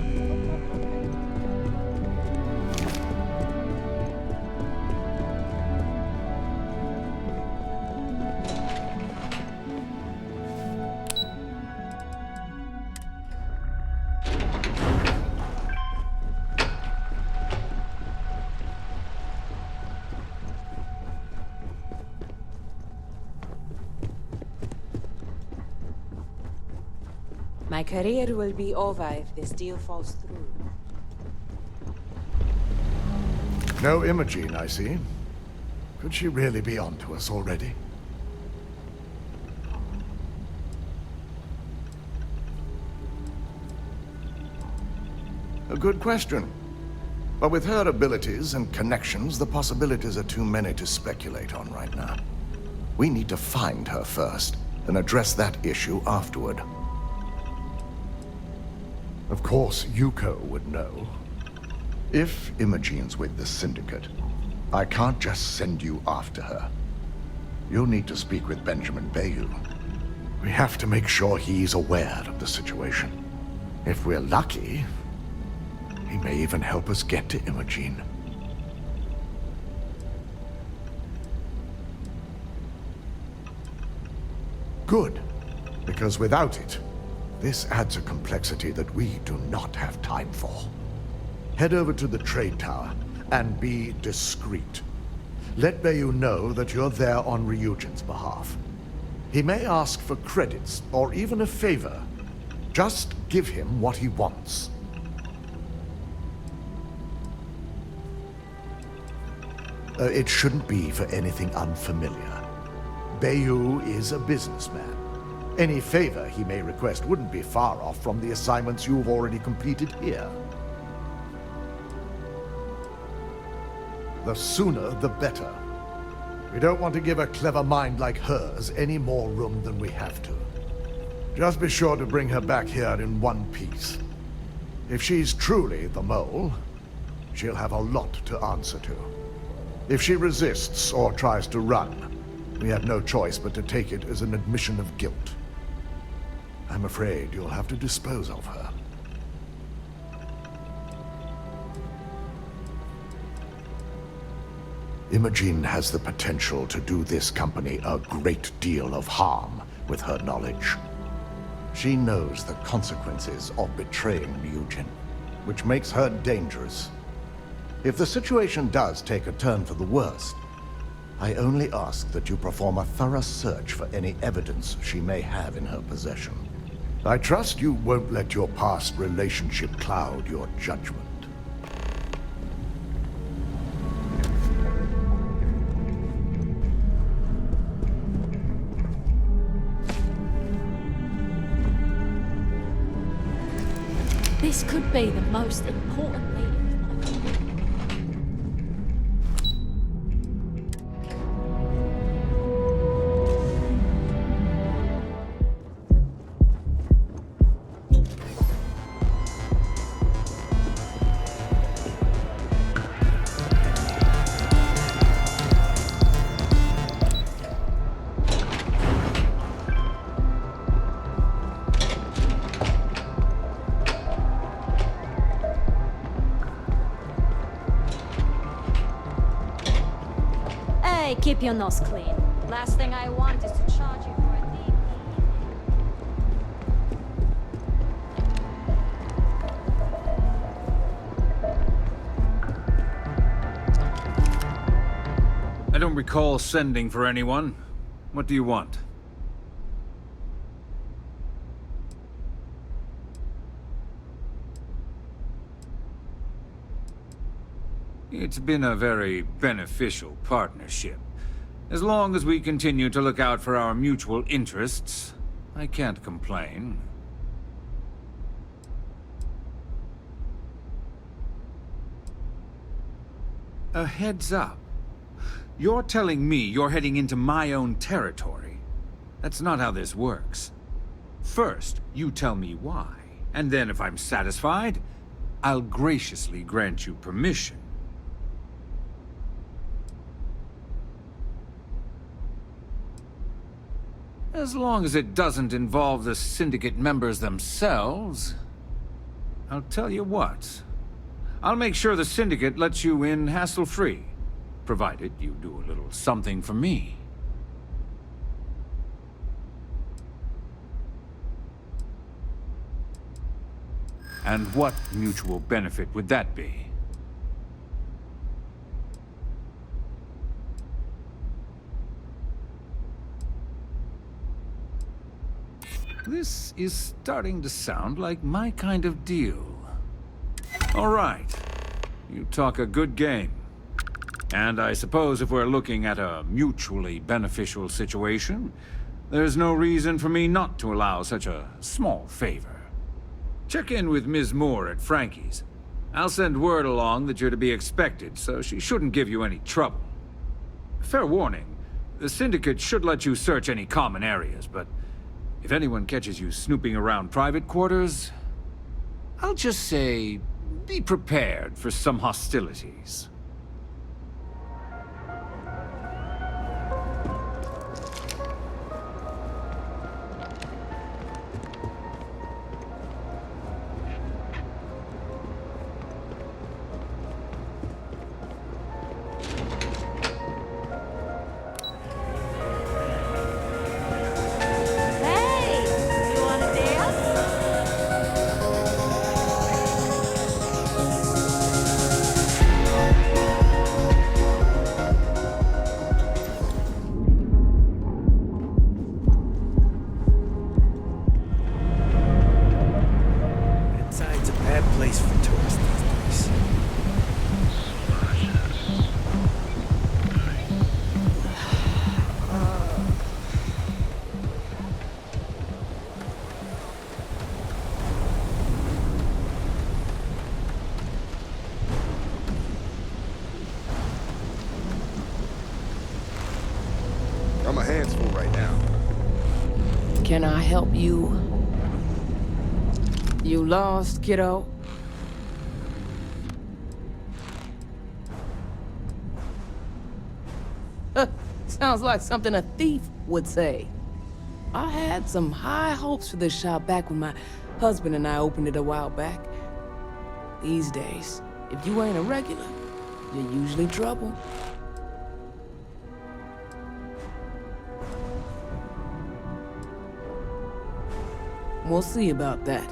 My career will be over if this deal falls through. No Imogene, I see. Could she really be onto us already? A good question. But with her abilities and connections, the possibilities are too many to speculate on right now. We need to find her first, and address that issue afterward. Of course, Yuko would know. If Imogene's with the Syndicate, I can't just send you after her. You'll need to speak with Benjamin Bayu. We have to make sure he's aware of the situation. If we're lucky, he may even help us get to Imogene. Good, because without it, this adds a complexity that we do not have time for. Head over to the trade tower and be discreet. Let Bayu know that you're there on Ryujin's behalf. He may ask for credits or even a favor. Just give him what he wants. It shouldn't be for anything unfamiliar. Bayou is a businessman. Any favor he may request wouldn't be far off from the assignments you've already completed here. The sooner, the better. We don't want to give a clever mind like hers any more room than we have to. Just be sure to bring her back here in one piece. If she's truly the mole, she'll have a lot to answer to. If she resists or tries to run, we have no choice but to take it as an admission of guilt. I'm afraid you'll have to dispose of her. Imogen has the potential to do this company a great deal of harm with her knowledge. She knows the consequences of betraying Ryujin, which makes her dangerous. If the situation does take a turn for the worst, I only ask that you perform a thorough search for any evidence she may have in her possession. I trust you won't let your past relationship cloud your judgment. This could be the most important meeting. Keep your nose clean. Last thing I want is to charge you for a thief. I don't recall sending for anyone. What do you want? It's been a very beneficial partnership. As long as we continue to look out for our mutual interests, I can't complain. A heads up. You're telling me you're heading into my own territory. That's not how this works. First, you tell me why, and then if I'm satisfied, I'll graciously grant you permission. As long as it doesn't involve the Syndicate members themselves. I'll tell you what. I'll make sure the Syndicate lets you in hassle-free, provided you do a little something for me. And what mutual benefit would that be? This is starting to sound like my kind of deal. All right. You talk a good game. And I suppose if we're looking at a mutually beneficial situation, there's no reason for me not to allow such a small favor. Check in with Ms. Moore at Frankie's. I'll send word along that you're to be expected, so she shouldn't give you any trouble. Fair warning, the Syndicate should let you search any common areas, but if anyone catches you snooping around private quarters, I'll just say, be prepared for some hostilities. I'm a hands full right now. Can I help you? You lost, kiddo? Sounds like something a thief would say. I had some high hopes for this shop back when my husband and I opened it a while back. These days, if you ain't a regular, you're usually trouble. We'll see about that.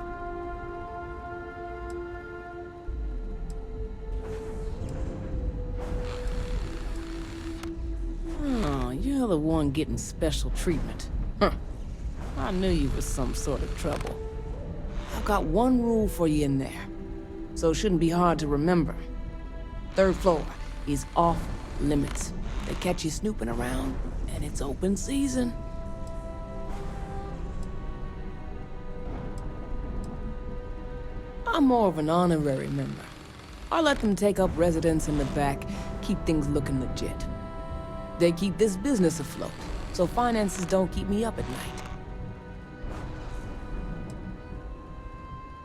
Oh, you're the one getting special treatment. Huh. I knew you was some sort of trouble. I've got one rule for you in there, so it shouldn't be hard to remember. 3rd floor is off limits. They catch you snooping around, and it's open season. I'm more of an honorary member. I let them take up residence in the back, keep things looking legit. They keep this business afloat, so finances don't keep me up at night.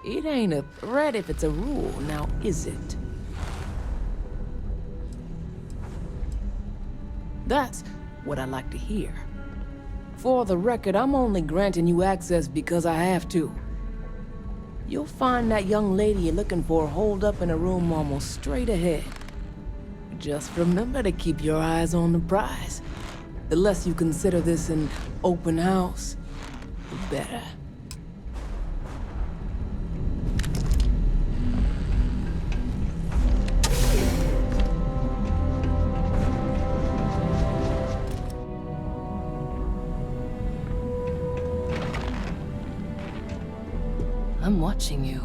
It ain't a threat if it's a rule, now is it? That's what I like to hear. For the record, I'm only granting you access because I have to. You'll find that young lady you're looking for holed up in a room almost straight ahead. Just remember to keep your eyes on the prize. The less you consider this an open house, the better. I'm watching you.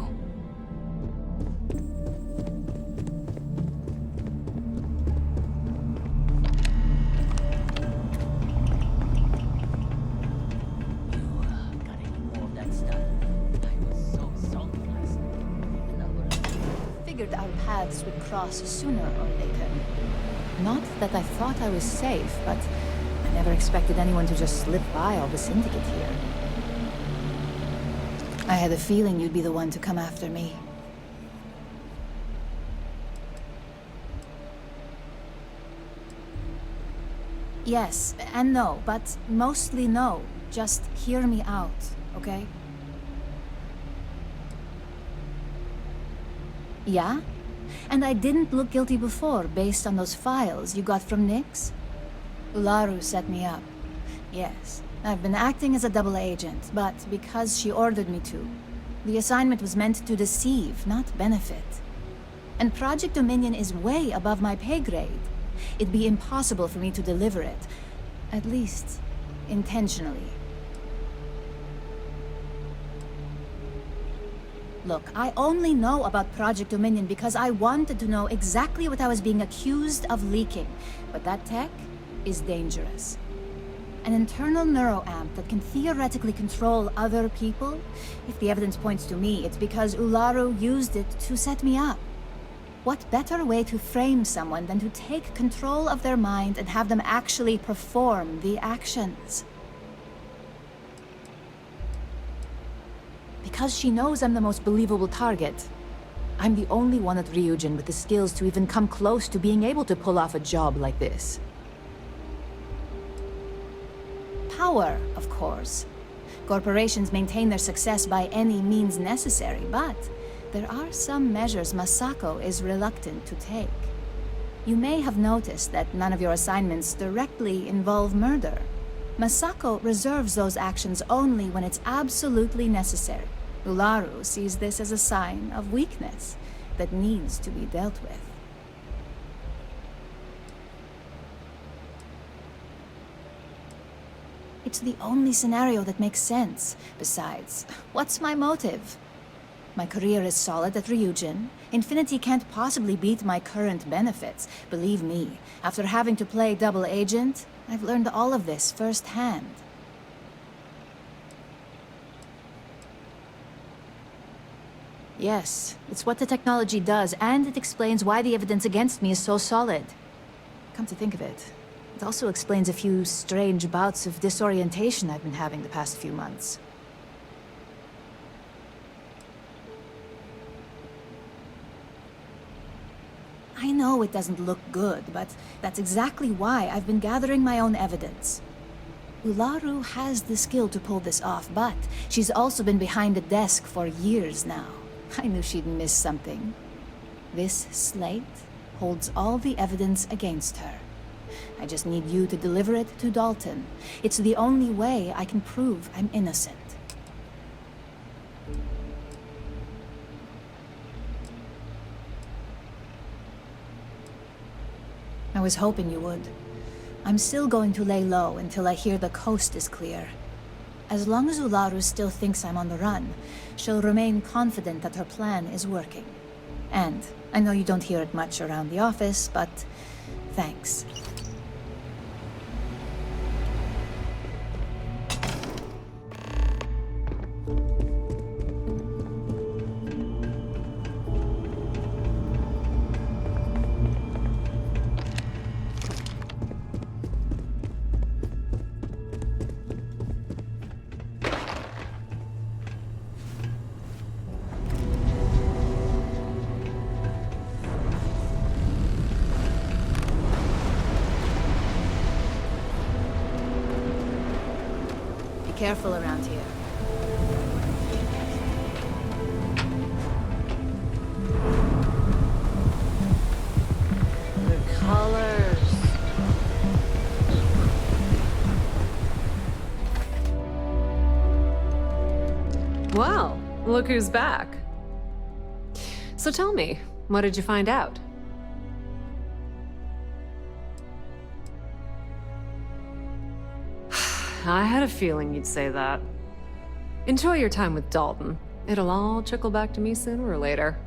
Figured our paths would cross sooner or later. Not that I thought I was safe, but I never expected anyone to just slip by all the syndicate here. I had a feeling you'd be the one to come after me. Yes and no, but mostly no. Just hear me out, okay? Yeah? And I didn't look guilty before, based on those files you got from Nyx? Ularu set me up. Yes. I've been acting as a double agent, but because she ordered me to. The assignment was meant to deceive, not benefit. And Project Dominion is way above my pay grade. It'd be impossible for me to deliver it. At least, intentionally. Look, I only know about Project Dominion because I wanted to know exactly what I was being accused of leaking. But that tech is dangerous. An internal neuroamp that can theoretically control other people? If the evidence points to me, it's because Ularu used it to set me up. What better way to frame someone than to take control of their mind and have them actually perform the actions? Because she knows I'm the most believable target. I'm the only one at Ryujin with the skills to even come close to being able to pull off a job like this. Power, of course. Corporations maintain their success by any means necessary, but there are some measures Masako is reluctant to take. You may have noticed that none of your assignments directly involve murder. Masako reserves those actions only when it's absolutely necessary. Ularu sees this as a sign of weakness that needs to be dealt with. It's the only scenario that makes sense. Besides, what's my motive? My career is solid at Ryujin. Infinity can't possibly beat my current benefits. Believe me, after having to play double agent, I've learned all of this firsthand. Yes, it's what the technology does, and it explains why the evidence against me is so solid. Come to think of it, It also explains a few strange bouts of disorientation I've been having the past few months. I know it doesn't look good, but that's exactly why I've been gathering my own evidence. Ularu has the skill to pull this off, but she's also been behind a desk for years now. I knew she'd miss something. This slate holds all the evidence against her. I just need you to deliver it to Dalton. It's the only way I can prove I'm innocent. I was hoping you would. I'm still going to lay low until I hear the coast is clear. As long as Ularu still thinks I'm on the run, she'll remain confident that her plan is working. And I know you don't hear it much around the office, but thanks. Careful around here. The colors. Well, look who's back. So tell me, what did you find out? I had a feeling you'd say that. Enjoy your time with Dalton. It'll all trickle back to me sooner or later.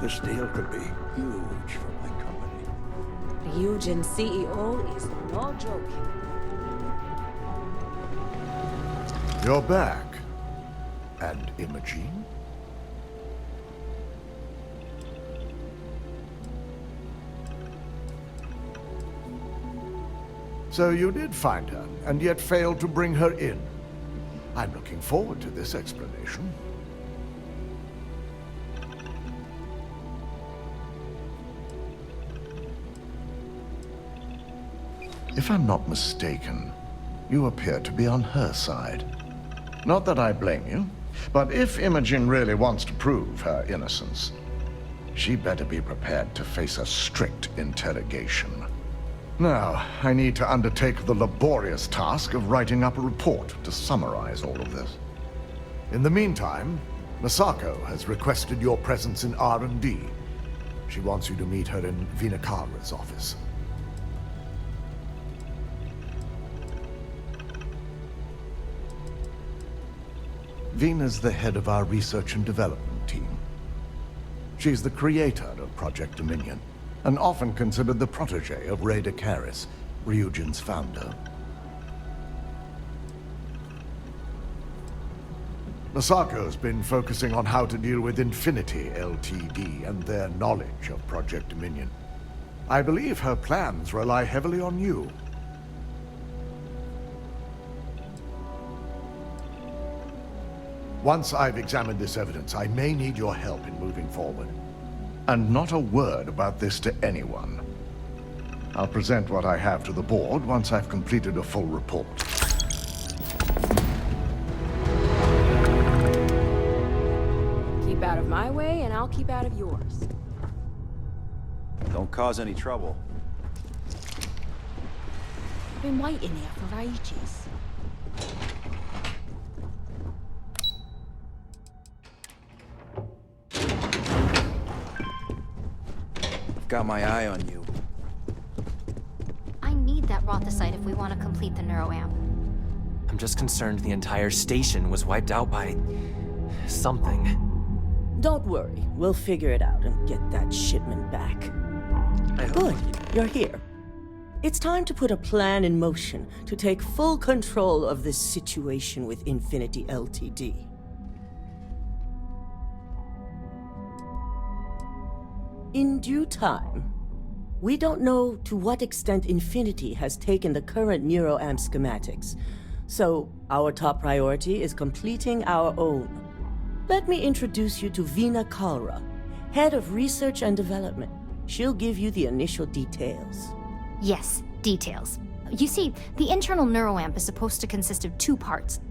This deal could be huge for my company. Ryujin CEO is no joke. You're back. And Imogene? So you did find her, and yet failed to bring her in. I'm looking forward to this explanation. If I'm not mistaken, you appear to be on her side. Not that I blame you, but if Imogen really wants to prove her innocence, she better be prepared to face a strict interrogation. Now, I need to undertake the laborious task of writing up a report to summarize all of this. In the meantime, Masako has requested your presence in R&D. She wants you to meet her in Vinakara's office. Vina's the head of our research and development team. She's the creator of Project Dominion, and often considered the protege of Ray Decaris, Ryujin's founder. Masako's been focusing on how to deal with Infinity Ltd. And their knowledge of Project Dominion. I believe her plans rely heavily on you. Once I've examined this evidence, I may need your help in moving forward. And not a word about this to anyone. I'll present what I have to the board once I've completed a full report. Keep out of my way, and I'll keep out of yours. Don't cause any trouble. Been waiting here for ages. Got my eye on you. I need that Rothicite if we want to complete the neuroamp. I'm just concerned the entire station was wiped out by something. Don't worry, we'll figure it out and get that shipment back. Good, you're here. It's time to put a plan in motion to take full control of this situation with Infinity Ltd. In due time. We don't know to what extent Infinity has taken the current neuroamp schematics, so our top priority is completing our own. Let me introduce you to Veena Kalra, Head of Research and Development. She'll give you the initial details. Yes, details. You see, the internal neuroamp is supposed to consist of 2 parts.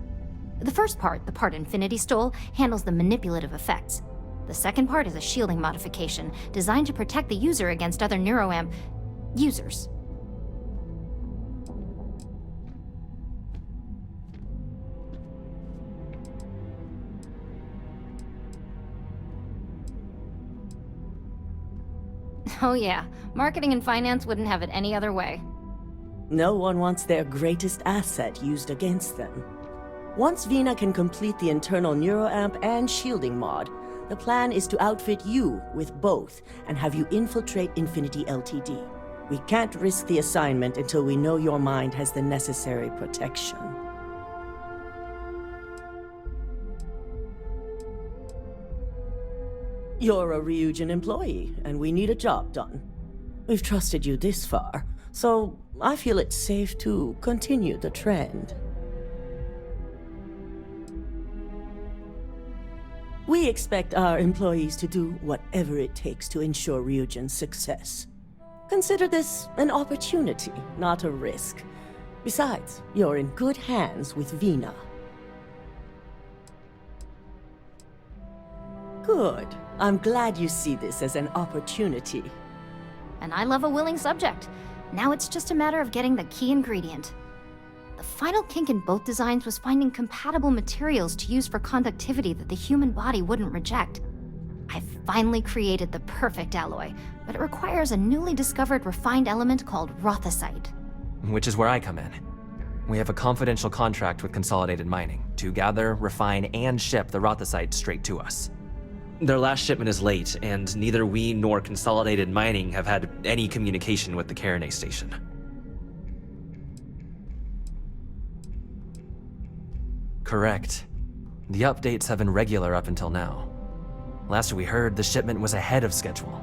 The first part, the part Infinity stole, handles the manipulative effects. The second part is a shielding modification, designed to protect the user against other neuroamp users. Oh yeah, marketing and finance wouldn't have it any other way. No one wants their greatest asset used against them. Once Veena can complete the internal neuroamp and shielding mod, the plan is to outfit you with both and have you infiltrate Infinity Ltd. We can't risk the assignment until we know your mind has the necessary protection. You're a Ryujin employee, and we need a job done. We've trusted you this far, so I feel it's safe to continue the trend. We expect our employees to do whatever it takes to ensure Ryujin's success. Consider this an opportunity, not a risk. Besides, you're in good hands with Veena. Good. I'm glad you see this as an opportunity. And I love a willing subject. Now it's just a matter of getting the key ingredient. The final kink in both designs was finding compatible materials to use for conductivity that the human body wouldn't reject. I've finally created the perfect alloy, but it requires a newly discovered refined element called rothicite. Which is where I come in. We have a confidential contract with Consolidated Mining to gather, refine, and ship the rothicite straight to us. Their last shipment is late, and neither we nor Consolidated Mining have had any communication with the Carinae station. Correct. The updates have been regular up until now. Last we heard, the shipment was ahead of schedule.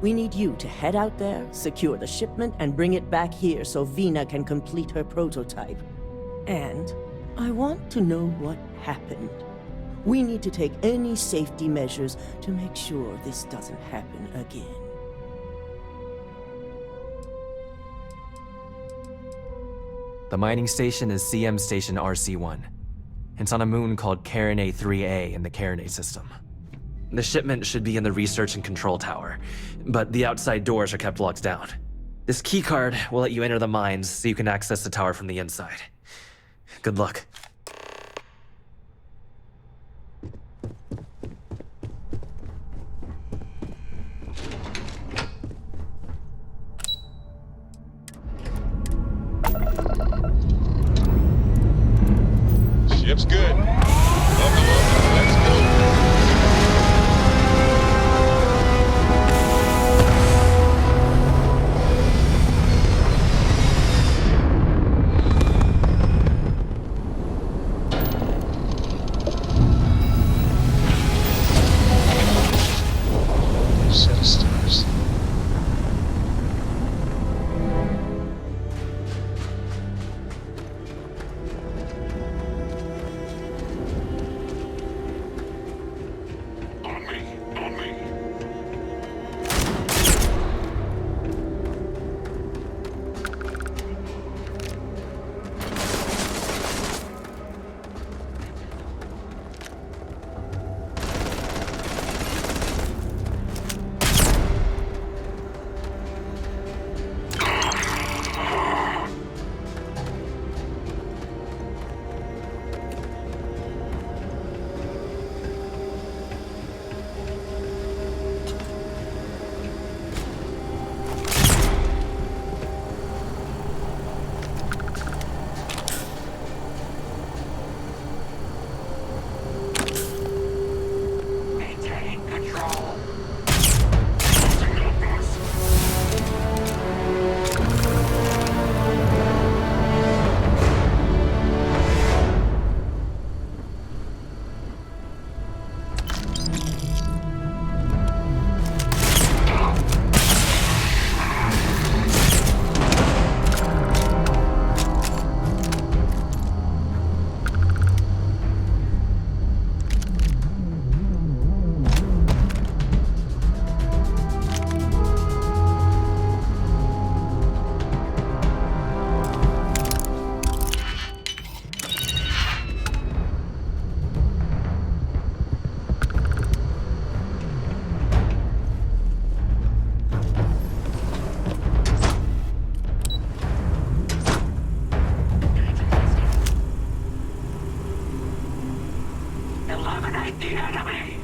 We need you to head out there, secure the shipment, and bring it back here so Veena can complete her prototype. And I want to know what happened. We need to take any safety measures to make sure this doesn't happen again. The mining station is CM Station RC-1. It's on a moon called Carinae 3A in the Carinae system. The shipment should be in the research and control tower, but the outside doors are kept locked down. This keycard will let you enter the mines so you can access the tower from the inside. Good luck. Ship's good. Welcome, let's go. Set of stars. the enemy.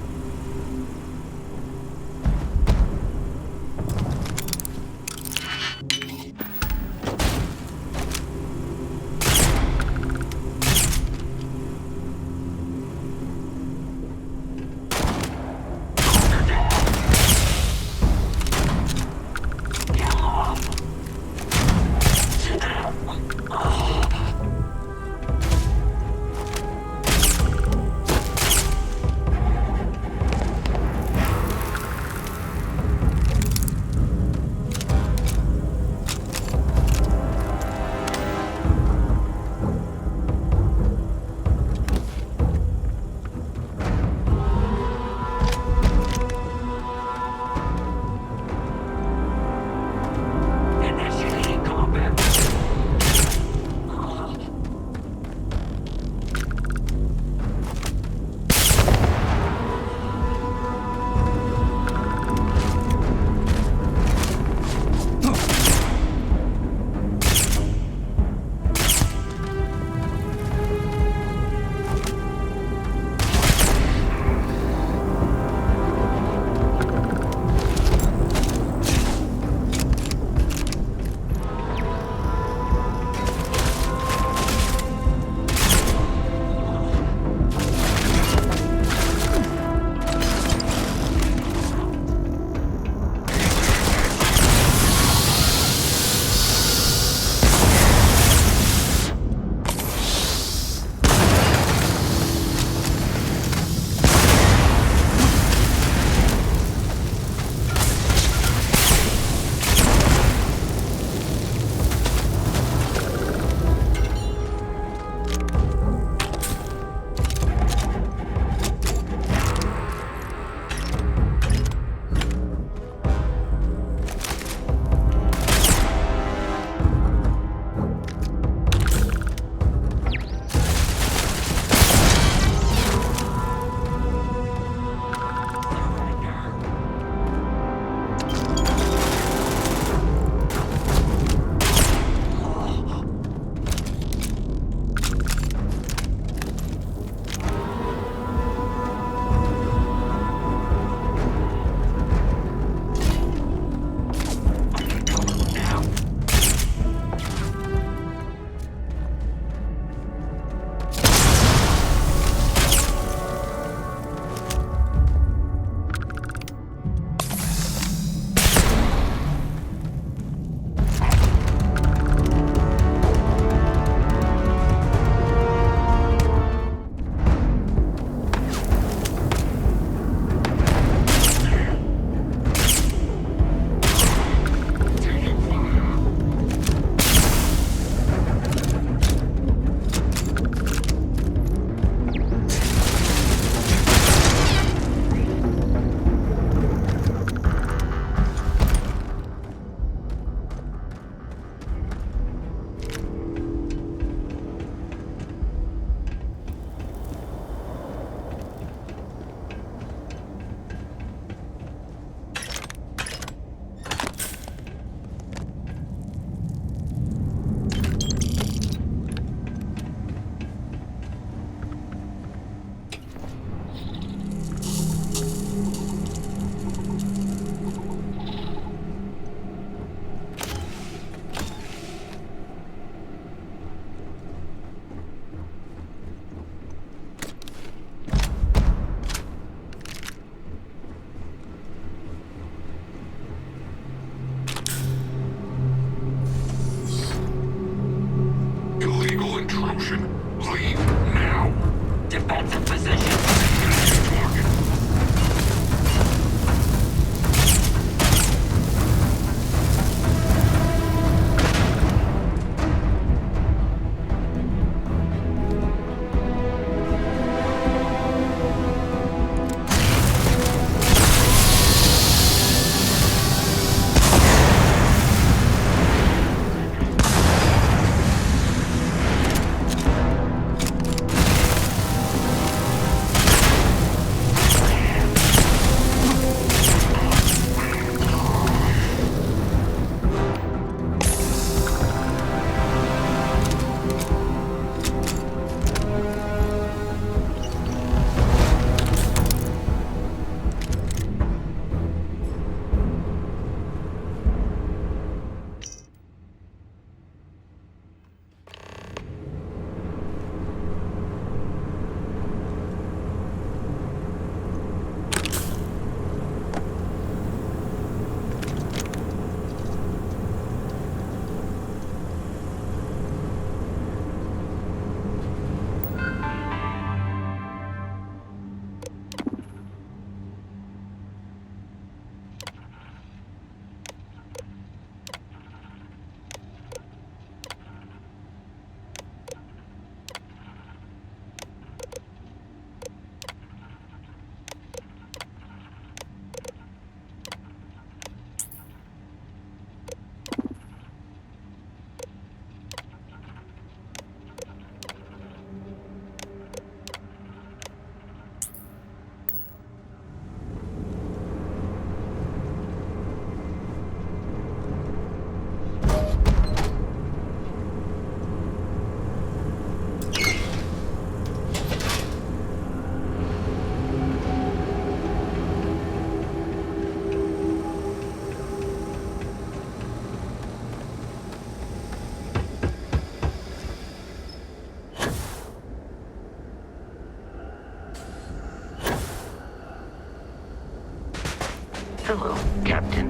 Hello, Captain.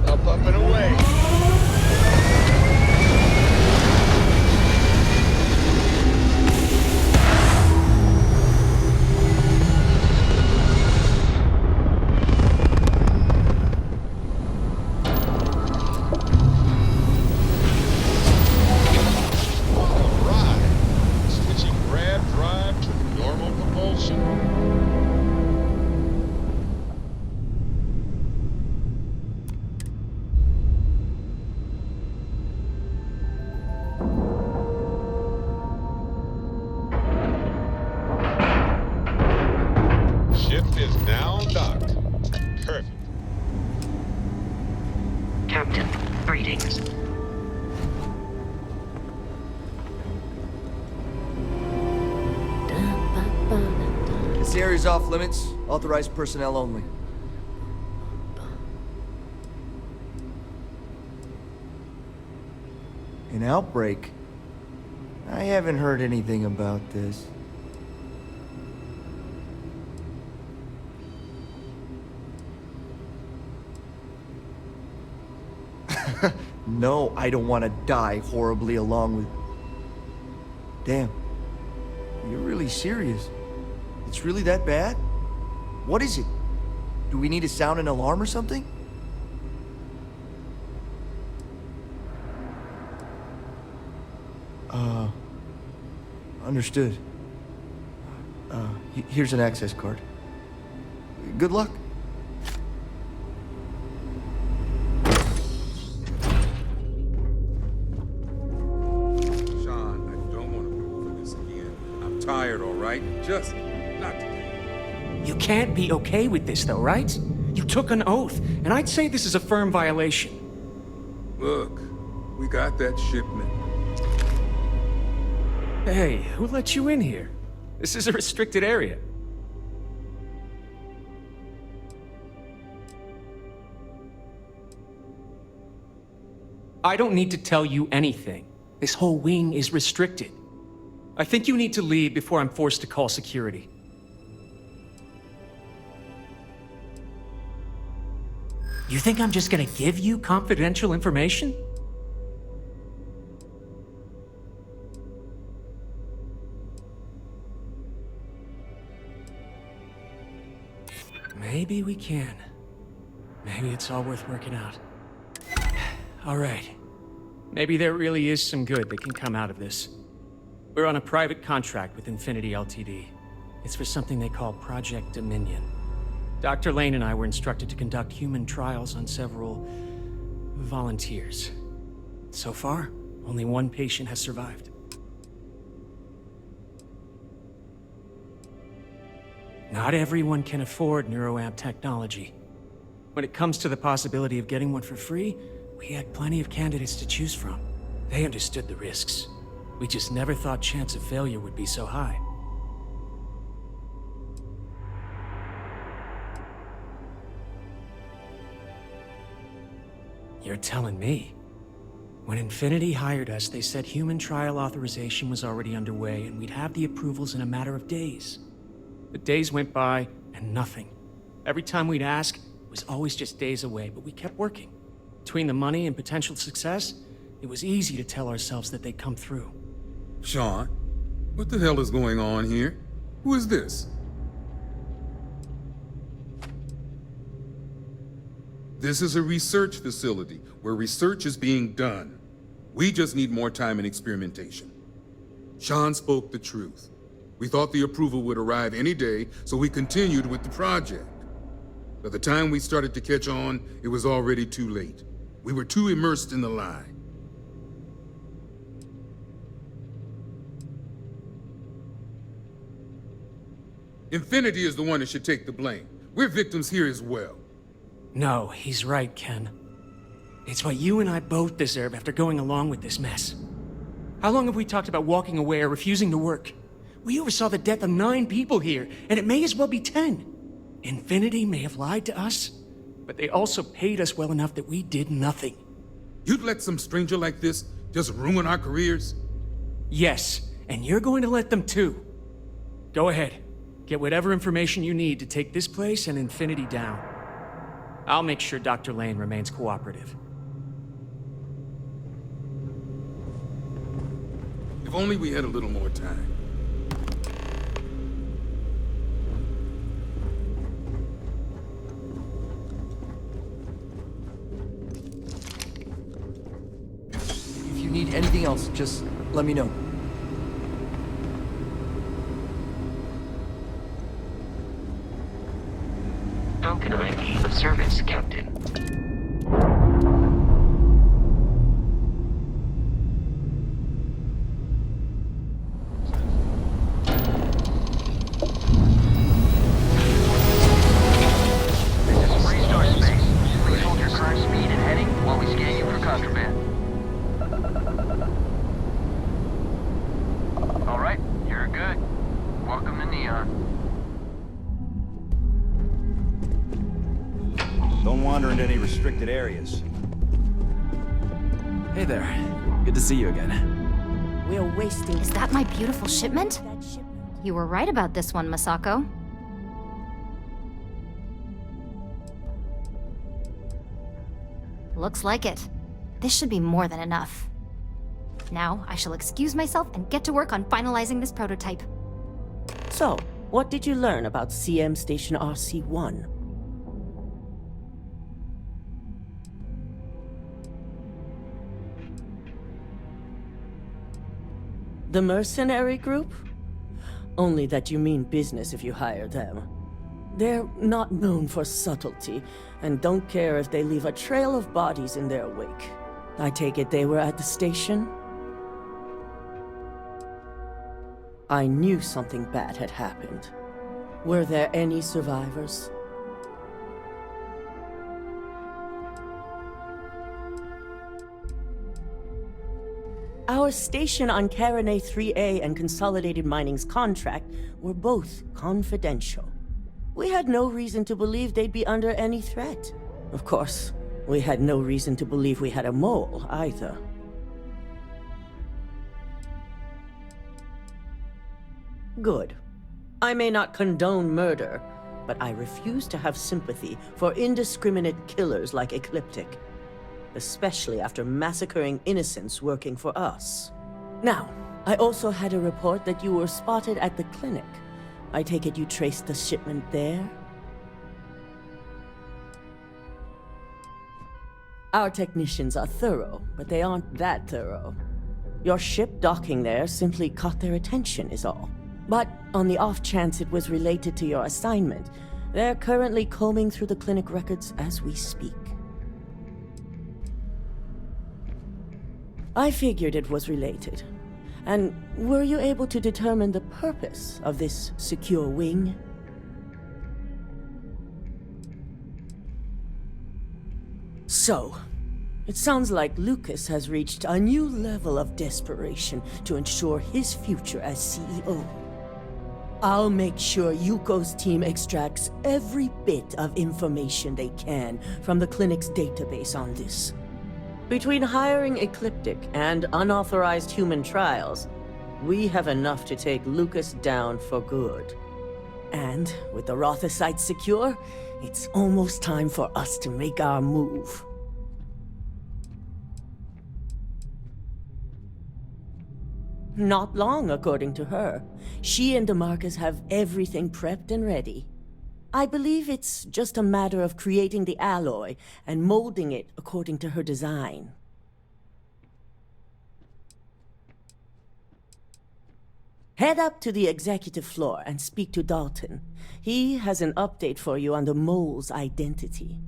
Up and away. Captain, greetings. This area's off limits. Authorized personnel only. An outbreak? I haven't heard anything about this. No, I don't want to die horribly along with... Damn. You're really serious. It's really that bad? What is it? Do we need to sound an alarm or something? Understood. Here's an access card. Good luck. Sean, I don't want to go over this again. I'm tired, all right? Just not today. You can't be okay with this, though, right? You took an oath, and I'd say this is a firm violation. Look, we got that shipment. Hey, who let you in here? This is a restricted area. I don't need to tell you anything. This whole wing is restricted. I think you need to leave before I'm forced to call security. You think I'm just gonna give you confidential information? Maybe we can. Maybe it's all worth working out. All right. Maybe there really is some good that can come out of this. We're on a private contract with Infinity Ltd. It's for something they call Project Dominion. Dr. Lane and I were instructed to conduct human trials on several volunteers. So far, only one patient has survived. Not everyone can afford neuroamp technology. When it comes to the possibility of getting one for free, we had plenty of candidates to choose from. They understood the risks. We just never thought chance of failure would be so high. You're telling me. When Infinity hired us, they said human trial authorization was already underway and we'd have the approvals in a matter of days. The days went by, and nothing. Every time we'd ask, it was always just days away, but we kept working. Between the money and potential success, it was easy to tell ourselves that they'd come through. Sean, what the hell is going on here? Who is this? This is a research facility where research is being done. We just need more time and experimentation. Sean spoke the truth. We thought the approval would arrive any day, so we continued with the project. By the time we started to catch on, it was already too late. We were too immersed in the lie. Infinity is the one that should take the blame. We're victims here as well. No, he's right, Ken. It's what you and I both deserve after going along with this mess. How long have we talked about walking away or refusing to work? We oversaw the death of 9 people here, and it may as well be 10. Infinity may have lied to us, but they also paid us well enough that we did nothing. You'd let some stranger like this just ruin our careers? Yes, And you're going to let them too. Go ahead. Get whatever information you need to take this place and Infinity down. I'll make sure Dr. Lane remains cooperative. If only we had a little more time. If you need anything else, just let me know. How can I be of service, Captain? Don't wander into any restricted areas. Hey there. Good to see you again. We're wasting... Is that my beautiful shipment? You were right about this one, Masako. Looks like it. This should be more than enough. Now, I shall excuse myself and get to work on finalizing this prototype. So, what did you learn about CM Station RC-1? The mercenary group? Only that you mean business if you hire them. They're not known for subtlety, and don't care if they leave a trail of bodies in their wake. I take it they were at the station? I knew something bad had happened. Were there any survivors? Our station on Carinae 3A and Consolidated Mining's contract were both confidential. We had no reason to believe they'd be under any threat. Of course, we had no reason to believe we had a mole, either. Good. I may not condone murder, but I refuse to have sympathy for indiscriminate killers like Ecliptic. Especially after massacring innocents working for us. Now, I also had a report that you were spotted at the clinic. I take it you traced the shipment there? Our technicians are thorough, but they aren't that thorough. Your ship docking there simply caught their attention is all. But on the off chance it was related to your assignment, they're currently combing through the clinic records as we speak. I figured it was related. And were you able to determine the purpose of this secure wing? So, it sounds like Lucas has reached a new level of desperation to ensure his future as CEO. I'll make sure Yuko's team extracts every bit of information they can from the clinic's database on this. Between hiring Ecliptic and unauthorized human trials, we have enough to take Lucas down for good. And with the Rothosites secure, it's almost time for us to make our move. Not long, according to her. She and DeMarcus have everything prepped and ready. I believe it's just a matter of creating the alloy and molding it according to her design. Head up to the executive floor and speak to Dalton. He has an update for you on the mole's identity.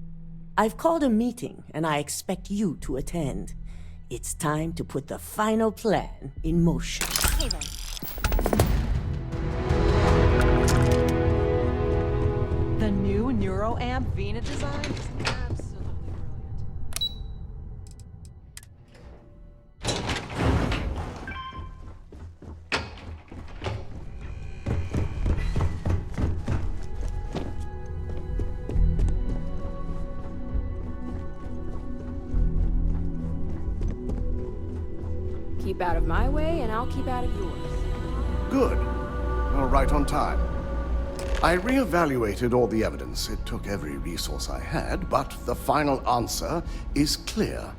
I've called a meeting and I expect you to attend. It's time to put the final plan in motion. Hey then. The new NeuroAmp Vena design is absolutely Keep out of my way, and I'll keep out of yours. Good. You're right on time. I re-evaluated all the evidence. It took every resource I had, but the final answer is clear.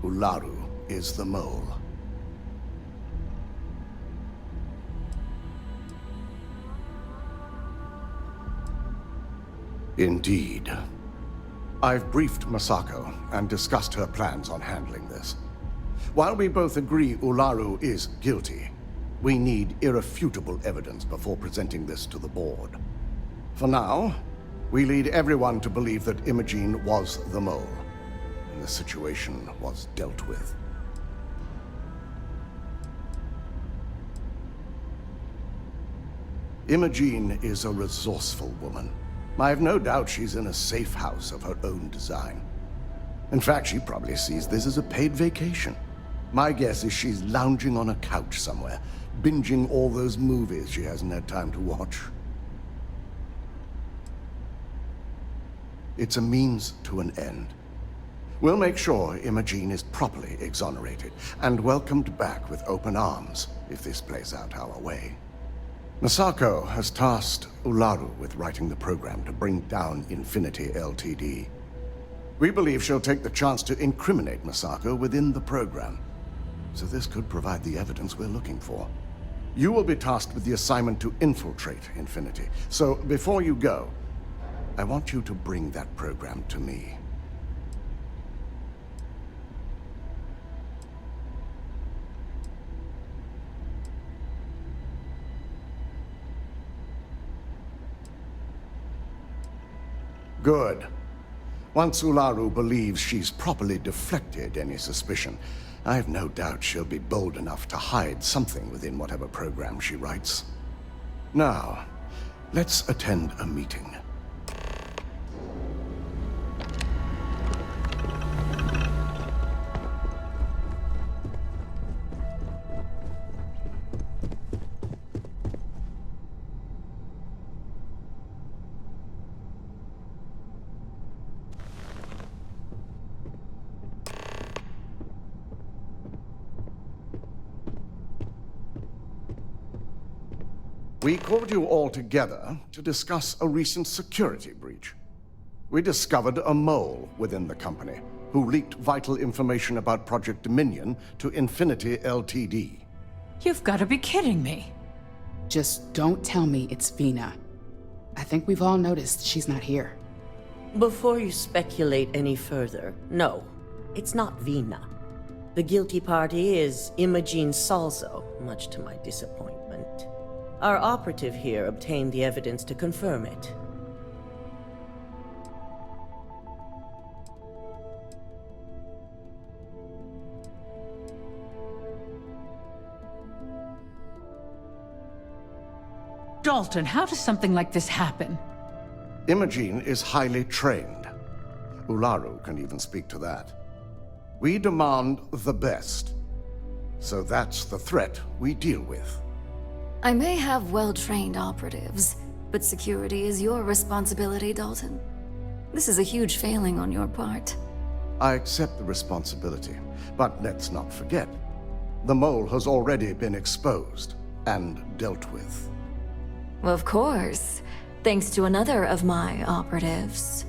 Ularu is the mole. Indeed. I've briefed Masako and discussed her plans on handling this. While we both agree Ularu is guilty, we need irrefutable evidence before presenting this to the board. For now, we lead everyone to believe that Imogene was the mole, and the situation was dealt with. Imogene is a resourceful woman. I have no doubt she's in a safe house of her own design. In fact, she probably sees this as a paid vacation. My guess is she's lounging on a couch somewhere, binging all those movies she hasn't had time to watch. It's a means to an end. We'll make sure Imogene is properly exonerated and welcomed back with open arms if this plays out our way. Masako has tasked Ularu with writing the program to bring down Infinity Ltd. We believe she'll take the chance to incriminate Masako within the program, so this could provide the evidence we're looking for. You will be tasked with the assignment to infiltrate Infinity, so before you go, I want you to bring that program to me. Good. Once Ularu believes she's properly deflected any suspicion, I have no doubt she'll be bold enough to hide something within whatever program she writes. Now, let's attend a meeting. We called you all together to discuss a recent security breach. We discovered a mole within the company who leaked vital information about Project Dominion to Infinity Ltd. You've got to be kidding me. Just don't tell me it's Vina. I think we've all noticed she's not here. Before you speculate any further, no, it's not Vina. The guilty party is Imogene Salzo, much to my disappointment. Our operative here obtained the evidence to confirm it. Dalton, how does something like this happen? Imogene is highly trained. Ularu can even speak to that. We demand the best. So that's the threat we deal with. I may have well-trained operatives, but security is your responsibility, Dalton. This is a huge failing on your part. I accept the responsibility, but let's not forget, the mole has already been exposed and dealt with. Of course, thanks to another of my operatives.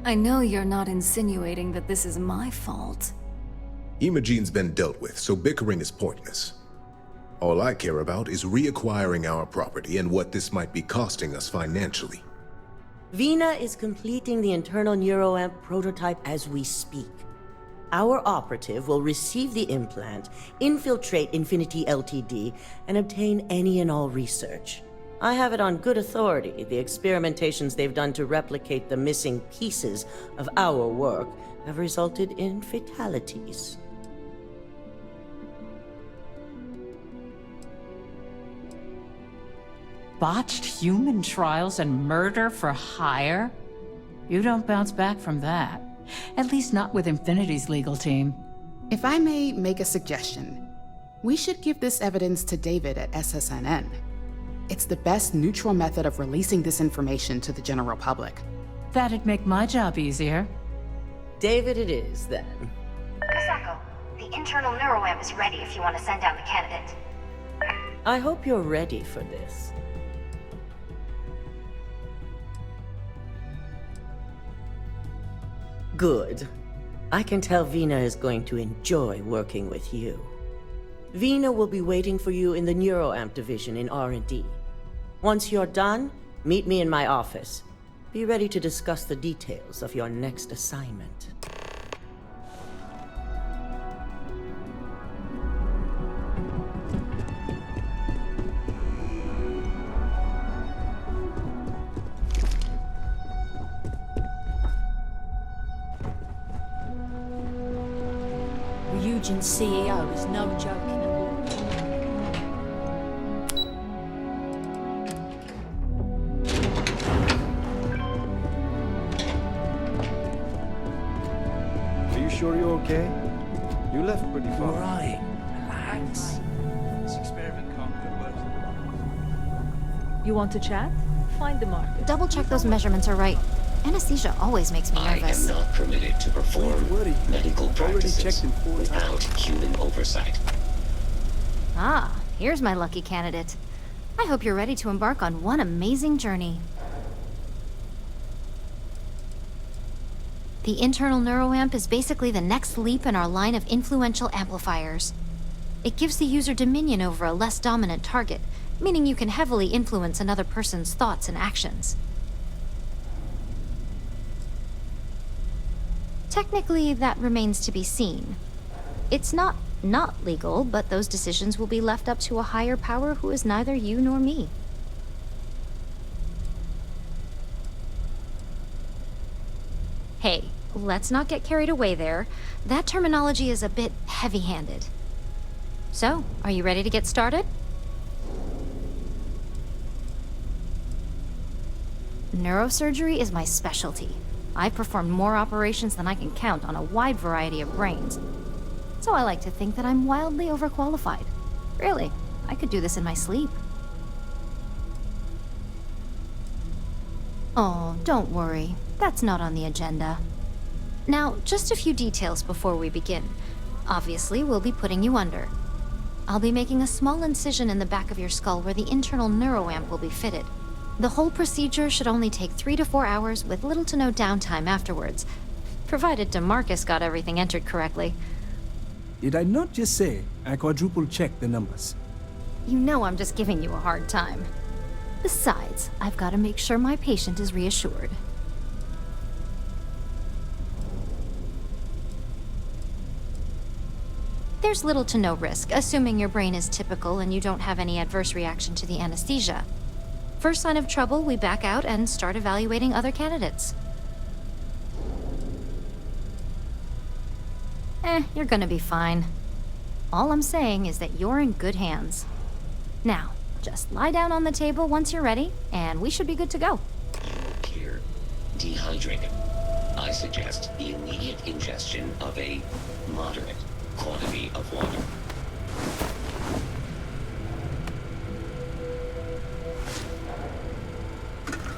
I know you're not insinuating that this is my fault. Imogene's been dealt with, so bickering is pointless. All I care about is reacquiring our property and what this might be costing us financially. Vina is completing the internal neuroamp prototype as we speak. Our operative will receive the implant, infiltrate Infinity Ltd, and obtain any and all research. I have it on good authority. The experimentations they've done to replicate the missing pieces of our work have resulted in fatalities. Botched human trials and murder for hire? You don't bounce back from that. At least not with Infinity's legal team. If I may make a suggestion, we should give this evidence to David at SSNN. It's the best neutral method of releasing this information to the general public. That'd make my job easier. David it is, then. Misako, the internal neuroamp is ready if you want to send down the candidate. I hope you're ready for this. Good. I can tell Vina is going to enjoy working with you. Vina will be waiting for you in the neuroamp division in R&D. Once you're done, meet me in my office. Be ready to discuss the details of your next assignment. Ryujin's CEO is no joke anymore. Are you sure you're okay? You left pretty far. All right. Relax. This experiment can't go worse. You want to chat? Find the marker. Double check those measurements are right. Anesthesia always makes me nervous. I am not permitted to perform medical practices without human oversight. Ah, here's my lucky candidate. I hope you're ready to embark on one amazing journey. The internal neuroamp is basically the next leap in our line of influential amplifiers. It gives the user dominion over a less dominant target, meaning you can heavily influence another person's thoughts and actions. Technically, that remains to be seen. It's not legal, but those decisions will be left up to a higher power who is neither you nor me. Hey, let's not get carried away there. That terminology is a bit heavy-handed. So, are you ready to get started? Neurosurgery is my specialty. I've performed more operations than I can count on a wide variety of brains. So I like to think that I'm wildly overqualified. Really, I could do this in my sleep. Oh, don't worry. That's not on the agenda. Now, just a few details before we begin. Obviously, we'll be putting you under. I'll be making a small incision in the back of your skull where the internal neuroamp will be fitted. The whole procedure should only take 3 to 4 hours with little to no downtime afterwards, provided DeMarcus got everything entered correctly. Did I not just say I quadruple-checked the numbers? You know I'm just giving you a hard time. Besides, I've got to make sure my patient is reassured. There's little to no risk, assuming your brain is typical and you don't have any adverse reaction to the anesthesia. First sign of trouble, we back out and start evaluating other candidates. You're gonna be fine. All I'm saying is that you're in good hands. Now, just lie down on the table once you're ready, and we should be good to go. You appear dehydrated. I suggest the immediate ingestion of a moderate quantity of water.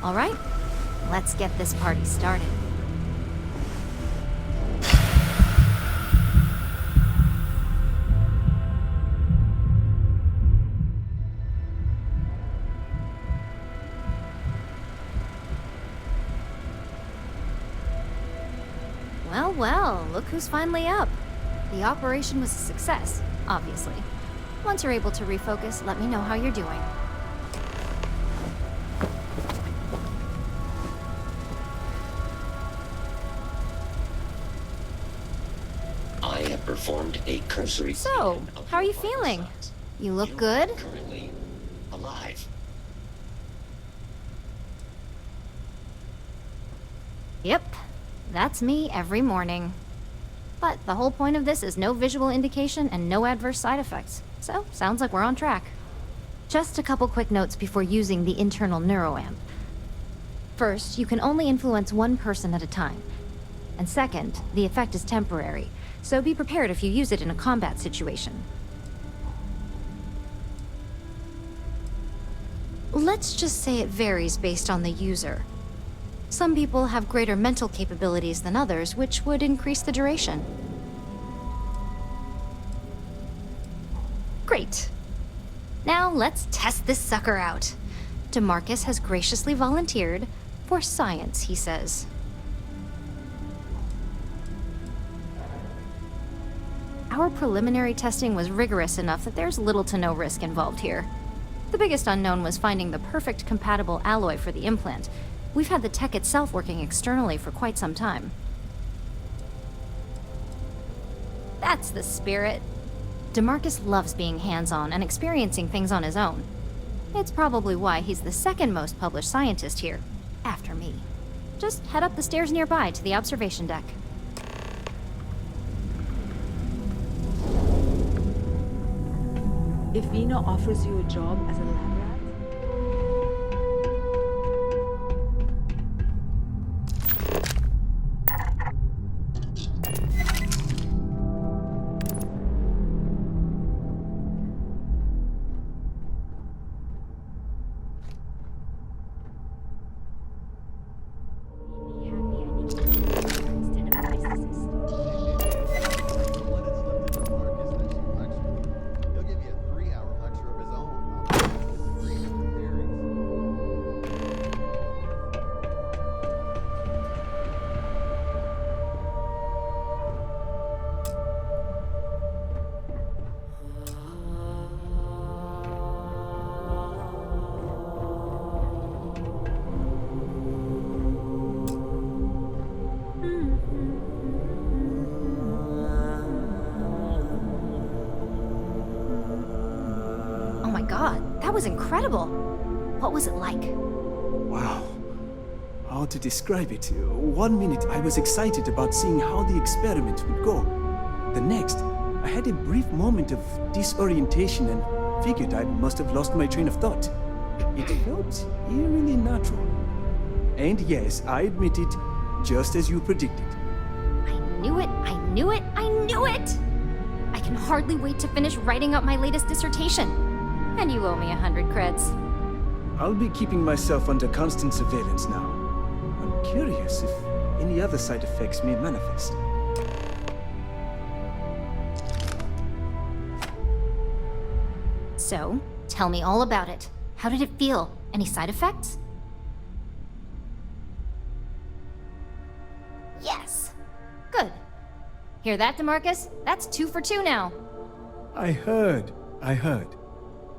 All right, let's get this party started. Well, look who's finally up. The operation was a success, obviously. Once you're able to refocus, let me know how you're doing. I have performed a cursory So, how are you feeling? You look good? currently alive. Yep, that's me every morning. But the whole point of this is no visual indication and no adverse side effects. So, sounds like we're on track. Just a couple quick notes before using the internal neuroamp. First, you can only influence one person at a time. And second, the effect is temporary, so be prepared if you use it in a combat situation. Let's just say it varies based on the user. Some people have greater mental capabilities than others, which would increase the duration. Great. Now let's test this sucker out. DeMarcus has graciously volunteered for science, he says. Our preliminary testing was rigorous enough that there's little to no risk involved here. The biggest unknown was finding the perfect compatible alloy for the implant. We've had the tech itself working externally for quite some time. That's the spirit. DeMarcus loves being hands-on and experiencing things on his own. It's probably why he's the second most published scientist here, after me. Just head up the stairs nearby to the observation deck. If Vino offers you a job as a lab rat, was incredible. What was it like? Wow. How to describe it? 1 minute I was excited about seeing how the experiment would go. The next, I had a brief moment of disorientation and figured I must have lost my train of thought. It felt eerily natural. And yes, I admit it, just as you predicted. I knew it, I knew it, I knew it! I can hardly wait to finish writing up my latest dissertation. And you owe me 100 creds. I'll be keeping myself under constant surveillance now. I'm curious if any other side effects may manifest. So, tell me all about it. How did it feel? Any side effects? Yes! Good. Hear that, DeMarcus? That's 2 for 2 now. I heard.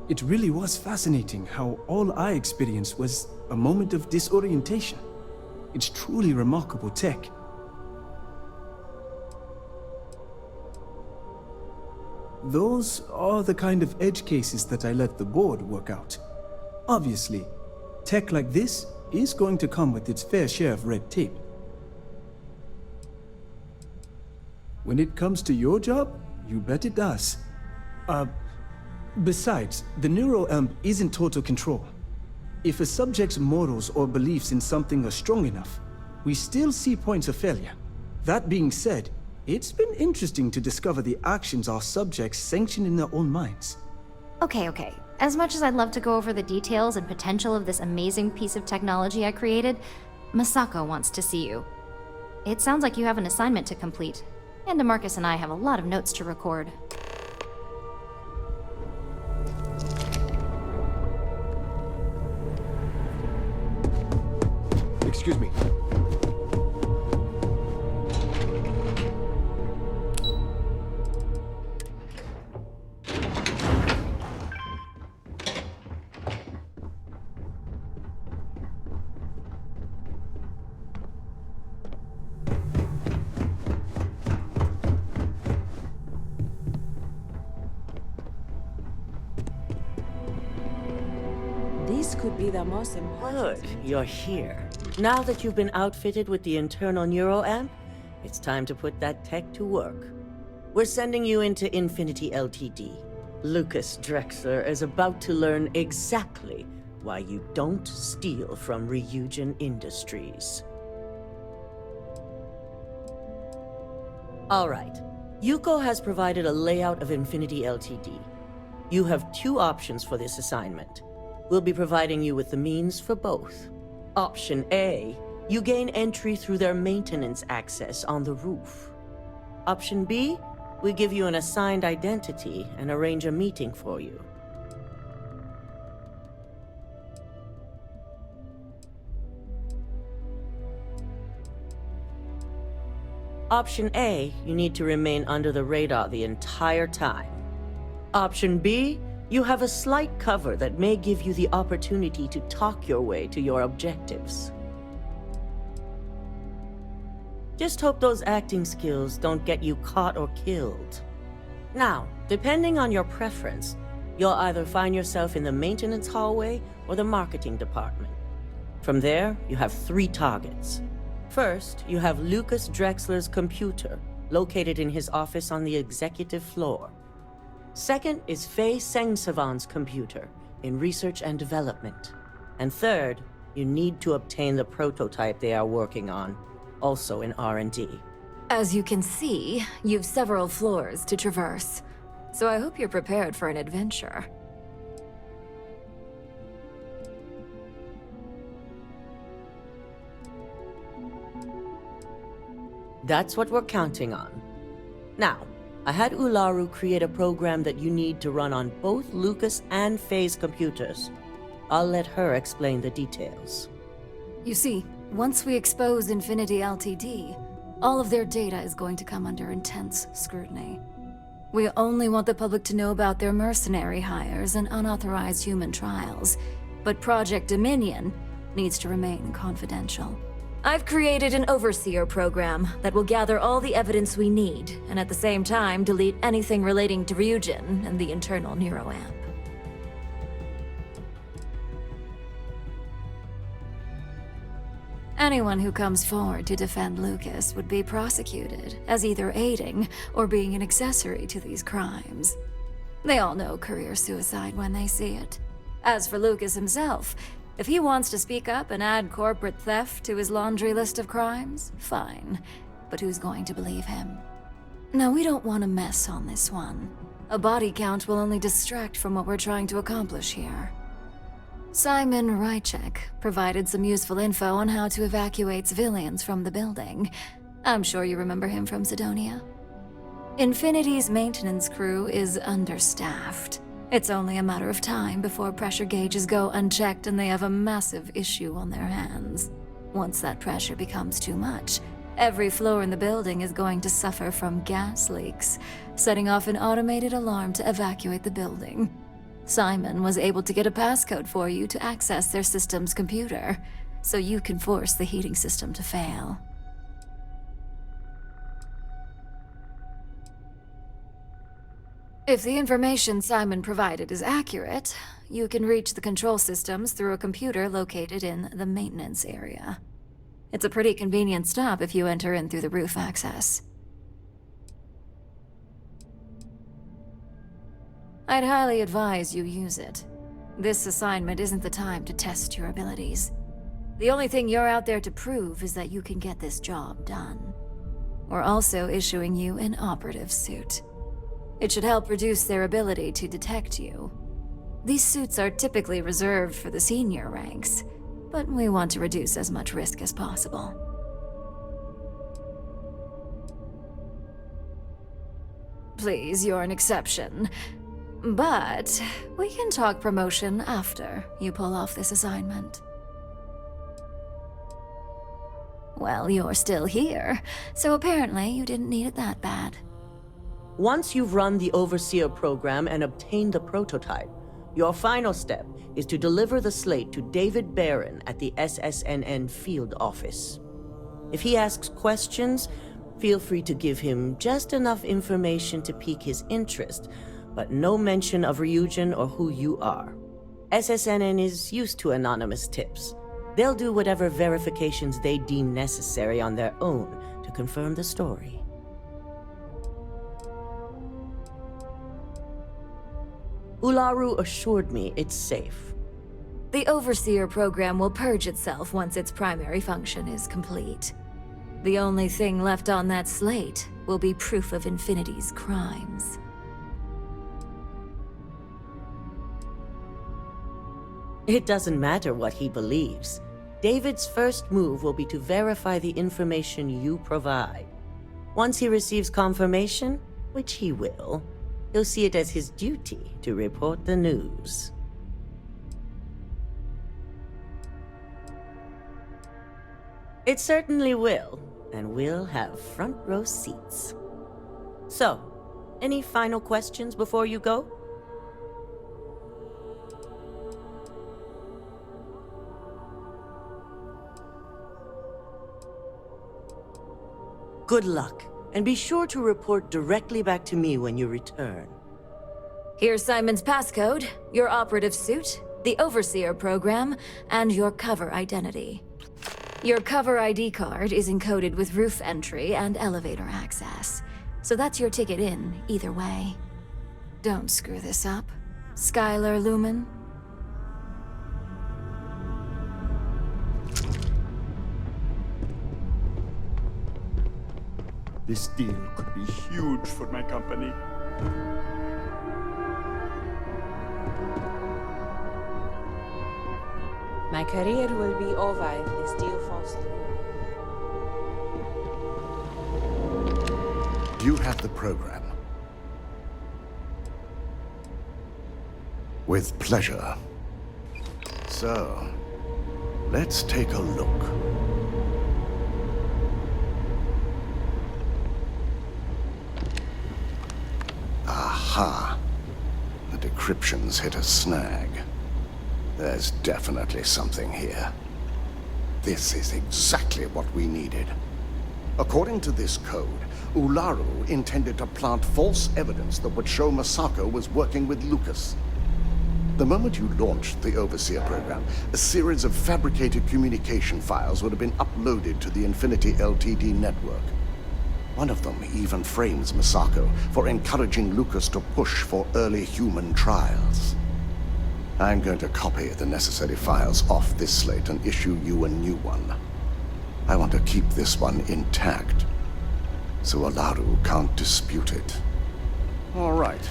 It really was fascinating how all I experienced was a moment of disorientation. It's truly remarkable tech. Those are the kind of edge cases that I let the board work out. Obviously, tech like this is going to come with its fair share of red tape. When it comes to your job, you bet it does. Besides, the neuroamp isn't total control. If a subject's morals or beliefs in something are strong enough, we still see points of failure. That being said, it's been interesting to discover the actions our subjects sanction in their own minds. Okay. As much as I'd love to go over the details and potential of this amazing piece of technology I created, Masako wants to see you. It sounds like you have an assignment to complete, and DeMarcus and I have a lot of notes to record. Excuse me. This could be the most important. Good, you're here. Now that you've been outfitted with the internal neuroamp, it's time to put that tech to work. We're sending you into Infinity Ltd. Lucas Drexler is about to learn exactly why you don't steal from Ryujin Industries. All right. Yuko has provided a layout of Infinity Ltd. You have 2 options for this assignment. We'll be providing you with the means for both. Option A You gain entry through their maintenance access on the roof. Option B, we give you an assigned identity and arrange a meeting for you. Option A, you need to remain under the radar the entire time. Option B, you have a slight cover that may give you the opportunity to talk your way to your objectives. Just hope those acting skills don't get you caught or killed. Now, depending on your preference, you'll either find yourself in the maintenance hallway or the marketing department. From there, you have 3 targets. First, you have Lucas Drexler's computer, located in his office on the executive floor. Second is Faye Sengsavan's computer, in research and development. And third, you need to obtain the prototype they are working on, also in R&D. As you can see, you've several floors to traverse, so I hope you're prepared for an adventure. That's what we're counting on. Now, I had Ularu create a program that you need to run on both Lucas and Faye's computers. I'll let her explain the details. You see, once we expose Infinity Ltd, all of their data is going to come under intense scrutiny. We only want the public to know about their mercenary hires and unauthorized human trials, but Project Dominion needs to remain confidential. I've created an overseer program that will gather all the evidence we need, and at the same time delete anything relating to Ryujin and the internal neuroamp. Anyone who comes forward to defend Lucas would be prosecuted as either aiding or being an accessory to these crimes. They all know career suicide when they see it. As for Lucas himself, if he wants to speak up and add corporate theft to his laundry list of crimes, fine. But who's going to believe him? No, we don't want a mess on this one. A body count will only distract from what we're trying to accomplish here. Simon Rychek provided some useful info on how to evacuate civilians from the building. I'm sure you remember him from Sidonia. Infinity's maintenance crew is understaffed. It's only a matter of time before pressure gauges go unchecked and they have a massive issue on their hands. Once that pressure becomes too much, every floor in the building is going to suffer from gas leaks, setting off an automated alarm to evacuate the building. Simon was able to get a passcode for you to access their system's computer, so you can force the heating system to fail. If the information Simon provided is accurate, you can reach the control systems through a computer located in the maintenance area. It's a pretty convenient stop if you enter in through the roof access. I'd highly advise you use it. This assignment isn't the time to test your abilities. The only thing you're out there to prove is that you can get this job done. We're also issuing you an operative suit. It should help reduce their ability to detect you. These suits are typically reserved for the senior ranks, but we want to reduce as much risk as possible. Please, you're an exception. But we can talk promotion after you pull off this assignment. Well, you're still here, so apparently you didn't need it that bad. Once you've run the Overseer program and obtained the prototype, your final step is to deliver the slate to David Barron at the SSNN field office. If he asks questions, feel free to give him just enough information to pique his interest, but no mention of Ryujin or who you are. SSNN is used to anonymous tips. They'll do whatever verifications they deem necessary on their own to confirm the story. Ularu assured me it's safe. The Overseer program will purge itself once its primary function is complete. The only thing left on that slate will be proof of Infinity's crimes. It doesn't matter what he believes. David's first move will be to verify the information you provide. Once he receives confirmation, which he will, he'll see it as his duty to report the news. It certainly will, and we'll have front row seats. So, any final questions before you go? Good luck, and be sure to report directly back to me when you return. Here's Simon's passcode, your operative suit, the Overseer program, and your cover identity. Your cover ID card is encoded with roof entry and elevator access, so that's your ticket in, either way. Don't screw this up, Skylar Lumen. This deal could be huge for my company. My career will be over if this deal falls through. You have the program. With pleasure. So, let's take a look. Aha! The decryption's hit a snag. There's definitely something here. This is exactly what we needed. According to this code, Ularu intended to plant false evidence that would show Masako was working with Lucas. The moment you launched the Overseer program, a series of fabricated communication files would have been uploaded to the Infinity Ltd network. One of them even frames Masako for encouraging Lucas to push for early human trials. I'm going to copy the necessary files off this slate and issue you a new one. I want to keep this one intact, so Ularu can't dispute it. All right.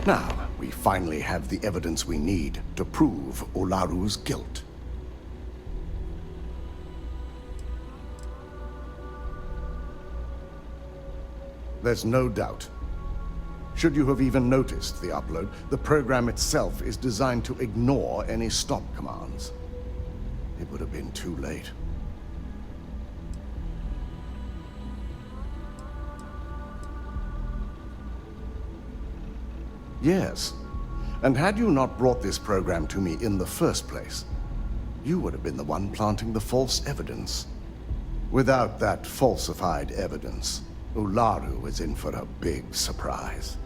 Now, we finally have the evidence we need to prove Ularu's guilt. There's no doubt. Should you have even noticed the upload, the program itself is designed to ignore any stop commands. It would have been too late. Yes, and had you not brought this program to me in the first place, you would have been the one planting the false evidence. Without that falsified evidence, Ularu is in for a big surprise.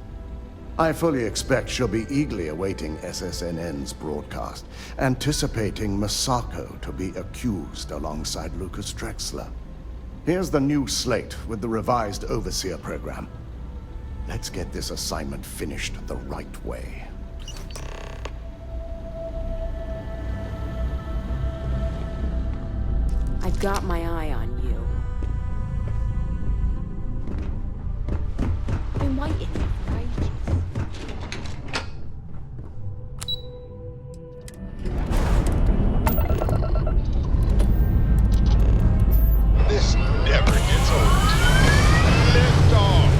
I fully expect she'll be eagerly awaiting SSNN's broadcast, anticipating Masako to be accused alongside Lucas Drexler. Here's the new slate with the revised Overseer program. Let's get this assignment finished the right way. I've got my eye on you. Been waiting for ages. This never gets old. Lift off.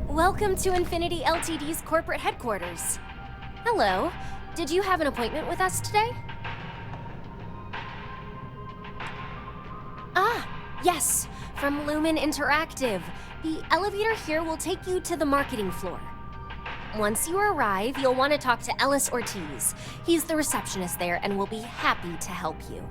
Welcome to Infinity Ltd's corporate headquarters. Hello. Did you have an appointment with us today? Ah, Yes, from Lumen Interactive. The elevator here will take you to the marketing floor. Once you arrive, you'll want to talk to Ellis Ortiz. He's the receptionist there and will be happy to help you.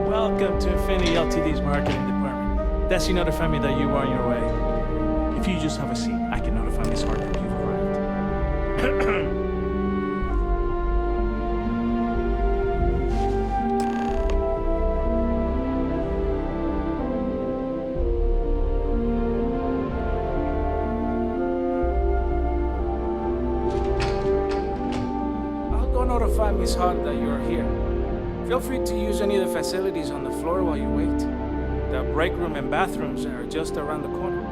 Welcome to Infinity Ltd's marketing department. Desi notified me that you are on your way. If you just have a seat, I can notify Miss Hart that you've arrived. I'll go notify Miss Hart that you're here. Feel free to use any of the facilities on the floor while you wait. The break room and bathrooms are just around the corner.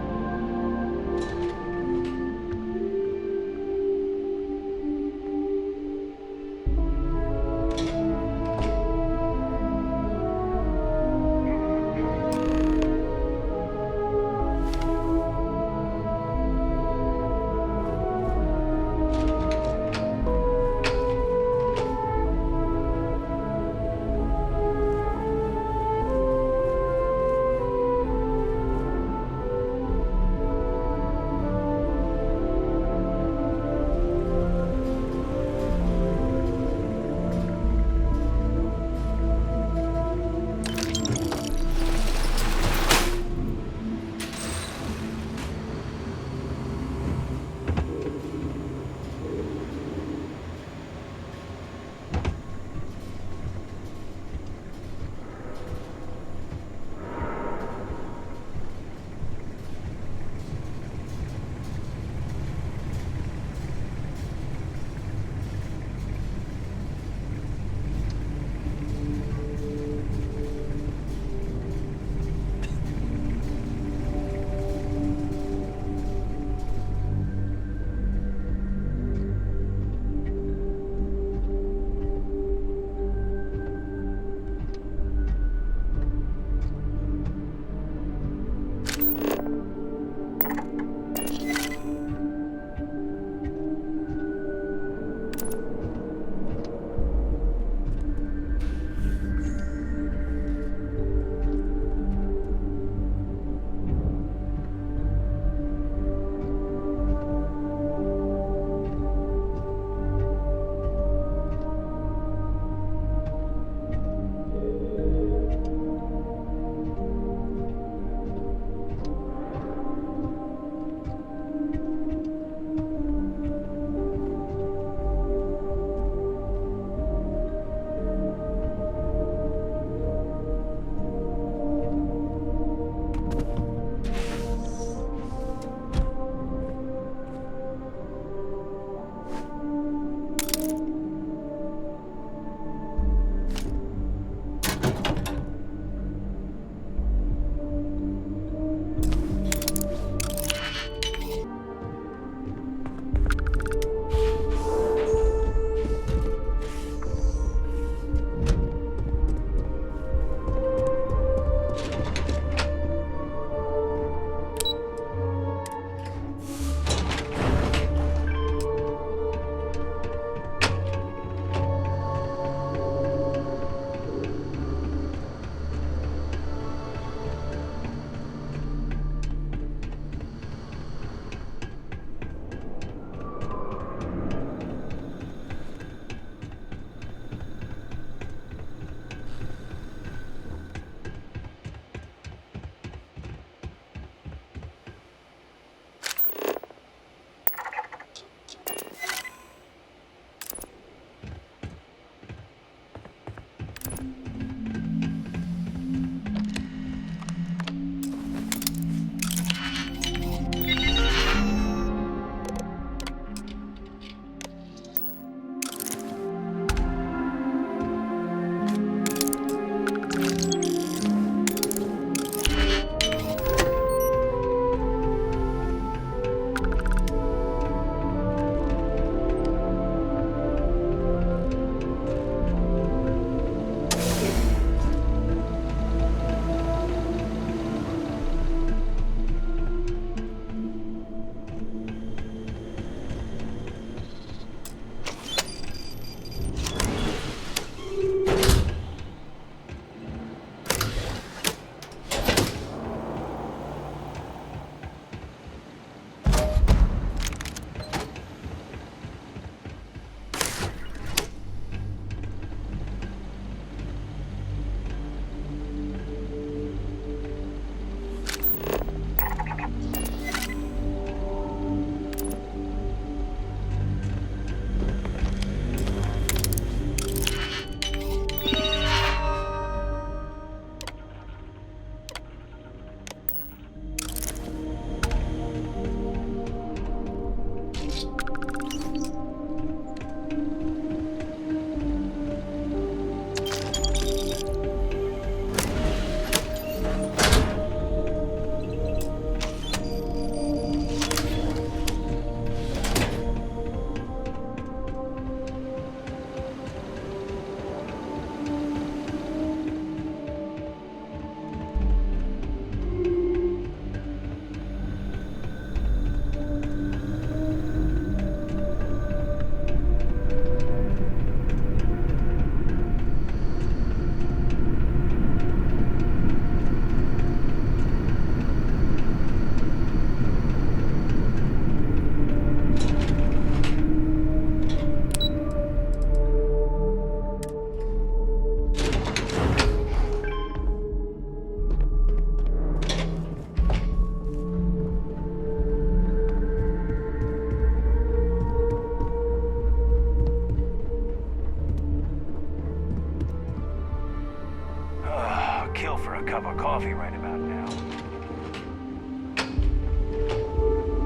kill for a cup of coffee right about now.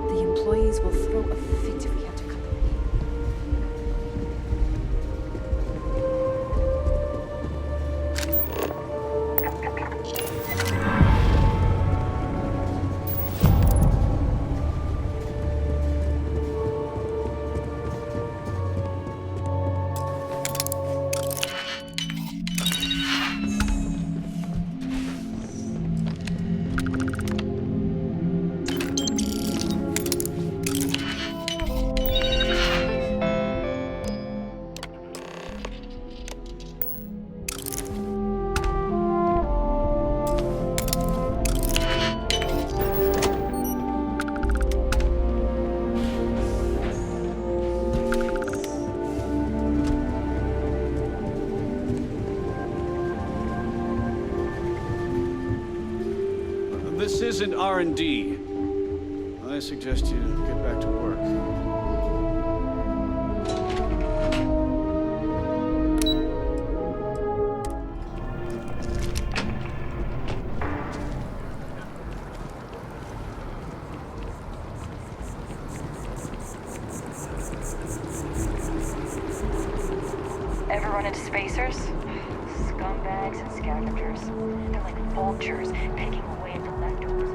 The employees will throw a fit if we have to cut them. This isn't R&D. I suggest you get back to work. Ever run into spacers? Scumbags and scavengers. They're like vultures picking away at the leftovers.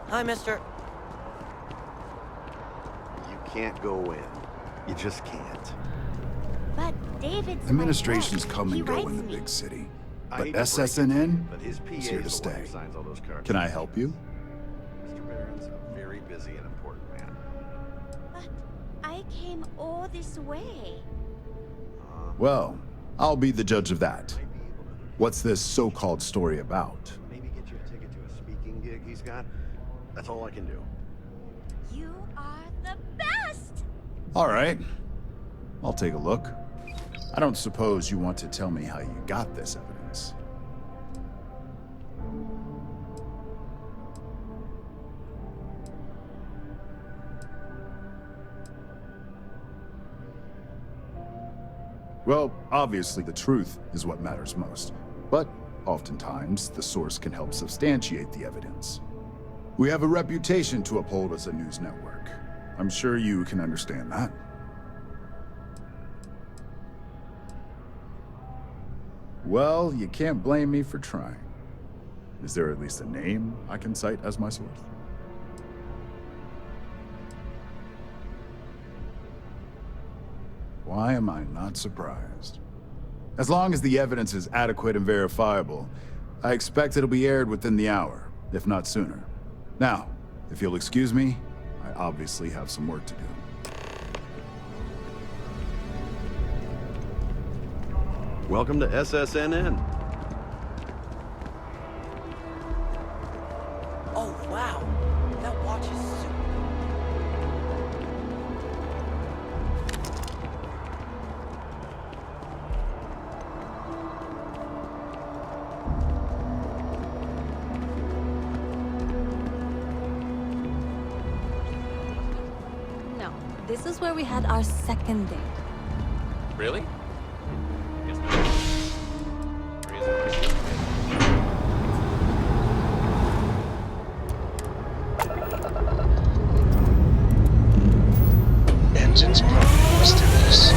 Hi, mister. You can't go in. You just can't. But David's Administrations come and go in the big city, but SSNN is here to stay. Can I help you? Mr. Barron's a very busy and important man. But I came all this way. Well, I'll be the judge of that. What's this so-called story about? Maybe get you a ticket to a speaking gig he's got. That's all I can do. You are the best! All right. I'll take a look. I don't suppose you want to tell me how you got this evidence. Well, obviously the truth is what matters most. But oftentimes, the source can help substantiate the evidence. We have a reputation to uphold as a news network. I'm sure you can understand that. Well, you can't blame me for trying. Is there at least a name I can cite as my source? Why am I not surprised? As long as the evidence is adequate and verifiable, I expect it'll be aired within the hour, if not sooner. Now, if you'll excuse me, I obviously have some work to do. Welcome to SSNN. Oh, wow. That watch is super. No, this is where we had our second date. Really? Engines probably worse than this.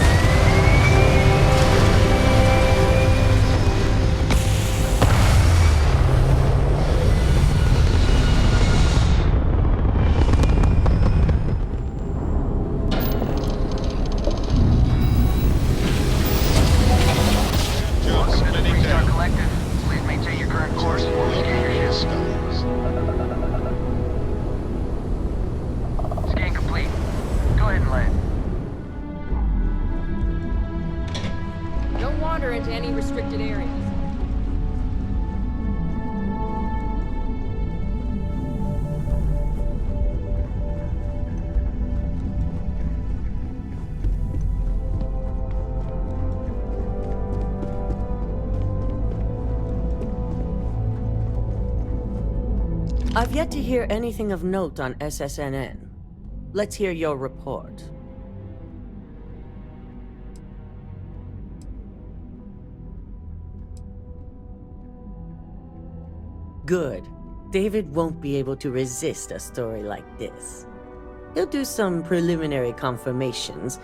Into any restricted areas. I've yet to hear anything of note on SSNN. Let's hear your report. Good. David won't be able to resist a story like this. He'll do some preliminary confirmations,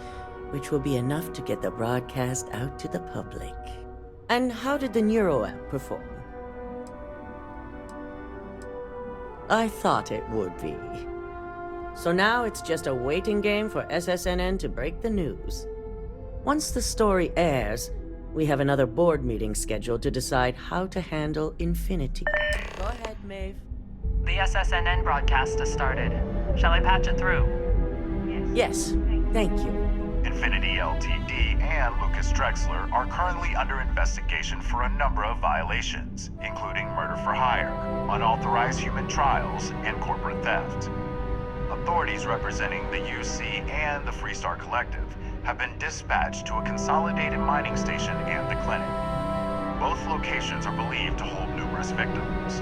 which will be enough to get the broadcast out to the public. And how did the NeuroAmp perform? I thought it would be. So now it's just a waiting game for SSNN to break the news. Once the story airs, we have another board meeting scheduled to decide how to handle Infinity. Go ahead, Maeve. The SSNN broadcast has started. Shall I patch it through? Yes, thank you. Infinity Ltd. and Lucas Drexler are currently under investigation for a number of violations, including murder for hire, unauthorized human trials, and corporate theft. Authorities representing the UC and the Freestar Collective have been dispatched to a consolidated mining station and the clinic. Both locations are believed to hold numerous victims.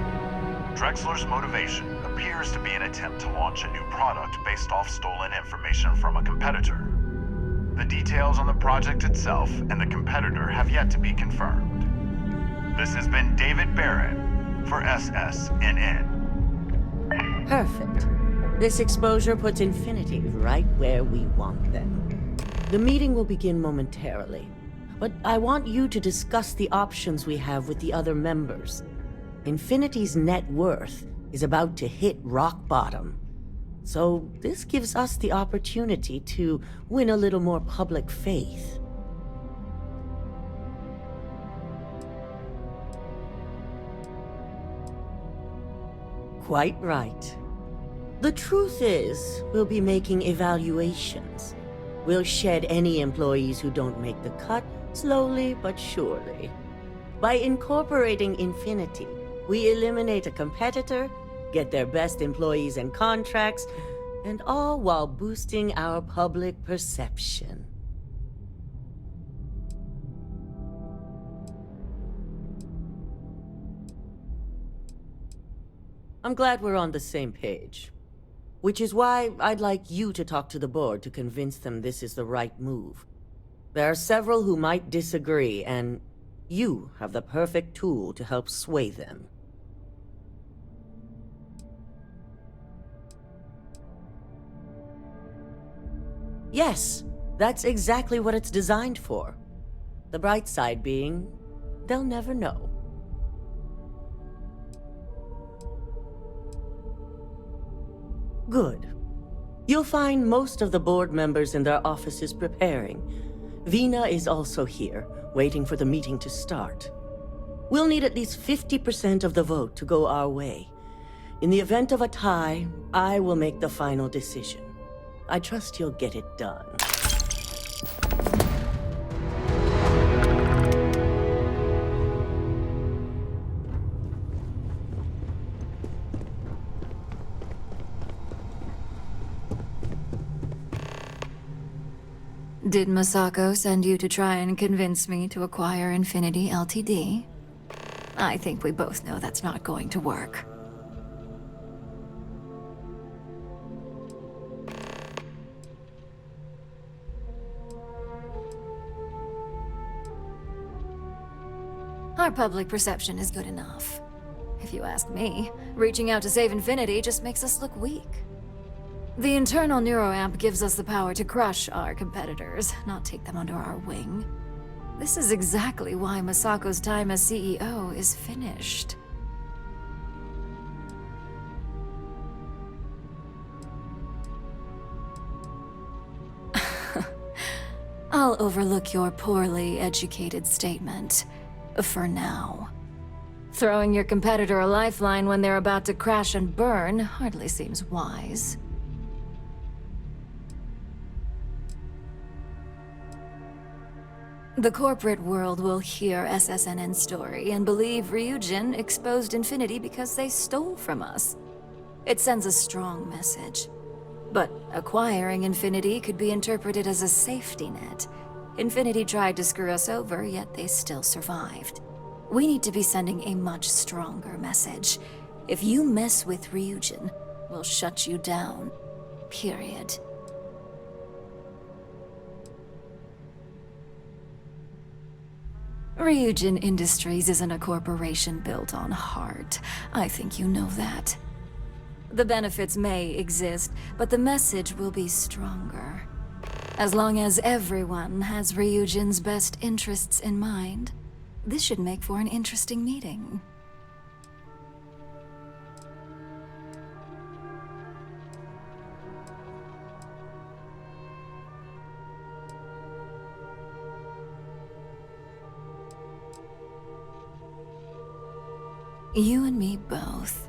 Drexler's motivation appears to be an attempt to launch a new product based off stolen information from a competitor. The details on the project itself and the competitor have yet to be confirmed. This has been David Barron for SSNN. Perfect. This exposure puts Infinity right where we want them. The meeting will begin momentarily, but I want you to discuss the options we have with the other members. Infinity's net worth is about to hit rock bottom, so this gives us the opportunity to win a little more public faith. Quite right. The truth is, we'll be making evaluations. We'll shed any employees who don't make the cut, slowly but surely. By incorporating Infinity, we eliminate a competitor, get their best employees and contracts, and all while boosting our public perception. I'm glad we're on the same page. Which is why I'd like you to talk to the board to convince them this is the right move. There are several who might disagree, and you have the perfect tool to help sway them. Yes, that's exactly what it's designed for. The bright side being, they'll never know. Good. You'll find most of the board members in their offices preparing. Vina is also here, waiting for the meeting to start. We'll need at least 50% of the vote to go our way. In the event of a tie, I will make the final decision. I trust you'll get it done. Did Masako send you to try and convince me to acquire Infinity Ltd? I think we both know that's not going to work. Our public perception is good enough. If you ask me, reaching out to save Infinity just makes us look weak. The internal NeuroAmp gives us the power to crush our competitors, not take them under our wing. This is exactly why Masako's time as CEO is finished. I'll overlook your poorly educated statement, for now. Throwing your competitor a lifeline when they're about to crash and burn hardly seems wise. The corporate world will hear SSNN's story and believe Ryujin exposed Infinity because they stole from us. It sends a strong message. But acquiring Infinity could be interpreted as a safety net. Infinity tried to screw us over, yet they still survived. We need to be sending a much stronger message. If you mess with Ryujin, we'll shut you down. Period. Ryujin Industries isn't a corporation built on heart. I think you know that. The benefits may exist, but the message will be stronger. As long as everyone has Ryujin's best interests in mind, this should make for an interesting meeting. You and me both.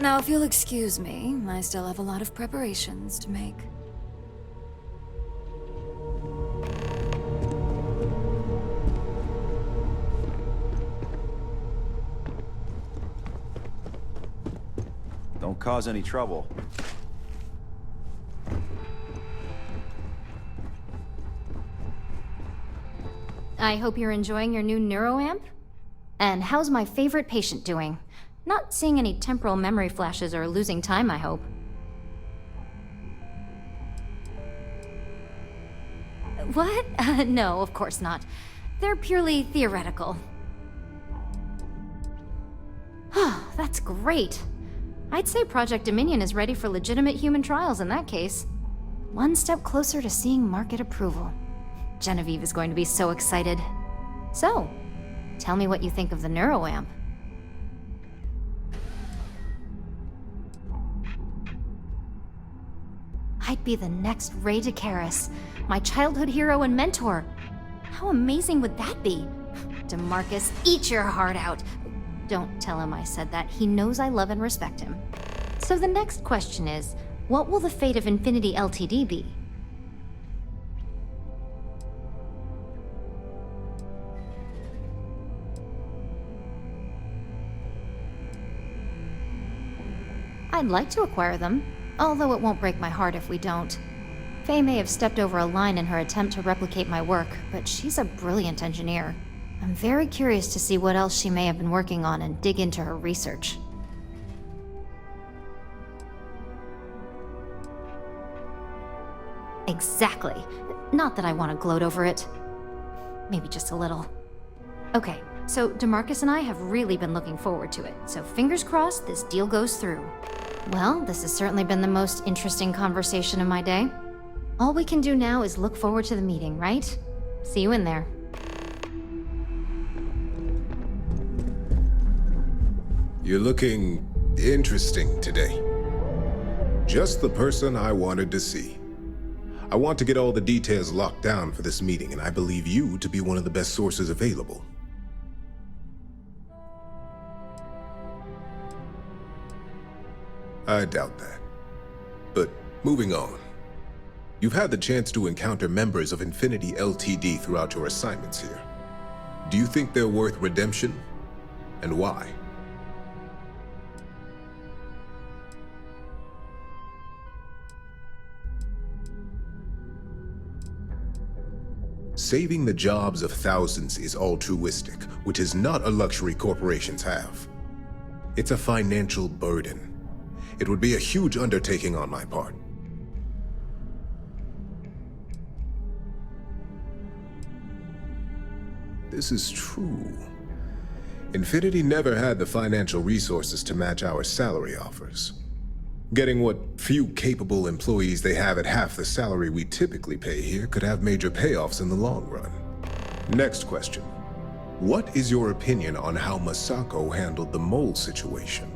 Now, if you'll excuse me, I still have a lot of preparations to make. Don't cause any trouble. I hope you're enjoying your new neuroamp. And how's my favorite patient doing? Not seeing any temporal memory flashes or losing time, I hope. What? No, of course not. They're purely theoretical. That's great. I'd say Project Dominion is ready for legitimate human trials in that case. One step closer to seeing market approval. Genevieve is going to be so excited. So, tell me what you think of the neuroamp. I'd be the next Ray DeCaris, my childhood hero and mentor. How amazing would that be? DeMarcus, eat your heart out. Don't tell him I said that. He knows I love and respect him. So the next question is, what will the fate of Infinity Ltd be? I'd like to acquire them, although it won't break my heart if we don't. Faye may have stepped over a line in her attempt to replicate my work, but she's a brilliant engineer. I'm very curious to see what else she may have been working on and dig into her research. Exactly. Not that I want to gloat over it. Maybe just a little. Okay, so DeMarcus and I have really been looking forward to it, so fingers crossed this deal goes through. Well, this has certainly been the most interesting conversation of my day. All we can do now is look forward to the meeting, right? See you in there. You're looking interesting today. Just the person I wanted to see. I want to get all the details locked down for this meeting, and I believe you to be one of the best sources available. I doubt that. But moving on. You've had the chance to encounter members of Infinity Ltd throughout your assignments here. Do you think they're worth redemption? And why? Saving the jobs of thousands is altruistic, which is not a luxury corporations have. It's a financial burden. It would be a huge undertaking on my part. This is true. Infinity never had the financial resources to match our salary offers. Getting what few capable employees they have at half the salary we typically pay here could have major payoffs in the long run. Next question. What is your opinion on how Masako handled the mole situation?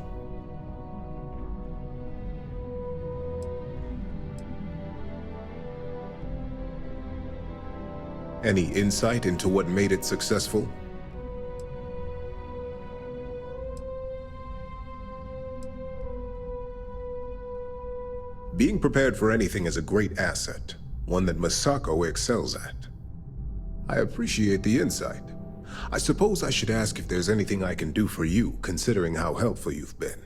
Any insight into what made it successful? Being prepared for anything is a great asset, one that Masako excels at. I appreciate the insight. I suppose I should ask if there's anything I can do for you, considering how helpful you've been.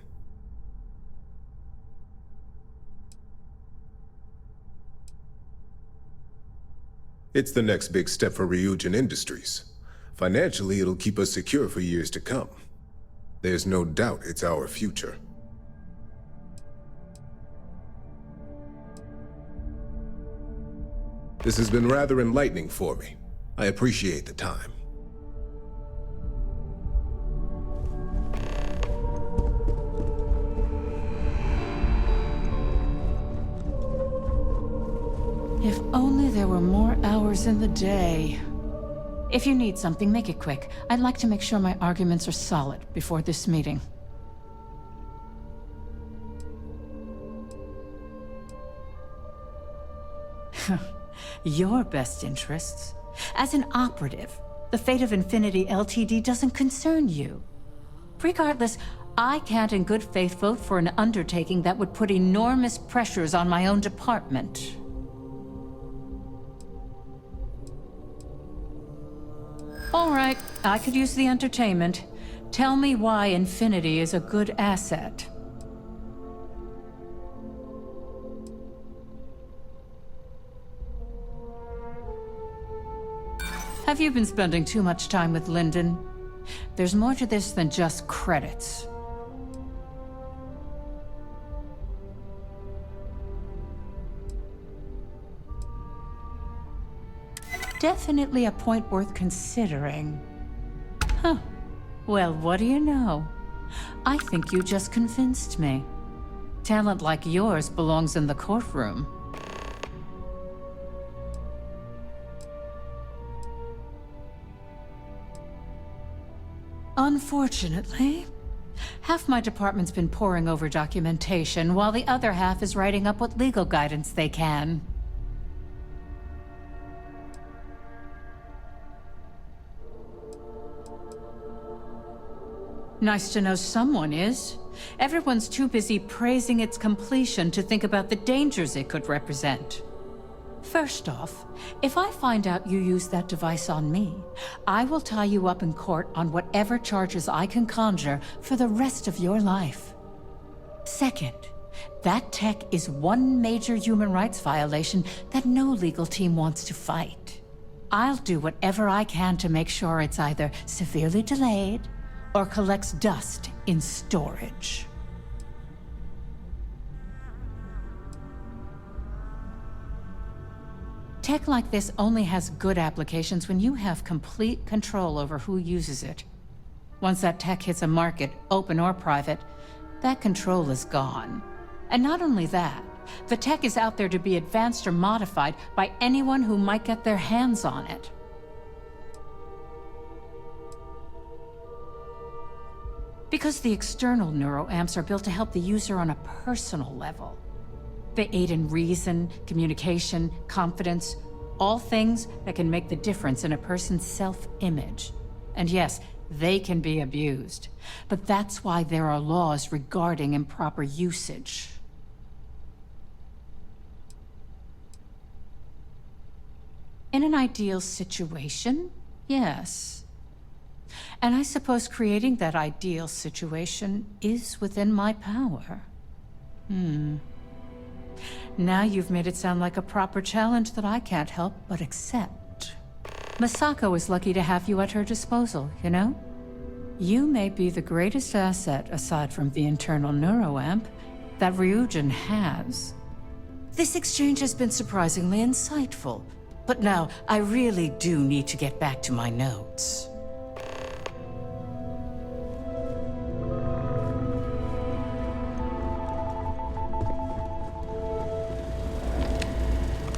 It's the next big step for Ryujin Industries. Financially, it'll keep us secure for years to come. There's no doubt it's our future. This has been rather enlightening for me. I appreciate the time. If only there were more hours in the day. If you need something, make it quick. I'd like to make sure my arguments are solid before this meeting. Your best interests. As an operative, the fate of Infinity Ltd. doesn't concern you. Regardless, I can't in good faith vote for an undertaking that would put enormous pressures on my own department. All right, I could use the entertainment. Tell me why Infinity is a good asset. Have you been spending too much time with Lyndon? There's more to this than just credits. Definitely a point worth considering. Huh. Well, what do you know? I think you just convinced me. Talent like yours belongs in the courtroom. Unfortunately, half my department's been poring over documentation, while the other half is writing up what legal guidance they can. Nice to know someone is. Everyone's too busy praising its completion to think about the dangers it could represent. First off, if I find out you used that device on me, I will tie you up in court on whatever charges I can conjure for the rest of your life. Second, that tech is one major human rights violation that no legal team wants to fight. I'll do whatever I can to make sure it's either severely delayed or collects dust in storage. Tech like this only has good applications when you have complete control over who uses it. Once that tech hits a market, open or private, that control is gone. And not only that, the tech is out there to be advanced or modified by anyone who might get their hands on it. Because the external neuroamps are built to help the user on a personal level. They aid in reason, communication, confidence, all things that can make the difference in a person's self-image. And yes, they can be abused. But that's why there are laws regarding improper usage. In an ideal situation, yes. And I suppose creating that ideal situation is within my power. Now you've made it sound like a proper challenge that I can't help but accept. Masako is lucky to have you at her disposal, you know? You may be the greatest asset, aside from the internal neuroamp, that Ryujin has. This exchange has been surprisingly insightful, but now I really do need to get back to my notes.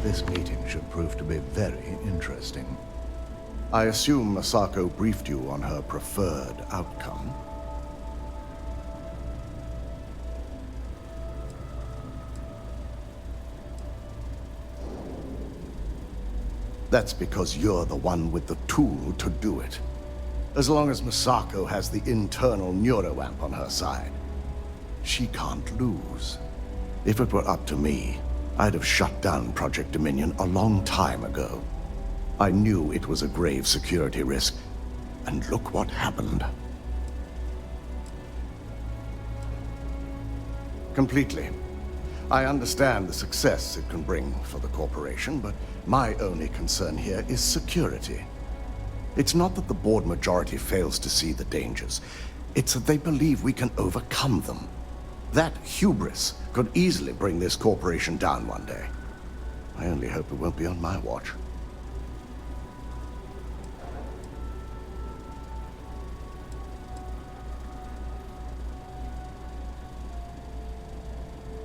This meeting should prove to be very interesting. I assume Masako briefed you on her preferred outcome. That's because you're the one with the tool to do it. As long as Masako has the internal neuroamp on her side, she can't lose. If it were up to me, I'd have shut down Project Dominion a long time ago. I knew it was a grave security risk, and look what happened. Completely. I understand the success it can bring for the corporation, but my only concern here is security. It's not that the board majority fails to see the dangers. It's that they believe we can overcome them. That hubris could easily bring this corporation down one day. I only hope it won't be on my watch.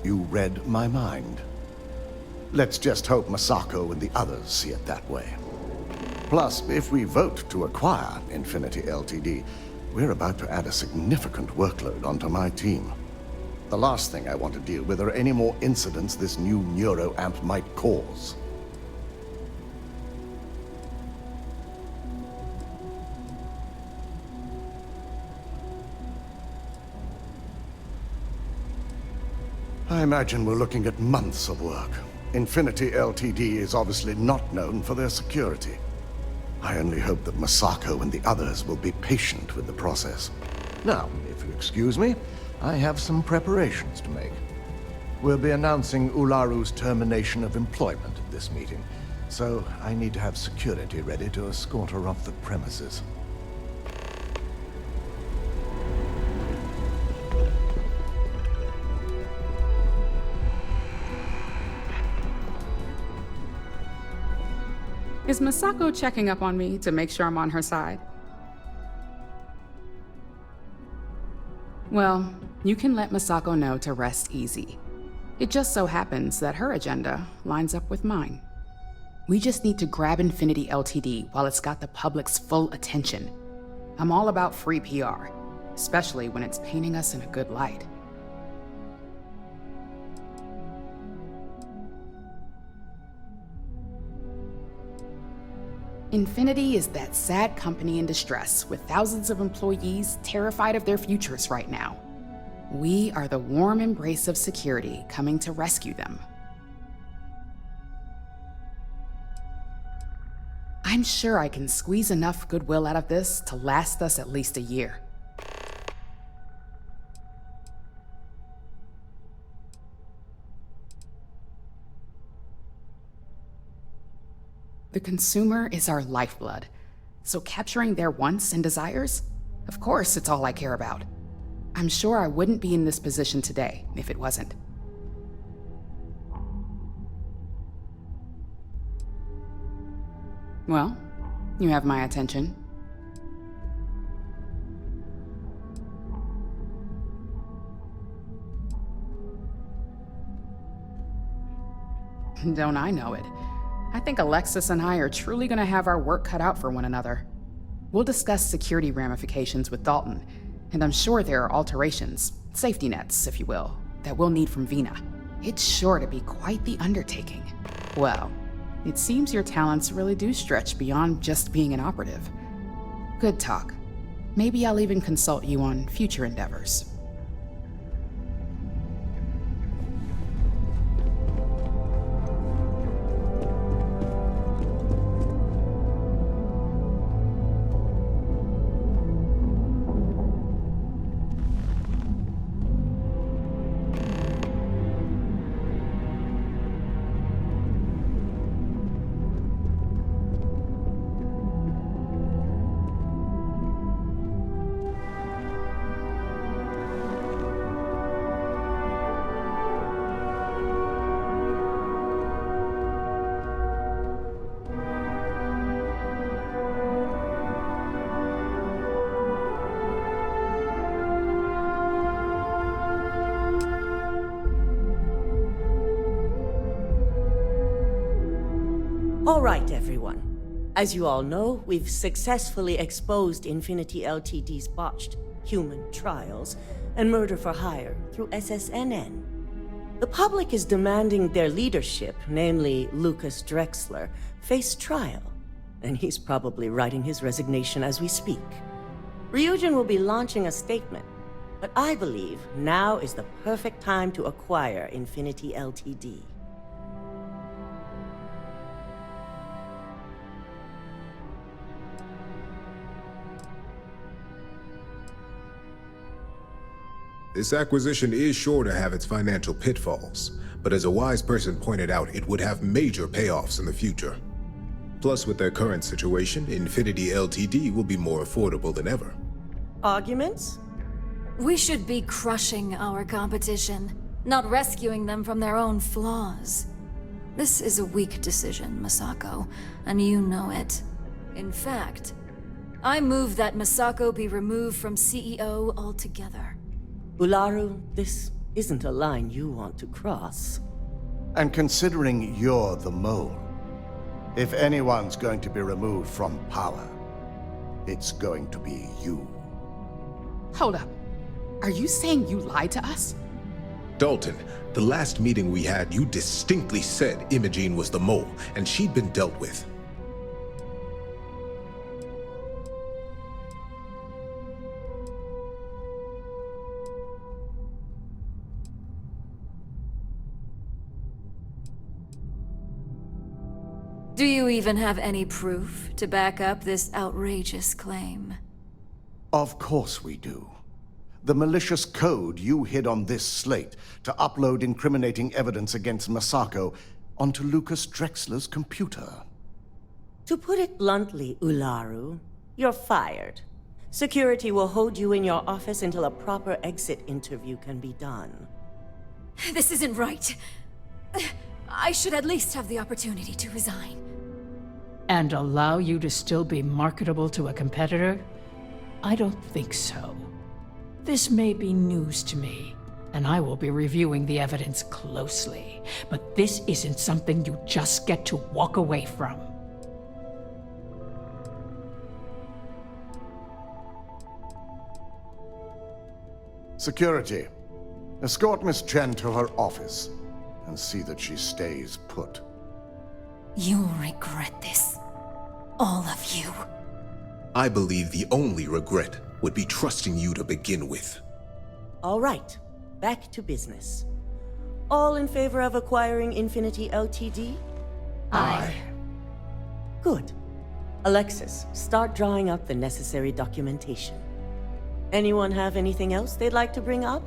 You read my mind. Let's just hope Masako and the others see it that way. Plus, if we vote to acquire Infinity Ltd., we're about to add a significant workload onto my team. The last thing I want to deal with are any more incidents this new neuroamp might cause. I imagine we're looking at months of work. Infinity Ltd. is obviously not known for their security. I only hope that Masako and the others will be patient with the process. Now, if you excuse me, I have some preparations to make. We'll be announcing Ularu's termination of employment at this meeting, so I need to have security ready to escort her off the premises. Is Masako checking up on me to make sure I'm on her side? Well, you can let Masako know to rest easy. It just so happens that her agenda lines up with mine. We just need to grab Infinity Ltd. while it's got the public's full attention. I'm all about free PR, especially when it's painting us in a good light. Infinity is that sad company in distress with thousands of employees terrified of their futures right now. We are the warm embrace of security coming to rescue them. I'm sure I can squeeze enough goodwill out of this to last us at least a year. The consumer is our lifeblood, so capturing their wants and desires, of course it's all I care about. I'm sure I wouldn't be in this position today if it wasn't. Well, you have my attention. Don't I know it? I think Alexis and I are truly going to have our work cut out for one another. We'll discuss security ramifications with Dalton, and I'm sure there are alterations, safety nets, if you will, that we'll need from Vina. It's sure to be quite the undertaking. Well, it seems your talents really do stretch beyond just being an operative. Good talk. Maybe I'll even consult you on future endeavors. All right, everyone. As you all know, we've successfully exposed Infinity Ltd.'s botched human trials and murder for hire through SSNN. The public is demanding their leadership, namely Lucas Drexler, face trial, and he's probably writing his resignation as we speak. Ryujin will be launching a statement, but I believe now is the perfect time to acquire Infinity Ltd. This acquisition is sure to have its financial pitfalls, but as a wise person pointed out, it would have major payoffs in the future. Plus, with their current situation, Infinity Ltd. will be more affordable than ever. Arguments? We should be crushing our competition, not rescuing them from their own flaws. This is a weak decision, Masako, and you know it. In fact, I move that Masako be removed from CEO altogether. Ularu, this isn't a line you want to cross. And considering you're the mole, if anyone's going to be removed from power, it's going to be you. Hold up. Are you saying you lied to us? Dalton, the last meeting we had, you distinctly said Imogene was the mole, and she'd been dealt with. Do you even have any proof to back up this outrageous claim? Of course we do. The malicious code you hid on this slate to upload incriminating evidence against Masako onto Lucas Drexler's computer. To put it bluntly, Ularu, you're fired. Security will hold you in your office until a proper exit interview can be done. This isn't right. I should at least have the opportunity to resign. And allow you to still be marketable to a competitor? I don't think so. This may be news to me, and I will be reviewing the evidence closely. But this isn't something you just get to walk away from. Security, escort Miss Chen to her office and see that she stays put. You'll regret this. All of you. I believe the only regret would be trusting you to begin with. All right, back to business. All in favor of acquiring Infinity Ltd? Aye. Good. Alexis, start drawing up the necessary documentation. Anyone have anything else they'd like to bring up?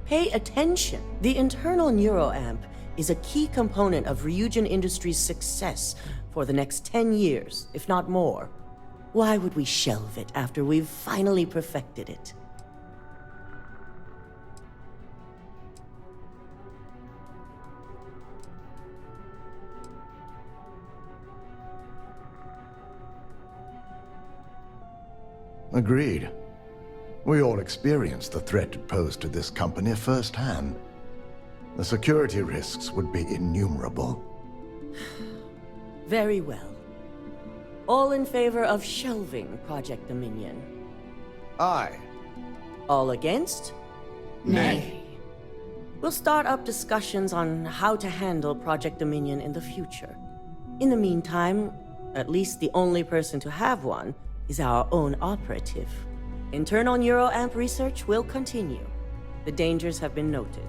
Pay attention. The internal neuroamp is a key component of Ryujin Industries' success for the next 10 years, if not more. Why would we shelve it after we've finally perfected it? Agreed. We all experienced the threat it posed to this company firsthand. The security risks would be innumerable. Very well. All in favor of shelving Project Dominion? Aye. All against? Nay. We'll start up discussions on how to handle Project Dominion in the future. In the meantime, at least the only person to have one is our own operative. Internal neuroamp research will continue. The dangers have been noted.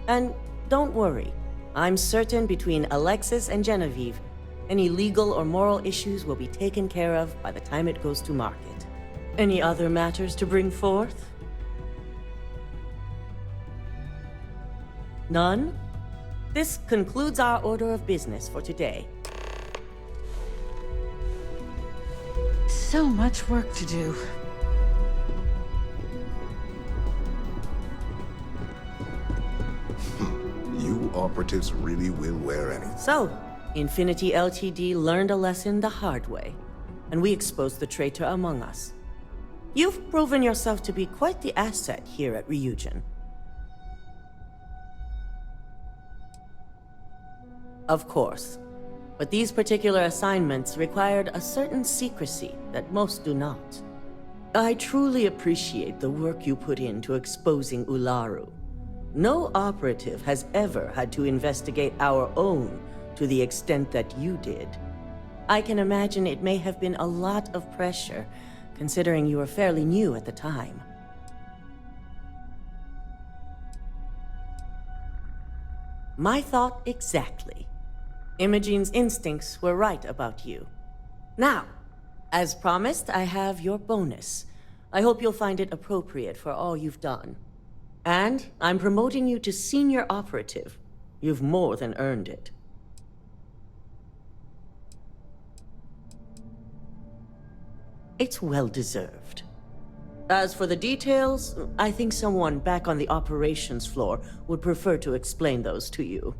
And don't worry, I'm certain between Alexis and Genevieve, any legal or moral issues will be taken care of by the time it goes to market. Any other matters to bring forth? None? This concludes our order of business for today. So much work to do. You operatives really will wear anything. So, Infinity Ltd. learned a lesson the hard way, and we exposed the traitor among us. You've proven yourself to be quite the asset here at Ryujin. Of course, but these particular assignments required a certain secrecy that most do not. I truly appreciate the work you put into exposing Ularu. No operative has ever had to investigate our own to the extent that you did. I can imagine it may have been a lot of pressure, considering you were fairly new at the time. My thought exactly. Imogene's instincts were right about you. Now, as promised, I have your bonus. I hope you'll find it appropriate for all you've done. And I'm promoting you to senior operative. You've more than earned it. It's well-deserved. As for the details, I think someone back on the operations floor would prefer to explain those to you.